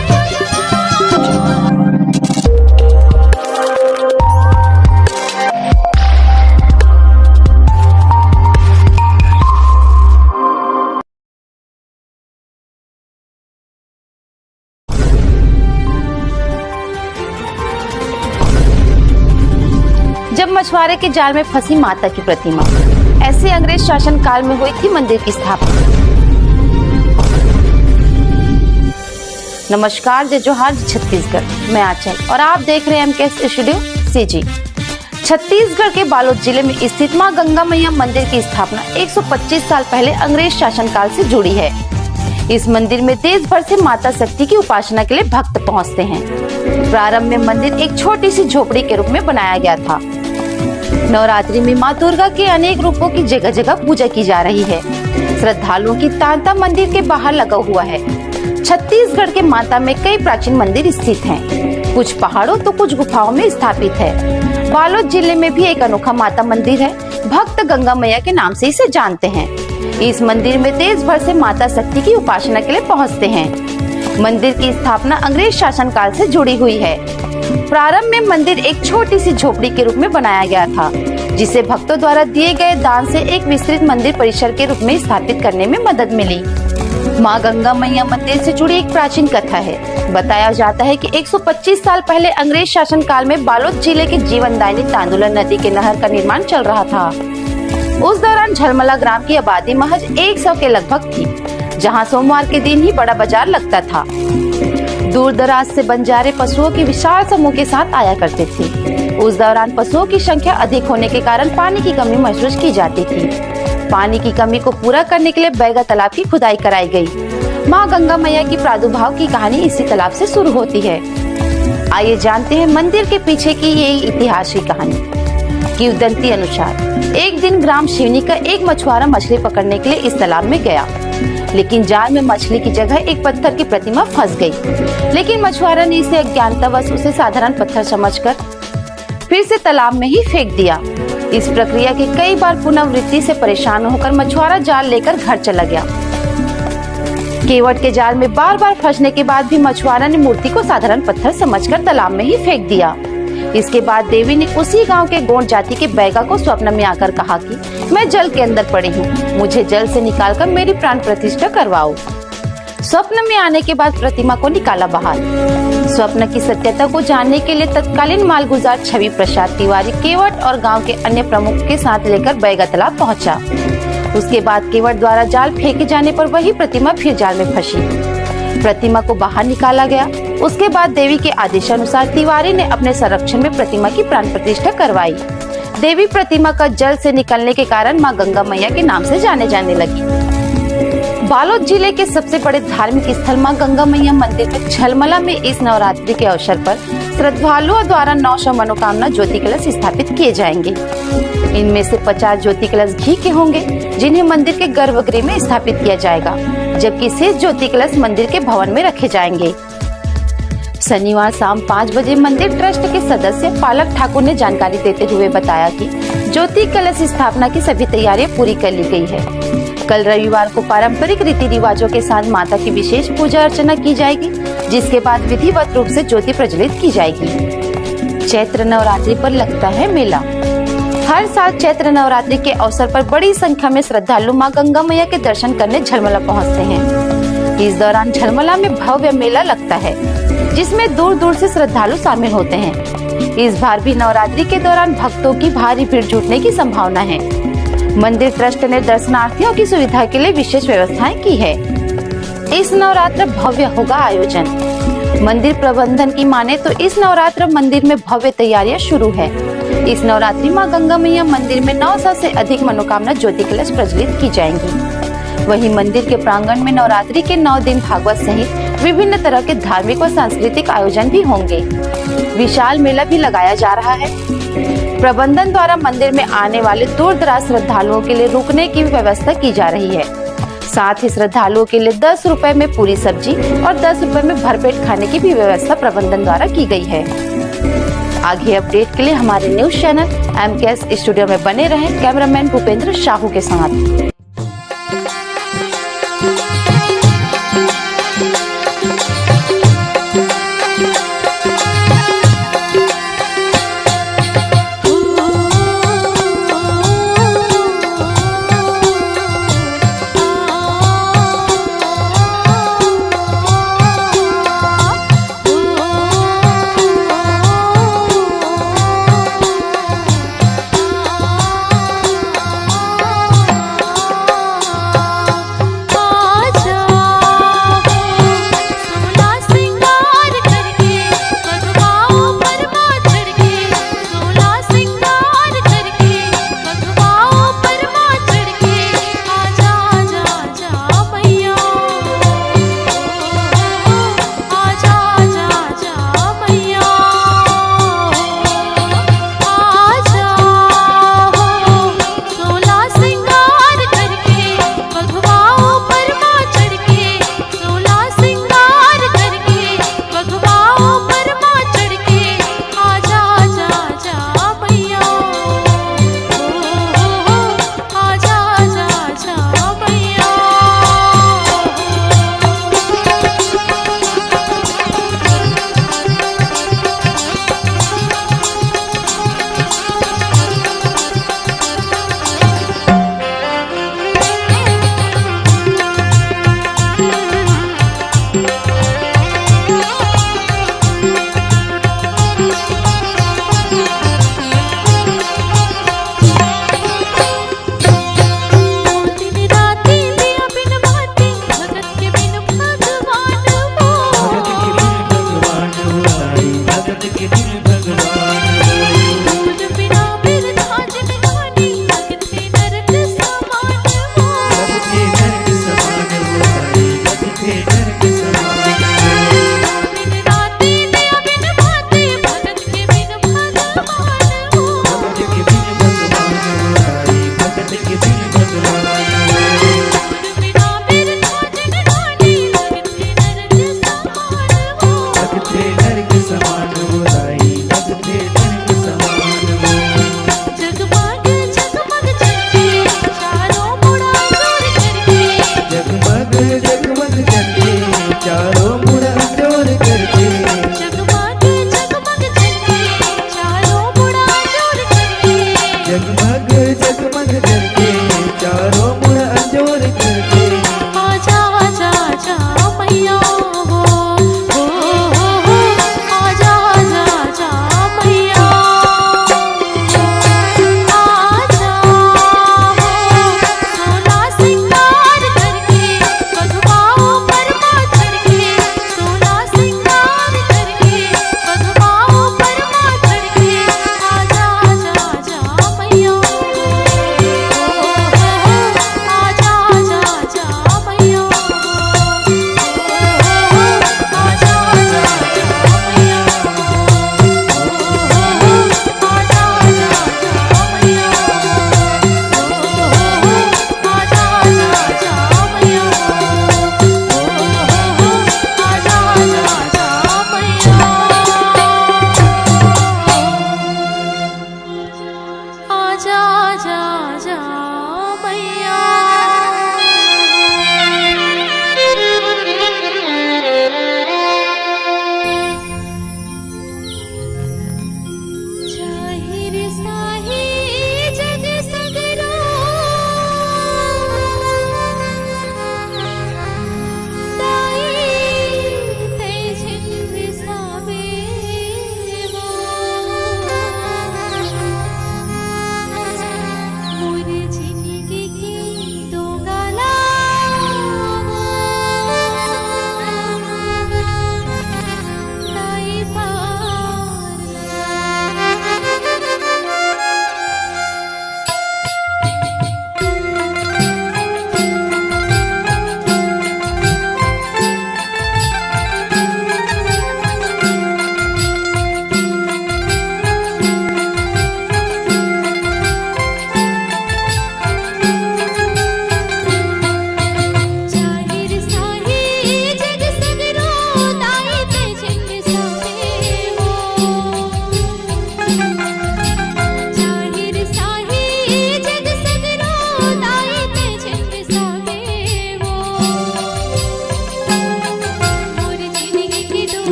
जब मछुआरे के जाल में फंसी माता की प्रतिमा, ऐसे अंग्रेज शासन काल में हुई थी मंदिर की स्थापना। नमस्कार, जय जोहार, जय छत्तीसगढ़। मैं आंचल और आप देख रहे हैं एमकेएस स्टूडियो सीजी। छत्तीसगढ़ के बालोद जिले में स्थित मां गंगा मैया मंदिर की स्थापना 125 साल पहले अंग्रेज शासन काल से जुड़ी है। इस मंदिर में देश भर से माता शक्ति की उपासना के लिए भक्त पहुंचते हैं। प्रारंभ में मंदिर एक छोटी सी झोपड़ी के रूप में बनाया गया था। नवरात्रि में मां दुर्गा के अनेक रूपों की जगह जगह पूजा की जा रही है। श्रद्धालुओं की तांता मंदिर के बाहर लगा हुआ है। छत्तीसगढ़ के माता में कई प्राचीन मंदिर स्थित हैं। कुछ पहाड़ों तो कुछ गुफाओं में स्थापित है। बालोद जिले में भी एक अनोखा माता मंदिर है। भक्त गंगा मैया के नाम से इसे जानते हैं। इस मंदिर में देश भर से माता शक्ति की उपासना के लिए पहुंचते हैं। मंदिर की स्थापना अंग्रेज शासन काल से जुड़ी हुई है। प्रारंभ में मंदिर एक छोटी सी झोपड़ी के रूप में बनाया गया था, जिसे भक्तों द्वारा दिए गए दान से एक विस्तृत मंदिर परिसर के रूप में स्थापित करने में मदद मिली। मां गंगा मैया मंदिर से जुड़ी एक प्राचीन कथा है। बताया जाता है कि 125 साल पहले अंग्रेज शासन काल में बालोद जिले के जीवनदायिनी तांदुला नदी के नहर का निर्माण चल रहा था। उस दौरान झलमला ग्राम की आबादी महज 100 के लगभग थी, जहां सोमवार के दिन ही बड़ा बाजार लगता था। दूर दराज से बंजारे पशुओं के विशाल समूह के साथ आया करते थे। उस दौरान पशुओं की संख्या अधिक होने के कारण पानी की कमी महसूस की जाती थी। पानी की कमी को पूरा करने के लिए बैगा तालाब की खुदाई कराई गई। माँ गंगा मैया की प्रादुर्भाव की कहानी इसी तालाब से शुरू होती है। आइए जानते हैं मंदिर के पीछे की ये इतिहास की कहानी। किंवदंती अनुसार एक दिन ग्राम शिवनी का एक मछुआरा मछली पकड़ने के लिए इस तालाब में गया, लेकिन जाल में मछली की जगह एक पत्थर की प्रतिमा फंस गई। लेकिन मछुआरा ने इसे अज्ञानतावश उसे साधारण पत्थर समझकर फिर से तालाब में ही फेंक दिया। इस प्रक्रिया की कई बार पुनरावृत्ति से परेशान होकर मछुआरा जाल लेकर घर चला गया। केवट के जाल में बार बार फंसने के बाद भी मछुआरा ने मूर्ति को साधारण पत्थर समझकर तालाब में ही फेंक दिया। इसके बाद देवी ने उसी गांव के गोंड जाति के बैगा को स्वप्न में आकर कहा कि मैं जल के अंदर पड़ी हूँ, मुझे जल से निकालकर मेरी प्राण प्रतिष्ठा करवाओ। स्वप्न में आने के बाद प्रतिमा को निकाला बाहर। स्वप्न की सत्यता को जानने के लिए तत्कालीन मालगुजार छवि प्रसाद तिवारी केवट और गांव के अन्य प्रमुख के साथ लेकर बैगा तालाब पहुंचा। उसके बाद केवट द्वारा जाल फेंके जाने पर वही प्रतिमा फिर जाल में फंसी। प्रतिमा को बाहर निकाला गया। उसके बाद देवी के आदेशानुसार तिवारी ने अपने संरक्षण में प्रतिमा की प्राण प्रतिष्ठा करवाई। देवी प्रतिमा का जल से निकलने के कारण माँ गंगा मैया के नाम से जाने लगी। बालोद जिले के सबसे बड़े धार्मिक स्थल मां गंगा मैया मंदिर में झलमला में इस नवरात्रि के अवसर पर श्रद्धालुओं द्वारा 900 मनोकामना ज्योति कलश स्थापित किए जाएंगे। इनमें से 50 ज्योति कलश घी के होंगे, जिन्हें मंदिर के गर्भगृह में स्थापित किया जाएगा, जबकि शेष ज्योति कलश मंदिर के भवन में रखे जाएंगे। शनिवार शाम 5 बजे मंदिर ट्रस्ट के सदस्य पालक ठाकुर ने जानकारी देते हुए बताया कि ज्योति कलश स्थापना की सभी तैयारियां पूरी कर ली गई है। कल रविवार को पारंपरिक रीति रिवाजों के साथ माता की विशेष पूजा अर्चना की जाएगी, जिसके बाद विधिवत रूप से ज्योति प्रज्वलित की जाएगी। चैत्र नवरात्रि पर लगता है मेला। हर साल चैत्र नवरात्रि के अवसर पर बड़ी संख्या में श्रद्धालु मां गंगा मैया के दर्शन करने झलमला पहुंचते हैं। इस दौरान झलमला में भव्य मेला लगता है, जिसमें दूर दूर से श्रद्धालु शामिल होते हैं। इस बार भी नवरात्रि के दौरान भक्तों की भारी भीड़ जुटने की संभावना है। मंदिर ट्रस्ट ने दर्शनार्थियों की सुविधा के लिए विशेष व्यवस्थाएं की है। इस नवरात्र भव्य होगा आयोजन। मंदिर प्रबंधन की माने तो इस नवरात्र मंदिर में भव्य तैयारियां शुरू है। इस नवरात्रि मां गंगा मैया मंदिर में 900 से अधिक मनोकामना ज्योति कलश प्रज्वलित की जाएंगी। वहीं मंदिर के प्रांगण में नवरात्रि के 9 दिन भागवत सहित विभिन्न तरह के धार्मिक व सांस्कृतिक आयोजन भी होंगे। विशाल मेला भी लगाया जा रहा है। प्रबंधन द्वारा मंदिर में आने वाले दूर दराज श्रद्धालुओं के लिए रुकने की व्यवस्था की जा रही है। साथ ही श्रद्धालुओं के लिए 10 रुपए में पूरी सब्जी और 10 रुपए में भरपेट खाने की भी व्यवस्था प्रबंधन द्वारा की गई है। आगे अपडेट के लिए हमारे न्यूज चैनल MKS स्टूडियो में बने रहें। कैमरामैन भूपेंद्र साहू के साथ।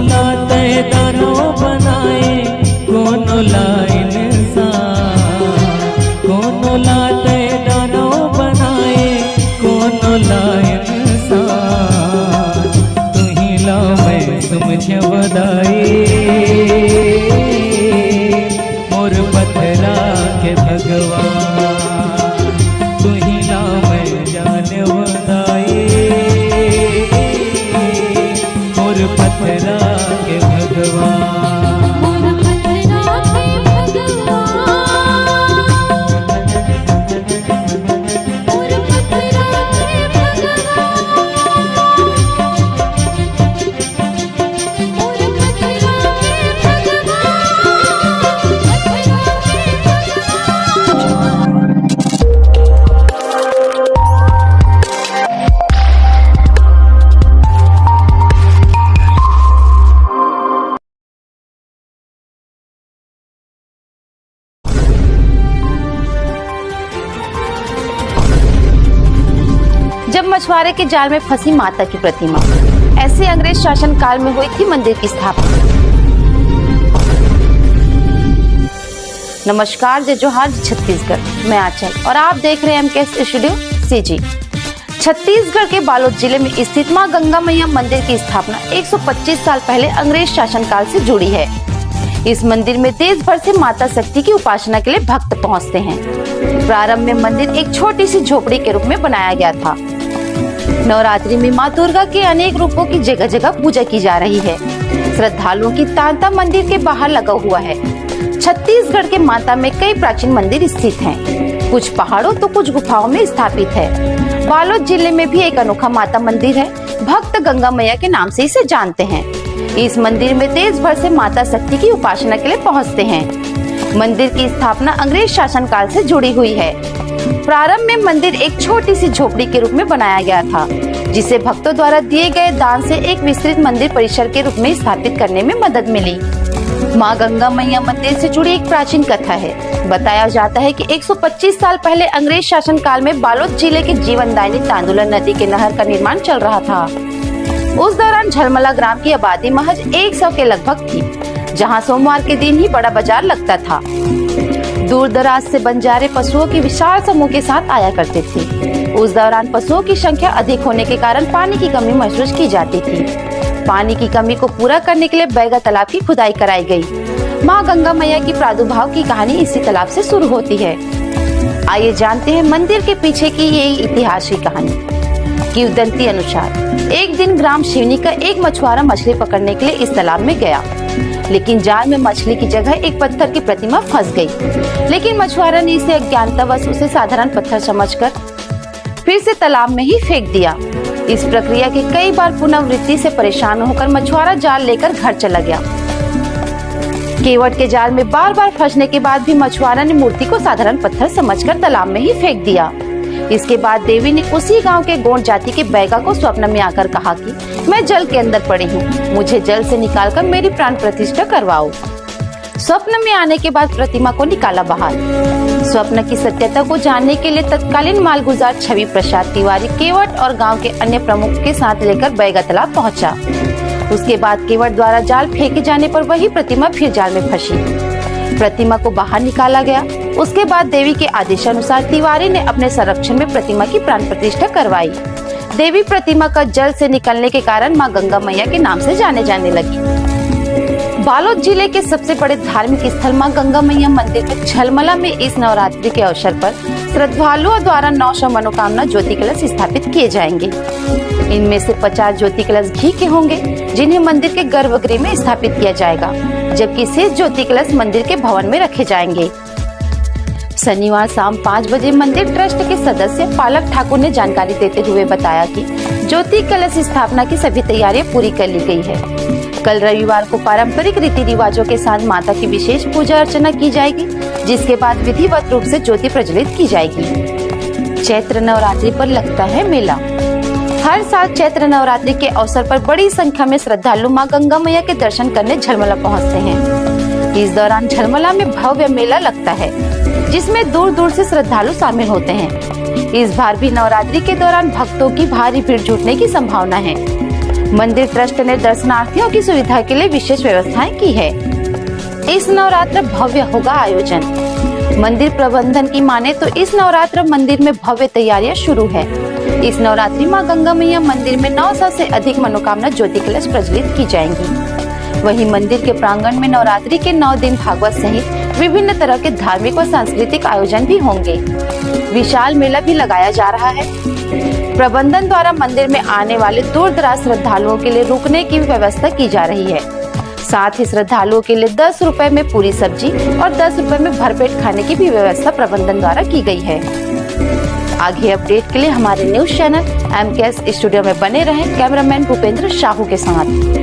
लाते दानो बनाए कोनो लाइन सा, कोनो लाते दानो बनाए कोनो लाइन सा, तू ही ला मैं समझ बदाई मोर पथरा के भगवान, तू ही ला मैं जान बदाई मोर पथरा के भगवान। मोर पथरा के भगवान, मोर पथरा के भगवान, मोर पथरा के जब मछुआरे के जाल में फंसी माता की प्रतिमा, ऐसे अंग्रेज शासन काल में हुई थी मंदिर की स्थापना। नमस्कार, जय जोहार छत्तीसगढ़, मैं आंचल और आप देख रहे हैं एमकेएस स्टूडियो सीजी। छत्तीसगढ़ के बालोद जिले में स्थित मां गंगा मैया मंदिर की स्थापना 125 साल पहले अंग्रेज शासन काल से जुड़ी है। इस मंदिर में देश भर से माता शक्ति की उपासना के लिए भक्त पहुंचते हैं। प्रारंभ में मंदिर एक छोटी सी झोपड़ी के रूप में बनाया गया था। नवरात्रि में मां दुर्गा के अनेक रूपों की जगह जगह पूजा की जा रही है। श्रद्धालुओं की तांता मंदिर के बाहर लगा हुआ है। छत्तीसगढ़ के माता में कई प्राचीन मंदिर स्थित हैं। कुछ पहाड़ों तो कुछ गुफाओं में स्थापित है। बालोद जिले में भी एक अनोखा माता मंदिर है। भक्त गंगा मैया के नाम से इसे जानते हैं। इस मंदिर में देश भर से माता शक्ति की उपासना के लिए पहुंचते हैं। मंदिर की स्थापना अंग्रेज शासन काल से जुड़ी हुई है। प्रारंभ में मंदिर एक छोटी सी झोपड़ी के रूप में बनाया गया था, जिसे भक्तों द्वारा दिए गए दान से एक विस्तृत मंदिर परिसर के रूप में स्थापित करने में मदद मिली। मां गंगा मैया मंदिर से जुड़ी एक प्राचीन कथा है। बताया जाता है कि 125 साल पहले अंग्रेज शासन काल में बालोद जिले के जीवनदायिनी तांदुला नदी के नहर का निर्माण चल रहा था। उस दौरान झलमला ग्राम की आबादी महज 100 के लगभग थी, जहां सोमवार के दिन ही बड़ा बाजार लगता था। दूर दराज से बंजारे पशुओं की विशाल समूह के साथ आया करते थे। उस दौरान पशुओं की संख्या अधिक होने के कारण पानी की कमी महसूस की जाती थी। पानी की कमी को पूरा करने के लिए बैगा तालाब की खुदाई कराई गई। मां गंगा मैया की प्रादुर्भाव की कहानी इसी तालाब से शुरू होती है। आइए जानते हैं मंदिर के पीछे की ये ऐतिहासिक कहानी। किंवदंती अनुसार एक दिन ग्राम शिवनी का एक मछुआरा मछली पकड़ने के लिए इस तालाब में गया, लेकिन जाल में मछली की जगह एक पत्थर की प्रतिमा फंस गई। लेकिन मछुआरा ने इसे अज्ञानतावश उसे साधारण पत्थर समझकर फिर से तालाब में ही फेंक दिया। इस प्रक्रिया की कई बार पुनरावृत्ति से परेशान होकर मछुआरा जाल लेकर घर चला गया। केवट के जाल में बार बार फंसने के बाद भी मछुआरा ने मूर्ति को साधारण पत्थर समझकर तालाब में ही फेंक दिया। इसके बाद देवी ने उसी गांव के गोंड जाति के बैगा को स्वप्न में आकर कहा कि मैं जल के अंदर पड़ी हूँ, मुझे जल से निकालकर मेरी प्राण प्रतिष्ठा करवाओ। स्वप्न में आने के बाद प्रतिमा को निकाला बाहर। स्वप्न की सत्यता को जानने के लिए तत्कालीन मालगुजार छवि प्रसाद तिवारी केवट और गांव के अन्य प्रमुख के साथ लेकर बैगा तालाब पहुंचा। उसके बाद केवट द्वारा जाल फेंके जाने पर वही प्रतिमा फिर जाल में फंसी। प्रतिमा को बाहर निकाला गया। उसके बाद देवी के आदेशानुसार तिवारी ने अपने संरक्षण में प्रतिमा की प्राण प्रतिष्ठा करवाई। देवी प्रतिमा का जल से निकलने के कारण मां गंगा मैया के नाम से जाने जाने लगी। बालोद जिले के सबसे बड़े धार्मिक स्थल मां गंगा मैया मंदिर में झलमला में इस नवरात्रि के अवसर पर श्रद्धालुओं द्वारा 900 मनोकामना ज्योति कलश स्थापित किए जाएंगे। इनमें से 50 ज्योति कलश घी के होंगे, जिन्हें मंदिर के गर्भगृह में स्थापित किया जाएगा, जबकि शेष ज्योति कलश मंदिर के भवन में रखे जाएंगे। शनिवार शाम 5 बजे मंदिर ट्रस्ट के सदस्य पालक ठाकुर ने जानकारी देते हुए बताया कि ज्योति कलश स्थापना की सभी तैयारियां पूरी कर ली गई है। कल रविवार को पारंपरिक रीति रिवाजों के साथ माता की विशेष पूजा अर्चना की जाएगी, जिसके बाद विधिवत रूप से ज्योति प्रज्वलित की जाएगी। चैत्र नवरात्रि पर लगता है मेला। हर साल चैत्र नवरात्रि के अवसर पर बड़ी संख्या में श्रद्धालु मां गंगा मैया के दर्शन करने झलमला पहुंचते हैं। इस दौरान झलमला में भव्य मेला लगता है, जिसमें दूर दूर से श्रद्धालु शामिल होते हैं। इस बार भी नवरात्रि के दौरान भक्तों की भारी भीड़ जुटने की संभावना है। मंदिर ट्रस्ट ने दर्शनार्थियों की सुविधा के लिए विशेष व्यवस्थाएं की है। इस नवरात्र भव्य होगा आयोजन। मंदिर प्रबंधन की माने तो इस नवरात्र मंदिर में भव्य तैयारियां शुरू है। इस नवरात्रि मां गंगा मैया मंदिर में 900 से अधिक मनोकामना ज्योति कलश प्रज्वलित की जाएंगी। वहीं मंदिर के प्रांगण में नवरात्रि के 9 दिन भागवत सहित विभिन्न तरह के धार्मिक और सांस्कृतिक आयोजन भी होंगे। विशाल मेला भी लगाया जा रहा है। प्रबंधन द्वारा मंदिर में आने वाले दूर दराज श्रद्धालुओं के लिए रुकने की व्यवस्था की जा रही है। साथ ही श्रद्धालुओं के लिए 10 रुपए में पूरी सब्जी और 10 रुपए में भरपेट खाने की भी व्यवस्था प्रबंधन द्वारा की गई है। आगे अपडेट के लिए हमारे न्यूज चैनल MKS स्टूडियो में बने रहें। कैमरामैन भूपेंद्र साहू के साथ।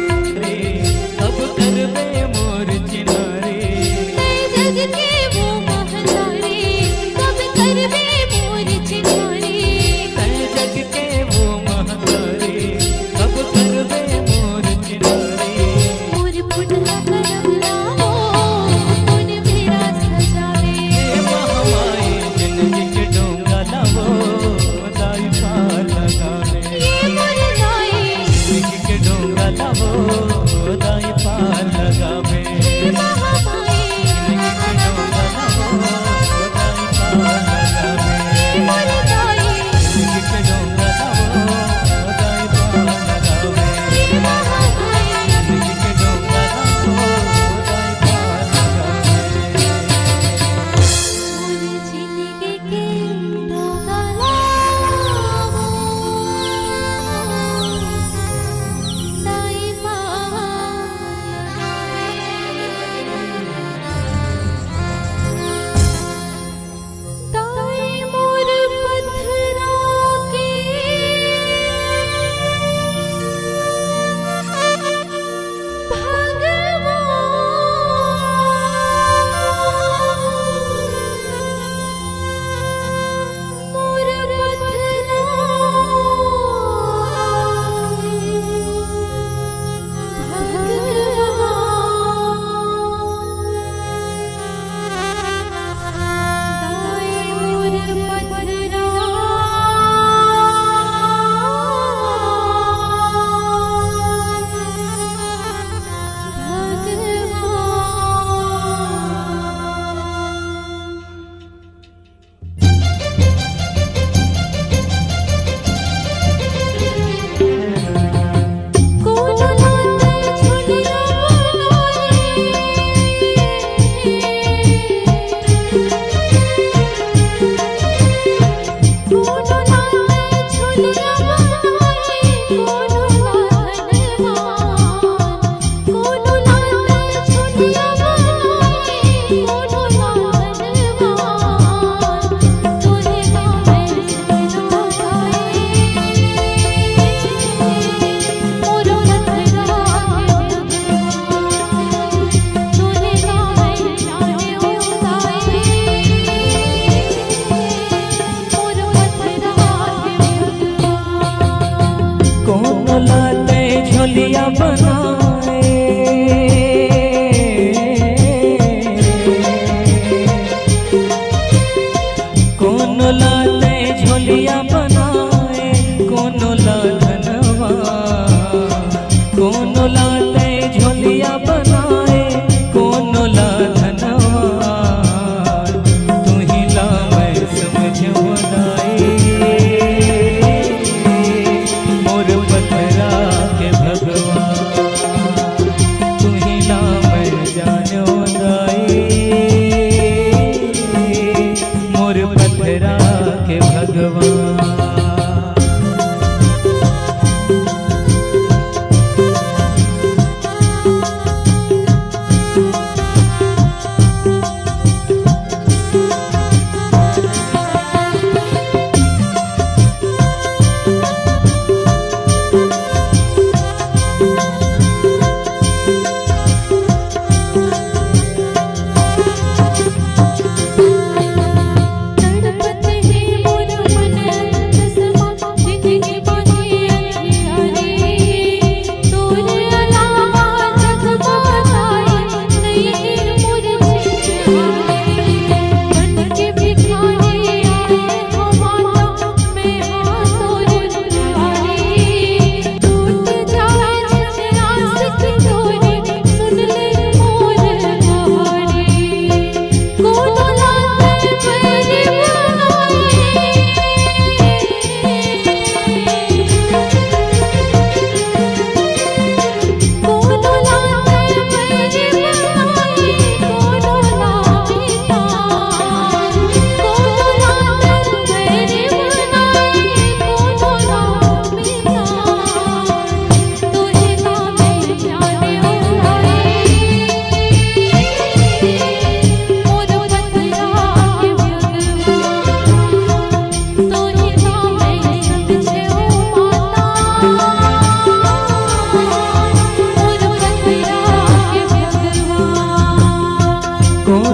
कब करबे मोर चिनारे जग के वो महतारे कब करबे मोर चिनारे तै जग के वो महतारे कब करबे मोर चिनारे मोर पुटला करमला हो पुन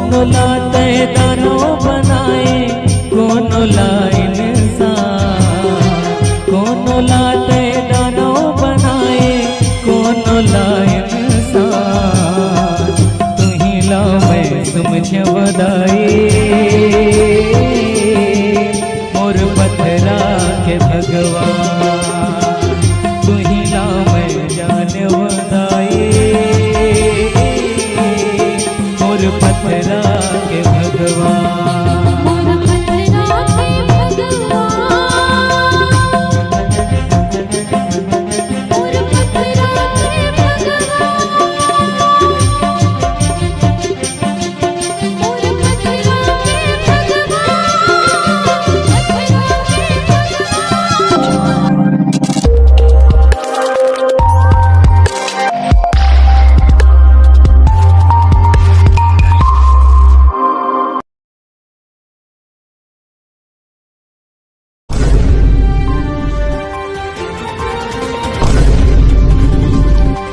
कौन लाते दानो बनाए कौन लाइन कौन लाते दानो बनाए कौन लाइन तू ही ला मैं समझ बदाई मोर पथरा के भगवान तू ही ला मैं जान बदाई मोर पथरा के भगवान मोर पथरा के भगवान मोर पथरा के भगवान मोर पथरा के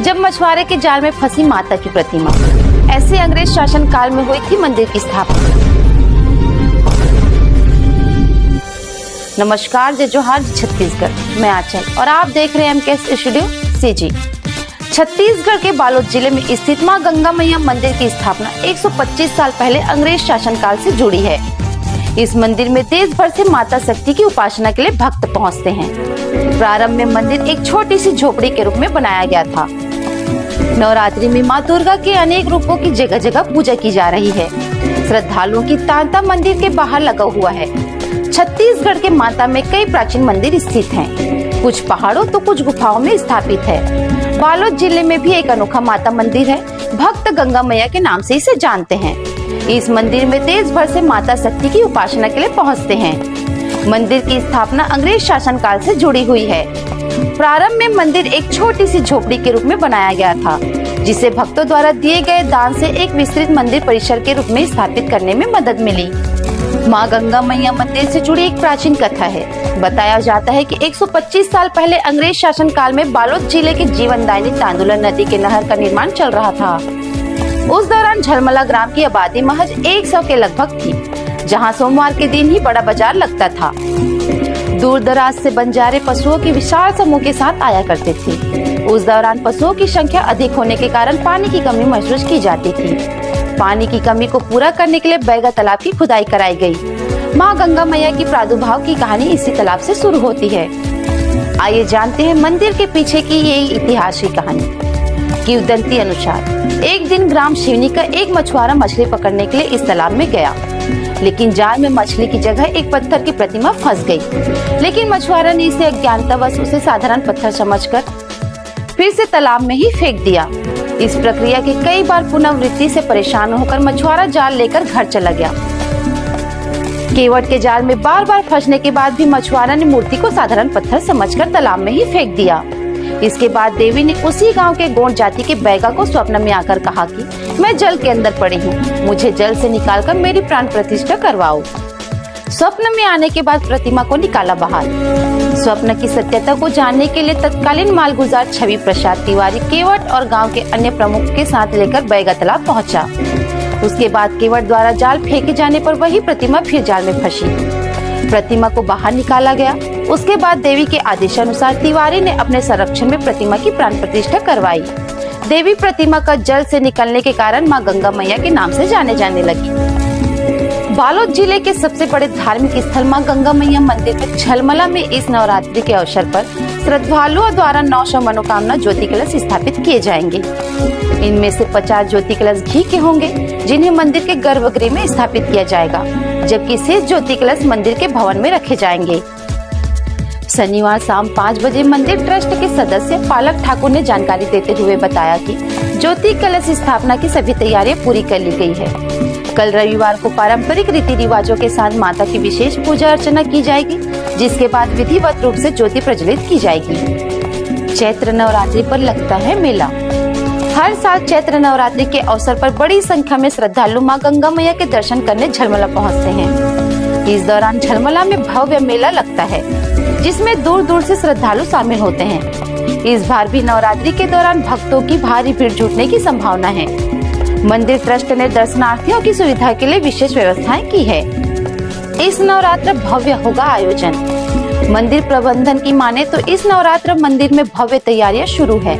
जब मछुआरे के जाल में फंसी माता की प्रतिमा, ऐसे अंग्रेज शासन काल में हुई थी मंदिर की स्थापना। नमस्कार, जय जोहार, छत्तीसगढ़। मैं आंचल और आप देख रहे हैं एमकेएस स्टूडियो सीजी। छत्तीसगढ़ के बालोद जिले में स्थित मां गंगा मैया मंदिर की स्थापना 125 साल पहले अंग्रेज शासन काल से जुड़ी है। इस मंदिर में देश भर से माता शक्ति की उपासना के लिए भक्त पहुंचते हैं। प्रारंभ में मंदिर एक छोटी सी झोपड़ी के रूप में बनाया गया था। नवरात्रि में मां दुर्गा के अनेक रूपों की जगह जगह पूजा की जा रही है। श्रद्धालुओं की तांता मंदिर के बाहर लगा हुआ है। छत्तीसगढ़ के माता में कई प्राचीन मंदिर स्थित हैं। कुछ पहाड़ों तो कुछ गुफाओं में स्थापित है। बालोद जिले में भी एक अनोखा माता मंदिर है। भक्त गंगा मैया के नाम से इसे जानते हैं। इस मंदिर में देश भर से माता शक्ति की उपासना के लिए पहुंचते हैं। मंदिर की स्थापना अंग्रेज शासन काल से जुड़ी हुई है। प्रारंभ में मंदिर एक छोटी सी झोपड़ी के रूप में बनाया गया था, जिसे भक्तों द्वारा दिए गए दान से एक विस्तृत मंदिर परिसर के रूप में स्थापित करने में मदद मिली। मां गंगा मैया मंदिर से जुड़ी एक प्राचीन कथा है। बताया जाता है कि 125 साल पहले अंग्रेज शासन काल में बालोद जिले के जीवनदायिनी तांदुला नदी के नहर का निर्माण चल रहा था। उस दौरान झलमला ग्राम की आबादी महज 100 के लगभग थी, जहां सोमवार के दिन ही बड़ा बाजार लगता था। दूर दराज से बंजारे पशुओं की विशाल समूह के साथ आया करते थे। उस दौरान पशुओं की संख्या अधिक होने के कारण पानी की कमी महसूस की जाती थी। पानी की कमी को पूरा करने के लिए बैगा तालाब की खुदाई कराई गई। मां गंगा मैया की प्रादुर्भाव की कहानी इसी तालाब से शुरू होती है। आइए जानते हैं मंदिर के पीछे की ये इतिहास की कहानी। किंवदंती अनुसार एक दिन ग्राम शिवनी का एक मछुआरा मछली पकड़ने के लिए इस तालाब में गया, लेकिन जाल में मछली की जगह एक पत्थर की प्रतिमा फंस गई। लेकिन मछुआरा ने इसे अज्ञानतावश उसे साधारण पत्थर समझकर फिर से तालाब में ही फेंक दिया। इस प्रक्रिया की कई बार पुनरावृत्ति से परेशान होकर मछुआरा जाल लेकर घर चला गया। केवट के जाल में बार बार फंसने के बाद भी मछुआरा ने मूर्ति को साधारण पत्थर समझकर तालाब में ही फेंक दिया। इसके बाद देवी ने उसी गांव के गोंड जाति के बैगा को स्वप्न में आकर कहा कि मैं जल के अंदर पड़ी हूँ, मुझे जल से निकालकर मेरी प्राण प्रतिष्ठा करवाओ। स्वप्न में आने के बाद प्रतिमा को निकाला बाहर। स्वप्न की सत्यता को जानने के लिए तत्कालीन मालगुजार छवि प्रसाद तिवारी केवट और गांव के अन्य प्रमुख के साथ लेकर बैगा तालाब पहुंचा। उसके बाद केवट द्वारा जाल फेंके जाने पर वही प्रतिमा फिर जाल में फंसी। प्रतिमा को बाहर निकाला गया। उसके बाद देवी के आदेशानुसार तिवारी ने अपने संरक्षण में प्रतिमा की प्राण प्रतिष्ठा करवाई। देवी प्रतिमा का जल से निकलने के कारण मां गंगा मैया के नाम से जाने जाने लगी। बालोद जिले के सबसे बड़े धार्मिक स्थल मां गंगा मैया मंदिर में झलमला में इस नवरात्रि के अवसर पर श्रद्धालुओं द्वारा 900 मनोकामना ज्योति कलश स्थापित किए जाएंगे। इनमें से 50 ज्योति कलश घी के होंगे, जिन्हें मंदिर के गर्भगृह में स्थापित किया जाएगा, जबकि शेष ज्योति कलश मंदिर के भवन में रखे जाएंगे। शनिवार शाम 5 बजे मंदिर ट्रस्ट के सदस्य पालक ठाकुर ने जानकारी देते हुए बताया कि ज्योति कलश स्थापना की सभी तैयारियां पूरी कर ली गई है। कल रविवार को पारंपरिक रीति रिवाजों के साथ माता की विशेष पूजा अर्चना की जाएगी, जिसके बाद विधिवत रूप से ज्योति प्रज्वलित की जाएगी। चैत्र नवरात्रि पर लगता है मेला। हर साल चैत्र नवरात्रि के अवसर पर बड़ी संख्या में श्रद्धालु मां गंगा मैया के दर्शन करने झलमला पहुंचते हैं। इस दौरान झलमला में भव्य मेला लगता है, जिसमें दूर दूर से श्रद्धालु शामिल होते हैं। इस बार भी नवरात्रि के दौरान भक्तों की भारी भीड़ जुटने की संभावना है। मंदिर ट्रस्ट ने दर्शनार्थियों की सुविधा के लिए विशेष व्यवस्थाएं की है। इस नवरात्र भव्य होगा आयोजन। मंदिर प्रबंधन की माने तो इस नवरात्र मंदिर में भव्य तैयारियां शुरू है।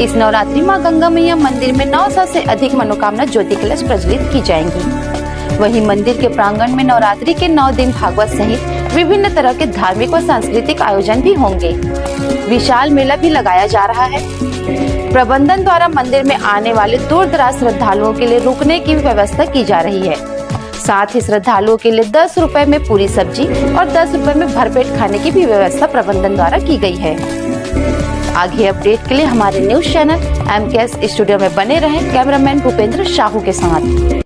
इस नवरात्रि मां गंगा मैया मंदिर में 900 से अधिक मनोकामना ज्योति कलश प्रज्वलित की जाएंगी। वहीं मंदिर के प्रांगण में नवरात्रि के 9 दिन भागवत सहित विभिन्न तरह के धार्मिक व सांस्कृतिक आयोजन भी होंगे। विशाल मेला भी लगाया जा रहा है। प्रबंधन द्वारा मंदिर में आने वाले दूर दराज श्रद्धालुओं के लिए रुकने की व्यवस्था की जा रही है। साथ ही श्रद्धालुओं के लिए 10 रुपए में पूरी सब्जी और 10 रुपए में भरपेट खाने की भी व्यवस्था प्रबंधन द्वारा की गई है। आगे अपडेट के लिए हमारे न्यूज चैनल MKS स्टूडियो में बने रहें। कैमरामैन भूपेंद्र साहू के साथ।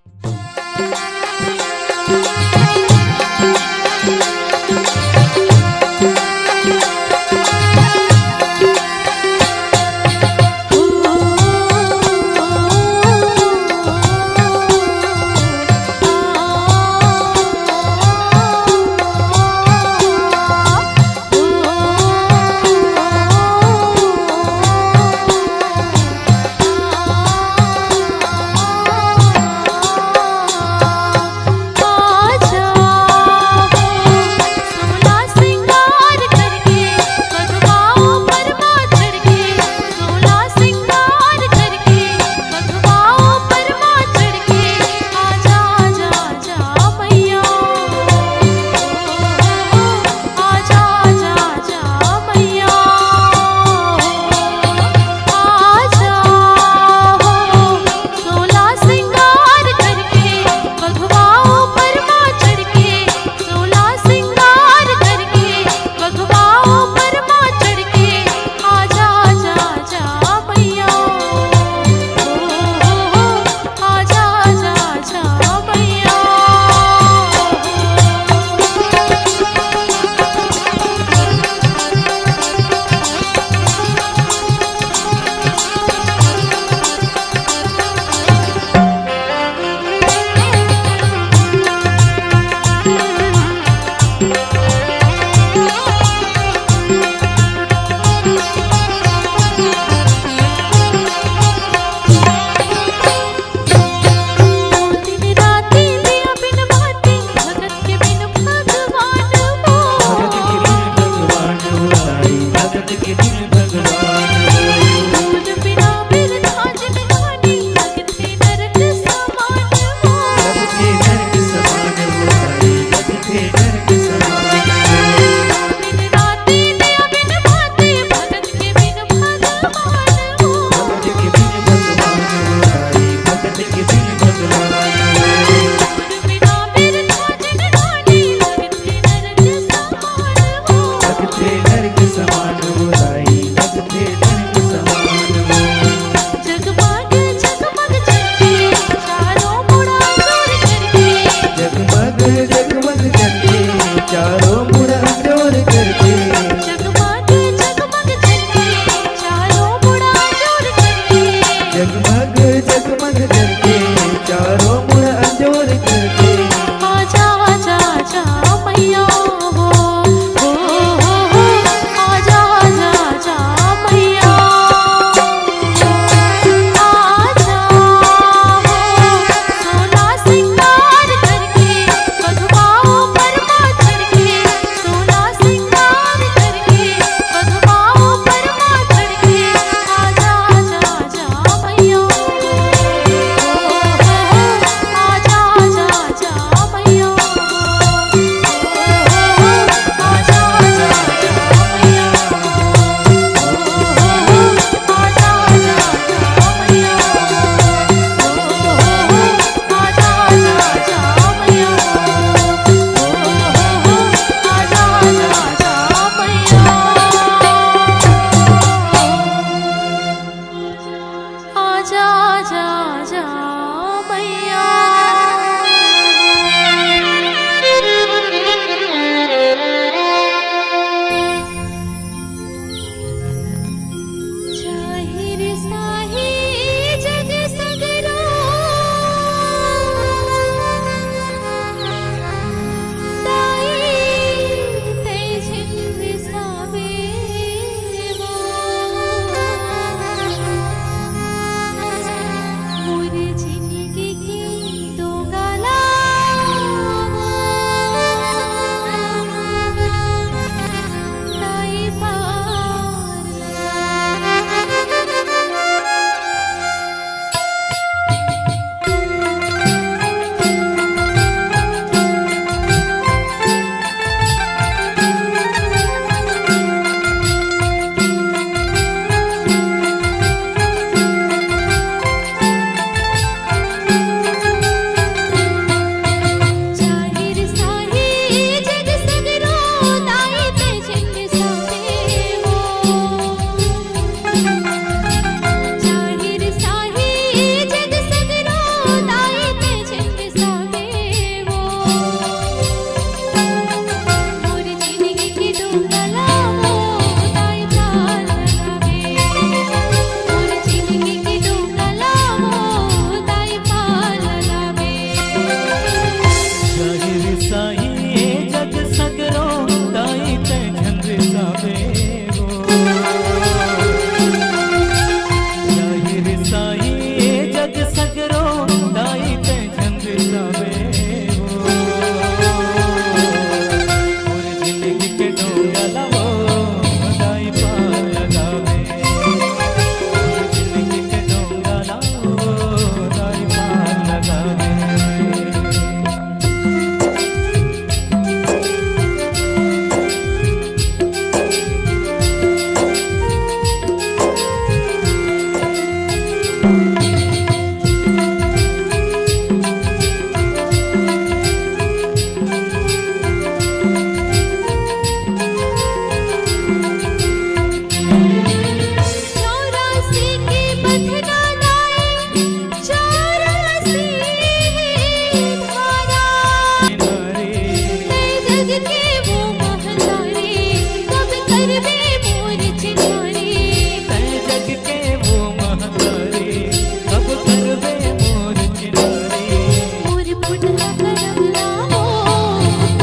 जब लाओ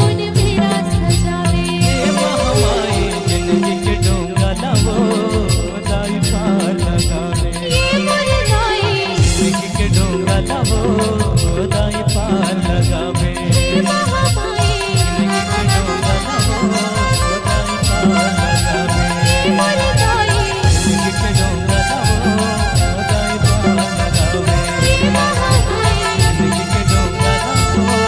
उन मेरा सजावे महामाई जिंदगी के डोंगा लावो दाई पार लगावे ये मुरझाए जिंदगी के डोंगा लावो दाई पार लगावे ये महामाए जिंदगी के डोंगा लावो दाई पार लगावे ये मुरझाए जिंदगी के डोंगा लावो दाई पार लगावे ये महामाए जिंदगी के डोंगा लावो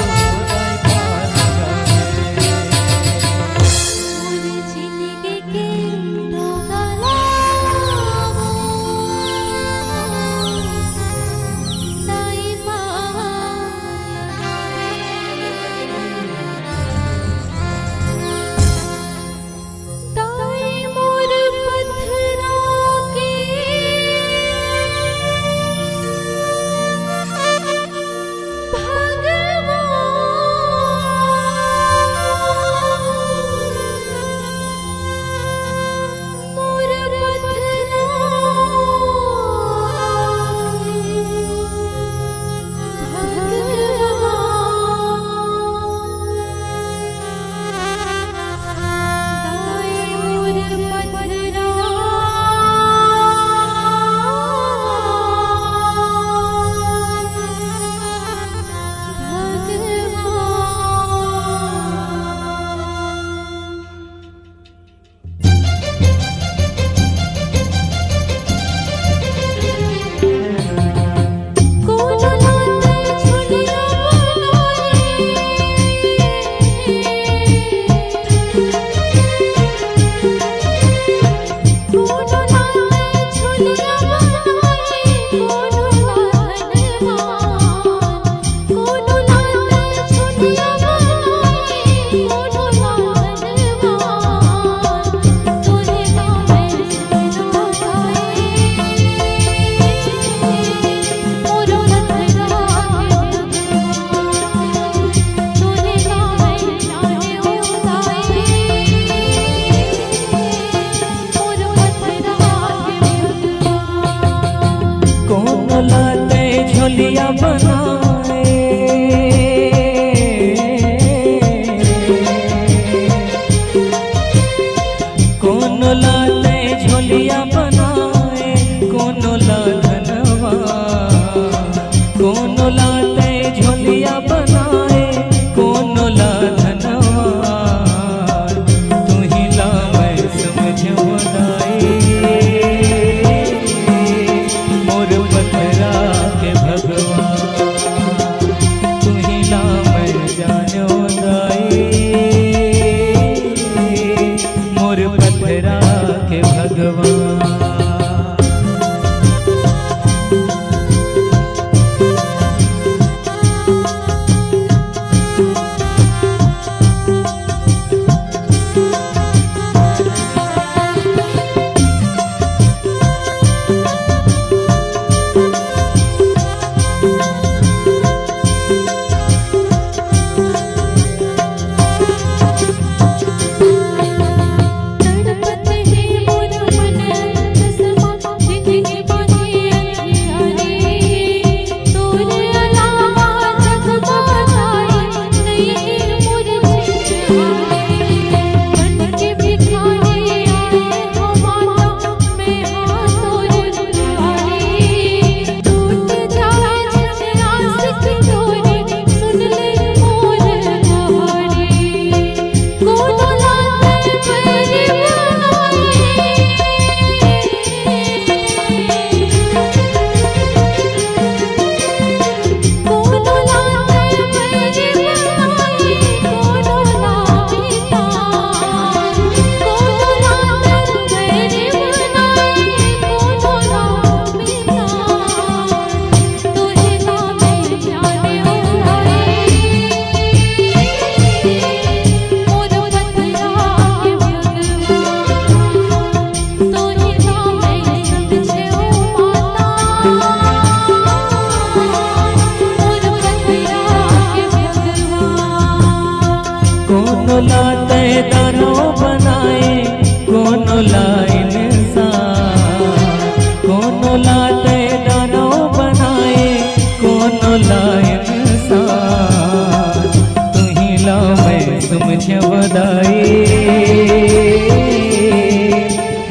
मोहदाई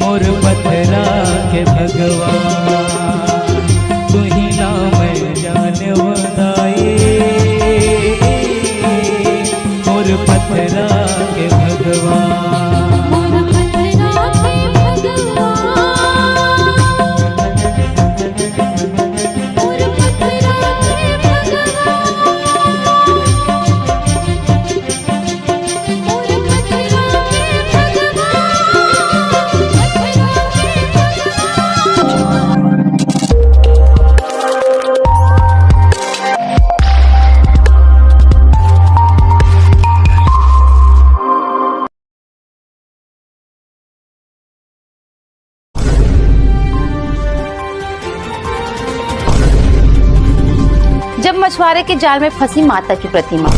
मोर पथरा के भगवान तू ही नाम जान वदाई मोर पथरा के भगवान मोर पथरा के भगवान मोर पथरा के भगवान मोर पथरा के भगवान जब मछुआरे के जाल में फंसी माता की प्रतिमा,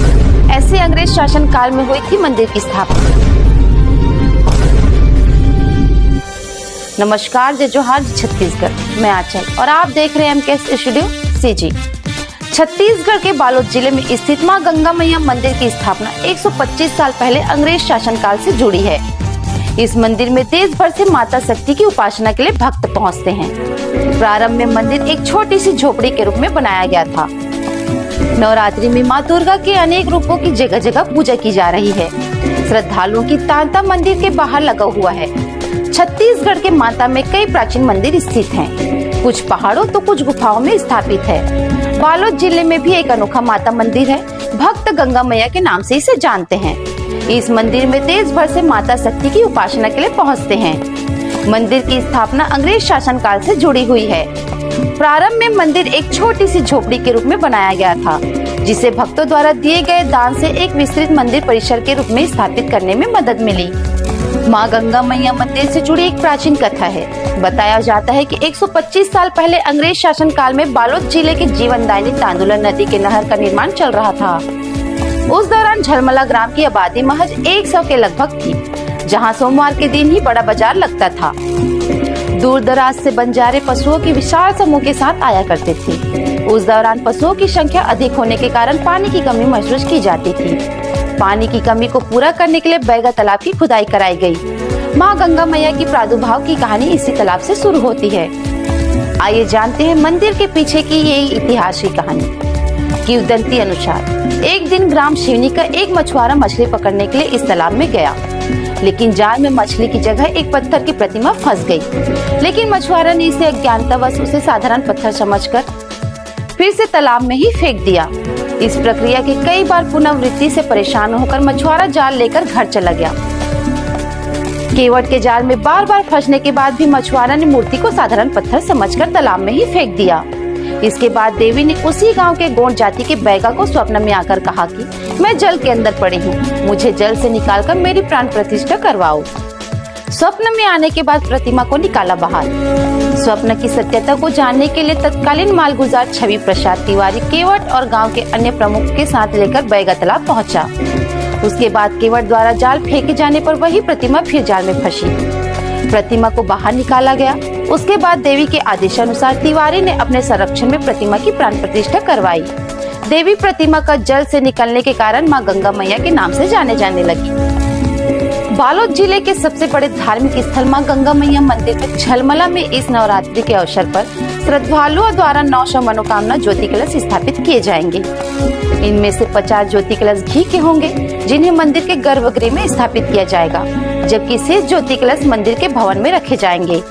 ऐसे अंग्रेज शासन काल में हुई थी मंदिर की स्थापना। नमस्कार, जय जोहार, छत्तीसगढ़। मैं आंचल और आप देख रहे हैं एमकेएस स्टूडियो सीजी। छत्तीसगढ़ के बालोद जिले में स्थित मां गंगा मैया मंदिर की स्थापना 125 साल पहले अंग्रेज शासन काल से जुड़ी है। इस मंदिर में देश भर से माता शक्ति की उपासना के लिए भक्त पहुंचते हैं। प्रारंभ में मंदिर एक छोटी सी झोपड़ी के रूप में बनाया गया था। नवरात्रि में मां दुर्गा के अनेक रूपों की जगह जगह पूजा की जा रही है। श्रद्धालुओं की तांता मंदिर के बाहर लगा हुआ है। छत्तीसगढ़ के माता में कई प्राचीन मंदिर स्थित हैं। कुछ पहाड़ों तो कुछ गुफाओं में स्थापित है। बालोद जिले में भी एक अनोखा माता मंदिर है। भक्त गंगा मैया के नाम से इसे जानते हैं। इस मंदिर में देश भर से माता शक्ति की उपासना के लिए पहुंचते हैं। मंदिर की स्थापना अंग्रेज शासन काल से जुड़ी हुई है। प्रारंभ में मंदिर एक छोटी सी झोपड़ी के रूप में बनाया गया था, जिसे भक्तों द्वारा दिए गए दान से एक विस्तृत मंदिर परिसर के रूप में स्थापित करने में मदद मिली। मां गंगा मैया मंदिर से जुड़ी एक प्राचीन कथा है। बताया जाता है कि 125 साल पहले अंग्रेज शासन काल में बालोद जिले के जीवनदायिनी तांदुला नदी के नहर का निर्माण चल रहा था। उस दौरान झलमला ग्राम की आबादी महज 100 के लगभग थी, जहां सोमवार के दिन ही बड़ा बाजार लगता था। दूर दराज से बंजारे पशुओं की विशाल समूह के साथ आया करते थे। उस दौरान पशुओं की संख्या अधिक होने के कारण पानी की कमी महसूस की जाती थी। पानी की कमी को पूरा करने के लिए बैगा तालाब की खुदाई कराई गई। मां गंगा मैया की प्रादुर्भाव की कहानी इसी तालाब से शुरू होती है। आइए जानते हैं मंदिर के पीछे की ये इतिहास की कहानी। किंवदंती अनुसार एक दिन ग्राम शिवनी का एक मछुआरा मछली पकड़ने के लिए इस तालाब में गया, लेकिन जाल में मछली की जगह एक पत्थर की प्रतिमा फंस गई। लेकिन मछुआरा ने इसे अज्ञानतावश उसे साधारण पत्थर समझकर फिर से तालाब में ही फेंक दिया। इस प्रक्रिया की कई बार पुनरावृत्ति से परेशान होकर मछुआरा जाल लेकर घर चला गया। केवट के जाल में बार बार फंसने के बाद भी मछुआरा ने मूर्ति को साधारण पत्थर समझकर तालाब में ही फेंक दिया। इसके बाद देवी ने उसी गांव के गोंड जाति के बैगा को स्वप्न में आकर कहा कि मैं जल के अंदर पड़ी हूँ, मुझे जल से निकालकर मेरी प्राण प्रतिष्ठा करवाओ। स्वप्न में आने के बाद प्रतिमा को निकाला बाहर। स्वप्न की सत्यता को जानने के लिए तत्कालीन मालगुजार छवि प्रसाद तिवारी केवट और गांव के अन्य प्रमुख के साथ लेकर बैगा तालाब पहुंचा। उसके बाद केवट द्वारा जाल फेंके जाने पर वही प्रतिमा फिर जाल में फंसी। प्रतिमा को बाहर निकाला गया। उसके बाद देवी के आदेशानुसार तिवारी ने अपने संरक्षण में प्रतिमा की प्राण प्रतिष्ठा करवाई। देवी प्रतिमा का जल से निकलने के कारण मां गंगा मैया के नाम से जाने जाने लगी। बालोद जिले के सबसे बड़े धार्मिक स्थल मां गंगा मैया मंदिर में झलमला में इस नवरात्रि के अवसर पर श्रद्धालुओं द्वारा 900 मनोकामना ज्योति कलश स्थापित किए जाएंगे। इनमें से 50 ज्योति कलश घी के होंगे, जिन्हें मंदिर के गर्भगृह में स्थापित किया जाएगा, जबकि शेष ज्योति कलश मंदिर के भवन में रखे जाएंगे।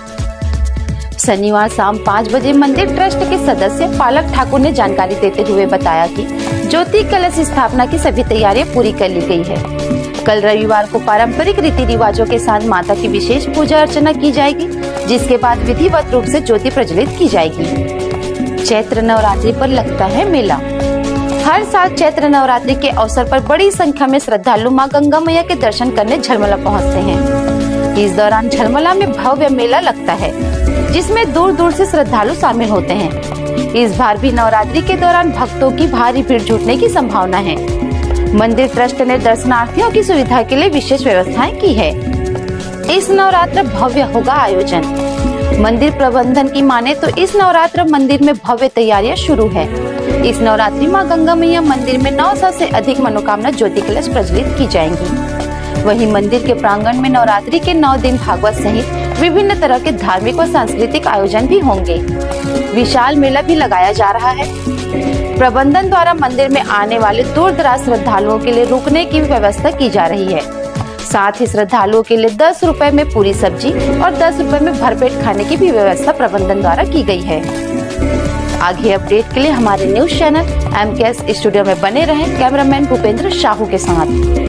शनिवार शाम 5 बजे मंदिर ट्रस्ट के सदस्य पालक ठाकुर ने जानकारी देते हुए बताया कि ज्योति कलश स्थापना की सभी तैयारियां पूरी कर ली गई है। कल रविवार को पारंपरिक रीति रिवाजों के साथ माता की विशेष पूजा अर्चना की जाएगी, जिसके बाद विधिवत रूप से ज्योति प्रज्वलित की जाएगी। चैत्र नवरात्रि पर लगता है मेला। हर साल चैत्र नवरात्रि के अवसर पर बड़ी संख्या में श्रद्धालु मां गंगा मैया के दर्शन करने झलमला पहुंचते हैं। इस दौरान झलमला में भव्य मेला लगता है, जिसमें दूर दूर से श्रद्धालु शामिल होते हैं। इस बार भी नवरात्रि के दौरान भक्तों की भारी भीड़ जुटने की संभावना है। मंदिर ट्रस्ट ने दर्शनार्थियों की सुविधा के लिए विशेष व्यवस्थाएं की है। इस नवरात्र भव्य होगा आयोजन। मंदिर प्रबंधन की माने तो इस नवरात्र मंदिर में भव्य तैयारियां शुरू है। इस नवरात्रि मां गंगा मैया मंदिर में 900 से अधिक मनोकामना ज्योति कलश प्रज्वलित की जाएंगी। वहीं मंदिर के प्रांगण में नवरात्रि के 9 दिन भागवत सहित विभिन्न तरह के धार्मिक व सांस्कृतिक आयोजन भी होंगे। विशाल मेला भी लगाया जा रहा है। प्रबंधन द्वारा मंदिर में आने वाले दूर दराज श्रद्धालुओं के लिए रुकने की व्यवस्था की जा रही है। साथ ही श्रद्धालुओं के लिए 10 रुपए में पूरी सब्जी और 10 रुपए में भरपेट खाने की भी व्यवस्था प्रबंधन द्वारा की गई है। आगे अपडेट के लिए हमारे न्यूज चैनल MKS स्टूडियो में बने रहें। कैमरामैन भूपेंद्र साहू के साथ।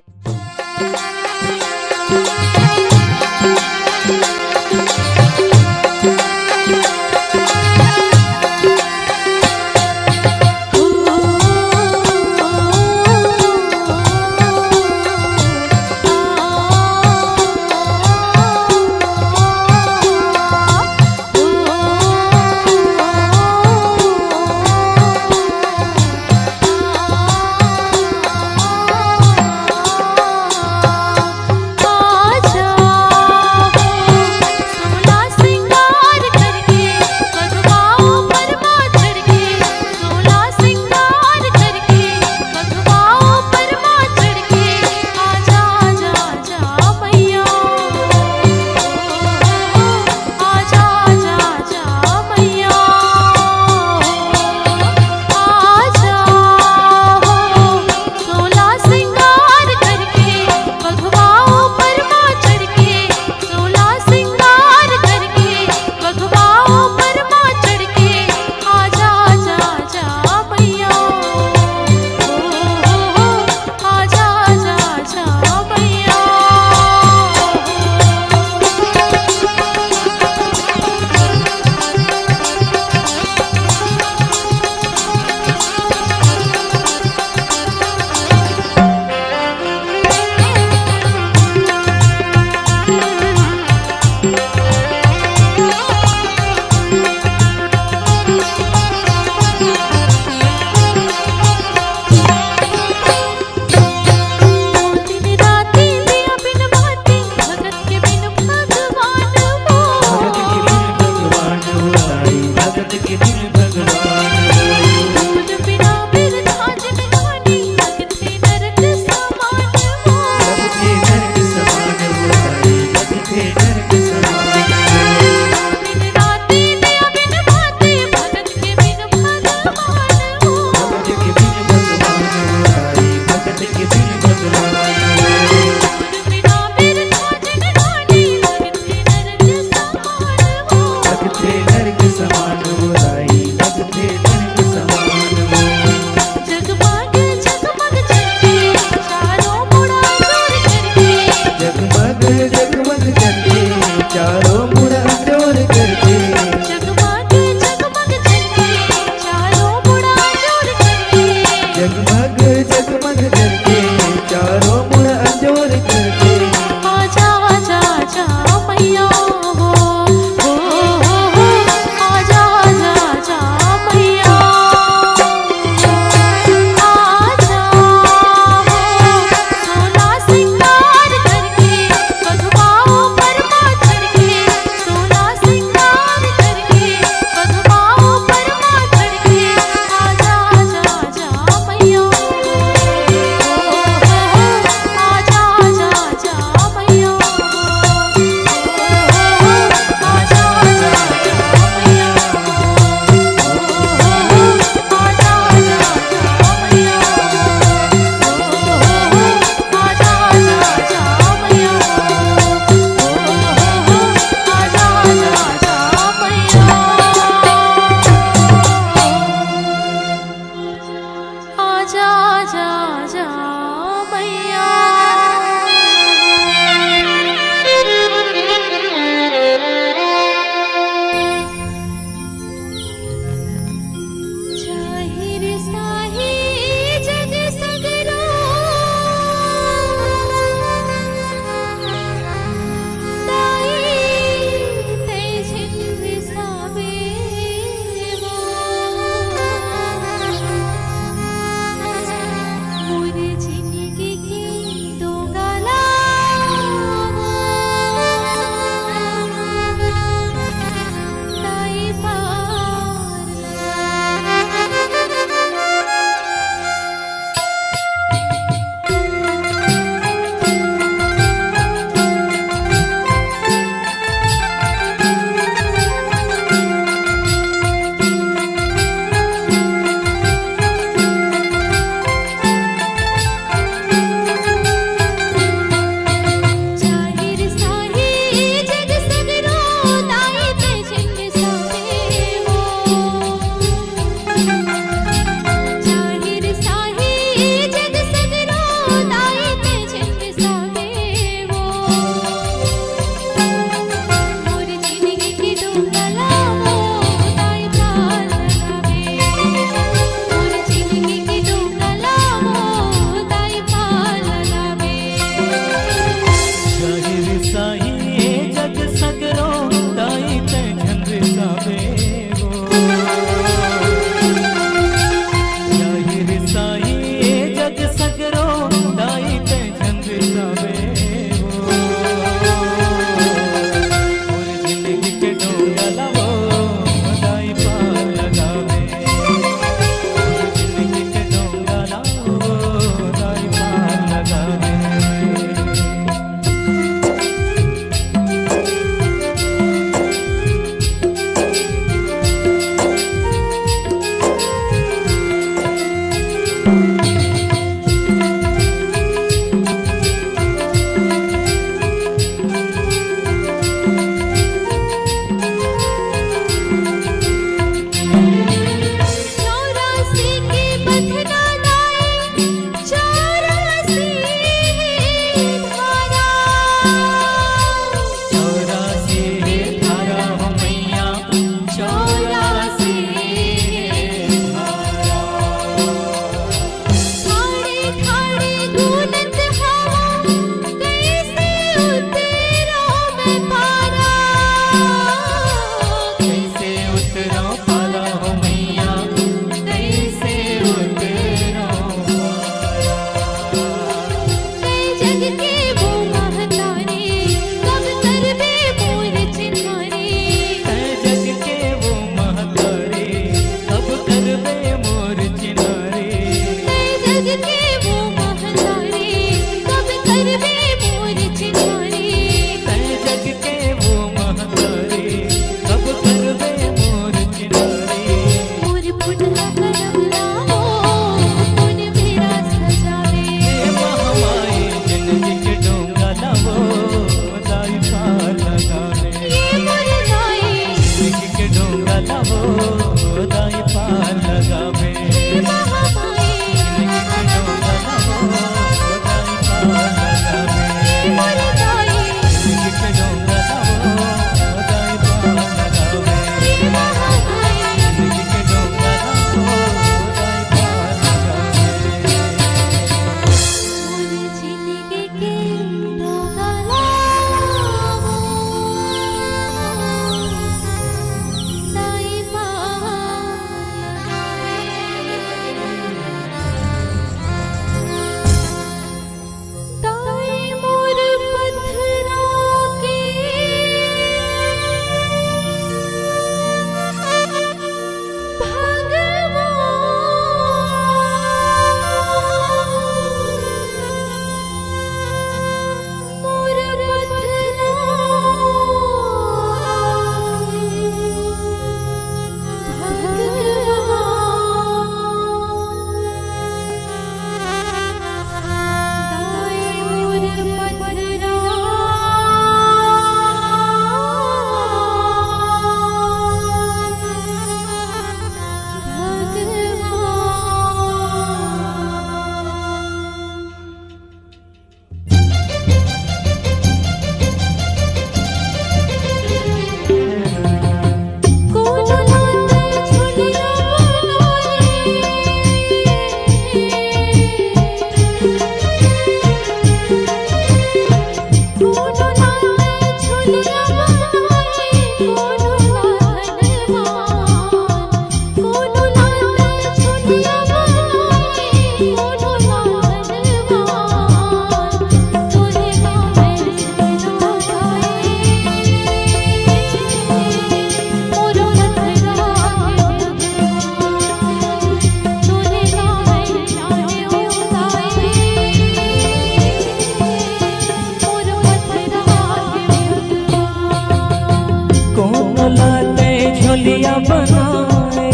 बनाए,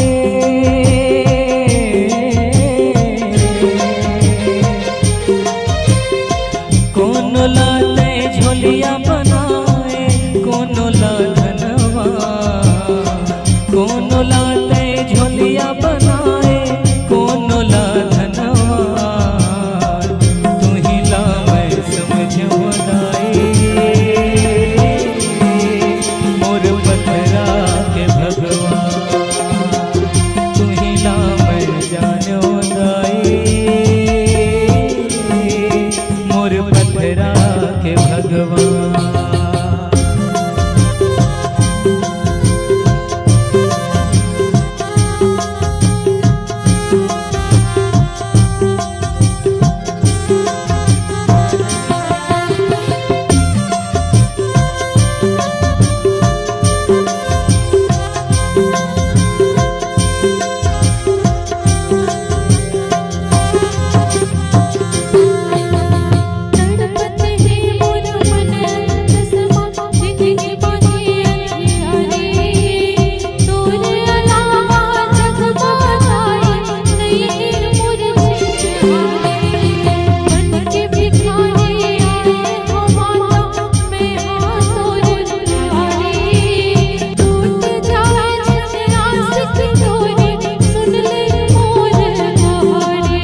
कौन लाते झोलिया बनाए, कौन ला धनवा, कौन लाते झोलिया बनाए, कौन ला धनवा, तू ही ला मैं समझ बनाए, मोर पथरा के भगवान, तू ही ला मैं जानो दाए, मोर पथरा के भगवान। तड़पत है मोर मन कसमा जिंदगी बानी अंधियारी, तोरे अलावा जग बताए नहीं मोर जिंदगी, बन के भिखारी आए हो माता मैं हाँ तोर दुआरी, टूट जाए आस की डोरी सुन ले मोर कहानी,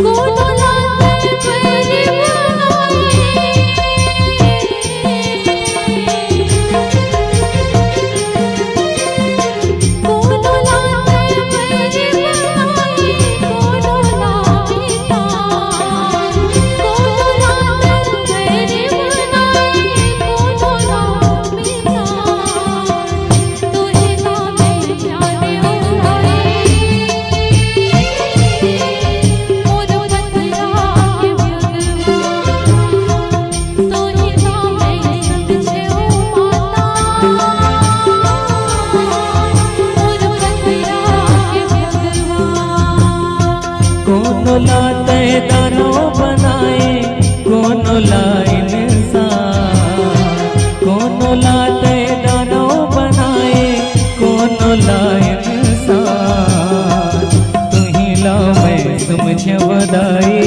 कोनो लाते मेरी कोनो लाते मेरी बनाई, कोनो लाता, कोनो लाते मेरी बनाई, कोनो लाता, तू ही ना मैं जाने उड़ाई, मोर पथरा के भगवान, तू ही ना मैं समझे ओ माता, मोर पथरा के भगवान। कौन लाते दानो बनाए, कौन ला इंसान, कौन लाते दानो बनाए, कौन ला इंसान, तू ही ला मैं समझ बदाई,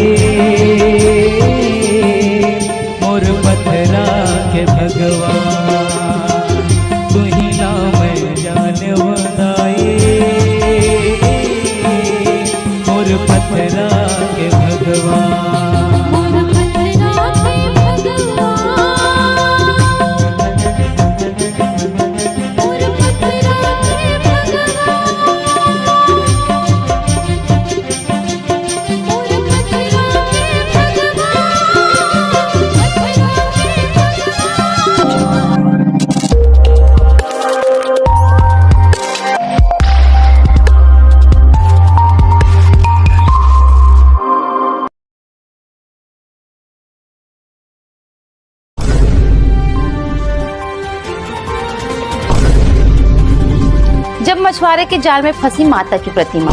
मोर पथरा के भगवान, तू ही ला मैं जान बदाई, मोर पथरा के भगवान। मोर पथरा के भगवान, मोर पथरा के भगवान, मोर पथरा के जब मछुआरे के जाल में फंसी माता की प्रतिमा,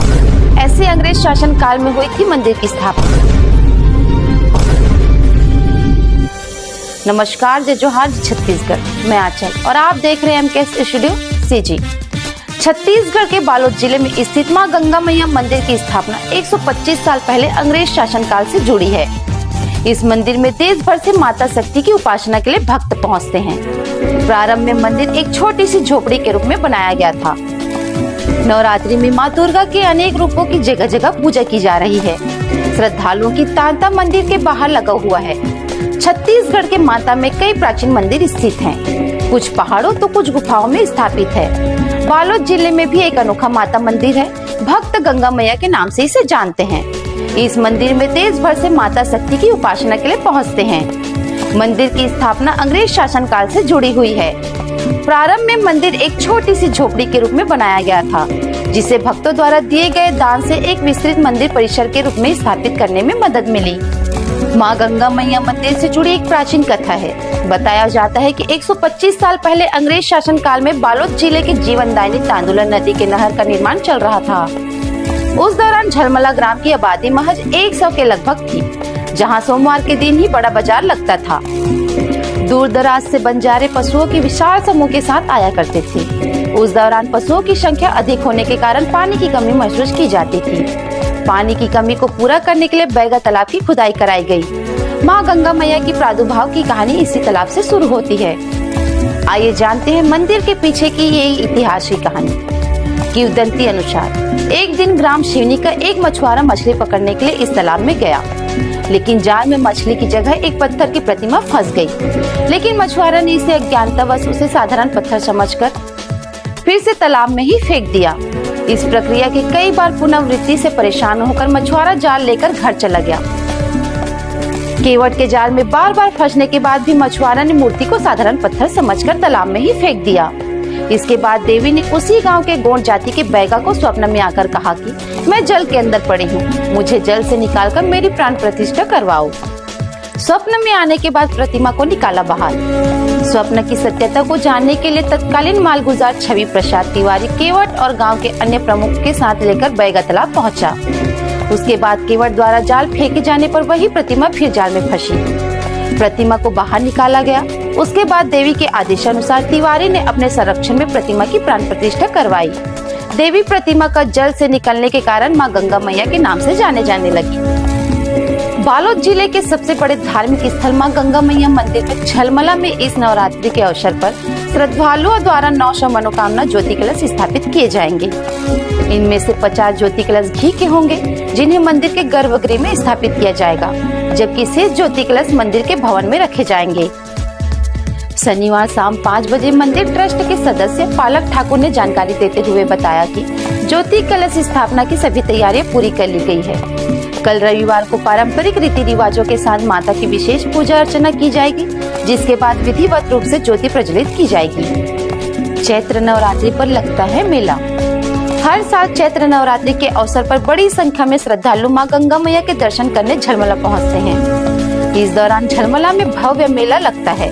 ऐसे अंग्रेज शासन काल में हुई थी मंदिर की स्थापना। नमस्कार, जय जोहार, जय छत्तीसगढ़। मैं आंचल और आप देख रहे हैं एमकेएस स्टूडियो सीजी। छत्तीसगढ़ के बालोद जिले में स्थित मां गंगा मैया मंदिर की स्थापना 125 साल पहले अंग्रेज शासन काल से जुड़ी है। इस मंदिर में देश भर से माता शक्ति की उपासना के लिए भक्त पहुंचते हैं। प्रारंभ में मंदिर एक छोटी सी झोपड़ी के रूप में बनाया गया था। नवरात्रि में मां दुर्गा के अनेक रूपों की जगह जगह पूजा की जा रही है। श्रद्धालुओं की तांता मंदिर के बाहर लगा हुआ है। छत्तीसगढ़ के माता में कई प्राचीन मंदिर स्थित हैं। कुछ पहाड़ों तो कुछ गुफाओं में स्थापित है। बालोद जिले में भी एक अनोखा माता मंदिर है। भक्त गंगा मैया के नाम से इसे जानते हैं। इस मंदिर में देश भर से माता शक्ति की उपासना के लिए पहुंचते हैं। मंदिर की स्थापना अंग्रेज शासन काल से जुड़ी हुई है। प्रारंभ में मंदिर एक छोटी सी झोपड़ी के रूप में बनाया गया था, जिसे भक्तों द्वारा दिए गए दान से एक विस्तृत मंदिर परिसर के रूप में स्थापित करने में मदद मिली। मां गंगा मैया मंदिर से जुड़ी एक प्राचीन कथा है। बताया जाता है कि 125 साल पहले अंग्रेज शासन काल में बालोद जिले के जीवनदायिनी तांदुला नदी के नहर का निर्माण चल रहा था। उस दौरान झलमला ग्राम की आबादी महज 100 के लगभग थी, जहां सोमवार के दिन ही बड़ा बाजार लगता था। दूर दराज से बंजारे पशुओं के विशाल समूह के साथ आया करते थे। उस दौरान पशुओं की संख्या अधिक होने के कारण पानी की कमी महसूस की जाती थी। पानी की कमी को पूरा करने के लिए बैगा तालाब की खुदाई कराई गई। माँ गंगा मैया की प्रादुर्भाव की कहानी इसी तालाब से शुरू होती है। आइए जानते हैं मंदिर के पीछे की ये ऐतिहासिक कहानी। किंवदंती अनुसार एक दिन ग्राम शिवनी का एक मछुआरा मछली पकड़ने के लिए इस तालाब में गया, लेकिन जाल में मछली की जगह एक पत्थर की प्रतिमा फंस गई। लेकिन मछुआरा ने इसे अज्ञानतावश उसे साधारण पत्थर समझकर फिर से तालाब में ही फेंक दिया। इस प्रक्रिया की कई बार पुनरावृत्ति से परेशान होकर मछुआरा जाल लेकर घर चला गया। केवट के जाल में बार बार फंसने के बाद भी मछुआरा ने मूर्ति को साधारण पत्थर समझकर तालाब में ही फेंक दिया। इसके बाद देवी ने उसी गांव के गोंड जाति के बैगा को स्वप्न में आकर कहा कि मैं जल के अंदर पड़ी हूँ, मुझे जल से निकालकर मेरी प्राण प्रतिष्ठा करवाओ। स्वप्न में आने के बाद प्रतिमा को निकाला बाहर। स्वप्न की सत्यता को जानने के लिए तत्कालीन मालगुजार छवि प्रसाद तिवारी केवट और गांव के अन्य प्रमुख के साथ लेकर बैगा तालाब पहुंचा। उसके बाद केवट द्वारा जाल फेंके जाने पर वही प्रतिमा फिर जाल में फंसी। प्रतिमा को बाहर निकाला गया। उसके बाद देवी के आदेशानुसार तिवारी ने अपने संरक्षण में प्रतिमा की प्राण प्रतिष्ठा करवाई। देवी प्रतिमा का जल से निकलने के कारण मां गंगा मैया के नाम से जाने जाने लगी। बालोद जिले के सबसे बड़े धार्मिक स्थल मां गंगा मैया मंदिर में झलमला में इस नवरात्रि के अवसर पर श्रद्धालुओं द्वारा 900 मनोकामना ज्योति कलश स्थापित किए जाएंगे। इनमें से 50 ज्योति कलश घी के होंगे, जिन्हें मंदिर के गर्भगृह में स्थापित किया जाएगा, जबकि शेष ज्योति कलश मंदिर के भवन में रखे जाएंगे। शनिवार शाम 5 बजे मंदिर ट्रस्ट के सदस्य पालक ठाकुर ने जानकारी देते हुए बताया कि ज्योति कलश स्थापना की सभी तैयारियां पूरी कर ली गई है। कल रविवार को पारंपरिक रीति रिवाजों के साथ माता की विशेष पूजा अर्चना की जाएगी, जिसके बाद विधिवत रूप से ज्योति प्रज्वलित की जाएगी। चैत्र नवरात्रि पर लगता है मेला। हर साल चैत्र नवरात्रि के अवसर पर बड़ी संख्या में श्रद्धालु मां गंगा मैया के दर्शन करने झलमला पहुंचते हैं। इस दौरान झलमला में भव्य मेला लगता है,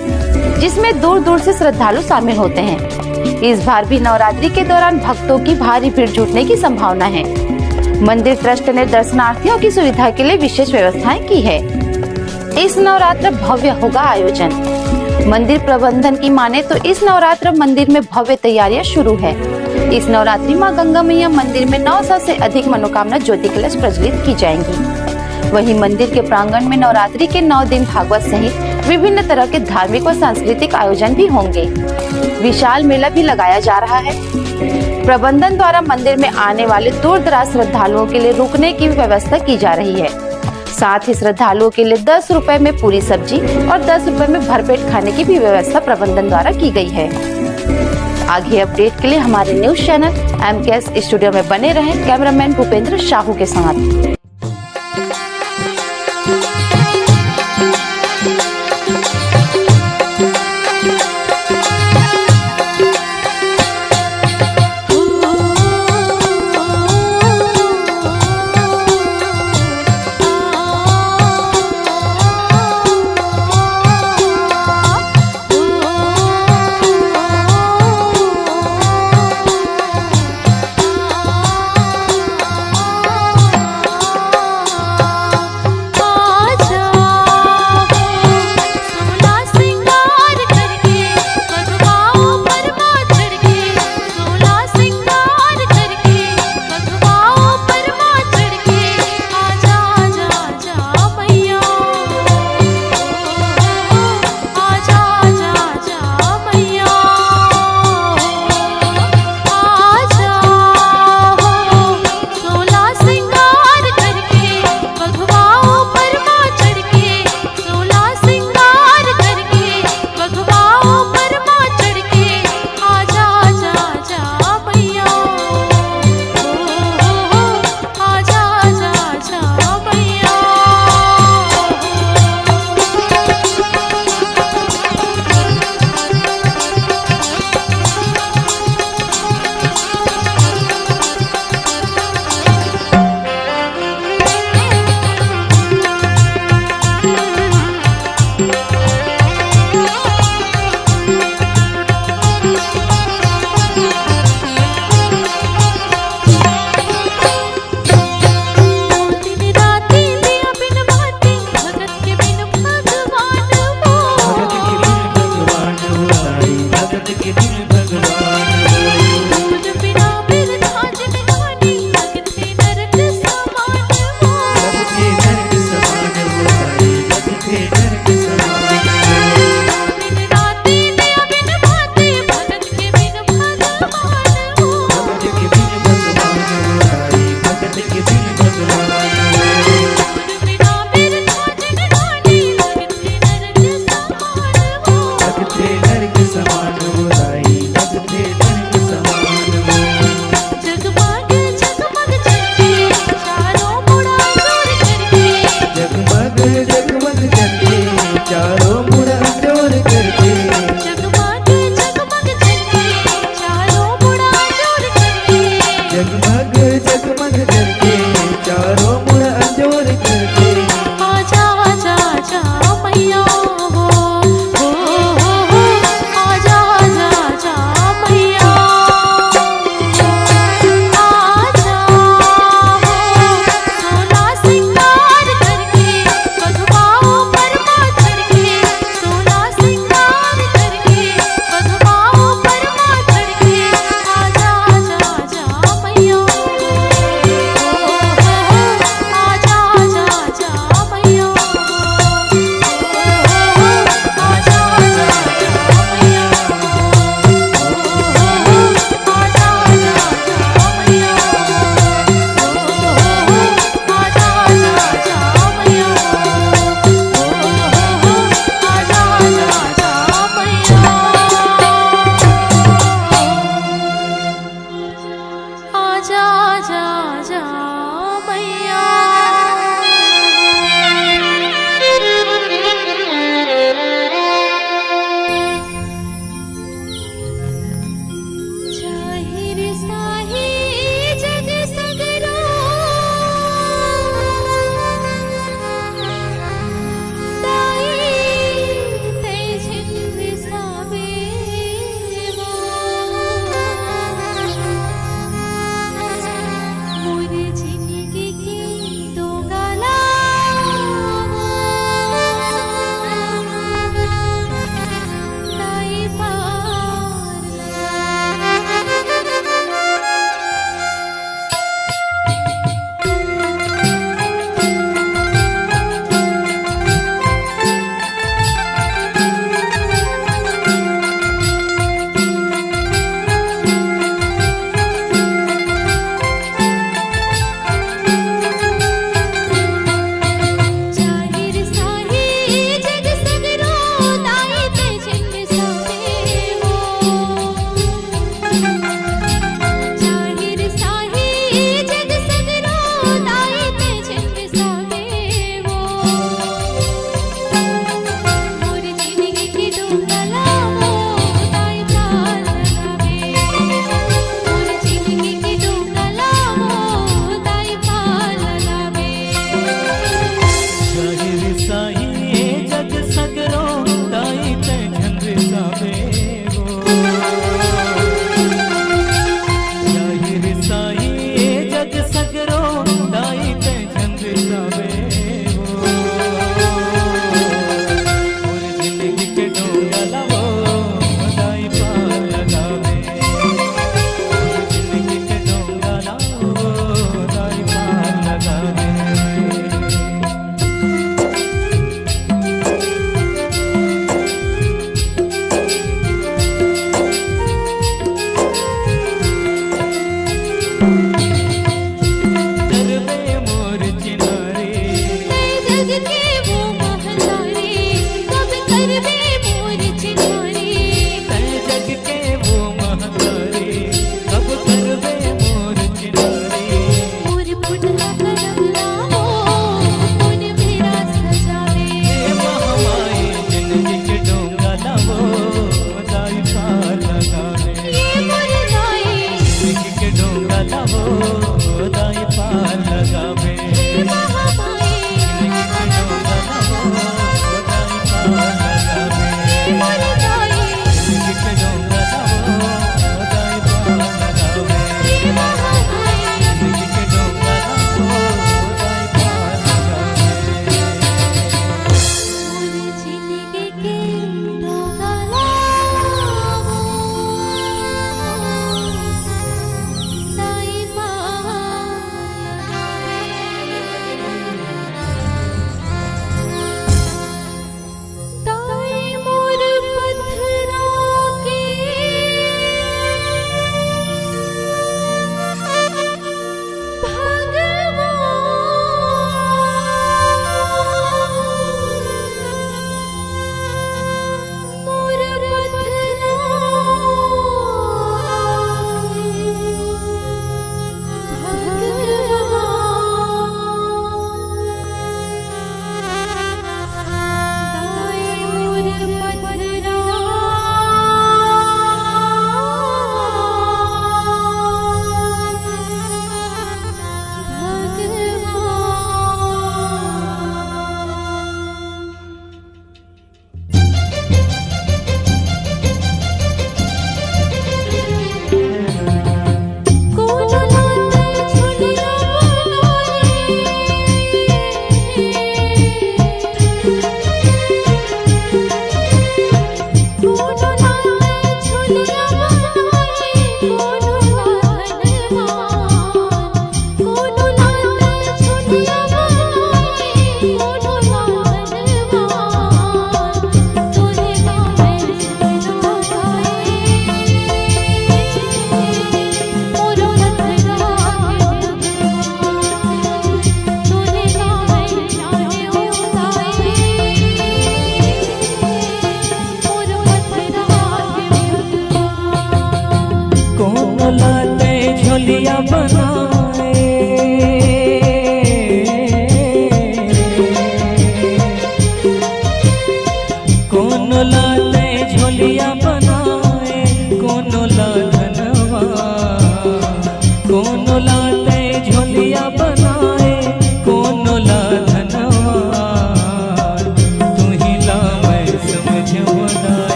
जिसमें दूर दूर से श्रद्धालु शामिल होते हैं। इस बार भी नवरात्रि के दौरान भक्तों की भारी भीड़ जुटने की संभावना है। मंदिर ट्रस्ट ने दर्शनार्थियों की सुविधा के लिए विशेष व्यवस्थाएं की है। इस नवरात्र भव्य होगा आयोजन। मंदिर प्रबंधन की माने तो इस नवरात्र मंदिर में भव्य तैयारियां शुरू है। इस नवरात्रि मां गंगा मैया मंदिर में 900 से अधिक मनोकामना ज्योति कलश प्रज्वलित की जाएंगी। वहीं मंदिर के प्रांगण में नवरात्रि के 9 दिन भागवत सहित विभिन्न तरह के धार्मिक और सांस्कृतिक आयोजन भी होंगे। विशाल मेला भी लगाया जा रहा है। प्रबंधन द्वारा मंदिर में आने वाले दूर दराज श्रद्धालुओं के लिए रुकने की व्यवस्था की जा रही है। साथ ही श्रद्धालुओं के लिए 10 रुपए में पूरी सब्जी और 10 रुपए में भरपेट खाने की भी व्यवस्था प्रबंधन द्वारा की गई है। आगे अपडेट के लिए हमारे न्यूज चैनल MKS स्टूडियो में बने रहें। कैमरामैन भूपेंद्र साहू के साथ।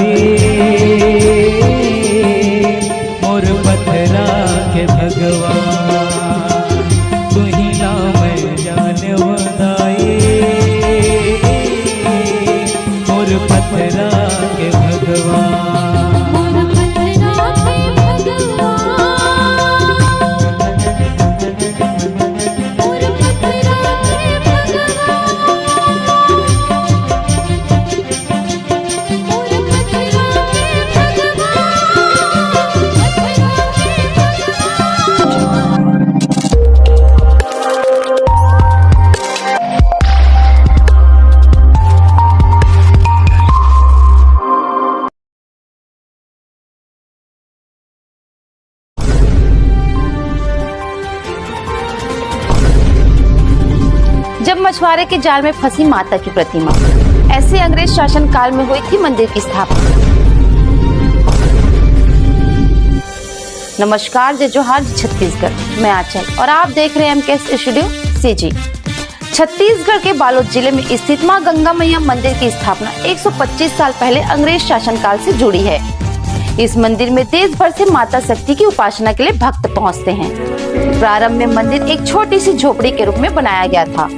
वदाए मोर पथरा के भगवान तू ही ला मैं जान वदाए मोर पथरा के भगवान मोर पथरा के भगवान मोर पथरा के भगवान मोर पथरा के भगवान जब मछुआरे के जाल में फंसी माता की प्रतिमा, ऐसे अंग्रेज शासन काल में हुई थी मंदिर की स्थापना। नमस्कार, जय जोहार, जय छत्तीसगढ़। मैं आंचल और आप देख रहे हैं एमकेएस स्टूडियो सीजी। छत्तीसगढ़ के बालोद जिले में स्थित मां गंगा मैया मंदिर की स्थापना 125 साल पहले अंग्रेज शासन काल से जुड़ी है। इस मंदिर में देश भर से माता शक्ति की उपासना के लिए भक्त पहुंचते हैं। प्रारंभ में मंदिर एक छोटी सी झोपड़ी के रूप में बनाया गया था।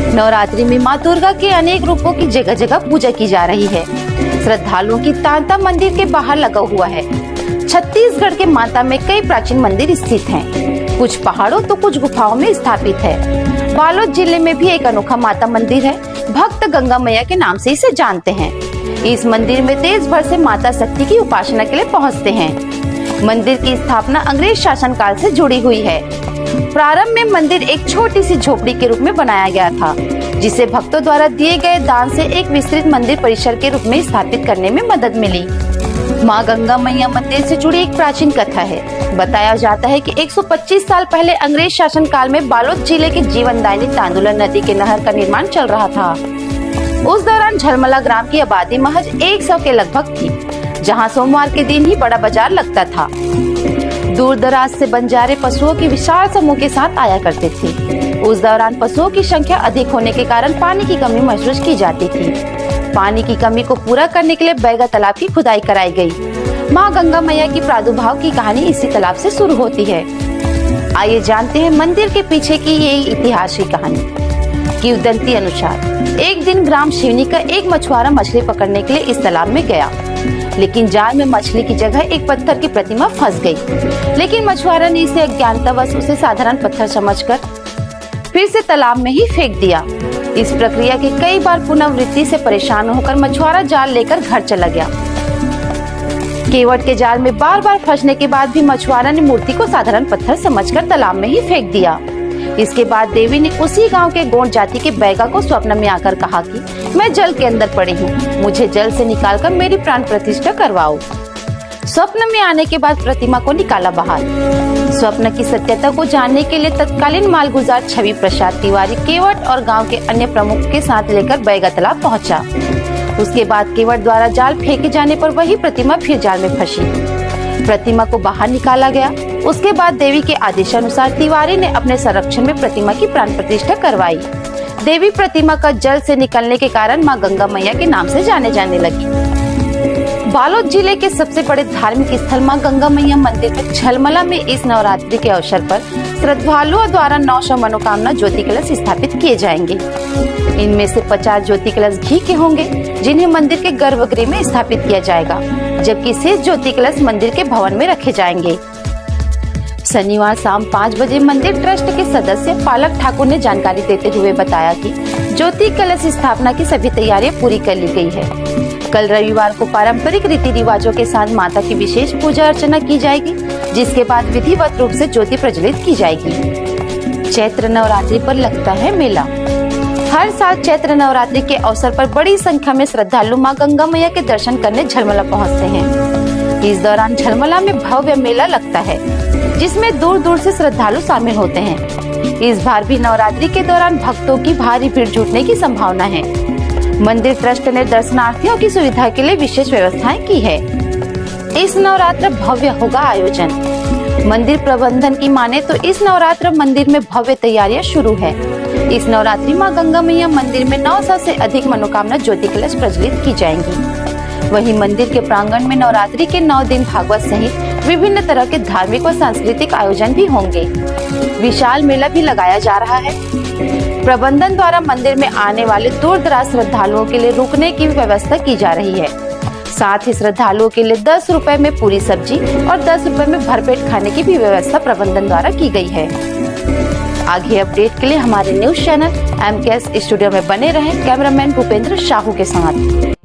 नवरात्रि में मां दुर्गा के अनेक रूपों की जगह जगह पूजा की जा रही है। श्रद्धालुओं की तांता मंदिर के बाहर लगा हुआ है। छत्तीसगढ़ के माता में कई प्राचीन मंदिर स्थित हैं। कुछ पहाड़ों तो कुछ गुफाओं में स्थापित है। बालोद जिले में भी एक अनोखा माता मंदिर है। भक्त गंगा मैया के नाम से इसे जानते हैं। इस मंदिर में देश भर से माता शक्ति की उपासना के लिए पहुंचते हैं। मंदिर की स्थापना अंग्रेज शासन काल से जुड़ी हुई है। प्रारंभ में मंदिर एक छोटी सी झोपड़ी के रूप में बनाया गया था, जिसे भक्तों द्वारा दिए गए दान से एक विस्तृत मंदिर परिसर के रूप में स्थापित करने में मदद मिली। मां गंगा मैया मंदिर से जुड़ी एक प्राचीन कथा है। बताया जाता है कि 125 साल पहले अंग्रेज शासन काल में बालोद जिले के जीवनदायिनी तांदुला नदी के नहर का निर्माण चल रहा था। उस दौरान झलमला ग्राम की आबादी महज 100 के लगभग थी, जहां सोमवार के दिन ही बड़ा बाजार लगता था। दूर दराज से बंजारे पशुओं की विशाल समूह के साथ आया करते थे। उस दौरान पशुओं की संख्या अधिक होने के कारण पानी की कमी महसूस की जाती थी। पानी की कमी को पूरा करने के लिए बैगा तालाब की खुदाई कराई गई। मां गंगा मैया की प्रादुर्भाव की कहानी इसी तालाब से शुरू होती है। आइए जानते हैं मंदिर के पीछे की ये इतिहास की कहानी। किंवदंती अनुसार एक दिन ग्राम शिवनी का एक मछुआरा मछली पकड़ने के लिए इस तालाब में गया, लेकिन जाल में मछली की जगह एक पत्थर की प्रतिमा फंस गई। लेकिन मछुआरा ने इसे अज्ञानतावश उसे साधारण पत्थर समझकर फिर से तालाब में ही फेंक दिया। इस प्रक्रिया की कई बार पुनरावृत्ति से परेशान होकर मछुआरा जाल लेकर घर चला गया। केवट के जाल में बार बार फंसने के बाद भी मछुआरा ने मूर्ति को साधारण पत्थर समझकर तालाब में ही फेंक दिया। इसके बाद देवी ने उसी गांव के गोंड जाति के बैगा को स्वप्न में आकर कहा कि मैं जल के अंदर पड़ी हूँ, मुझे जल से निकालकर मेरी प्राण प्रतिष्ठा करवाओ। स्वप्न में आने के बाद प्रतिमा को निकाला बाहर। स्वप्न की सत्यता को जानने के लिए तत्कालीन मालगुजार छवि प्रसाद तिवारी केवट और गांव के अन्य प्रमुख के साथ लेकर बैगा तालाब पहुंचा। उसके बाद केवट द्वारा जाल फेंके जाने पर वही प्रतिमा फिर जाल में फंसी। प्रतिमा को बाहर निकाला गया। उसके बाद देवी के आदेशानुसार तिवारी ने अपने संरक्षण में प्रतिमा की प्राण प्रतिष्ठा करवाई। देवी प्रतिमा का जल से निकलने के कारण मां गंगा मैया के नाम से जाने जाने लगी। बालोद जिले के सबसे बड़े धार्मिक स्थल मां गंगा मैया मंदिर में झलमला में इस नवरात्रि के अवसर पर श्रद्धालुओं द्वारा 900 मनोकामना ज्योति कलश स्थापित किए जाएंगे। इनमें से 50 ज्योति कलश घी के होंगे, जिन्हें मंदिर के गर्भगृह में स्थापित किया जाएगा, जबकि शेष ज्योति कलश मंदिर के भवन में रखे जाएंगे। शनिवार शाम 5 बजे मंदिर ट्रस्ट के सदस्य पालक ठाकुर ने जानकारी देते हुए बताया कि ज्योति कलश स्थापना की सभी तैयारियां पूरी कर ली गई है। कल रविवार को पारंपरिक रीति रिवाजों के साथ माता की विशेष पूजा अर्चना की जाएगी, जिसके बाद विधिवत रूप से ज्योति प्रज्वलित की जाएगी। चैत्र नवरात्रि पर लगता है मेला। हर साल चैत्र नवरात्रि के अवसर पर बड़ी संख्या में श्रद्धालु मां गंगा मैया के दर्शन करने झलमला पहुंचते हैं। इस दौरान झलमला में भव्य मेला लगता है, जिसमें दूर दूर से श्रद्धालु शामिल होते हैं। इस बार भी नवरात्रि के दौरान भक्तों की भारी भीड़ जुटने की संभावना है। मंदिर ट्रस्ट ने दर्शनार्थियों की सुविधा के लिए विशेष व्यवस्थाएं की है। इस नवरात्र भव्य होगा आयोजन। मंदिर प्रबंधन की माने तो इस नवरात्र मंदिर में भव्य तैयारियां शुरू है। इस नवरात्रि मां गंगा मैया मंदिर में 900 से अधिक मनोकामना ज्योति कलश प्रज्वलित की जाएंगी। वहीं मंदिर के प्रांगण में नवरात्रि के 9 दिन भागवत सहित विभिन्न तरह के धार्मिक व सांस्कृतिक आयोजन भी होंगे। विशाल मेला भी लगाया जा रहा है। प्रबंधन द्वारा मंदिर में आने वाले दूर दराज श्रद्धालुओं के लिए रुकने की व्यवस्था की जा रही है। साथ ही श्रद्धालुओं के लिए 10 रुपए में पूरी सब्जी और 10 रुपए में भरपेट खाने की भी व्यवस्था प्रबंधन द्वारा की गई है। आगे अपडेट के लिए हमारे न्यूज चैनल MKS स्टूडियो में बने रहें। कैमरामैन भूपेंद्र साहू के साथ।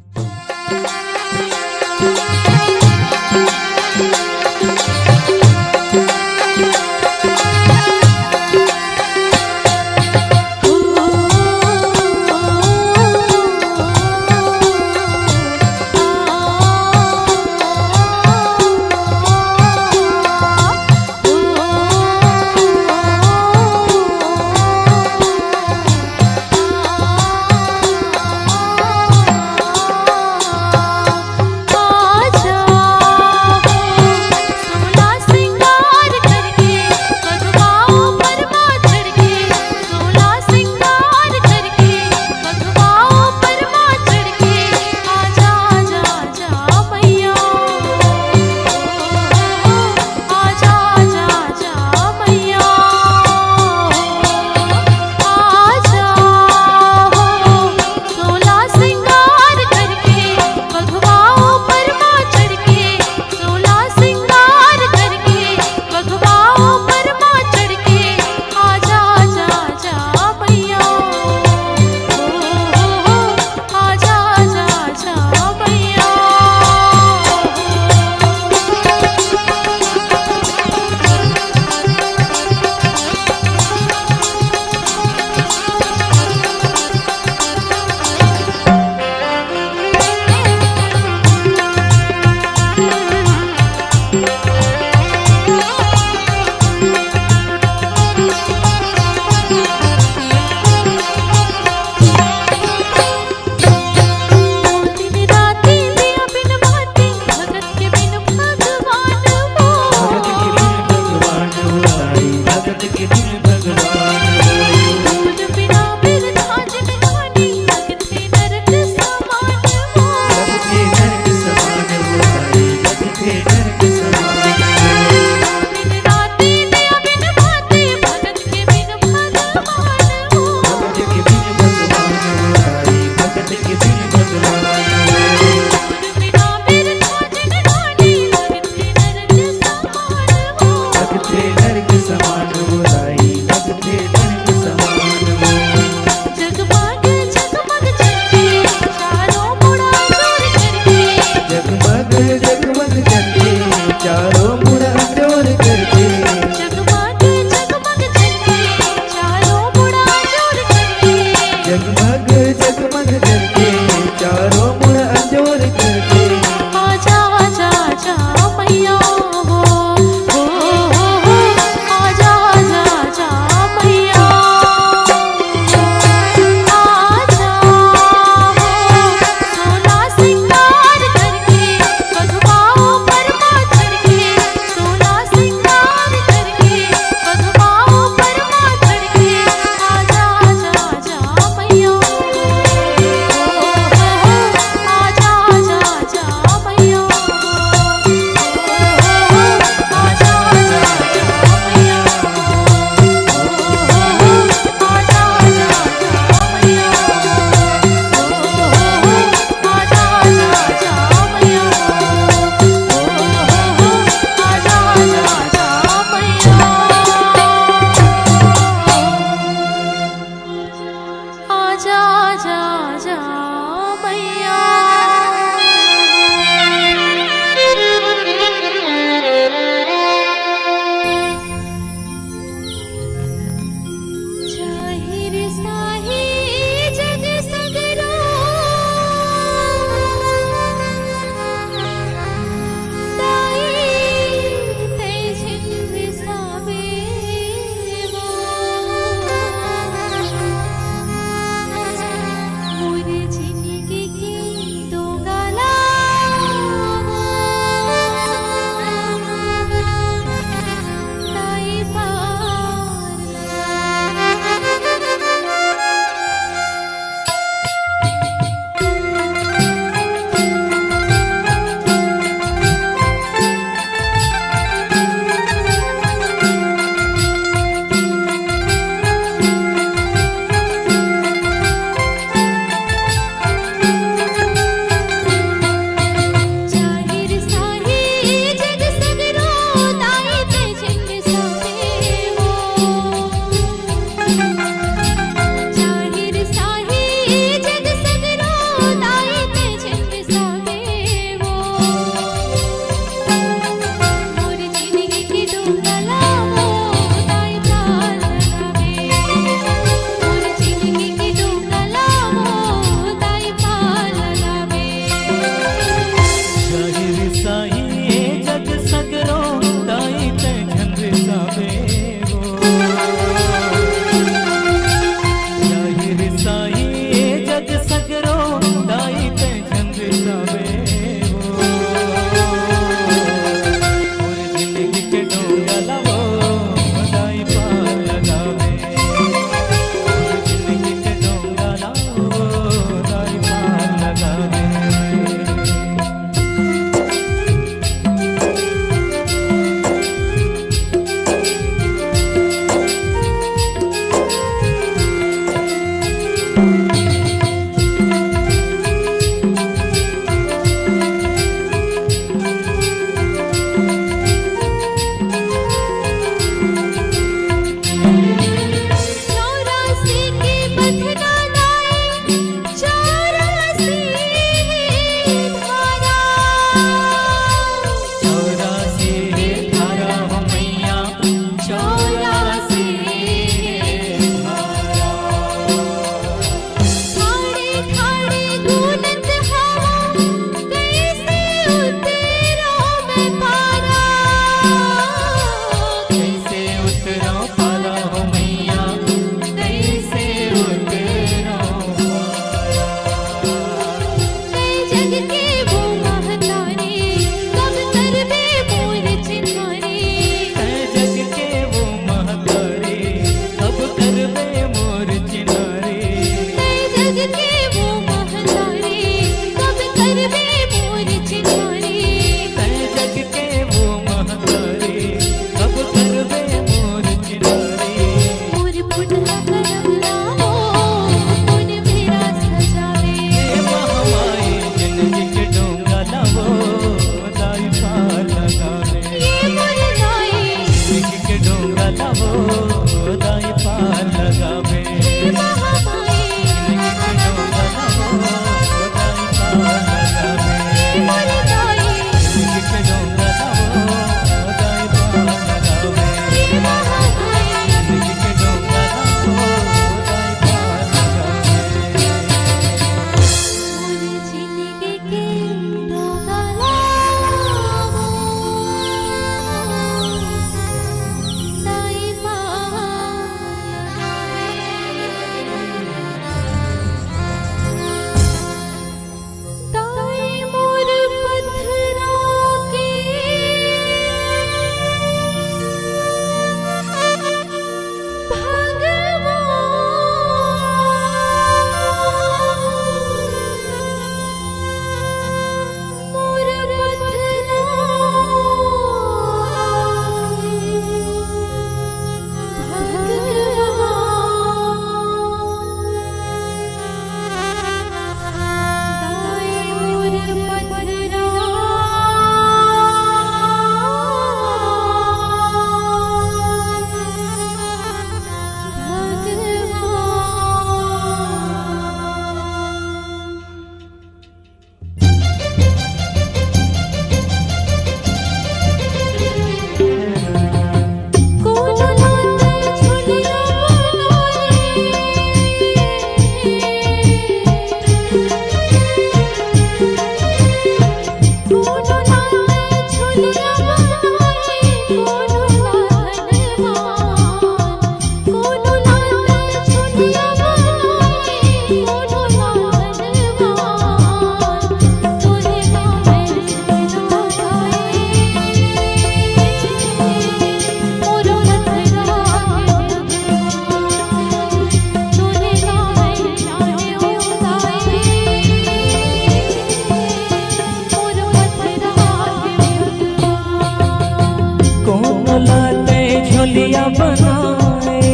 झोलिया बनाए,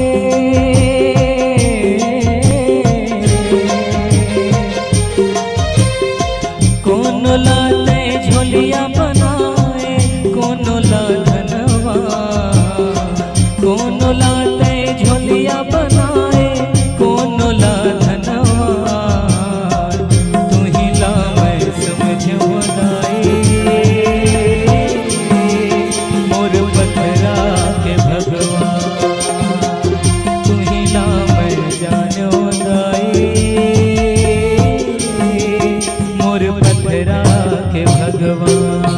कौन लाते झोलिया बनाए, कौन ला धनवा, कौन लाते झोलिया बनाए, कौन ला धनवा, तू ही ला मैं समझ वदाई, मोर पथरा के भगवान, तू ही ला मैं जान वदाई, मोर पथरा के भगवान।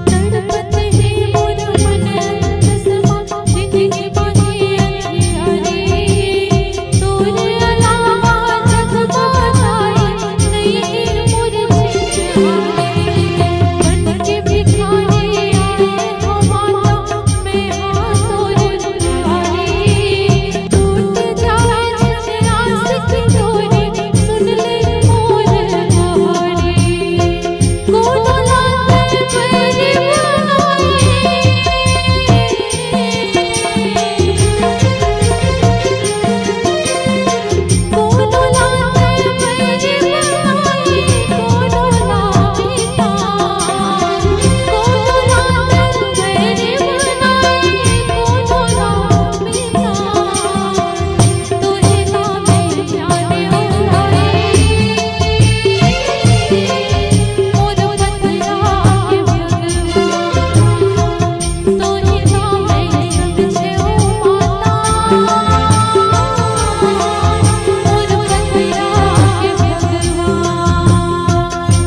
तड़पत है मोर मन कसमा जिंदगी बाकी अंधियारी, तोरे अलावा जग बाधाई नहीं मोर जिंदगी, बन के भिखारी आए हो माता मैं हाँ तोरे दुआरी, टूट जाए जिन आस की डोरी सुन ले मोर कहानी, कौन लाते मेरी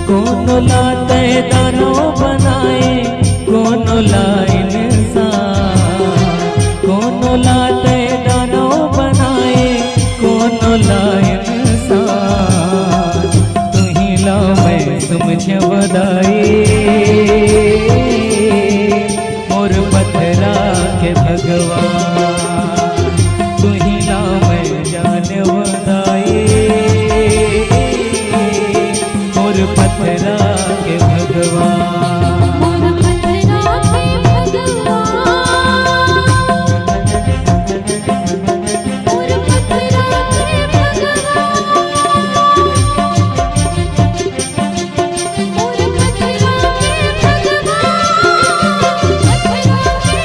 कौन लाते दानो बनाए, कौन लाइन इंसान, कौन लाते दानो बनाए, कौन लाइन इंसान, तू ही ला मैं समझ वदाई, मोर पथरा के भगवान, तू ही ला मैं जान वदाई, मोर पथरा के भगवान। मोर पथरा के भगवान, मोर पथरा के भगवान, मोर पथरा के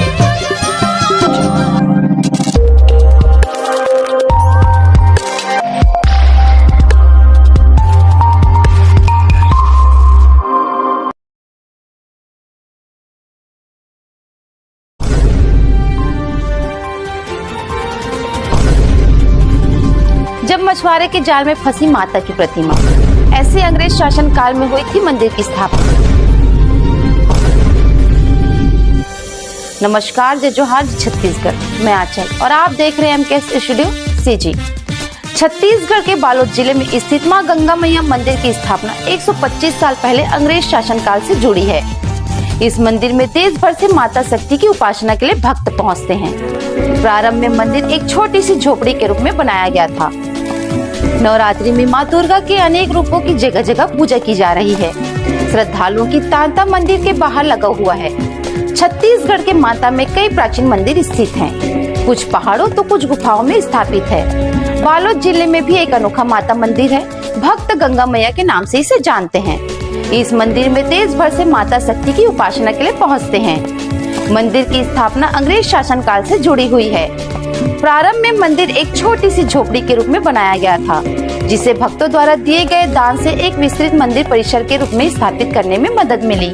जब मछुआरे के जाल में फंसी माता की प्रतिमा, ऐसे अंग्रेज शासन काल में हुई थी मंदिर की स्थापना। नमस्कार, जय जोहार, छत्तीसगढ़, मैं आंचल और आप देख रहे हैं एमकेएस स्टूडियो सीजी। छत्तीसगढ़ के बालोद जिले में स्थित मां गंगा मैया मंदिर की स्थापना 125 साल पहले अंग्रेज शासन काल से जुड़ी है। इस मंदिर में देश भर से माता शक्ति की उपासना के लिए भक्त पहुंचते हैं। प्रारंभ में मंदिर एक छोटी सी झोपड़ी के रूप में बनाया गया था। नवरात्रि में मां दुर्गा के अनेक रूपों की जगह जगह पूजा की जा रही है। श्रद्धालुओं की तांता मंदिर के बाहर लगा हुआ है। छत्तीसगढ़ के माता में कई प्राचीन मंदिर स्थित हैं। कुछ पहाड़ों तो कुछ गुफाओं में स्थापित है। बालोद जिले में भी एक अनोखा माता मंदिर है। भक्त गंगा मैया के नाम से इसे जानते हैं। इस मंदिर में देश भर से माता शक्ति की उपासना के लिए पहुंचते हैं। मंदिर की स्थापना अंग्रेज शासन काल से जुड़ी हुई है। प्रारंभ में मंदिर एक छोटी सी झोपड़ी के रूप में बनाया गया था, जिसे भक्तों द्वारा दिए गए दान से एक विस्तृत मंदिर परिसर के रूप में स्थापित करने में मदद मिली।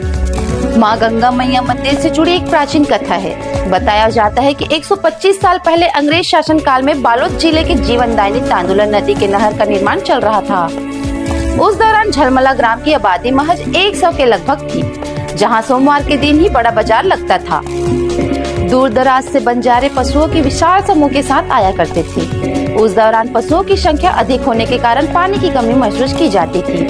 मां गंगा मैया मंदिर से जुड़ी एक प्राचीन कथा है। बताया जाता है कि 125 साल पहले अंग्रेज शासन काल में बालोद जिले के जीवनदायिनी तांदुला नदी के नहर का निर्माण चल रहा था। उस दौरान झलमला ग्राम की आबादी महज 100 के लगभग थी, जहां सोमवार के दिन ही बड़ा बाजार लगता था। दूर दराज से बंजारे पशुओं की विशाल समूह के साथ आया करते थे। उस दौरान पशुओं की संख्या अधिक होने के कारण पानी की कमी महसूस की जाती थी।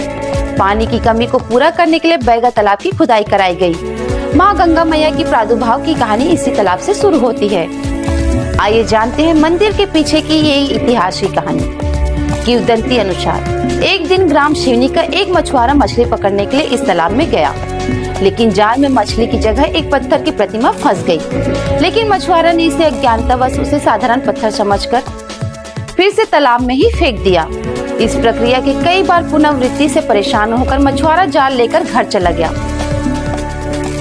पानी की कमी को पूरा करने के लिए बैगा तालाब की खुदाई कराई गई। माँ गंगा मैया की प्रादुर्भाव की कहानी इसी तालाब से शुरू होती है। आइए जानते हैं मंदिर के पीछे की ये इतिहास की कहानी। किंवदंती अनुसार एक दिन ग्राम शिवनी का एक मछुआरा मछली पकड़ने के लिए इस तालाब में गया, लेकिन जाल में मछली की जगह एक पत्थर की प्रतिमा फंस गई। लेकिन मछुआरा ने इसे अज्ञानतावश उसे साधारण पत्थर समझकर फिर से तालाब में ही फेंक दिया। इस प्रक्रिया की कई बार पुनरावृत्ति से परेशान होकर मछुआरा जाल लेकर घर चला गया।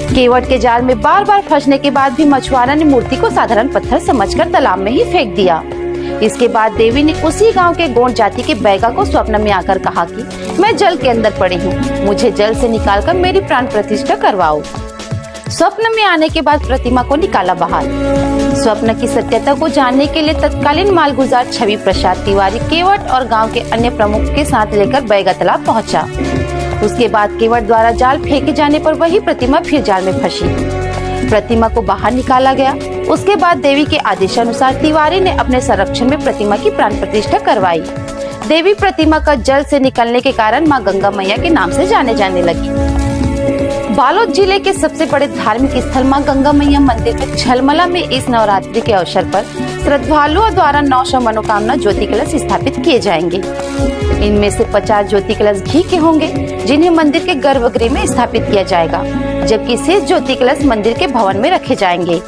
केवट के जाल में बार बार फंसने के बाद भी मछुआरा ने मूर्ति को साधारण पत्थर समझकर तालाब में ही फेंक दिया। इसके बाद देवी ने उसी गांव के गोंड जाति के बैगा को स्वप्न में आकर कहा कि मैं जल के अंदर पड़ी हूँ, मुझे जल से निकालकर मेरी प्राण प्रतिष्ठा करवाओ। स्वप्न में आने के बाद प्रतिमा को निकाला बाहर। स्वप्न की सत्यता को जानने के लिए तत्कालीन मालगुजार छवि प्रसाद तिवारी केवट और गांव के अन्य प्रमुख के साथ लेकर बैगा तालाब पहुंचा। उसके बाद केवट द्वारा जाल फेंके जाने पर वही प्रतिमा फिर जाल में फंसी। प्रतिमा को बाहर निकाला गया। उसके बाद देवी के आदेशानुसार तिवारी ने अपने संरक्षण में प्रतिमा की प्राण प्रतिष्ठा करवाई। देवी प्रतिमा का जल से निकलने के कारण माँ गंगा मैया के नाम से जाने लगी। बालोद जिले के सबसे बड़े धार्मिक स्थल माँ गंगा मैया मंदिर में झलमला में इस नवरात्रि के अवसर पर श्रद्धालुओं द्वारा 900 मनोकामना ज्योति कलश स्थापित किए जाएंगे। इनमें से 50 ज्योति कलश घी के होंगे, जिन्हें मंदिर के गर्भगृह में स्थापित किया जाएगा, जबकि शेष ज्योति कलश मंदिर के भवन में रखे जाएंगे।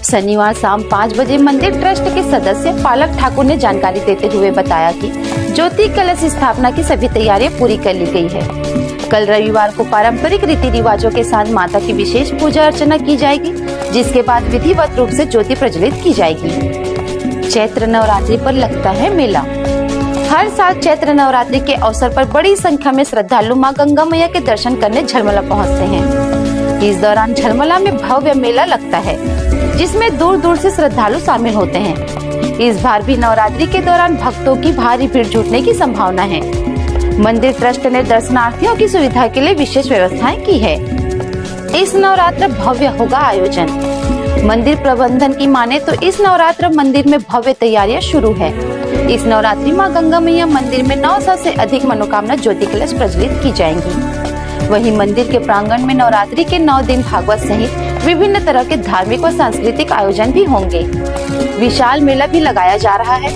शनिवार शाम 5 बजे मंदिर ट्रस्ट के सदस्य पालक ठाकुर ने जानकारी देते हुए बताया कि ज्योति कलश स्थापना की सभी तैयारियां पूरी कर ली गई है। कल रविवार को पारंपरिक रीति रिवाजों के साथ माता की विशेष पूजा अर्चना की जाएगी, जिसके बाद विधिवत रूप से ज्योति प्रज्वलित की जाएगी। चैत्र नवरात्रि पर लगता है मेला। हर साल चैत्र नवरात्रि के अवसर पर बड़ी संख्या में श्रद्धालु मां गंगा मैया के दर्शन करने झलमला पहुंचते हैं। इस दौरान झलमला में भव्य मेला लगता है, जिसमें दूर दूर से श्रद्धालु शामिल होते हैं। इस बार भी नवरात्रि के दौरान भक्तों की भारी भीड़ जुटने की संभावना है। मंदिर ट्रस्ट ने दर्शनार्थियों की सुविधा के लिए विशेष व्यवस्थाएं की है। इस नवरात्र भव्य होगा आयोजन। मंदिर प्रबंधन की माने तो इस नवरात्र मंदिर में भव्य तैयारियां शुरू है। इस नवरात्रि मां गंगा मैया मंदिर में 900 से अधिक मनोकामना ज्योति कलश प्रज्वलित की जाएंगी। वहीं मंदिर के प्रांगण में नवरात्रि के 9 दिन भागवत सहित विभिन्न तरह के धार्मिक और सांस्कृतिक आयोजन भी होंगे। विशाल मेला भी लगाया जा रहा है।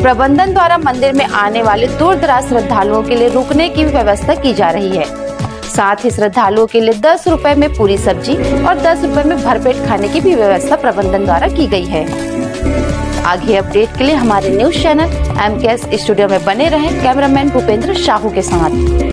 प्रबंधन द्वारा मंदिर में आने वाले दूर दराज श्रद्धालुओं के लिए रुकने की व्यवस्था की जा रही है। साथ ही श्रद्धालुओं के लिए 10 रुपए में पूरी सब्जी और 10 रुपए में भरपेट खाने की भी व्यवस्था प्रबंधन द्वारा की गई है। आगे अपडेट के लिए हमारे न्यूज चैनल MKS स्टूडियो में बने रहें। कैमरामैन भूपेंद्र साहू के साथ।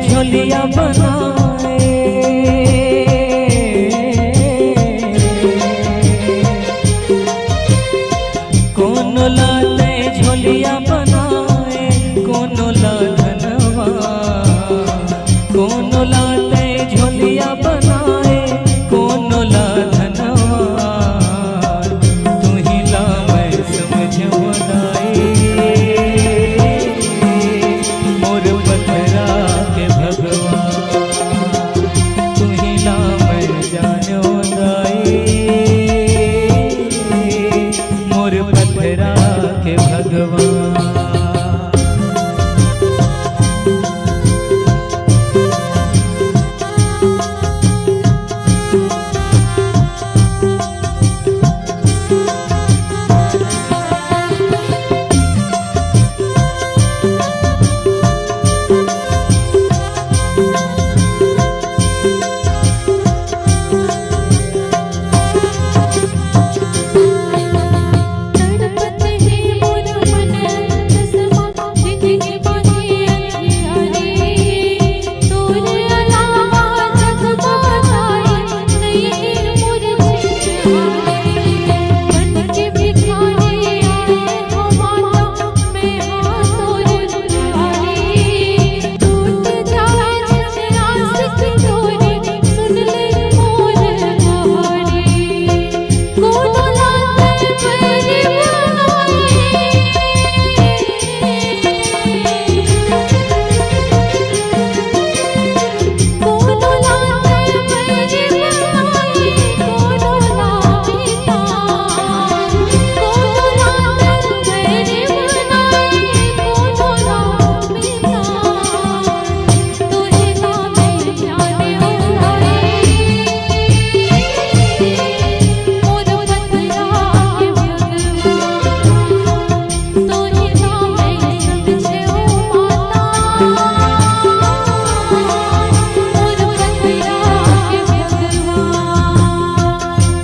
झोलिया बनाए कौन लाते झोलिया बनाए कौन ला धनवा कौन लाते झोलिया बनाए कौन ला धनवा तू ही ला मैं समझ बनाए मोर पथरा के भगवान तू ही ला मैं जानो दाई मोर पथरा के भगवान।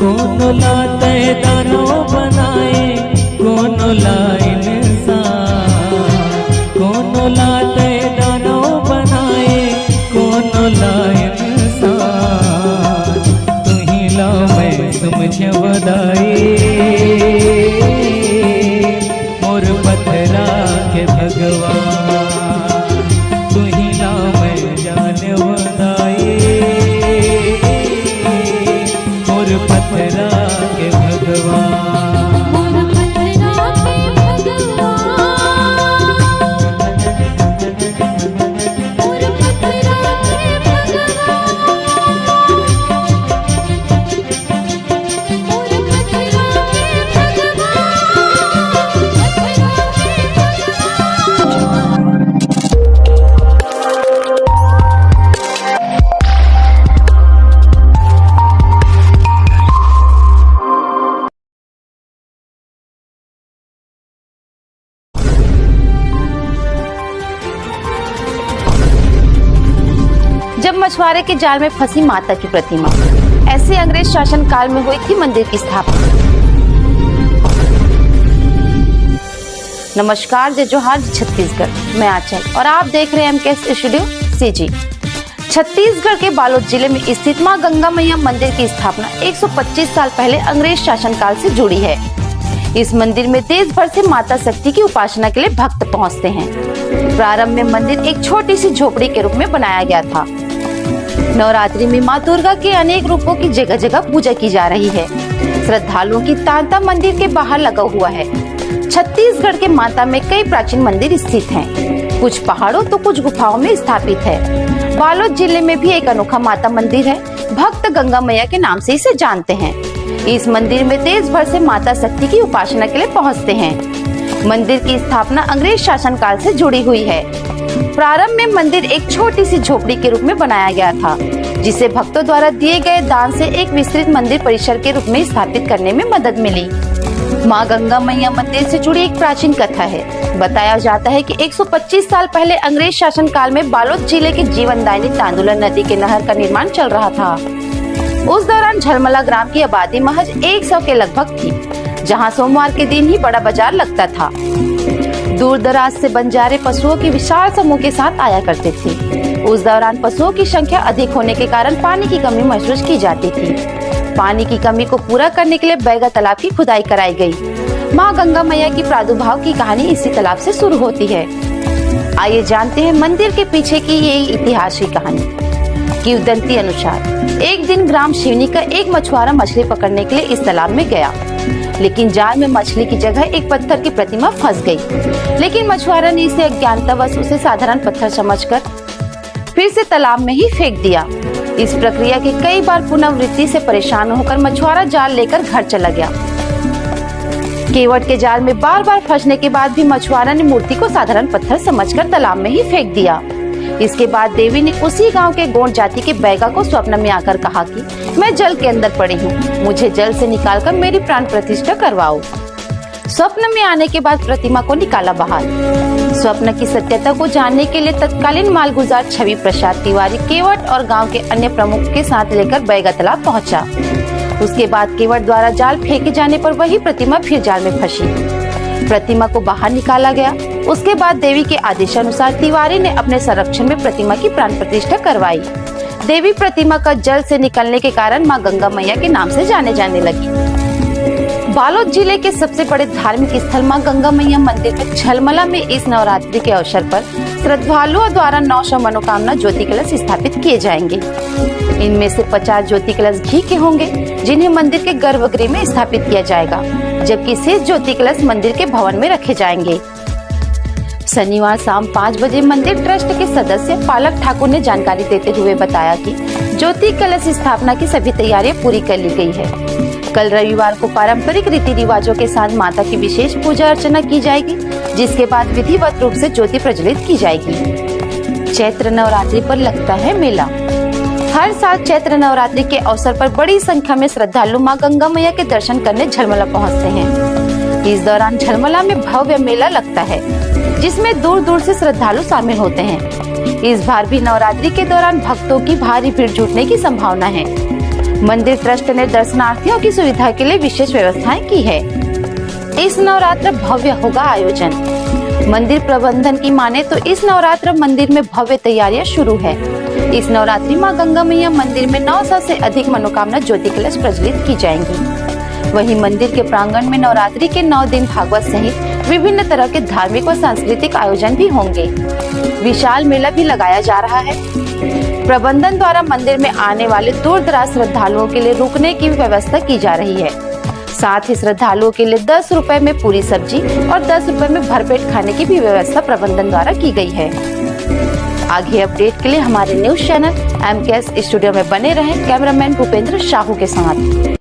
कौन लाते दानो बनाए कौन लाइन इंसान कौन लाते दानो बनाए कौन लाइन इंसान तू ही ला मैं समझ बदाई मोर पथरा के भगवान तू ही ला मैं जान बदाई मछुआरे के जाल में फंसी माता की प्रतिमा। ऐसे अंग्रेज शासन काल में हुई थी मंदिर की स्थापना। नमस्कार, जय जोहार, छत्तीसगढ़। मैं आंचल और आप देख रहे हैं एमकेएस स्टूडियो सीजी। छत्तीसगढ़ के बालोद जिले में स्थित मां गंगा मैया मंदिर की स्थापना 125 साल पहले अंग्रेज शासन काल से जुड़ी है। इस मंदिर में देश भर से माता शक्ति की उपासना के लिए भक्त पहुंचते हैं। प्रारंभ में मंदिर एक छोटी सी झोपड़ी के रूप में बनाया गया था। नवरात्रि में मां दुर्गा के अनेक रूपों की जगह जगह पूजा की जा रही है। श्रद्धालुओं की तांता मंदिर के बाहर लगा हुआ है। छत्तीसगढ़ के माता में कई प्राचीन मंदिर स्थित हैं। कुछ पहाड़ों तो कुछ गुफाओं में स्थापित है। बालोद जिले में भी एक अनोखा माता मंदिर है। भक्त गंगा मैया के नाम से इसे जानते हैं। इस मंदिर में देश भर से माता शक्ति की उपासना के लिए पहुंचते हैं। मंदिर की स्थापना अंग्रेज शासन काल से जुड़ी हुई है। प्रारंभ में मंदिर एक छोटी सी झोपड़ी के रूप में बनाया गया था, जिसे भक्तों द्वारा दिए गए दान से एक विस्तृत मंदिर परिसर के रूप में स्थापित करने में मदद मिली। मां गंगा मैया मंदिर से जुड़ी एक प्राचीन कथा है। बताया जाता है कि 125 साल पहले अंग्रेज शासन काल में बालोद जिले के जीवनदायिनी तांदुला नदी के नहर का निर्माण चल रहा था। उस दौरान झलमला ग्राम की आबादी महज 100 के लगभग थी, जहां सोमवार के दिन ही बड़ा बाजार लगता था। दूर दराज से बंजारे पशुओं की विशाल समूह के साथ आया करते थे। उस दौरान पशुओं की संख्या अधिक होने के कारण पानी की कमी महसूस की जाती थी। पानी की कमी को पूरा करने के लिए बैगा तालाब की खुदाई कराई गई। मां गंगा मैया की प्रादुर्भाव की कहानी इसी तालाब से शुरू होती है। आइए जानते हैं मंदिर के पीछे की ये ऐतिहासिक कहानी। किंवदंती अनुसार एक दिन ग्राम शिवनी का एक मछुआरा मछली पकड़ने के लिए इस तालाब में गया, लेकिन जाल में मछली की जगह एक पत्थर की प्रतिमा फंस गई। लेकिन मछुआरा ने इसे अज्ञानतावश उसे साधारण पत्थर समझकर फिर से तालाब में ही फेंक दिया। इस प्रक्रिया के कई बार पुनरावृत्ति से परेशान होकर मछुआरा जाल लेकर घर चला गया। केवट के जाल में बार बार फंसने के बाद भी मछुआरा ने मूर्ति को साधारण पत्थर समझकर तालाब में ही फेंक दिया। इसके बाद देवी ने उसी गांव के गोंड जाति के बैगा को स्वप्न में आकर कहा कि मैं जल के अंदर पड़ी हूँ, मुझे जल से निकालकर मेरी प्राण प्रतिष्ठा करवाओ। स्वप्न में आने के बाद प्रतिमा को निकाला बाहर। स्वप्न की सत्यता को जानने के लिए तत्कालीन मालगुजार छवि प्रसाद तिवारी केवट और गांव के अन्य प्रमुख के साथ लेकर बैगा तालाब पहुंचा। उसके बाद केवट द्वारा जाल फेंके जाने पर वही प्रतिमा फिर जाल में फंसी। प्रतिमा को बाहर निकाला गया। उसके बाद देवी के आदेशानुसार तिवारी ने अपने संरक्षण में प्रतिमा की प्राण प्रतिष्ठा करवाई। देवी प्रतिमा का जल से निकलने के कारण मां गंगा मैया के नाम से जाने जाने लगी। बालोद जिले के सबसे बड़े धार्मिक स्थल मां गंगा मैया मंदिर में झलमला में इस नवरात्रि के अवसर पर श्रद्धालुओं द्वारा 900 मनोकामना ज्योति कलश स्थापित किए जाएंगे। इनमें से 50 ज्योति कलश घी के होंगे, जिन्हें मंदिर के गर्भगृह में स्थापित किया जाएगा, जबकि शेष ज्योति कलश मंदिर के भवन में रखे जाएंगे। शनिवार शाम 5 बजे मंदिर ट्रस्ट के सदस्य पालक ठाकुर ने जानकारी देते हुए बताया कि ज्योति कलश स्थापना की सभी तैयारियां पूरी कर ली गई है। कल रविवार को पारंपरिक रीति रिवाजों के साथ माता की विशेष पूजा अर्चना की जाएगी, जिसके बाद विधिवत रूप से ज्योति प्रज्वलित की जाएगी। चैत्र नवरात्रि पर लगता है मेला। हर साल चैत्र नवरात्रि के अवसर पर बड़ी संख्या में श्रद्धालु मां गंगा मैया के दर्शन करने झलमला पहुंचते हैं। इस दौरान झलमला में भव्य मेला लगता है, जिसमें दूर दूर से श्रद्धालु शामिल होते हैं। इस बार भी नवरात्रि के दौरान भक्तों की भारी भीड़ जुटने की संभावना है। मंदिर ट्रस्ट ने दर्शनार्थियों की सुविधा के लिए विशेष व्यवस्थाएं की है। इस नवरात्र भव्य होगा आयोजन। मंदिर प्रबंधन की माने तो इस नवरात्र मंदिर में भव्य तैयारियां शुरू है। इस नवरात्रि मां गंगा मैया मंदिर में 900 से अधिक मनोकामना ज्योति कलश प्रज्वलित की जाएंगी। वहीं मंदिर के प्रांगण में नवरात्रि के 9 दिन भागवत सहित विभिन्न तरह के धार्मिक व सांस्कृतिक आयोजन भी होंगे। विशाल मेला भी लगाया जा रहा है। प्रबंधन द्वारा मंदिर में आने वाले दूर दराज श्रद्धालुओं के लिए रुकने की व्यवस्था की जा रही है। साथ ही श्रद्धालुओं के लिए 10 रुपए में पूरी सब्जी और 10 रुपए में भरपेट खाने की भी व्यवस्था प्रबंधन द्वारा की गई है। आगे अपडेट के लिए हमारे न्यूज चैनल एमकेएस स्टूडियो में बने रहें। कैमरामैन भूपेंद्र साहू के साथ।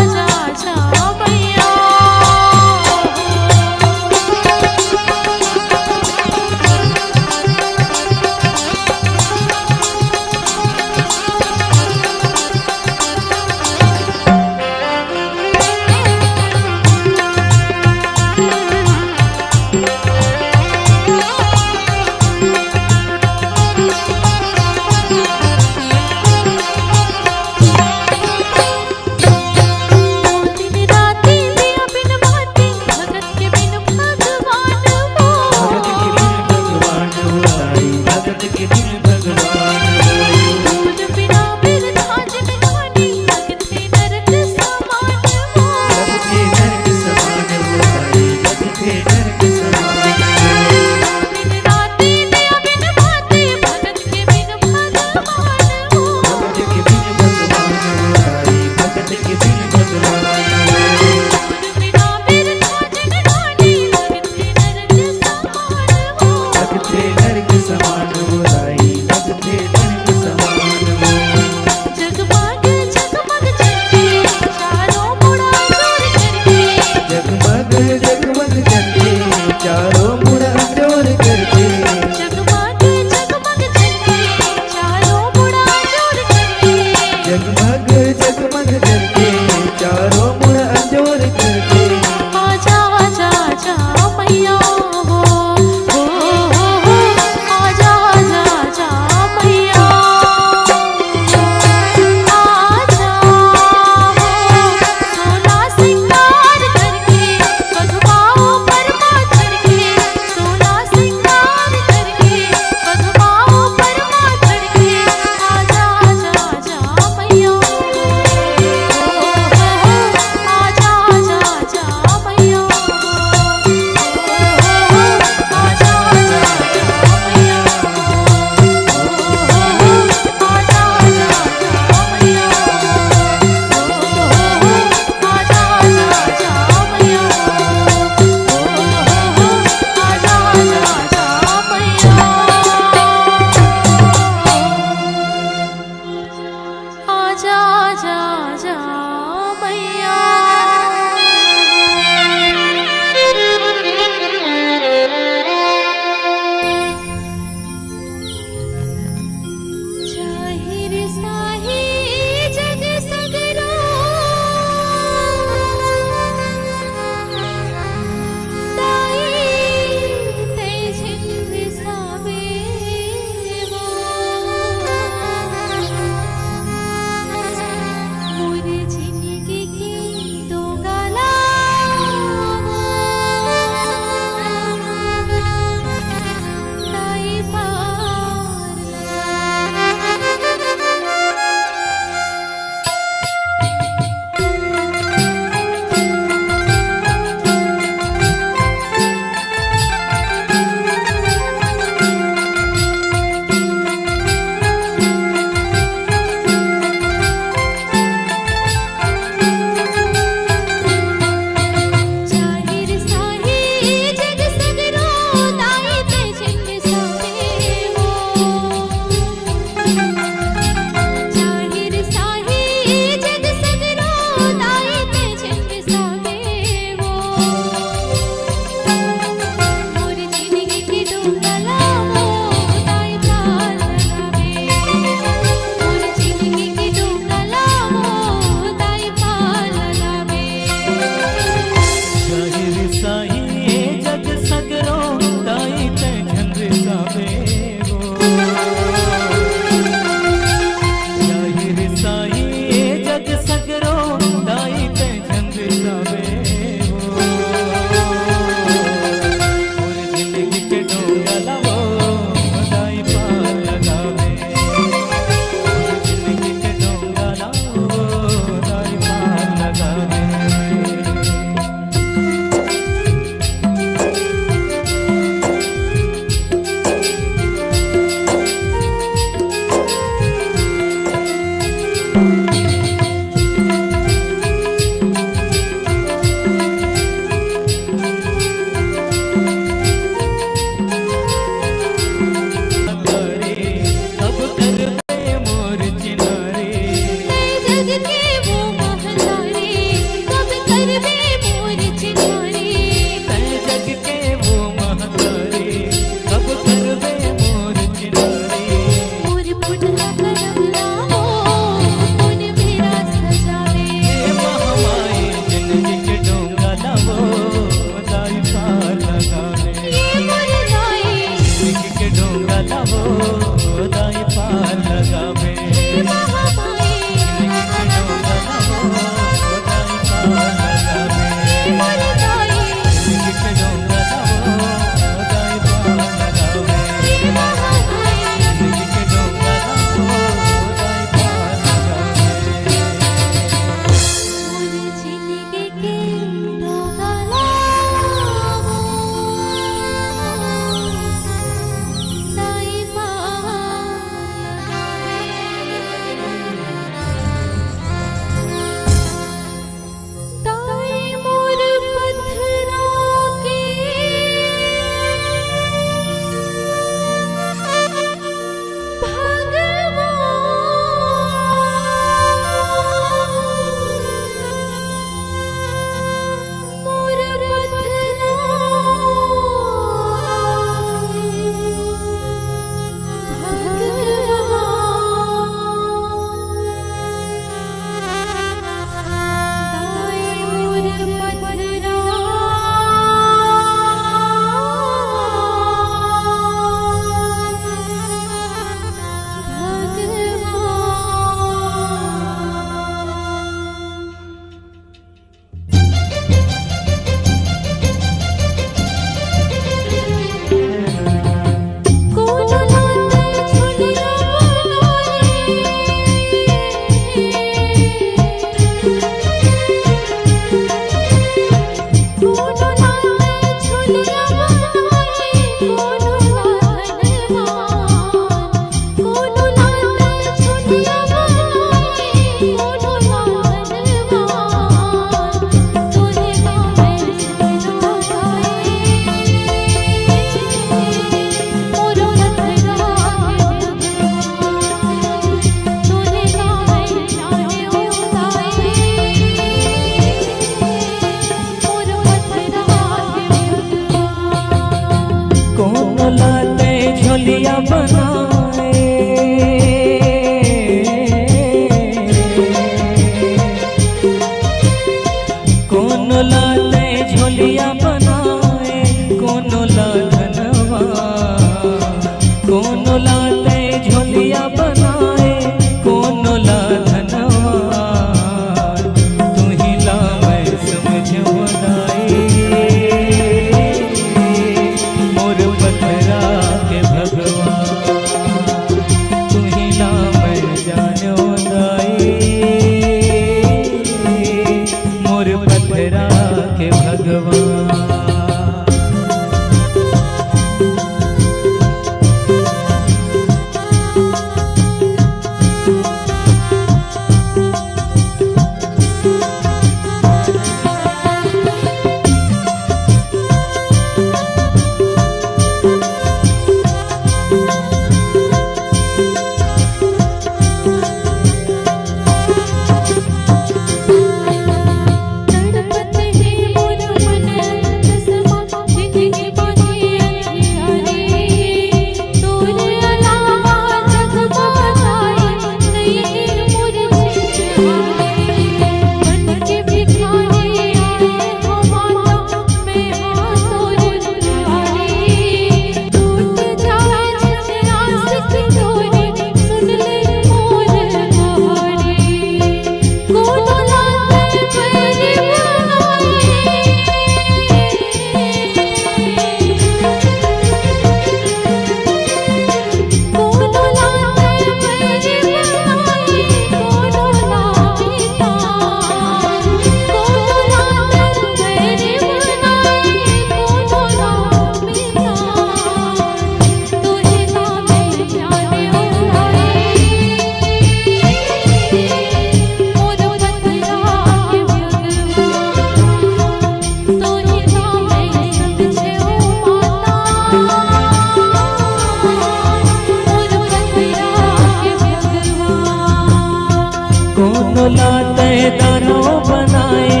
दानों बनाए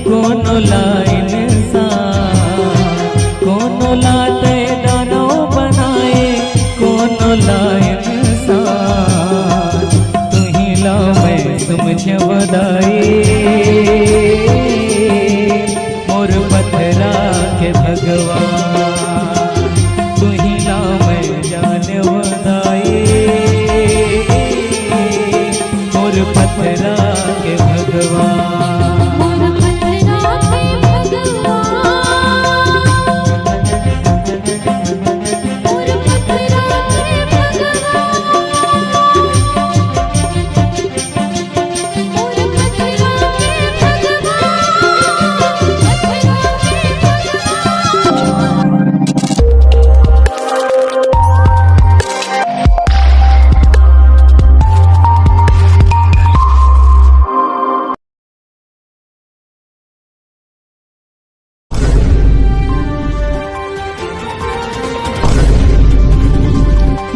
कोनो लाइन सा, कोनो लाते दानों बनाए कोनो लाइन सा, तुही ला मैं समझ बदाई मोर पथरा के भगवान, तुही ला मैं जान बदाई मोर पथरा के भगवान। मोर पथरा के भगवान, मोर पथरा के भगवान, मोर पथरा के भगवान।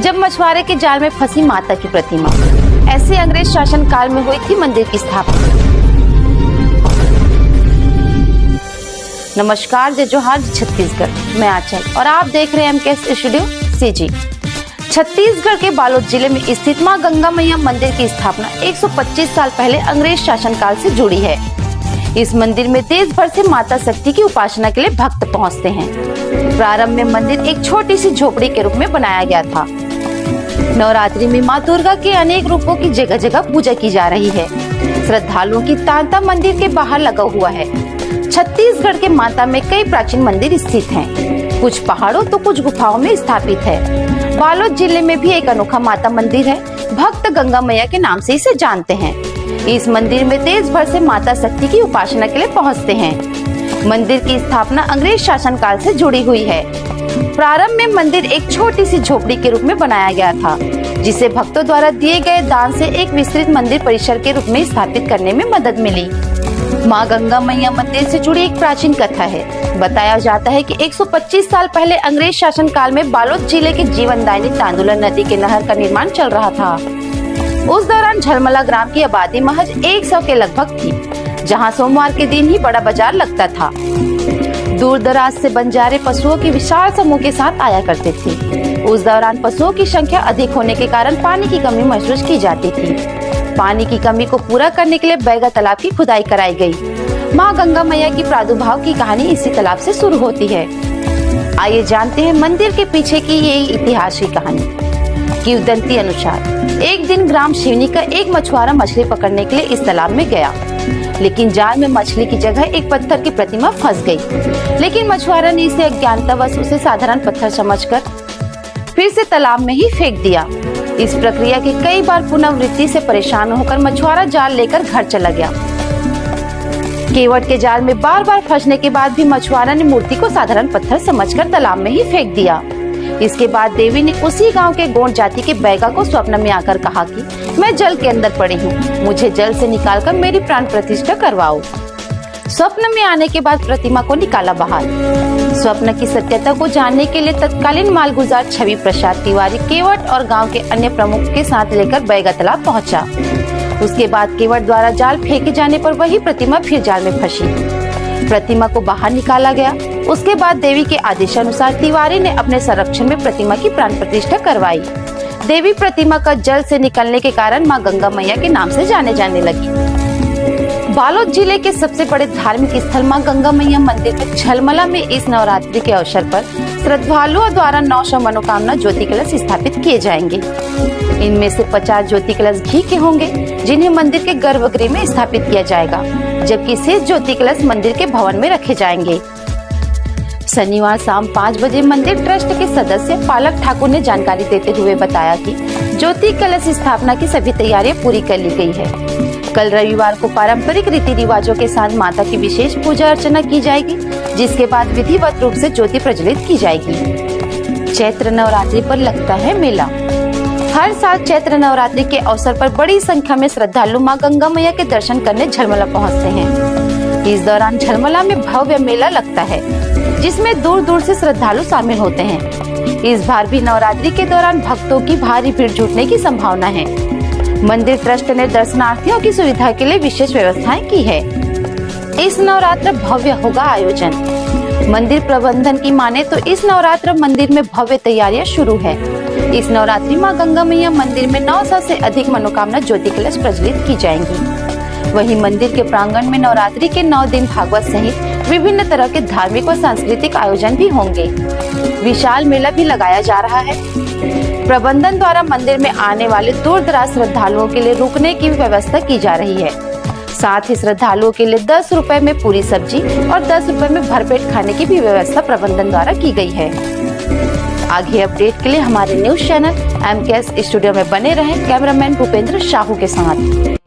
जब मछुआरे के जाल में फंसी माता की प्रतिमा, ऐसे अंग्रेज शासन काल में हुई थी मंदिर की स्थापना। नमस्कार, जय जोहार, जय छत्तीसगढ़। मैं आंचल और आप देख रहे हैं एमकेएस स्टूडियो सीजी। छत्तीसगढ़ के बालोद जिले में स्थित मां गंगा मैया मंदिर की स्थापना 125 साल पहले अंग्रेज शासन काल से जुड़ी है। इस मंदिर में देश भर से माता शक्ति की उपासना के लिए भक्त पहुंचते हैं। प्रारंभ में मंदिर एक छोटी सी झोपड़ी के रूप में बनाया गया था। नवरात्रि में मां दुर्गा के अनेक रूपों की जगह जगह पूजा की जा रही है। श्रद्धालुओं की तांता मंदिर के बाहर लगा हुआ है। छत्तीसगढ़ के माता में कई प्राचीन मंदिर स्थित हैं। कुछ पहाड़ों तो कुछ गुफाओं में स्थापित है। बालोद जिले में भी एक अनोखा माता मंदिर है। भक्त गंगा मैया के नाम से इसे जानते हैं। इस मंदिर में देश भर से माता शक्ति की उपासना के लिए पहुंचते हैं। मंदिर की स्थापना अंग्रेज शासन काल से जुड़ी हुई है। प्रारंभ में मंदिर एक छोटी सी झोपड़ी के रूप में बनाया गया था, जिसे भक्तों द्वारा दिए गए दान से एक विस्तृत मंदिर परिसर के रूप में स्थापित करने में मदद मिली। मां गंगा मैया मंदिर से जुड़ी एक प्राचीन कथा है। बताया जाता है कि 125 साल पहले अंग्रेज शासन काल में बालोद जिले के जीवनदायिनी तांदुला नदी के नहर का निर्माण चल रहा था। उस दौरान झलमला ग्राम की आबादी महज 100 के लगभग थी, जहां सोमवार के दिन ही बड़ा बाजार लगता था। दूर दराज से बंजारे पशुओं की विशाल समूह के साथ आया करते थे। उस दौरान पशुओं की संख्या अधिक होने के कारण पानी की कमी महसूस की जाती थी। पानी की कमी को पूरा करने के लिए बैगा तालाब की खुदाई कराई गई। मां गंगा मैया की प्रादुर्भाव की कहानी इसी तालाब से शुरू होती है। आइए जानते हैं मंदिर के पीछे की ये ऐतिहासिक कहानी। किंवदंती अनुसार एक दिन ग्राम शिवनी का एक मछुआरा मछली पकड़ने के लिए इस तालाब में गया, लेकिन जाल में मछली की जगह एक पत्थर की प्रतिमा फंस गई। लेकिन मछुआरा ने इसे अज्ञानतावश उसे साधारण पत्थर समझकर फिर से तालाब में ही फेंक दिया। इस प्रक्रिया की कई बार पुनरावृत्ति से परेशान होकर मछुआरा जाल लेकर घर चला गया। केवट के जाल में बार बार फंसने के बाद भी मछुआरा ने मूर्ति को साधारण पत्थर समझकर तालाब में ही फेंक दिया। इसके बाद देवी ने उसी गांव के गोंड जाति के बैगा को स्वप्न में आकर कहा कि मैं जल के अंदर पड़ी हूँ, मुझे जल से निकालकर मेरी प्राण प्रतिष्ठा करवाओ। स्वप्न में आने के बाद प्रतिमा को निकाला बाहर। स्वप्न की सत्यता को जानने के लिए तत्कालीन मालगुजार छवि प्रसाद तिवारी केवट और गांव के अन्य प्रमुख के साथ लेकर बैगा तालाब पहुंचा। उसके बाद केवट द्वारा जाल फेंके जाने पर वही प्रतिमा फिर जाल में फंसी। प्रतिमा को बाहर निकाला गया। उसके बाद देवी के आदेशानुसार तिवारी ने अपने संरक्षण में प्रतिमा की प्राण प्रतिष्ठा करवाई। देवी प्रतिमा का जल से निकलने के कारण मां गंगा मैया के नाम से जाने जाने लगी। बालोद जिले के सबसे बड़े धार्मिक स्थल मां गंगा मैया मंदिर में झलमला में इस नवरात्रि के अवसर पर श्रद्धालुओं द्वारा 900 मनोकामना ज्योति कलश स्थापित किए जाएंगे। इनमें से 50 ज्योति कलश घी के होंगे, जिन्हें मंदिर के गर्भगृह में स्थापित किया जाएगा, जबकि शेष ज्योति कलश मंदिर के भवन में रखे जाएंगे। शनिवार शाम 5 बजे मंदिर ट्रस्ट के सदस्य पालक ठाकुर ने जानकारी देते हुए बताया कि ज्योति कलश स्थापना की सभी तैयारियां पूरी कर ली गई है। कल रविवार को पारंपरिक रीति रिवाजों के साथ माता की विशेष पूजा अर्चना की जाएगी, जिसके बाद विधिवत रूप से ज्योति प्रज्वलित की जाएगी। चैत्र नवरात्रि पर लगता है मेला। हर साल चैत्र नवरात्रि के अवसर पर बड़ी संख्या में श्रद्धालु मां गंगा मैया के दर्शन करने झलमला पहुंचते हैं। इस दौरान झलमला में भव्य मेला लगता है, जिसमें दूर दूर से श्रद्धालु शामिल होते हैं। इस बार भी नवरात्रि के दौरान भक्तों की भारी भीड़ जुटने की संभावना है। मंदिर ट्रस्ट ने दर्शनार्थियों की सुविधा के लिए विशेष व्यवस्थाएं की है। इस नवरात्र भव्य होगा आयोजन। मंदिर प्रबंधन की माने तो इस नवरात्र मंदिर में भव्य तैयारियां शुरू है। इस नवरात्रि मां गंगा मैया मंदिर में 900 से अधिक मनोकामना ज्योति कलश प्रज्वलित की जाएंगी। वहीं मंदिर के प्रांगण में नवरात्रि के 9 दिन भागवत सहित विभिन्न तरह के धार्मिक और सांस्कृतिक आयोजन भी होंगे। विशाल मेला भी लगाया जा रहा है। प्रबंधन द्वारा मंदिर में आने वाले दूर दराज श्रद्धालुओं के लिए रुकने की व्यवस्था की जा रही है। साथ ही श्रद्धालुओं के लिए 10 रुपए में पूरी सब्जी और 10 रुपए में भरपेट खाने की भी व्यवस्था प्रबंधन द्वारा की गई है। आगे अपडेट के लिए हमारे न्यूज चैनल MKS स्टूडियो में बने रहें। कैमरामैन भूपेंद्र साहू के साथ।